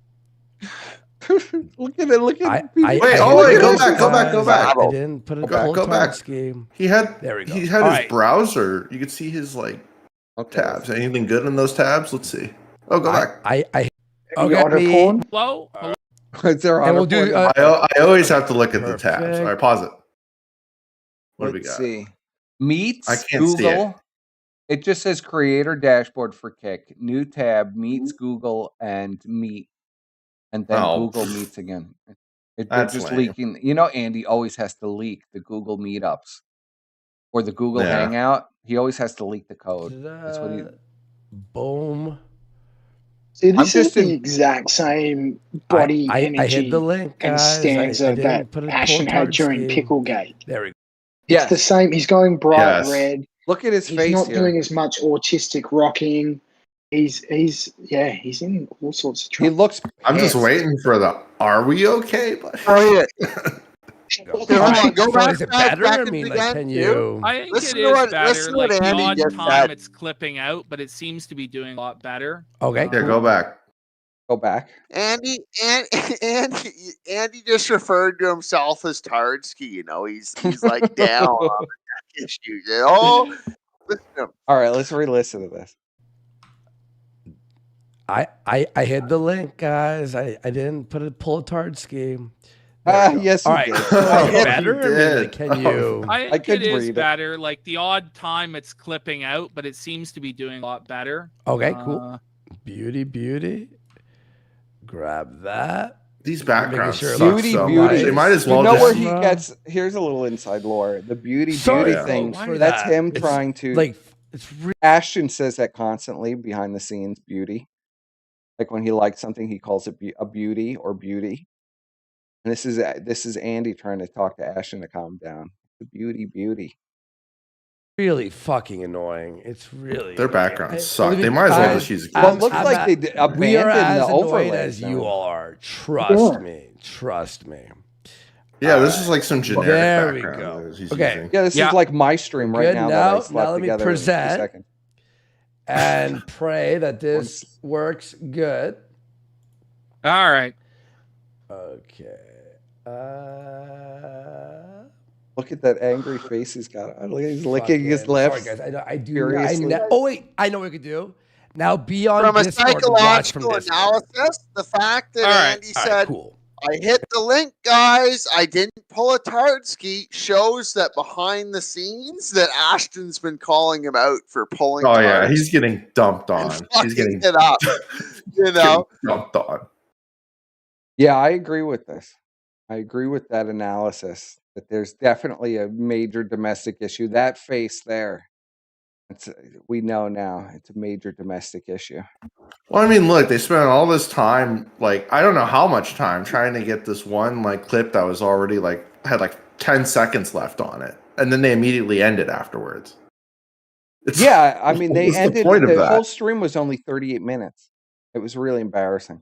S1: Look at it. Look at
S16: Wait, go back.
S12: I didn't put a
S16: go back.
S12: Scheme.
S16: There
S12: we go.
S16: He had
S12: All
S16: his
S12: right.
S16: browser. You could see his tabs. Anything good in those tabs? Let's see. Oh, go back.
S13: Hello.
S1: Is there
S12: and we'll do.
S16: I always have to look at the tabs. All right, pause it. What do we
S1: Let's
S16: got?
S1: see. Meets
S16: I can't see
S1: Google. It just says creator dashboard for Kick. New tab, Meets Google and Meet. And then Google Meets again. They're
S16: That's
S1: just
S16: lame.
S1: leaking. You know, Andy always has to leak the Google Meetups or the Google Hangout. He always has to leak the code. That's what he.
S12: Boom.
S10: See, this is the exact same body energy
S12: I hit the link,
S10: and
S12: guys.
S10: stanza
S12: I
S10: that
S12: didn't put a
S10: Ashton had during
S12: scheme.
S10: Picklegate.
S12: There we go.
S10: It's the same. He's going bright
S16: Yes.
S10: red.
S1: Look at his
S10: He's
S1: face
S10: not
S1: here.
S10: doing as much autistic rocking. He's in all sorts of trouble.
S1: He looks.
S16: I'm just waiting for the "Are we okay?" But
S8: Oh yeah.
S12: Go back. Is it better? I mean, like, can you?
S13: I think
S8: Listen
S13: it
S8: to
S13: is
S8: what-
S13: better.
S8: listen to
S13: Like
S8: what
S13: the
S8: Andy
S13: odd
S8: just
S13: time
S8: said.
S13: it's clipping out, but it seems to be doing a lot better.
S12: Okay.
S16: Yeah, go back.
S1: Go back.
S8: Andy just referred to himself as Tardsky. You know, he's like down on the tech issues. Oh, listen to him.
S1: All right, let's re-listen to this.
S12: I hit the link, guys. I didn't pull a tard scheme. There we go.
S1: Yes,
S12: All
S1: you
S12: right.
S1: did.
S12: Is it better?
S16: You
S12: I mean,
S16: did.
S12: like, can you?
S13: I think
S1: could
S13: it is
S1: read it.
S13: better. Like the odd time it's clipping out, but it seems to be doing a lot better.
S12: Okay, cool. Beauty. Grab that.
S16: These backgrounds
S12: sure it
S16: suck
S1: Beauty,
S16: so
S1: beauty.
S16: much. They might as well
S1: You know
S16: just.
S1: where he gets? Here's a little inside lore. The beauty thing.
S12: Why
S1: That's
S12: that?
S1: him
S12: It's
S1: trying to.
S12: like it's really
S1: Ashton says that constantly behind the scenes. Beauty. Like when he likes something, he calls it a beauty or beauty. And this is Andy trying to talk to Ashton to calm down. The beauty.
S12: really fucking annoying. It's really
S16: Their
S12: annoying.
S16: backgrounds suck. They might as well just use a
S1: Well, it looks like they abandoned
S12: we are as
S1: the
S12: annoyed
S1: overlay.
S12: as you all are. Trust me.
S16: Yeah, this is like some generic
S12: There we
S16: background.
S12: go.
S16: that he's
S12: Okay.
S16: using.
S1: Yeah, this is like my stream right
S12: Good.
S1: now that I
S12: Now
S1: slapped
S12: let me
S1: together in 2
S12: present
S1: seconds.
S12: and pray that this works good.
S13: All right.
S12: Okay.
S1: Look at that angry face he's got. He's licking his lips.
S12: Sorry, guys. I do.
S1: furiously.
S12: I know what we could do. Now be on
S8: From a
S12: Discord and watch from
S8: psychological
S12: Discord.
S8: analysis, the fact that
S13: All right.
S8: Andy
S12: All right,
S8: said,
S12: cool.
S8: I hit the link, guys. I didn't pull a Tardsky shows that behind the scenes that Ashton's been calling him out for pulling.
S16: Oh yeah,
S8: Tards
S16: he's getting dumped
S8: and
S16: on.
S8: fucking
S16: He's getting
S8: it up. You know,
S16: dumped on.
S1: Yeah, I agree with this. I agree with that analysis that there's definitely a major domestic issue. That face there, we know now it's a major domestic issue.
S16: Well, I mean, look, they spent all this time, like I don't know how much time, trying to get this one clip that was already had 10 seconds left on it, and then they immediately ended afterwards.
S1: Yeah, I mean they
S16: What's the
S1: ended.
S16: point of
S1: The
S16: that?
S1: whole stream was only 38 minutes. It was really embarrassing.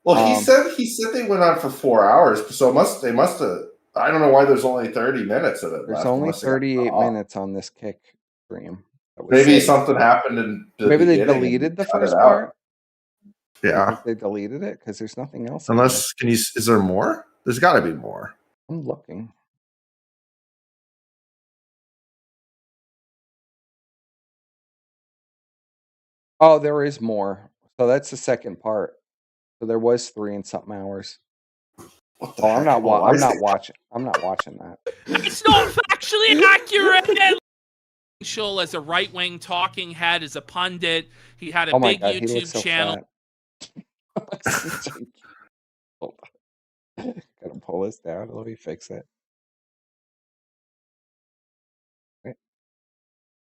S16: Well, he said they went on for 4 hours, so they must have. I don't know why there's only 30 minutes of it.
S1: There's
S16: left.
S1: only
S16: Must have got
S1: 38
S16: off.
S1: minutes on this Kick stream.
S16: Maybe something happened in the
S1: Maybe they
S16: beginning and
S1: deleted the
S16: cut it
S1: first
S16: out.
S1: part.
S16: Yeah.
S1: They deleted it because there's nothing else.
S16: Unless, is there more? There's got to be more.
S1: I'm looking. Oh, there is more. So that's the second part. So there was 3 and something hours. I'm not watching. I'm not watching that.
S13: It's not factually accurate. Schul as a right-wing talking head, as a pundit. He had a big
S1: God, he
S13: YouTube
S1: looks so
S13: channel.
S1: fat. Hold on. Gotta pull this down. Let me fix it.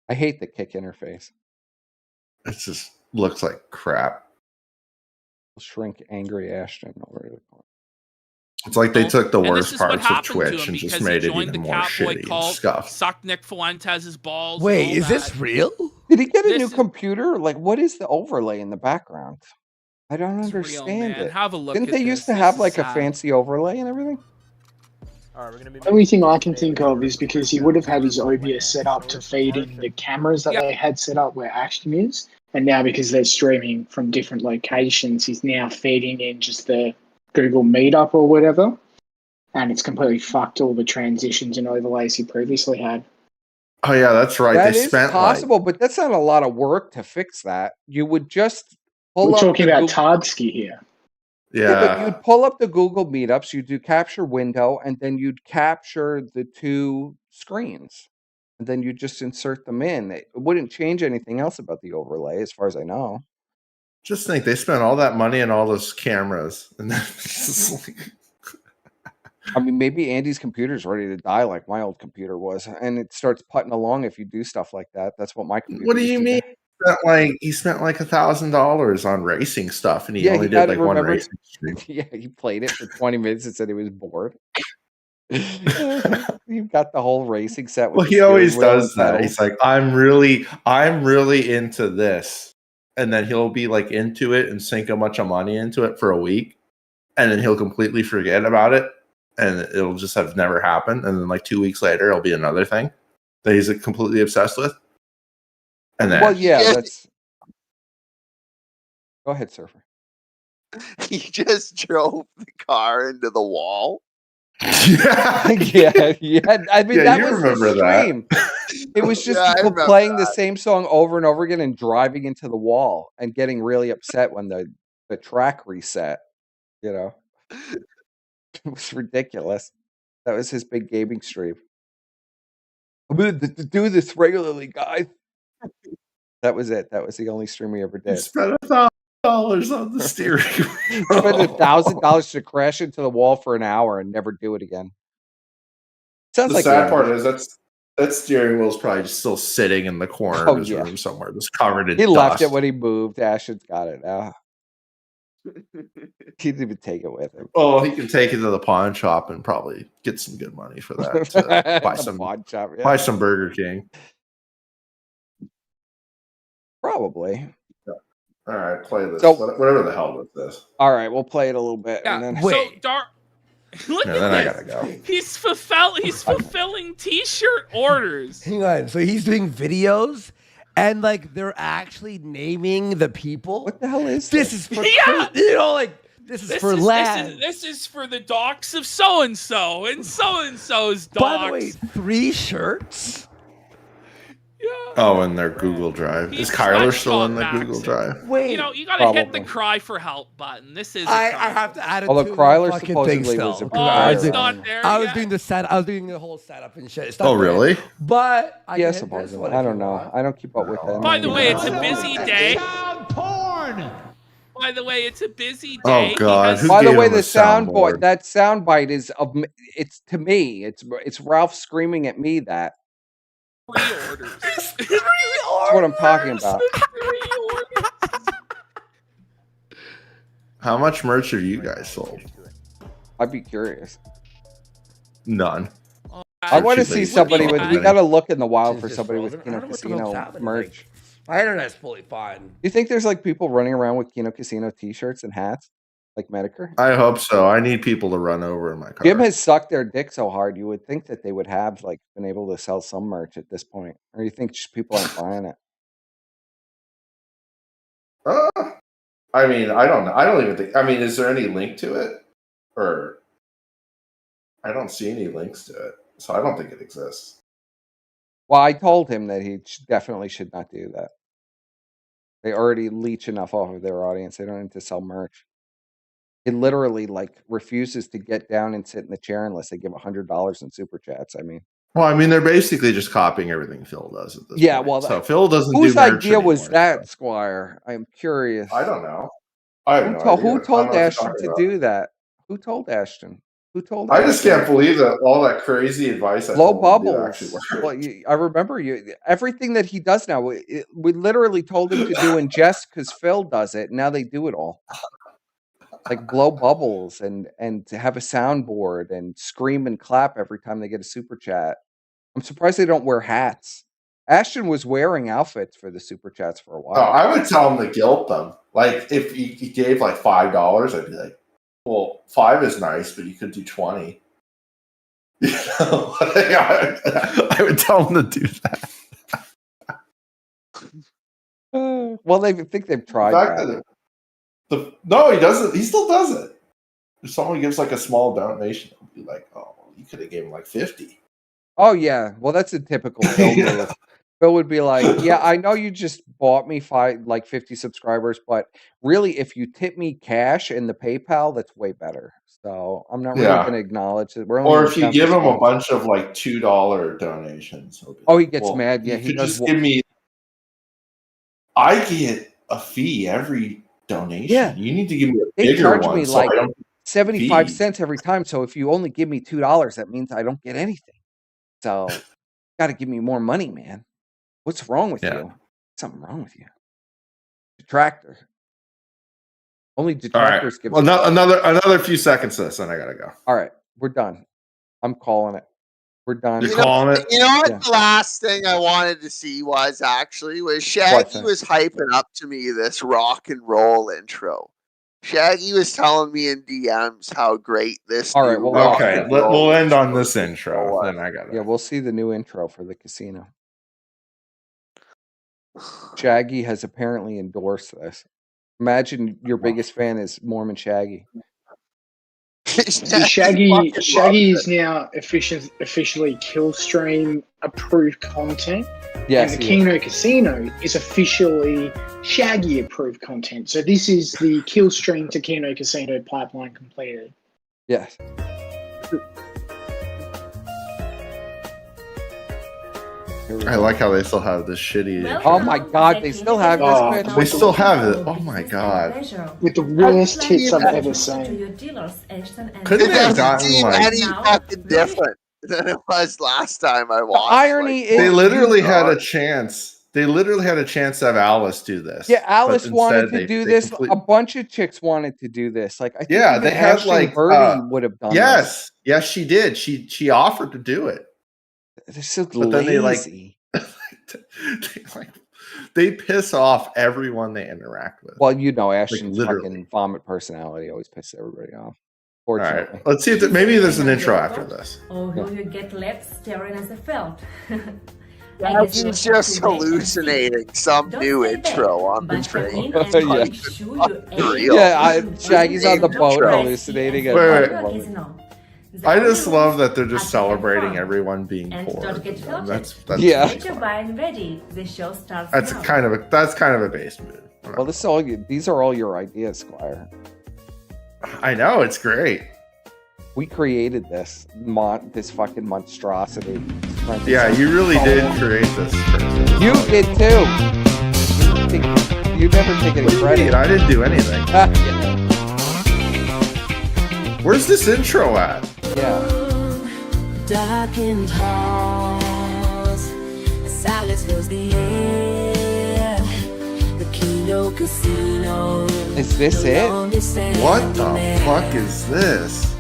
S1: I hate the Kick interface.
S16: It just looks like crap.
S1: Shrink angry Ashton over the corner.
S16: It's like they took the worst parts of
S13: to
S16: Twitch
S13: him
S16: and just
S13: because
S16: made
S13: he
S16: it
S13: joined
S16: even
S13: the
S16: more
S13: Cowboy
S16: shitty and
S13: cult,
S16: scuffed.
S13: sucked Nick Fuentes' balls.
S12: Wait,
S13: and all
S12: is this
S13: that.
S12: real?
S1: Did he get a new computer? Like, what is the overlay in the background? I don't
S13: It's real,
S1: understand
S13: man.
S1: it.
S13: Have a look
S1: Didn't
S13: at
S1: they
S13: this.
S1: used to
S13: This
S1: have
S13: is
S1: like a
S13: sad.
S1: fancy overlay and everything?
S10: The only thing I can think of is because he would have had his OBS set up to feed in the cameras that they had set up where Ashton is. And now because they're streaming from different locations, he's now feeding in just the Google Meetup or whatever. And it's completely fucked all the transitions and overlays he previously had.
S16: Oh yeah, that's right.
S1: That
S16: they
S1: is
S16: spent
S1: possible, but that's not a lot of work to fix that. You would just pull
S10: We're
S1: up
S10: talking
S1: the
S10: about
S1: Google...
S10: Tardsky here.
S1: Yeah, but you'd pull up the Google Meetups, you'd do capture window, and then you'd capture the two screens. And then you just insert them in. It wouldn't change anything else about the overlay, as far as I know.
S16: Just think they spent all that money on all those cameras, and then it's just like...
S1: I mean, maybe Andy's computer's ready to die like my old computer was, and it starts putting along if you do stuff like that. That's what my computer.
S16: What do you mean? He spent like $1,000 on racing stuff, and he only did like one racing stream.
S1: Yeah, he played it for 20 minutes and said he was bored. You've got the whole racing set. With
S16: Well, he always does that. He's like, I'm really into this, and then he'll be like into it and sink a bunch of money into it for a week, and then he'll completely forget about it, and it'll just have never happened. And then like 2 weeks later, it'll be another thing that he's like, completely obsessed with. And then,
S1: well, yeah, that's. Go ahead, Surfer.
S8: He just drove the car into the wall.
S1: yeah. I mean, that was the stream. It was just people playing the same song over and over again and driving into the wall and getting really upset when the track reset. You know, it was ridiculous. That was his big gaming stream. I'm going to do this regularly, guys. That was it. That was the only stream he ever did.
S16: He spent $1,000 on the steering wheel.
S1: Spent $1,000 to crash into the wall for an hour and never do it again. Sounds
S16: the
S1: like
S16: sad part is that steering wheel's probably just still sitting in the corner of his room somewhere, just covered in
S1: dust. He left it when he moved. Ashton's got it now. He didn't even take it with him.
S16: Oh, he can take it to the pawn shop and probably get some good money for that. To buy some
S1: pawn shop,
S16: buy some Burger King.
S1: Probably.
S16: Yeah. All right, play this.
S1: So,
S16: whatever the hell this is.
S1: All right, we'll play it a little bit.
S13: Yeah.
S1: And then...
S13: So Dark. Look
S16: Yeah,
S13: at
S16: then
S13: this.
S16: I gotta go.
S13: He's fulfilling T-shirt orders.
S12: Hang on. So he's doing videos, and like they're actually naming the people.
S1: What the hell is
S12: this? Is for you know, like this is for land.
S13: This is for the docks of so and so's docks.
S12: By the way, 3 shirts.
S16: Oh, in their Google Drive. Is Kyler still in the Google Drive?
S12: Wait,
S13: you know, you gotta hit the cry for help button. This is.
S12: I have to add it.
S1: Although
S12: to
S1: Kryler
S12: the fucking
S1: supposedly
S12: thing
S1: was
S12: still.
S1: a
S13: it's not there.
S12: I was
S13: yet.
S12: doing the set. I was doing the whole setup and shit. It's not
S16: Oh, really?
S12: there. But I
S1: Yeah,
S12: can hit this
S1: supposedly.
S12: one
S1: I
S12: if
S1: don't
S12: you
S1: know.
S12: want.
S1: I don't keep up with them.
S13: By the way, it's a busy day.
S14: Porn.
S13: By the way, it's a busy
S16: Oh,
S13: day.
S16: God. Who
S1: By the
S16: gave
S1: way,
S16: him
S1: the
S16: a soundboard?
S1: that sound bite is of. It's to me. It's Ralph screaming at me that.
S13: Pre-orders.
S1: That's what I'm talking about.
S16: How much merch have you guys sold?
S1: I'd be curious.
S16: None.
S1: I want to see somebody with. We got to look in the wild for
S12: Just
S1: somebody
S12: frozen.
S1: with Kino
S12: I don't know what the hell's
S1: Casino
S12: happening.
S1: merch.
S12: My internet's fully fine.
S1: Do you think there's like people running around with Kino Casino T-shirts and hats, like Medicare?
S16: I hope so. I need people to run over in my car.
S1: Jim has sucked their dick so hard. You would think that they would have like been able to sell some merch at this point, or you think just people aren't buying it?
S16: I mean, I don't know. I don't even think. I mean, is there any link to it? Or I don't see any links to it, so I don't think it exists.
S1: Well, I told him that he definitely should not do that. They already leech enough off of their audience. They don't need to sell merch. He literally like refuses to get down and sit in the chair unless they give $100 in super chats. I mean,
S16: well, I mean, they're basically just copying everything Phil does at this
S1: yeah.
S16: point.
S1: Well,
S16: so Phil doesn't.
S1: Whose
S16: do merch
S1: idea was
S16: anymore,
S1: that,
S16: so.
S1: Squire? I'm curious.
S16: I don't know. I have no idea.
S1: Who told
S16: I don't know what you're
S1: Ashton
S16: talking
S1: to
S16: about.
S1: do that? Who told Ashton? Who told?
S16: I just can't believe that all that crazy advice.
S1: Blow bubbles. Well, I remember everything that he does now. We literally told him to do in jest because Phil does it. And now they do it all. Like blow bubbles and to have a soundboard and scream and clap every time they get a super chat. I'm surprised they don't wear hats. Ashton was wearing outfits for the super chats for a while.
S16: Oh, I would tell him to guilt them. Like if he gave like $5, I'd be like, well, 5 is nice, but you could do 20. You know, I would tell him to do that.
S1: Well, they think they've tried that.
S16: No, he doesn't. He still does it. If someone gives like a small donation, I'll be like, oh, you could have given like 50.
S1: Oh yeah, well that's a typical Phil move. Phil would be like, "Yeah, I know you just bought me 50 subscribers, but really, if you tip me cash in the PayPal, that's way better." So I'm not really going to acknowledge that.
S16: Or if you give him a bunch of like $2 donations,
S1: he gets mad. Yeah, he does.
S16: Just give me. I get a fee every donation.
S1: Yeah,
S16: you need to give me a
S1: they
S16: bigger
S1: charge
S16: one.
S1: me like 75 cents every time. So if you only give me $2, that means I don't get anything. So got to give me more money, man. What's wrong with you? Something wrong with you. Detractor. Only detractors give.
S16: Well, another few seconds to this, and I gotta go.
S1: All right, we're done. I'm calling it. We're done.
S16: You're calling it?
S8: You know what the last thing I wanted to see was Shaggy was hyping up to me this rock and roll intro. Shaggy was telling me in DMs how great this.
S1: All right,
S16: we'll end on this intro. Then I got it.
S1: Yeah, we'll see the new intro for the casino. Shaggy has apparently endorsed this. Imagine your biggest fan is Mormon Shaggy.
S10: Shaggy is now officially Killstream approved content.
S1: Yes,
S10: and the Keno Casino is officially Shaggy approved content. So this is the Killstream to Keno Casino pipeline completed.
S1: Yes.
S16: I like how they still have this shitty.
S1: Oh my god, they still have this.
S16: They still have it. Oh my god.
S10: With the worst tits I've ever seen.
S16: Couldn't they have gotten
S8: any fucking different than it was last time I watched?
S1: The irony is
S16: they literally had a chance. They literally had a chance to have Alice do this.
S1: Yeah, Alice wanted to do this. A bunch of chicks wanted to do this. Like I think
S16: they had like
S1: Birdie would have done.
S16: Yes, she did. She offered to do it.
S1: They're so
S16: but
S1: lazy.
S16: Then they piss off everyone they interact with.
S1: Well, you know, Ashton's fucking vomit personality always pisses everybody off.
S16: All right, let's see if maybe there's an intro after this.
S17: Or will you get left staring at the felt?
S8: She's just hallucinating some new intro on the train.
S1: Shaggy's on the boat hallucinating.
S16: Wait. I just love that they're just celebrating everyone being poor. That's
S1: yeah.
S16: That's kind of a base move.
S1: Well, these are all your ideas, Squire.
S16: I know, it's great.
S1: We created this fucking monstrosity.
S16: Yeah, you really did create this.
S1: You did too. You never take any credit.
S16: I didn't do anything. Where's this intro at?
S1: Yeah.
S18: Darkened halls, silence fills the air. The Keno Casino.
S1: Is this it?
S16: What the fuck is this?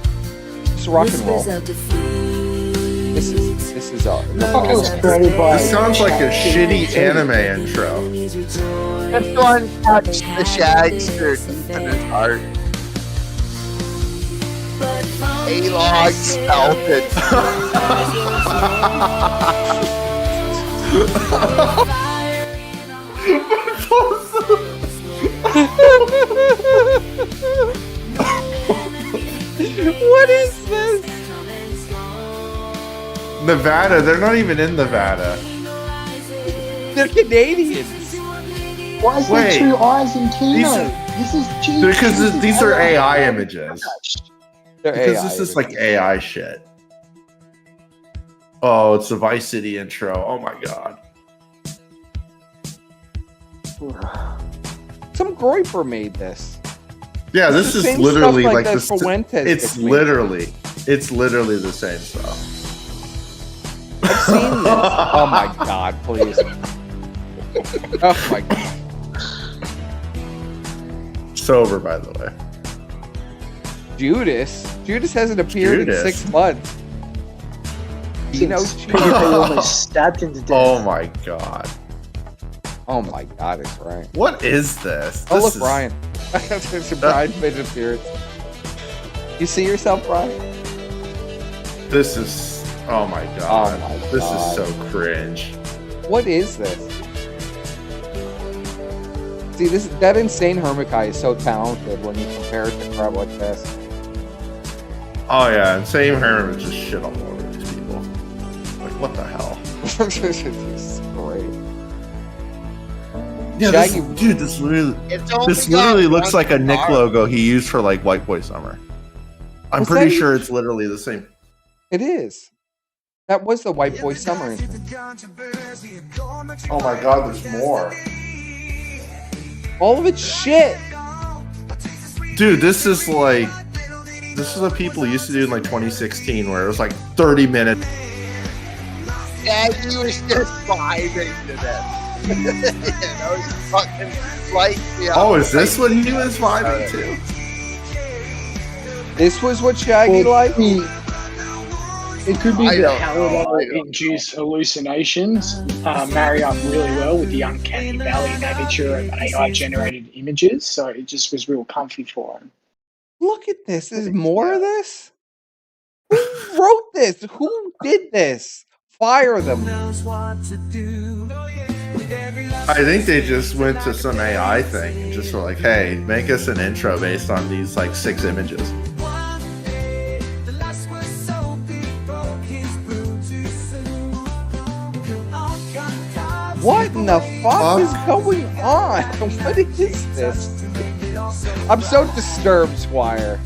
S1: It's rock and roll. This is all.
S16: This sounds like a shitty anime intro.
S8: This one touched the Shagster deep in his heart. A-Log spelt it.
S1: What is this?
S16: Nevada? They're not even in Nevada.
S1: They're Canadians.
S10: Why is there two eyes in Keno? This is
S16: because these are AI images. Because this is like AI shit. Oh, it's the Vice City intro. Oh my god.
S1: Some Groiper made this.
S16: Yeah, this is literally like this.
S1: Fuentes
S16: It's literally It's literally the same stuff.
S1: I've seen this. Oh my god, please. Oh my god.
S16: Sober, by the way.
S1: Judas hasn't appeared in 6 months.
S10: Almost stabbed him to death.
S16: Oh my god.
S1: Oh my god, it's Ryan.
S16: What is this?
S1: Oh,
S16: This
S1: look,
S16: is-
S1: Brian. There's a Brian mid appearance. You see yourself, Brian?
S16: This is. Oh my god.
S1: Oh my
S16: This
S1: God.
S16: is so cringe.
S1: What is this? See, that insane hermit guy is so talented when you compare it to crap like this.
S16: Oh yeah, and same hair just shit all over these people. Like, what the hell?
S1: This is great.
S16: Yeah,
S1: Shaggy-
S16: this literally,
S8: It's only
S16: this literally
S8: got
S16: looks
S8: one
S16: like a Nick
S8: star.
S16: logo he used for like White Boy Summer. I'm
S1: Was
S16: pretty
S1: that
S16: sure
S1: even-
S16: it's literally the same.
S1: It is. That was the White Boy Summer.
S16: Oh my god, there's more.
S1: All of it's shit.
S16: Dude, this is what people used to do in like 2016 where it was like 30 minutes.
S8: Yeah, he was just vibing to this. You know, he fucking like
S16: Oh, is this what he was vibing to?
S1: This was what Shaggy liked?
S10: It could be
S8: I
S10: the
S8: don't
S10: Halibut
S8: know.
S10: induced hallucinations marry up really well with the uncanny valley nature of AI generated images, so it just was real comfy for him.
S1: Look at this. There's more of this? Who wrote this? Who did this? Fire them.
S16: I think they just went to some AI thing and just were like, hey, make us an intro based on these like 6 images.
S1: What in the fuck is going on? What is this? I'm so disturbed, Squire.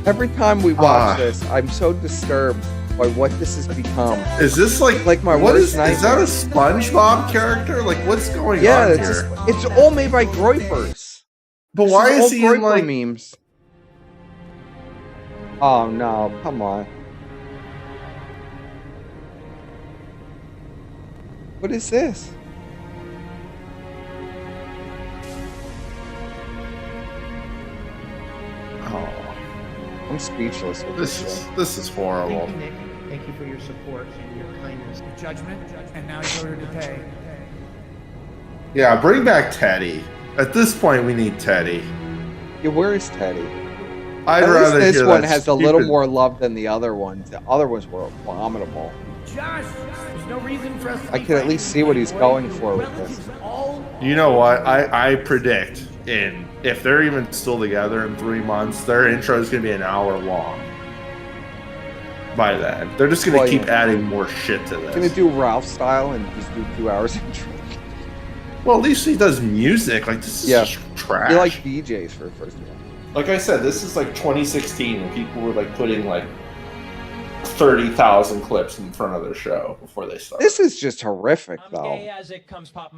S1: Every time we watch this, I'm so disturbed by what this has become.
S16: Is this like
S1: my
S16: what
S1: worst
S16: is that
S1: nightmare?
S16: a SpongeBob character? Like what's going
S1: Yeah,
S16: on
S1: it's,
S16: here?
S1: it's all made by Groypers.
S16: But
S1: This
S16: why
S1: all
S16: is he in
S1: Groyper
S16: like
S1: memes? Oh no, come on. What is this?
S16: Oh,
S1: I'm speechless with this.
S16: this is horrible.
S19: Thank you, Nick. Thank you for your support and your kindness. Judgment, and now you order to pay.
S16: Yeah, bring back Teddy. At this point, we need Teddy.
S1: Yeah, where is Teddy?
S16: I'd
S1: At least
S16: rather
S1: this
S16: hear
S1: one
S16: that
S1: has a little
S16: stupid-
S1: more love than the other ones. The other ones were abominable.
S19: Josh, there's no reason for us to
S1: I can at least see what he's going for with this.
S16: You know what? I predict if they're even still together in 3 months, their intro is gonna be an hour long. By then, they're just gonna
S1: Well,
S16: keep
S1: yeah.
S16: adding more shit to this.
S1: Gonna do Ralph style and just do 2 hours intro.
S16: Well, at least he does music. Like this is just trash.
S1: You like DJs for the first one.
S16: Like I said, this is like 2016 when people were like putting like 30,000 clips in front of their show before they started.
S1: This is just horrific, though.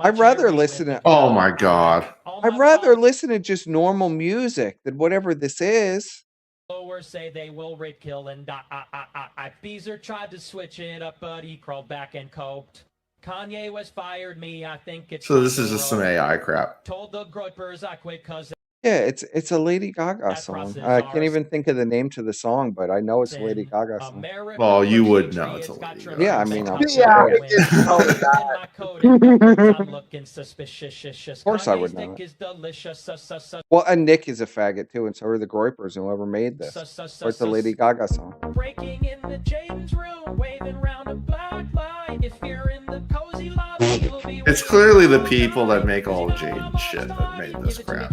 S1: I'd rather listen to.
S16: Oh my god.
S1: I'd rather listen to just normal music than whatever this is.
S14: Followers say they will rape, kill, and die. Beezer tried to switch it up, but he crawled back and coped. Kanye West fired me. I think it's
S16: So this is just some AI crap.
S14: told the Groypers I quit cause
S1: Yeah, it's a Lady Gaga song. I can't even think of the name to the song, but I know it's a Lady Gaga song.
S16: Well, you would know it's a Lady Gaga.
S1: Yeah, I mean, I'm
S8: Yeah,
S1: sorry.
S14: I'm looking suspicious.
S1: Of course I would know
S14: Steak is delicious.
S1: Well, and Nick is a faggot too, and so are the Groypers and whoever made this. Or it's a Lady Gaga song.
S14: Breaking in the Jaden's room, waving round a black light. If you're in the cozy lobby, you'll be
S16: It's clearly the people that make all Jade shit that made this crap.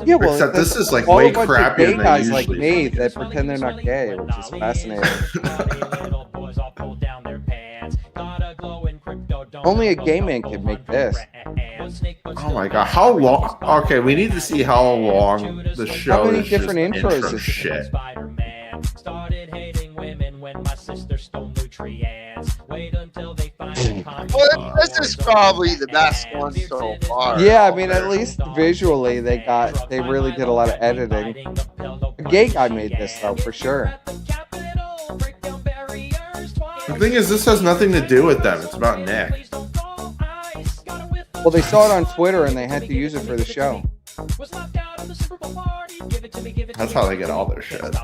S1: Yeah, well,
S16: Except this is like
S1: all
S16: way
S1: a bunch
S16: crappier
S1: of gay
S16: than
S1: guys
S16: they
S1: like
S16: usually
S1: me that pretend they're not gay, which is fascinating. Only a gay man can make this.
S16: Oh my god, how long? Okay, we need to see how long the show
S1: How many
S16: is just
S1: different intros
S16: intro
S1: is
S16: shit.
S14: Started hating women when my sister stole nutrients. Wait until they find
S8: Well, this is probably the best one so far.
S1: Yeah, I mean, at least visually they really did a lot of editing. A gay guy made this though, for sure.
S16: The thing is, this has nothing to do with them. It's about Nick.
S1: Well, they saw it on Twitter and they had to use it for the show.
S16: That's how they get all their shit.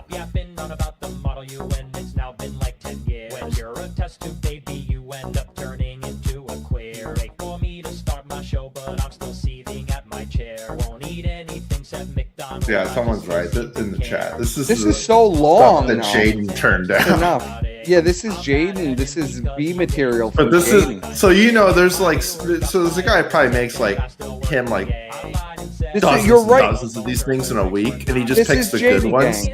S16: Yeah, someone's right in the chat. This is so long that Jaden turned down.
S1: Enough. Yeah, this is Jaden. This is B material.
S16: But this Jaden. Is so there's like there's a guy who probably makes like him like dozens of these things in a week, and he just picks the good ones.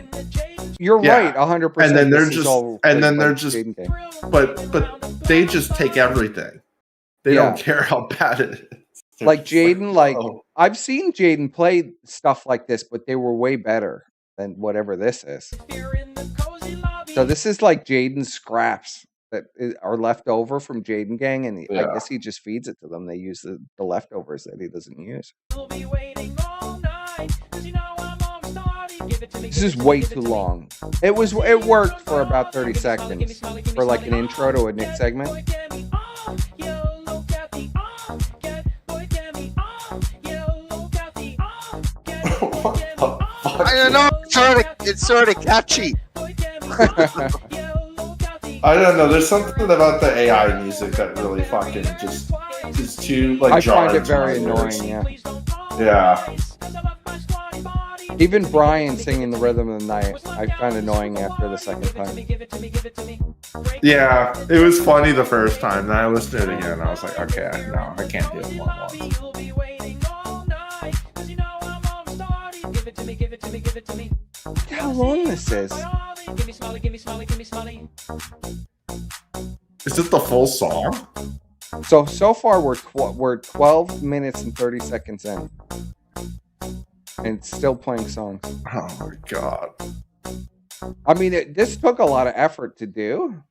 S1: You're right, 100%.
S16: And then they're just but they just take everything. They don't care how bad it is.
S1: Like Jaden, I've seen Jaden play stuff like this, but they were way better than whatever this is. So this is like Jaden's scraps that are left over from Jaden Gang, and I guess he just feeds it to them. They use the leftovers that he doesn't use. This is way too long. It worked for about 30 seconds for like an intro to a Nick segment.
S8: I don't know. It's sort of catchy.
S16: I don't know. There's something about the AI music that really fucking just is too like.
S1: I find it very annoying. Yeah.
S16: Yeah.
S1: Even Brian singing the rhythm of the night, I find annoying after the second time.
S16: Yeah, it was funny the first time. Then I listened to it again, and I was like, okay, no, I can't do it more than once.
S1: Look how long this is.
S16: Is it the full song?
S1: So far we're 12 minutes and 30 seconds in, and it's still playing songs.
S16: Oh my god!
S1: I mean, this took a lot of effort to do.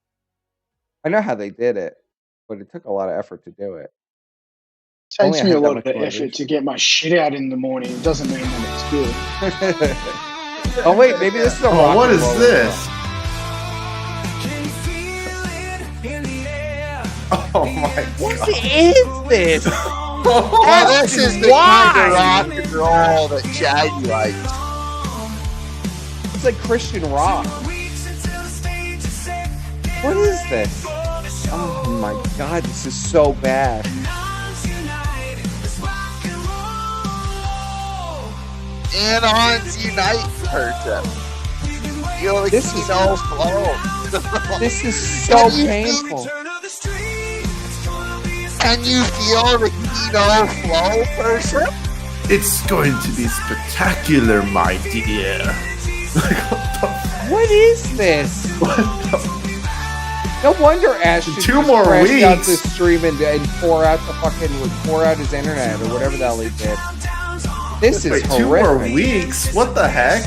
S1: I know how they did it, but it took a lot of effort to do it.
S10: It takes me a lot of effort to get my shit out in the morning. It doesn't mean that it's good.
S1: Oh wait, maybe this is a rock.
S16: What is this? Oh my god!
S1: What is this?
S8: Yeah, this is the kind of rock and roll that Chad likes.
S1: It's like Christian rock. What is this? Oh my god, this is so bad.
S8: And on Unite person. Feel the Kino flow.
S1: This is so painful.
S8: Can you feel the Kino flow person?
S16: It's going to be spectacular, my dear.
S1: What is this? No wonder Ash should
S16: 2 more weeks
S1: out this stream and pour out his internet or whatever the hell he did. This is horrific.
S16: 2 more weeks? What the heck?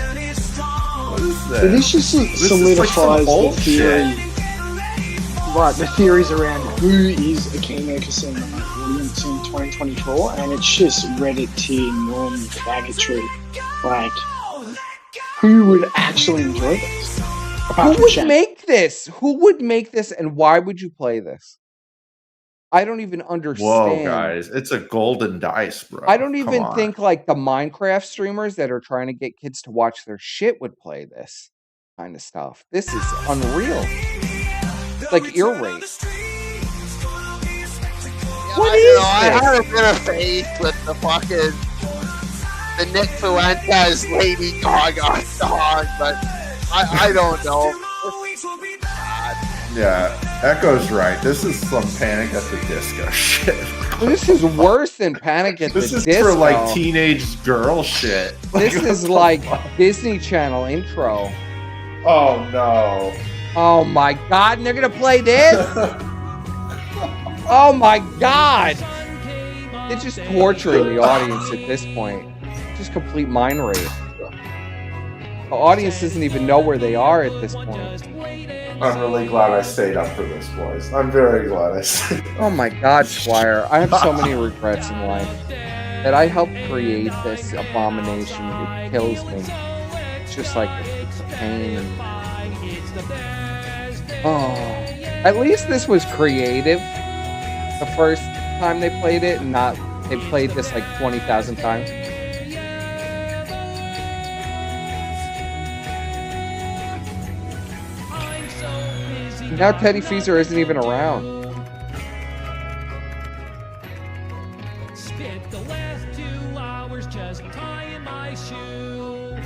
S16: What is this?
S10: So this just solidifies the theory. Right, the theories around who is a Kino Casino audience in 2024, and it's just Reddit tier norm faggotry. Like, who would actually enjoy this?
S1: Who would make this? Who would make this, and why would you play this? I don't even understand.
S16: Whoa, guys, it's a golden dice, bro.
S1: I don't even think like the Minecraft streamers that are trying to get kids to watch their shit would play this kind of stuff. This is unreal. It's like ear rape. What is this?
S8: I had a bit of faith with the Nick Fuentes Lady Gaga song, but I don't know.
S16: Yeah, Echo's right. This is some Panic at the Disco shit.
S1: This is worse than Panic at the Disco.
S16: This is for like teenage girl shit.
S1: This is like Disney Channel intro.
S16: Oh no.
S1: Oh my god, and they're gonna play this? Oh my god. They're just torturing the audience at this point. Just complete mind rape. The audience doesn't even know where they are at this point.
S16: I'm really glad I stayed up for this, boys. I'm very glad I stayed up.
S1: Oh my god, Squire. I have so many regrets in life. That I helped create this abomination. It kills me. It's just like, it's a pain. Oh. At least this was creative the first time they played it, and not they played this like 20,000 times. Now Teddy Feezer isn't even around.
S18: Spent the last 2 hours just tying my shoe.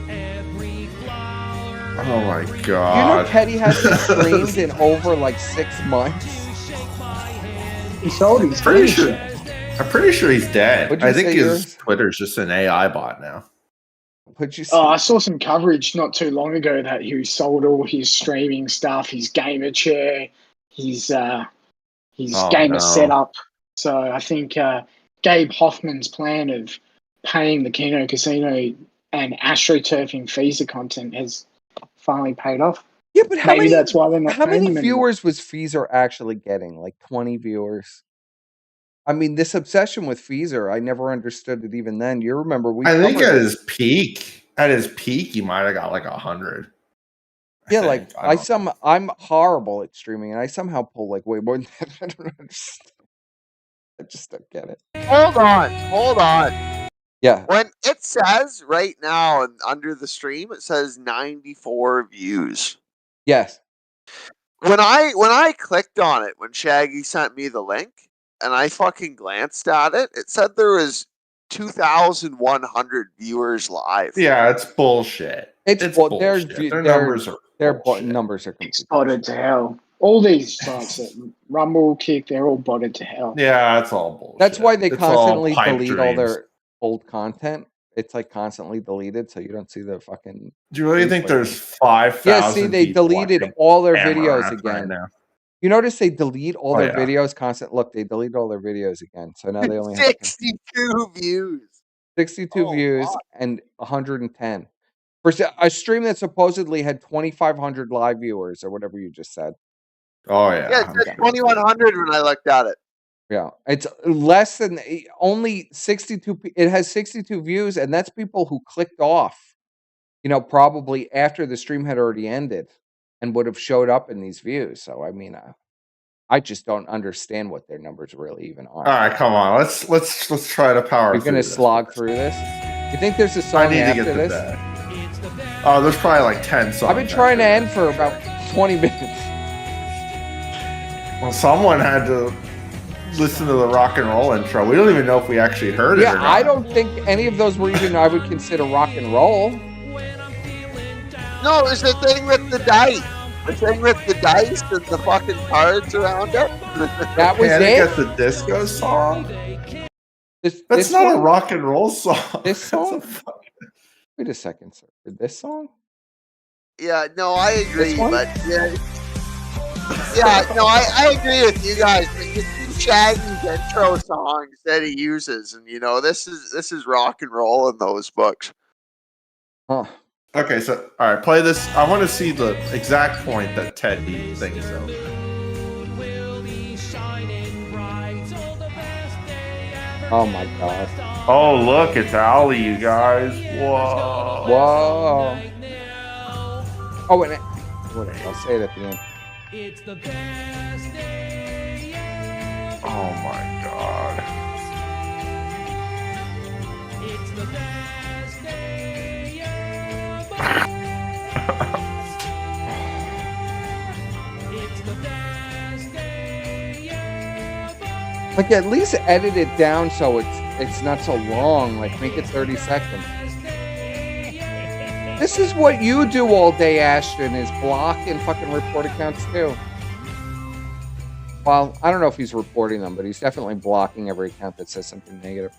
S18: Every flower.
S16: Oh my
S1: You know
S16: god.
S1: Teddy hasn't streamed in over like 6 months.
S10: He sold his
S16: Pretty
S10: footage.
S16: sure. I'm pretty sure he's dead.
S1: What'd you
S16: I think
S1: say
S16: his
S1: yours?
S16: Twitter's just an AI bot now.
S1: What'd you
S10: Oh, I saw some coverage not too long ago that he sold all his streaming stuff, his gamer chair, his gamer setup. So I think Gabe Hoffman's plan of paying the Keno Casino and AstroTurfing Feezer content has finally paid off.
S1: Yeah, but
S10: maybe that's why they're not
S1: how
S10: paying
S1: many
S10: him anymore.
S1: viewers was Feezer actually getting? Like 20 viewers. I mean, this obsession with Feezer, I never understood it even then. You remember we
S16: I think
S1: covered
S16: at
S1: it.
S16: his peak, he might have got like 100.
S1: Yeah, like I'm horrible at streaming, and I somehow pull like way more than that. I don't understand. I just don't get it.
S8: Hold on.
S1: Yeah.
S8: When it says right now and under the stream, it says 94 views.
S1: Yes.
S8: When I clicked on it, when Shaggy sent me the link, and I fucking glanced at it, it said there was 2,100 viewers live.
S16: Yeah, it's bullshit. It's bullshit. Their numbers are
S1: numbers are
S10: It's botted to hell. All these sites, Rumble, Kick, they're all botted to hell.
S16: Yeah, it's all bullshit.
S1: That's why they
S16: It's
S1: constantly
S16: all pipe
S1: delete all
S16: dreams.
S1: their old content. It's like constantly deleted, so you don't see the fucking.
S16: Do you really think there's 5,000?
S1: Yeah, see, they deleted all their videos
S16: Amaranth
S1: again.
S16: right now?
S1: You notice they delete all their
S16: yeah.
S1: videos constant. Look, they delete all their videos again. So now they only have
S8: 62 views.
S1: 62 views and 110 for a stream that supposedly had 2,500 live viewers or whatever you just said.
S16: Oh yeah,
S8: Yeah, it said 2,100 when I looked at it.
S1: Yeah, it's less than only 62. It has 62 views, and that's people who clicked off. You know, probably after the stream had already ended, and would have showed up in these views. So I mean, I just don't understand what their numbers really even are.
S16: All right, come on. Let's try to power.
S1: You're gonna slog through this. You think there's a song
S16: I need to
S1: after
S16: get to
S1: this?
S16: bed. Oh, there's probably like 10 songs.
S1: I've been trying to end for about 20 minutes.
S16: Well, someone had to listen to the rock and roll intro. We don't even know if we actually heard it.
S1: Yeah,
S16: or not.
S1: I don't think any of those were even I would consider rock and roll.
S8: No, it's the thing with the dice. The thing with the dice and the fucking cards around it.
S1: That was
S16: Panic
S1: it.
S16: at the Disco song.
S1: That's
S16: That's not a rock and roll song.
S1: This song? Wait a second, sir. This song?
S8: Yeah, no, I agree,
S1: one?
S8: but yeah, no, I agree with you guys. You see Shaggy's intro songs that he uses, and you know this is rock and roll in those books.
S1: Huh.
S16: Okay, so all right, play this. I want to see the exact point that Teddy thinks of.
S1: Oh my god.
S16: Oh, look, it's Ollie, you guys. Whoa.
S1: Whoa. Oh, wait. I'll say it at the end.
S18: It's the best day ever.
S16: Oh my god.
S18: It's the best day ever. It's the best day ever.
S1: Like at least edit it down so it's not so long. Like make it 30 seconds. This is what you do all day, Ashton, is block and fucking report accounts too. Well, I don't know if he's reporting them, but he's definitely blocking every account that says something negative.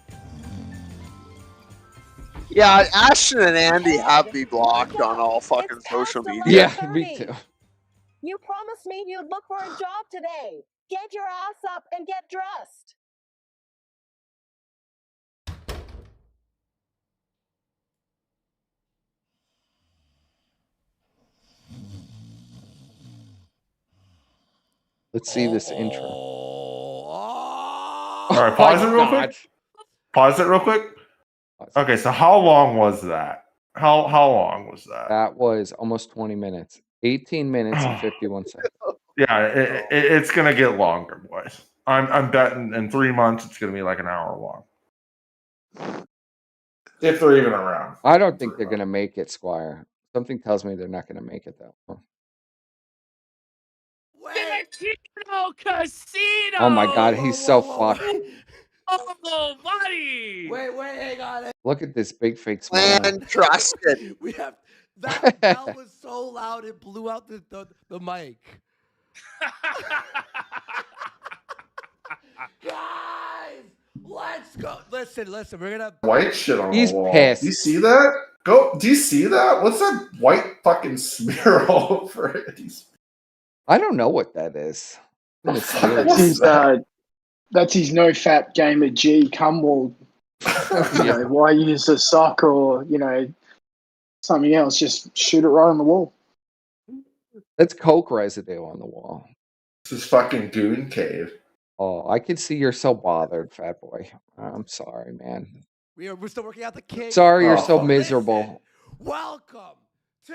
S8: Yeah, Ashton and Andy have me blocked on all fucking social media.
S1: Yeah, me too.
S20: You promised me you'd look for a job today. Get your ass up and get dressed.
S1: Let's see this intro.
S16: All right, pause it real quick. Pause it real quick. Okay, so how long was that? How long was that?
S1: That was almost 20 minutes. 18 minutes and 51 seconds.
S16: Yeah, it's gonna get longer, boys. I'm betting in 3 months it's gonna be like an hour long. If they're even around.
S1: I don't think they're gonna make it, Squire. Something tells me they're not gonna make it though.
S13: Casino.
S1: Oh my God, he's so fucked.
S13: Oh, buddy.
S12: Wait, hang on.
S1: Look at this big fake smile.
S8: And trusted.
S12: We have that bell was so loud it blew out the mic. Guys, let's go. Listen. We're gonna
S16: White shit on
S1: He's
S16: the wall.
S1: pissed.
S16: Do you see that? Do you see that? What's that white fucking smear all over it?
S1: I don't know what that is.
S10: That's his no fap gamer G Cumwell. Why use a sock or something else? Just shoot it right on the wall.
S1: That's coke residue on the wall.
S16: This is fucking goon cave.
S1: Oh, I can see you're so bothered, fat boy. I'm sorry, man.
S12: We're still working out the kinks.
S1: Sorry you're so miserable.
S12: Welcome.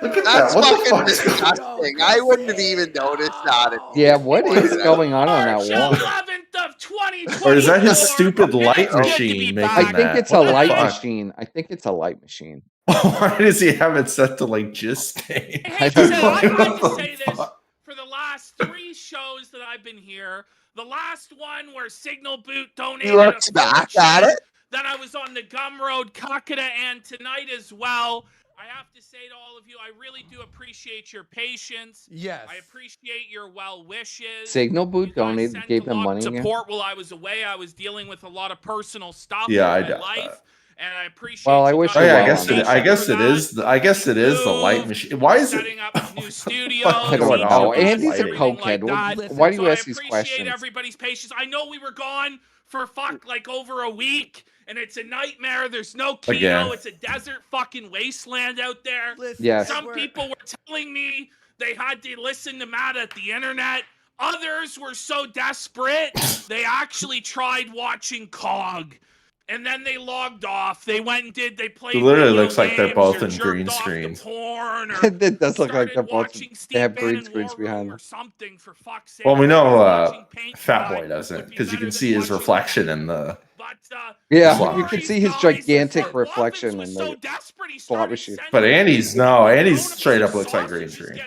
S16: Look at
S8: That's
S16: that. What the
S8: fucking
S16: fuck is going on?
S8: disgusting. I wouldn't have even noticed that.
S1: Yeah, what is going on that wall?
S13: 11th of 2024.
S16: Or is that his stupid light machine making
S1: I think
S16: that?
S1: it's a
S16: What the
S1: light
S16: fuck?
S1: machine. I think it's a light machine.
S16: Why does he have it set to like just stain?
S13: I have to say this for the last 3 shows that I've been here. The last one where Signal Boot donated.
S8: He looks back at it.
S13: Then I was on the Gumroad Kakata, and tonight as well. I have to say to all of you, I really do appreciate your patience.
S12: Yes.
S13: I appreciate your well wishes.
S1: Signal Boot donated, gave them money again.
S13: Support while I was away. I was dealing with a lot of personal stuff
S16: Yeah,
S13: in
S16: I
S13: my
S16: doubt
S13: life.
S16: that.
S13: And I appreciate.
S1: Well, I wish.
S16: Oh, yeah, I guess it is the light machine. Why is it?
S13: Setting up new studios.
S1: I don't know. Andy's a
S13: everything
S1: cokehead.
S13: like that.
S1: Why do you
S13: So
S1: ask these
S13: I appreciate
S1: questions?
S13: everybody's patience. I know we were gone for like over a week, and it's a nightmare. There's no Kino.
S16: Again.
S13: It's a desert fucking wasteland out there.
S1: Yes.
S13: Some people were telling me they had to listen to Matt at the internet. Others were so desperate they actually tried watching COG. And then they logged off. They went and they played.
S16: It literally
S13: video
S16: looks like they're
S13: games
S16: both
S13: or
S16: in
S13: jerked
S16: green
S13: off to
S16: screens.
S13: porn, or
S1: It does look like they're both.
S13: watching
S1: They have
S13: Steve
S1: green
S13: Bannon
S1: screens
S13: War Room
S1: behind them.
S13: or something, for fuck's sake.
S16: Well, we know
S13: Paint
S16: Fat
S13: Guy
S16: Boy doesn't
S13: would be
S16: because you
S13: better
S16: can
S13: than
S16: see his
S13: watching
S16: reflection in the.
S1: Yeah,
S16: slot
S1: you can
S16: machine.
S1: see his gigantic reflection in the slot machine.
S16: But Andy's straight up looks like green screen.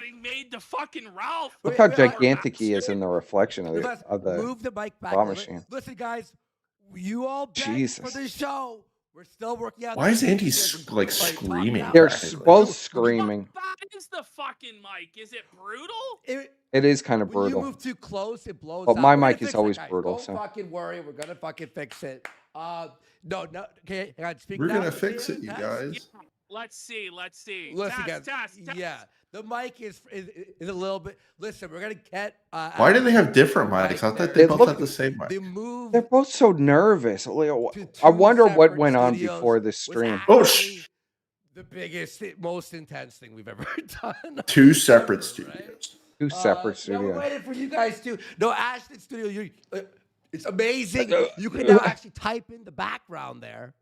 S1: Look how gigantic he is in the reflection of
S12: Move the mic back.
S1: slot machine.
S12: Listen, guys, you all bet
S1: Jesus.
S12: for the show. We're still working out.
S16: Why is Andy like screaming?
S1: They're
S16: practically?
S1: both screaming.
S13: What is the fucking mic? Is it brutal?
S1: It is kind of
S12: When you
S1: brutal.
S12: move too close, it blows
S1: But
S12: out.
S1: my
S12: We're gonna
S1: mic is
S12: fix it,
S1: always
S12: guys.
S1: brutal,
S12: Don't
S1: so.
S12: fucking worry. We're gonna fucking fix it. No. Okay, hang on. Speak
S16: We're
S12: now.
S16: gonna fix it, you
S12: Test.
S16: guys.
S13: Let's see.
S12: Listen,
S13: Test.
S12: Yeah, the mic is a little bit. Listen, we're gonna get.
S16: Why do they have different mics? I thought they both had the same mic.
S1: They're both so nervous. I wonder what went on before this stream.
S16: Oh,
S12: The biggest, most intense thing we've ever done.
S16: 2 separate studios.
S1: 2 separate
S12: No, we're
S1: studios.
S12: waiting for you guys too. No, Ashton Studio, it's amazing. You can now actually type in the background there.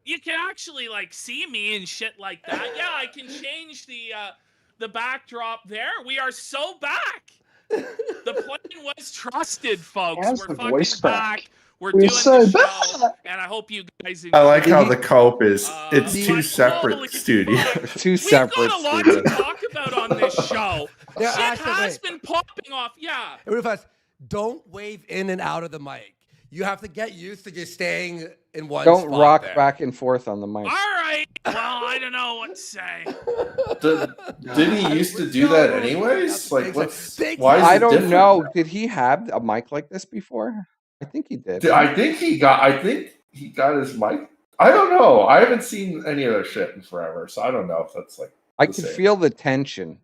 S13: You can actually see me and shit like that. Yeah, I can change the backdrop there. We are so back. The plane was trusted, folks.
S10: How's
S13: We're
S10: the
S13: fucking
S10: voice back?
S13: We're
S10: We're
S13: doing
S10: so
S13: the show,
S10: back.
S13: and I hope you guys.
S16: I like how
S13: enjoy.
S16: the cope is. It's 2
S13: but
S16: separate
S13: holy
S16: studios.
S1: 2 separate
S13: We've got a lot to
S1: studios.
S13: talk about on this show.
S12: Yeah,
S13: Shit
S12: Ashton,
S13: has
S12: wait.
S13: been popping off. Yeah.
S12: Real fast, don't wave in and out of the mic. You have to get used to just staying in one
S1: Don't
S12: spot
S1: rock
S12: there.
S1: back and forth on the mic.
S13: All right. Well, I don't know what to say.
S16: Did he used to do that anyways? Like, what's why is it
S1: I don't
S16: different
S1: know.
S16: now?
S1: Did he have a mic like this before? I think he did.
S16: I think he got his mic. I don't know. I haven't seen any of their shit in forever, so I don't know if that's like.
S1: I
S16: the
S1: can
S16: same.
S1: feel the tension.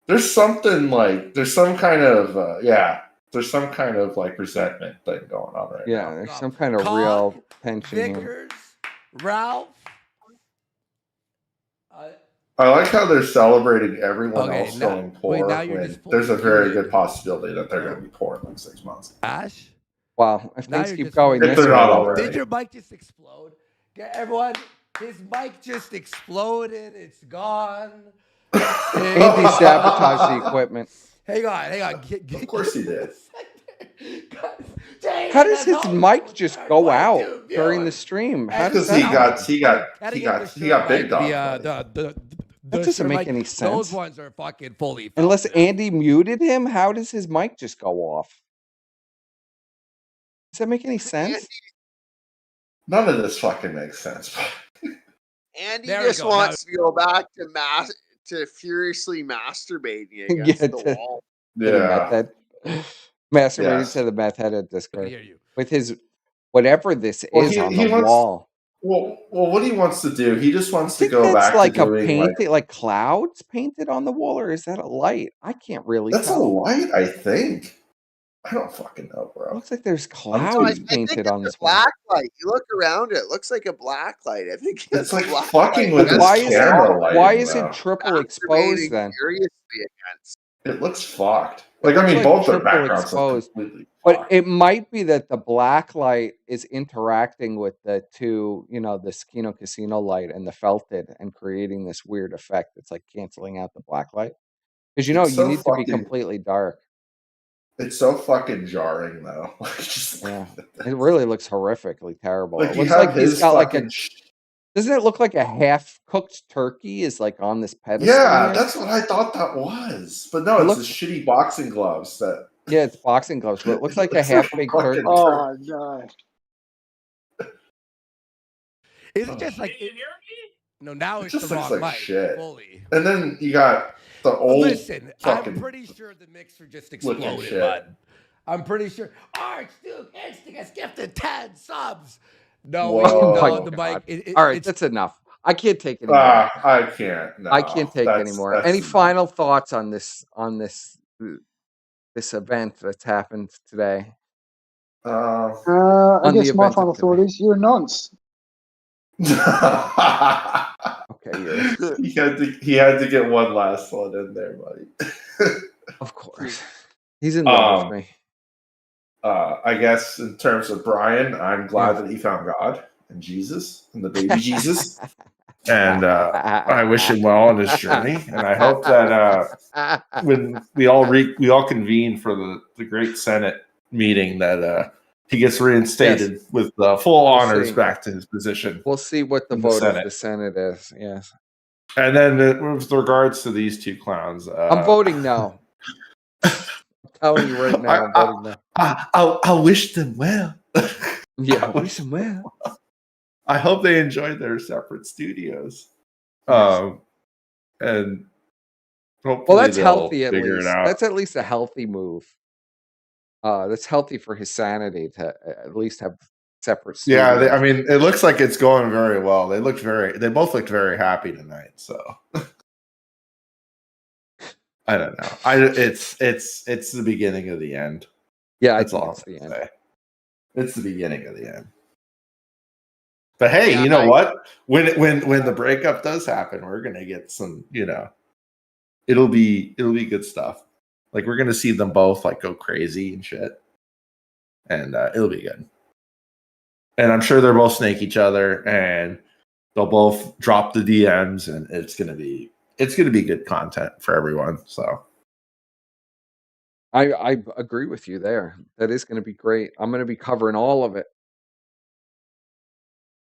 S16: There's something like there's some kind of there's some kind of like resentment thing going on right
S1: Yeah,
S16: now.
S1: there's some kind of
S12: Cog,
S1: real tension here.
S12: Vickers, Ralph.
S16: I like how they're celebrating everyone
S12: Okay,
S16: else
S12: now-
S16: going poor
S12: wait, now you're
S16: when
S12: just
S16: there's a
S12: full-
S16: very good possibility that they're going to be poor in like 6 months.
S12: Ash.
S1: Wow, if
S12: Now
S1: things
S12: you're
S1: keep
S12: just-
S1: going
S16: If
S1: this
S16: they're
S1: way,
S16: not
S1: they'll-
S16: already.
S12: Did your mic just explode? Okay, everyone, His mic just exploded. It's gone.
S1: Andy sabotaged the equipment.
S12: Hang on.
S16: Of course he did.
S1: How does his mic just go out during the stream? How does
S16: Because he
S1: that?
S16: got big dog.
S1: That doesn't make any sense.
S12: Those ones are fucking fully.
S1: Unless Andy muted him, how does his mic just go off? Does that make any sense?
S16: None of this fucking makes sense.
S8: Andy just wants to go back to furiously masturbating against the wall.
S16: Yeah.
S1: Masturbating to the meth head at Discord. With his whatever this is on the wall.
S16: Well, what he wants to do, he just wants to go back
S1: like
S16: to
S1: a
S16: doing
S1: painting, like clouds painted on the wall, or is that a light? I can't really
S16: That's
S1: tell.
S16: a light, I think. I don't fucking know, bro.
S1: Looks like there's clouds painted on this
S8: black light. You look around it looks like a black light. I think
S16: it's like fucking with this camera light.
S1: Why is it triple exposed then?
S16: It looks fucked. Like, I mean, both their backgrounds look completely.
S1: But it might be that the black light is interacting with the two, the Kino Casino light and the felted and creating this weird effect. It's like canceling out the black light. Because you need to be completely dark.
S16: It's so fucking jarring, though.
S1: Yeah, it really looks horrifically terrible.
S16: Like,
S1: It looks like he's got like a. Doesn't it look like a half-cooked turkey is like on this pedestal?
S16: Yeah,
S1: here?
S16: that's what I thought that was. But no, it's the shitty boxing gloves that.
S1: Yeah, it's boxing gloves, but it looks like a half-baked turkey.
S10: Oh god!
S12: Is it just like? No, now
S16: It
S12: it's
S16: just
S12: the
S16: looks
S12: wrong
S16: like
S12: mic.
S16: shit.
S12: Fully.
S16: And then you got the old.
S12: Listen,
S16: fucking
S12: I'm pretty sure the mixer just
S16: looking
S12: exploded,
S16: shit.
S12: bud. I'm pretty sure. Archduke Instinct has gifted 10 subs. No,
S1: Whoa.
S12: the mic.
S1: All right, that's enough. I can't take any more.
S16: I can't. No,
S1: I can't take any more. Any final thoughts on this event that's happened today?
S10: I guess my final thought is you're a nonce.
S1: Okay,
S16: he had to get one last one in there, buddy.
S1: Of course, he's in love with me.
S16: I guess in terms of Brian, I'm glad that he found God and Jesus and the baby Jesus, and I wish him well on his journey. And I hope that when we all convene for the great Senate meeting, that he gets reinstated with full honors back to his position.
S1: We'll see what the vote of the Senate is. Yes.
S16: And then with regards to these two clowns,
S1: I'm voting no. I'm telling you right now, I'm voting no.
S16: I wish them well.
S1: Yeah, I wish them well.
S16: I hope they enjoy their separate studios.
S1: Yes.
S16: And hopefully
S1: that's
S16: they'll
S1: healthy at
S16: figure
S1: least.
S16: it out.
S1: That's at least a healthy move. That's healthy for his sanity to at least have separate studios.
S16: Yeah, I mean, it looks like it's going very well. They both looked very happy tonight. So I don't know. It's the beginning of the end.
S1: Yeah,
S16: that's all.
S1: It's the end.
S16: Say. It's the beginning of the end. But hey, you know what? When the breakup does happen, we're gonna get some. It'll be good stuff. Like, we're gonna see them both like go crazy and shit, and it'll be good. And I'm sure they'll both snake each other, and they'll both drop the DMs, and it's gonna be good content for everyone. So
S1: I agree with you there. That is going to be great. I'm going to be covering all of it.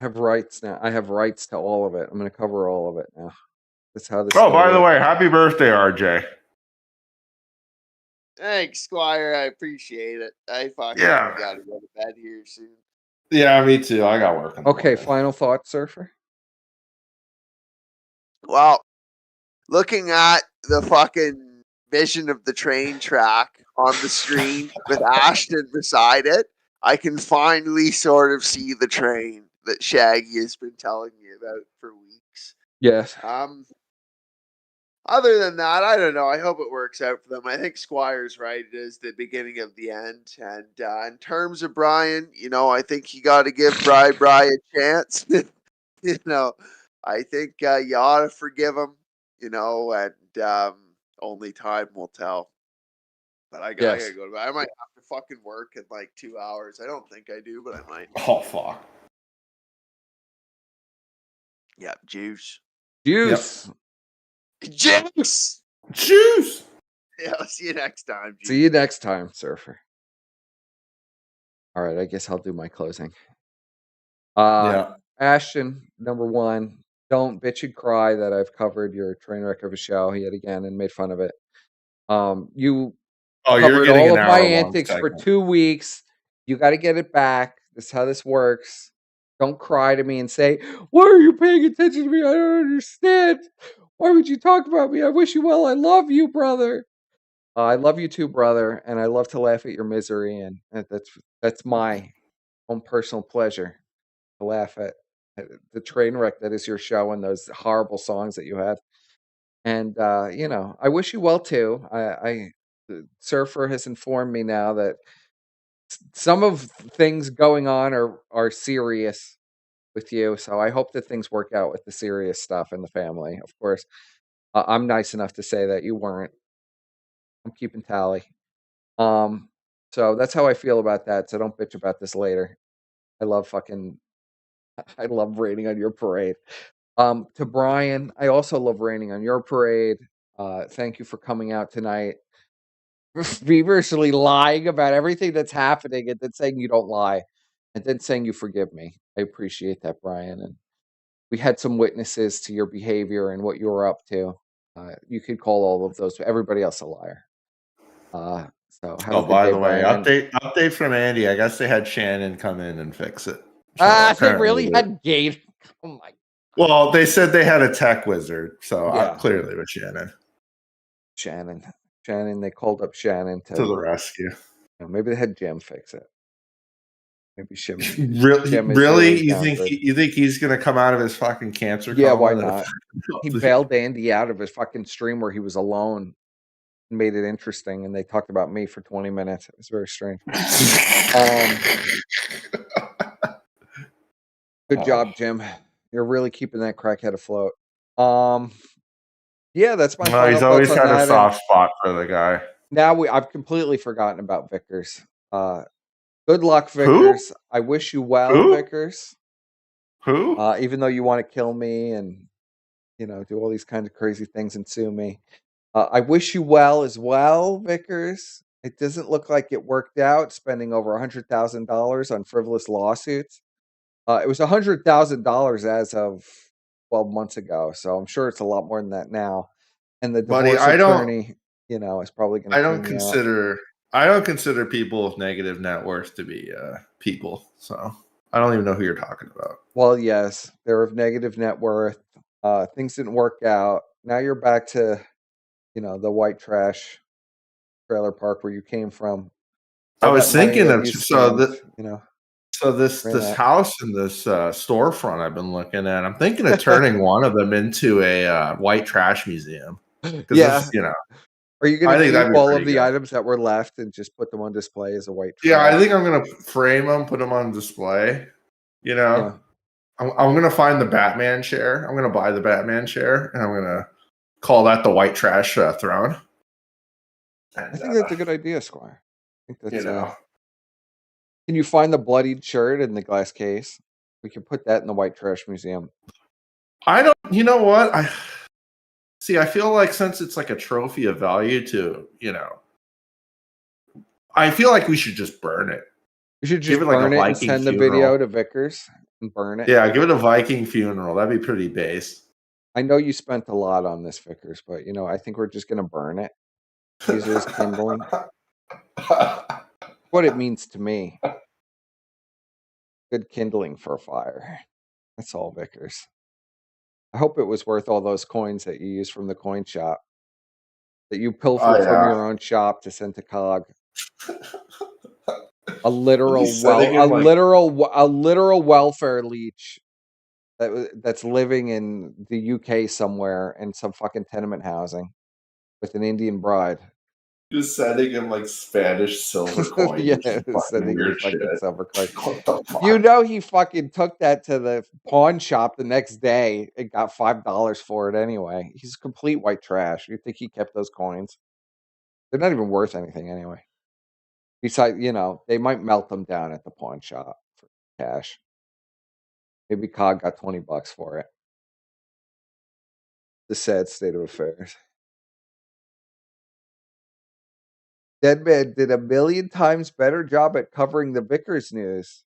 S1: I have rights now. I have rights to all of it. I'm going to cover all of it now. That's how this.
S16: Oh, by the way, happy birthday, RJ.
S8: Thanks, Squire. I appreciate it. I fucking gotta go to bed here soon.
S16: Yeah, me too. I got work.
S1: Okay, final thoughts, Surfer?
S8: Well, looking at the fucking vision of the train track on the screen with Ashton beside it, I can finally sort of see the train that Shaggy has been telling me about for weeks.
S1: Yes.
S8: Other than that, I don't know. I hope it works out for them. I think Squire's right. It is the beginning of the end. And in terms of Brian, I think you got to give Brian a chance. I think you ought to forgive him, and only time will tell. But I gotta go to bed. I might have to fucking work in like 2 hours. I don't think I do, but I might.
S16: Oh, fuck.
S8: Yep, juice.
S1: Juice.
S8: Yep. Juice.
S16: Juice.
S8: Yeah, I'll see you next time. Juice.
S1: See you next time, Surfer. All right, I guess I'll do my closing. Ashton, number one, don't bitch and cry that I've covered your train wreck of a show yet again and made fun of it. You covered all of my antics for 2 weeks. You got to get it back. This is how this works. Don't cry to me and say, "Why are you paying attention to me? I don't understand. Why would you talk about me? I wish you well. I love you, brother." I love you too, brother, and I love to laugh at your misery, and that's my own personal pleasure to laugh at the train wreck that is your show and those horrible songs that you had. And I wish you well too. The Surfer has informed me now that some of things going on are serious with you. So I hope that things work out with the serious stuff in the family. Of course, I'm nice enough to say that you weren't. I'm keeping tally. So that's how I feel about that. So don't bitch about this later. I love raining on your parade. To Brian, I also love raining on your parade. Thank you for coming out tonight. Feverishly lying about everything that's happening and then saying you don't lie and then saying you forgive me. I appreciate that, Brian. And we had some witnesses to your behavior and what you were up to. You could call all of those, everybody else a liar. So have a good
S16: by
S1: day,
S16: the way,
S1: Brian.
S16: update from Andy. I guess they had Shannon come in and fix it.
S1: They really had Gate. Oh my.
S16: Well, they said they had a tech wizard, so
S1: Yeah.
S16: clearly with Shannon.
S1: Shannon. They called up Shannon to
S16: the rescue.
S1: Maybe they had Jim fix it. Maybe Jim.
S16: Really? You think he's gonna come out of his fucking cancer?
S1: Yeah, why not? He bailed Andy out of his fucking stream where he was alone and made it interesting, and they talked about me for 20 minutes. It was very strange. Good job, Jim. You're really keeping that crackhead afloat. Yeah, that's my final
S16: he's always had a soft spot for the guy.
S1: Now I've completely forgotten about Vickers. Good luck, Vickers.
S16: Who?
S1: I wish you well, Vickers.
S16: Who?
S1: Even though you want to kill me and do all these kinds of crazy things and sue me. I wish you well as well, Vickers. It doesn't look like it worked out, spending over $100,000 on frivolous lawsuits. It was $100,000 as of 12 months ago, so I'm sure it's a lot more than that now. And the divorce attorney, is probably going to.
S16: I don't consider people with negative net worth to be people. So I don't even know who you're talking about.
S1: Well, yes, they're of negative net worth. Things didn't work out. Now you're back to, the white trash trailer park where you came from.
S16: I was thinking of this house and this storefront I've been looking at. I'm thinking of turning one of them into a white trash museum.
S1: Yeah, Are you going to keep all of the
S16: good.
S1: items that were left and just put them on display as a white trash?
S16: Yeah, I think I'm going to frame them, put them on display. I'm going to find the Batman chair. I'm going to buy the Batman chair, and I'm going to call that the white trash throne.
S1: And, I think that's a good idea, Squire. I think that's, can you find the bloodied shirt in the glass case? We can put that in the white trash museum.
S16: You know what? I feel like since it's like a trophy of value to, I feel like we should just burn it.
S1: We should just burn it and send the video to Vickers and burn it.
S16: Yeah, give it a Viking funeral. That'd be pretty base.
S1: I know you spent a lot on this, Vickers, but I think we're just gonna burn it. Use it as kindling. What it means to me. Good kindling for a fire. That's all, Vickers. I hope it was worth all those coins that you used from the coin shop. That you pilfered from your own shop to send to COG. A literal welfare leech that's living in the UK somewhere in some fucking tenement housing with an Indian bride.
S16: Just sending him like Spanish silver coins.
S1: Yeah, sending him fucking silver coins. He fucking took that to the pawn shop the next day and got $5 for it anyway. He's complete white trash. You think he kept those coins? They're not even worth anything anyway. Besides, they might melt them down at the pawn shop for cash. Maybe COG got $20 for it. The sad state of affairs. Deadman did a million times better job at covering the Vickers news.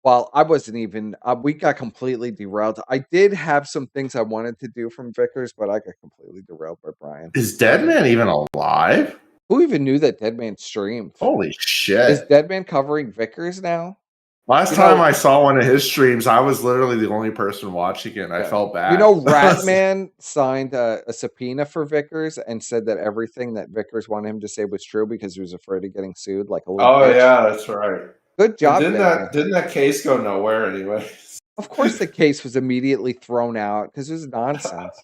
S1: Well, I wasn't even. We got completely derailed. I did have some things I wanted to do from Vickers, but I got completely derailed by Brian.
S16: Is Deadman even alive?
S1: Who even knew that Deadman streamed?
S16: Holy shit!
S1: Is Deadman covering Vickers now?
S16: Last time I saw one of his streams, I was literally the only person watching it, and I felt bad.
S1: You know, Ratman signed a subpoena for Vickers and said that everything that Vickers wanted him to say was true because he was afraid of getting sued. Like a little bitch.
S16: Yeah, that's right.
S1: Good job.
S16: Didn't that case go nowhere anyway?
S1: Of course, the case was immediately thrown out because it was nonsense.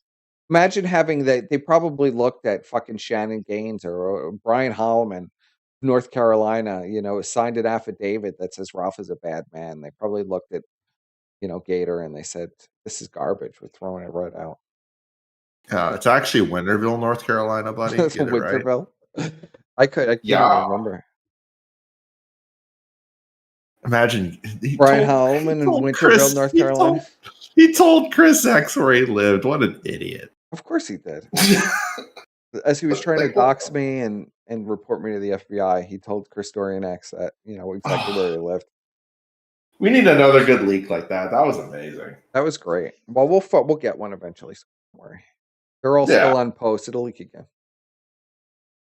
S1: Imagine having that. They probably looked at fucking Shannon Gaines or Brian Holloman, North Carolina, signed an affidavit that says Ralph is a bad man. They probably looked at, Gator and they said, this is garbage. We're throwing it right out.
S16: Yeah, it's actually Winterville, North Carolina, buddy. Get it
S1: Winterville?
S16: Right.
S1: I can't even remember.
S16: Imagine
S1: Brian Holloman in Winterville, North Carolina.
S16: He told Chris X where he lived. What an idiot.
S1: Of course he did. As he was trying to dox me and report me to the FBI, he told Chris Dorian X that, exactly where he lived.
S16: We need another good leak like that. That was amazing.
S1: That was great. Well, we'll get one eventually. So don't worry. They're all still on post. It'll leak again.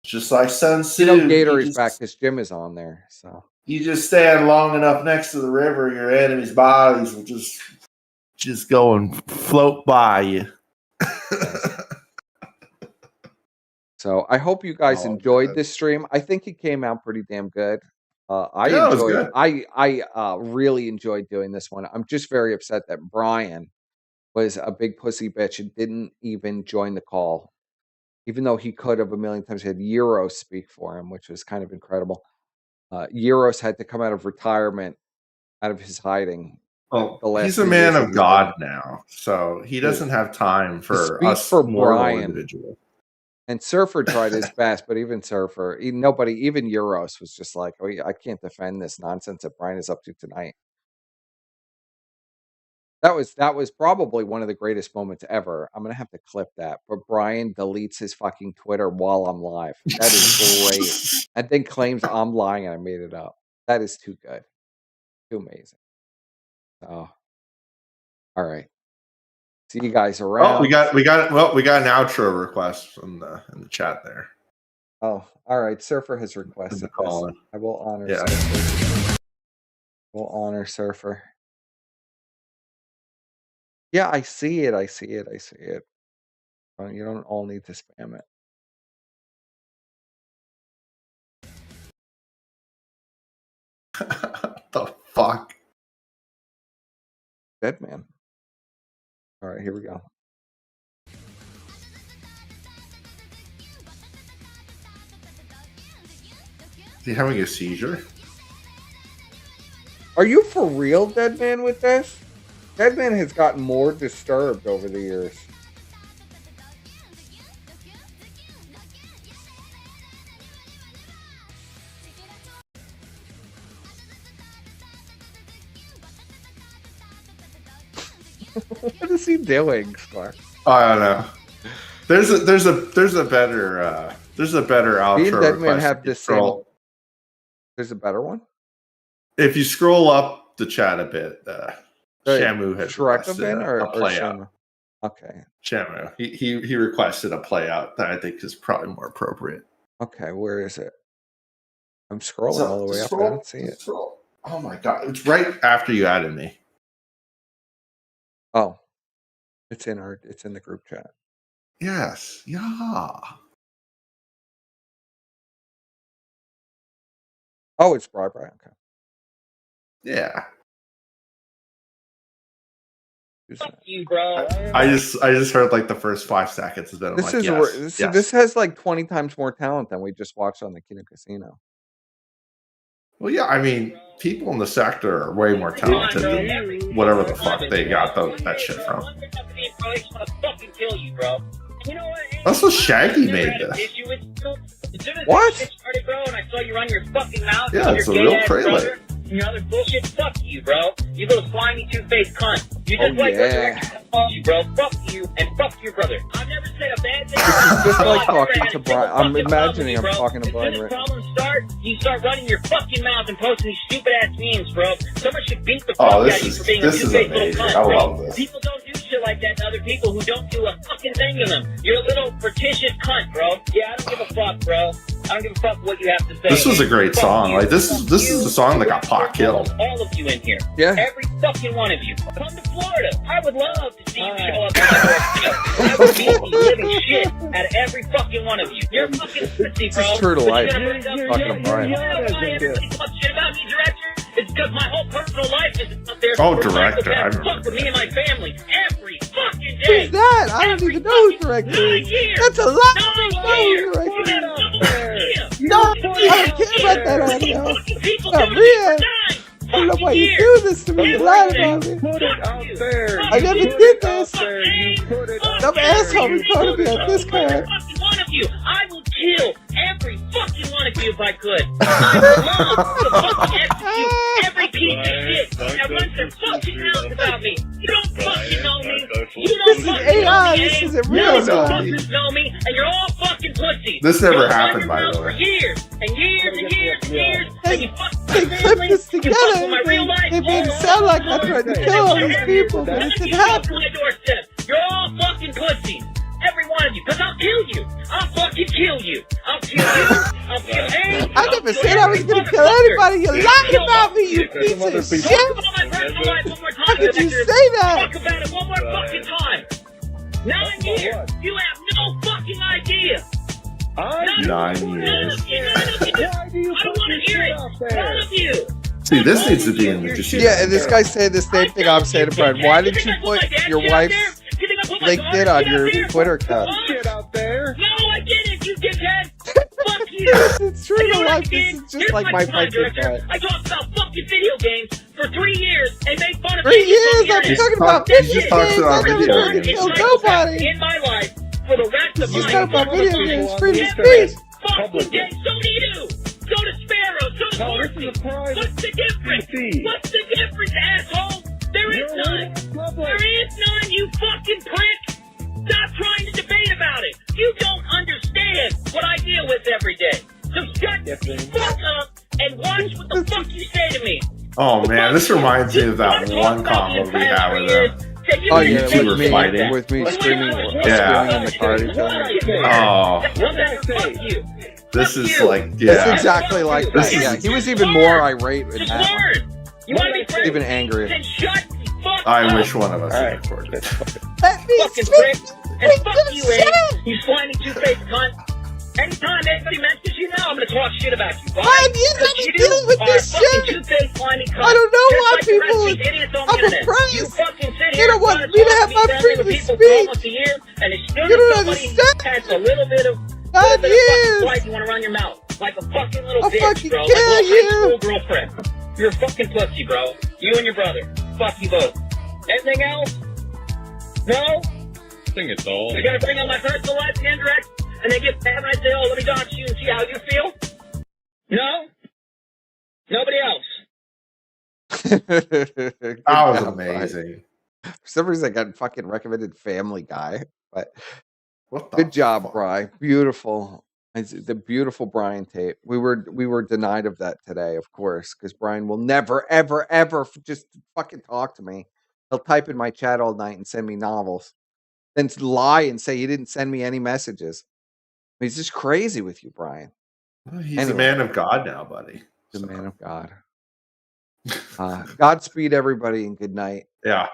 S16: Just like Sun Tzu.
S1: Gator is back because Jim is on there. So
S16: you just stand long enough next to the river, your enemy's bodies will just go and float by you.
S1: So I hope you guys enjoyed this stream. I think it came out pretty damn good. I really enjoyed doing this one. I'm just very upset that Brian was a big pussy bitch and didn't even join the call, even though he could have a million times. He had Euros speak for him, which was kind of incredible. Euros had to come out of retirement, out of his hiding.
S16: Well, he's a man of God now, so he doesn't have time for us mortal individuals.
S1: And Surfer tried his best, but even Surfer, even Euros was just like, oh, I can't defend this nonsense that Brian is up to tonight. That was probably one of the greatest moments ever. I'm gonna have to clip that. But Brian deletes his fucking Twitter while I'm live. That is great. And then claims I'm lying and I made it up. That is too good. Too amazing. Oh. All right. See you guys around.
S16: Oh, we got an outro request in the chat there.
S1: Oh, all right. Surfer has requested this. I will honor Surfer. We'll honor Surfer. Yeah, I see it. You don't all need to spam it.
S16: The fuck?
S1: Deadman. All right, here we go.
S16: Is he having a seizure?
S1: Are you for real, Deadman, with this? Deadman has gotten more disturbed over the years. What is he doing, Scar?
S16: I don't know. There's a better outro.
S1: Me and Deadman have the same. There's a better one.
S16: If you scroll up the chat a bit, Shamu has requested a play out.
S1: Okay.
S16: Shamu. He requested a play out that I think is probably more appropriate.
S1: Okay, where is it? I'm scrolling all the way up. I don't see it.
S16: Oh my god! It's right after you added me.
S1: Oh, it's in the group chat.
S16: Yes. Yeah.
S1: Oh, it's Brian. Okay.
S16: Yeah.
S7: Fuck you, bro.
S16: I just heard like the first 5 seconds of it.
S1: This has like 20 times more talent than we just watched on the Kino Casino.
S16: Well, yeah, I mean, people in the sector are way more talented than whatever the fuck they got that shit from. That's what Shaggy made this.
S1: What?
S16: Yeah, it's a real trailer.
S7: Your other bullshit, fuck you, bro. You little slimy two-faced cunt. You just you, bro. Fuck you and fuck your brother. I've never said a bad thing.
S1: This is just like talking to Brian. I'm imagining I'm talking to Brian
S7: As soon
S1: right
S7: as
S1: now.
S7: problems start, you start running your fucking mouth and posting these stupid ass memes, bro. Someone should beat the fuck out of you for being a two-faced little cunt, bro. People don't do shit like that to other people who don't do a fucking thing to them. You're a little fictitious cunt, bro. Yeah, I don't give a fuck, bro. I don't give a fuck what you have to say.
S16: This was a great song. Like this is the song that got Pac killed.
S7: All of you in here.
S1: Yeah.
S7: Every fucking one of you. Come to Florida. I would love to see you show up. I would beat the living shit out of every fucking one of you. You're fucking pussy, bro.
S1: It's true to life.
S7: Talking
S1: to Brian.
S7: Everybody talks shit about me, director. It's because my whole personal life is out there.
S16: Oh, director. I remember.
S7: Fuck with me and my family every fucking day.
S1: Who's that? I don't even know who director is. That's a lot of who director is. No, I don't care about that audio. Not real. I don't know why you do this to me. You lied about me. I never did this. Some asshole recorded me on Discord.
S7: One of you, I will kill every fucking one of you if I could. I would love to fucking execute every piece of shit that runs their fucking mouth about me. You don't fucking know me. You don't
S1: This is
S7: fucking
S1: AI.
S7: know me.
S1: This isn't
S7: None
S1: real
S7: of you
S1: now.
S7: fuckers know me, and you're all fucking pussies.
S16: This never
S7: You'll run
S16: happened,
S7: your
S16: by the
S7: mouth
S16: way.
S7: For years and years and years and years, and you fuck my
S1: They clipped
S7: family,
S1: this
S7: you
S1: together.
S7: fuck with my real life.
S1: They made it sound like I tried to kill all these people, but it didn't happen.
S7: My doorstep. You're all fucking pussies. Every one of you. Because I'll kill you. I'll fucking kill you. I'll kill you. I'll kill any.
S1: I never said I was going to kill anybody. You lied about me, you piece of shit.
S7: Talk about my personal life one more time.
S1: How could you say that?
S7: Talk about it one more fucking time. 9 years. You have no fucking idea.
S16: 9 years.
S7: I don't want to hear it. None of you.
S16: See, this needs to be in the just.
S1: Yeah, and this guy's saying the same thing I'm saying to Brian. Why didn't you put your wife's LinkedIn on your Twitter account?
S7: Shit out there. No, I didn't, you dickhead. Fuck you.
S1: It's true to life. This is just like my fucking guy.
S7: I talked about fucking video games for 3 years and made fun of
S1: 3 years? I've been talking about video games. I never fucking killed nobody.
S7: In my life for the rest of
S1: You
S7: my
S1: talk about video games, freedom of
S7: history.
S1: speech.
S7: Fucking game, so do you. So does Sparrow, so does Marcy. What's the difference? What's the difference, asshole? There is none. There is none, you fucking prick. Stop trying to debate about it. You don't understand what I deal with every day. So shut the fuck up and watch what the fuck you say to me.
S16: Oh man, this reminds me of that one combo we had with them.
S1: Oh yeah,
S16: with me,
S1: fighting. With me screaming, screaming in the car to each other.
S16: Oh, this is like
S1: It's
S16: yeah.
S1: exactly like that. Yeah, he was even more irate in that one.
S7: You want to be friends?
S1: Even angrier.
S7: Then shut the fuck up.
S16: I wish one of us had recorded it.
S7: Fucking prick. And fuck you, Abe. You slimy two-faced cunt. Anytime anybody mentions you now, I'm gonna talk shit about you.
S1: 5 years I've been dealing with this shit. I don't know why people I'm afraid. You don't want me to have my freedom of speech. You don't understand.
S7: Has a little bit of
S1: 5 years.
S7: Like you want to run your mouth like a fucking little
S1: I'll
S7: bitch,
S1: fucking
S7: bro.
S1: kill
S7: Like a
S1: you.
S7: high school girlfriend. You're a fucking pussy, bro. You and your brother. Fuck you both. Anything else? No?
S21: I think it's all.
S7: You gotta bring up my personal life again, direct? And then get mad and I say, oh, let me dox you and see how you feel? No? Nobody else?
S1: That
S16: was amazing.
S1: For some reason, I got fucking recommended Family Guy, but
S16: what
S1: good job, Bri. Beautiful. It's the beautiful Brian tape. We were denied of that today, of course, because Brian will never, ever, ever just fucking talk to me. He'll type in my chat all night and send me novels, then lie and say he didn't send me any messages. He's just crazy with you, Brian.
S16: Well, he's a man of God now, buddy.
S1: He's a man of God. Godspeed, everybody, and good night.
S16: Yeah.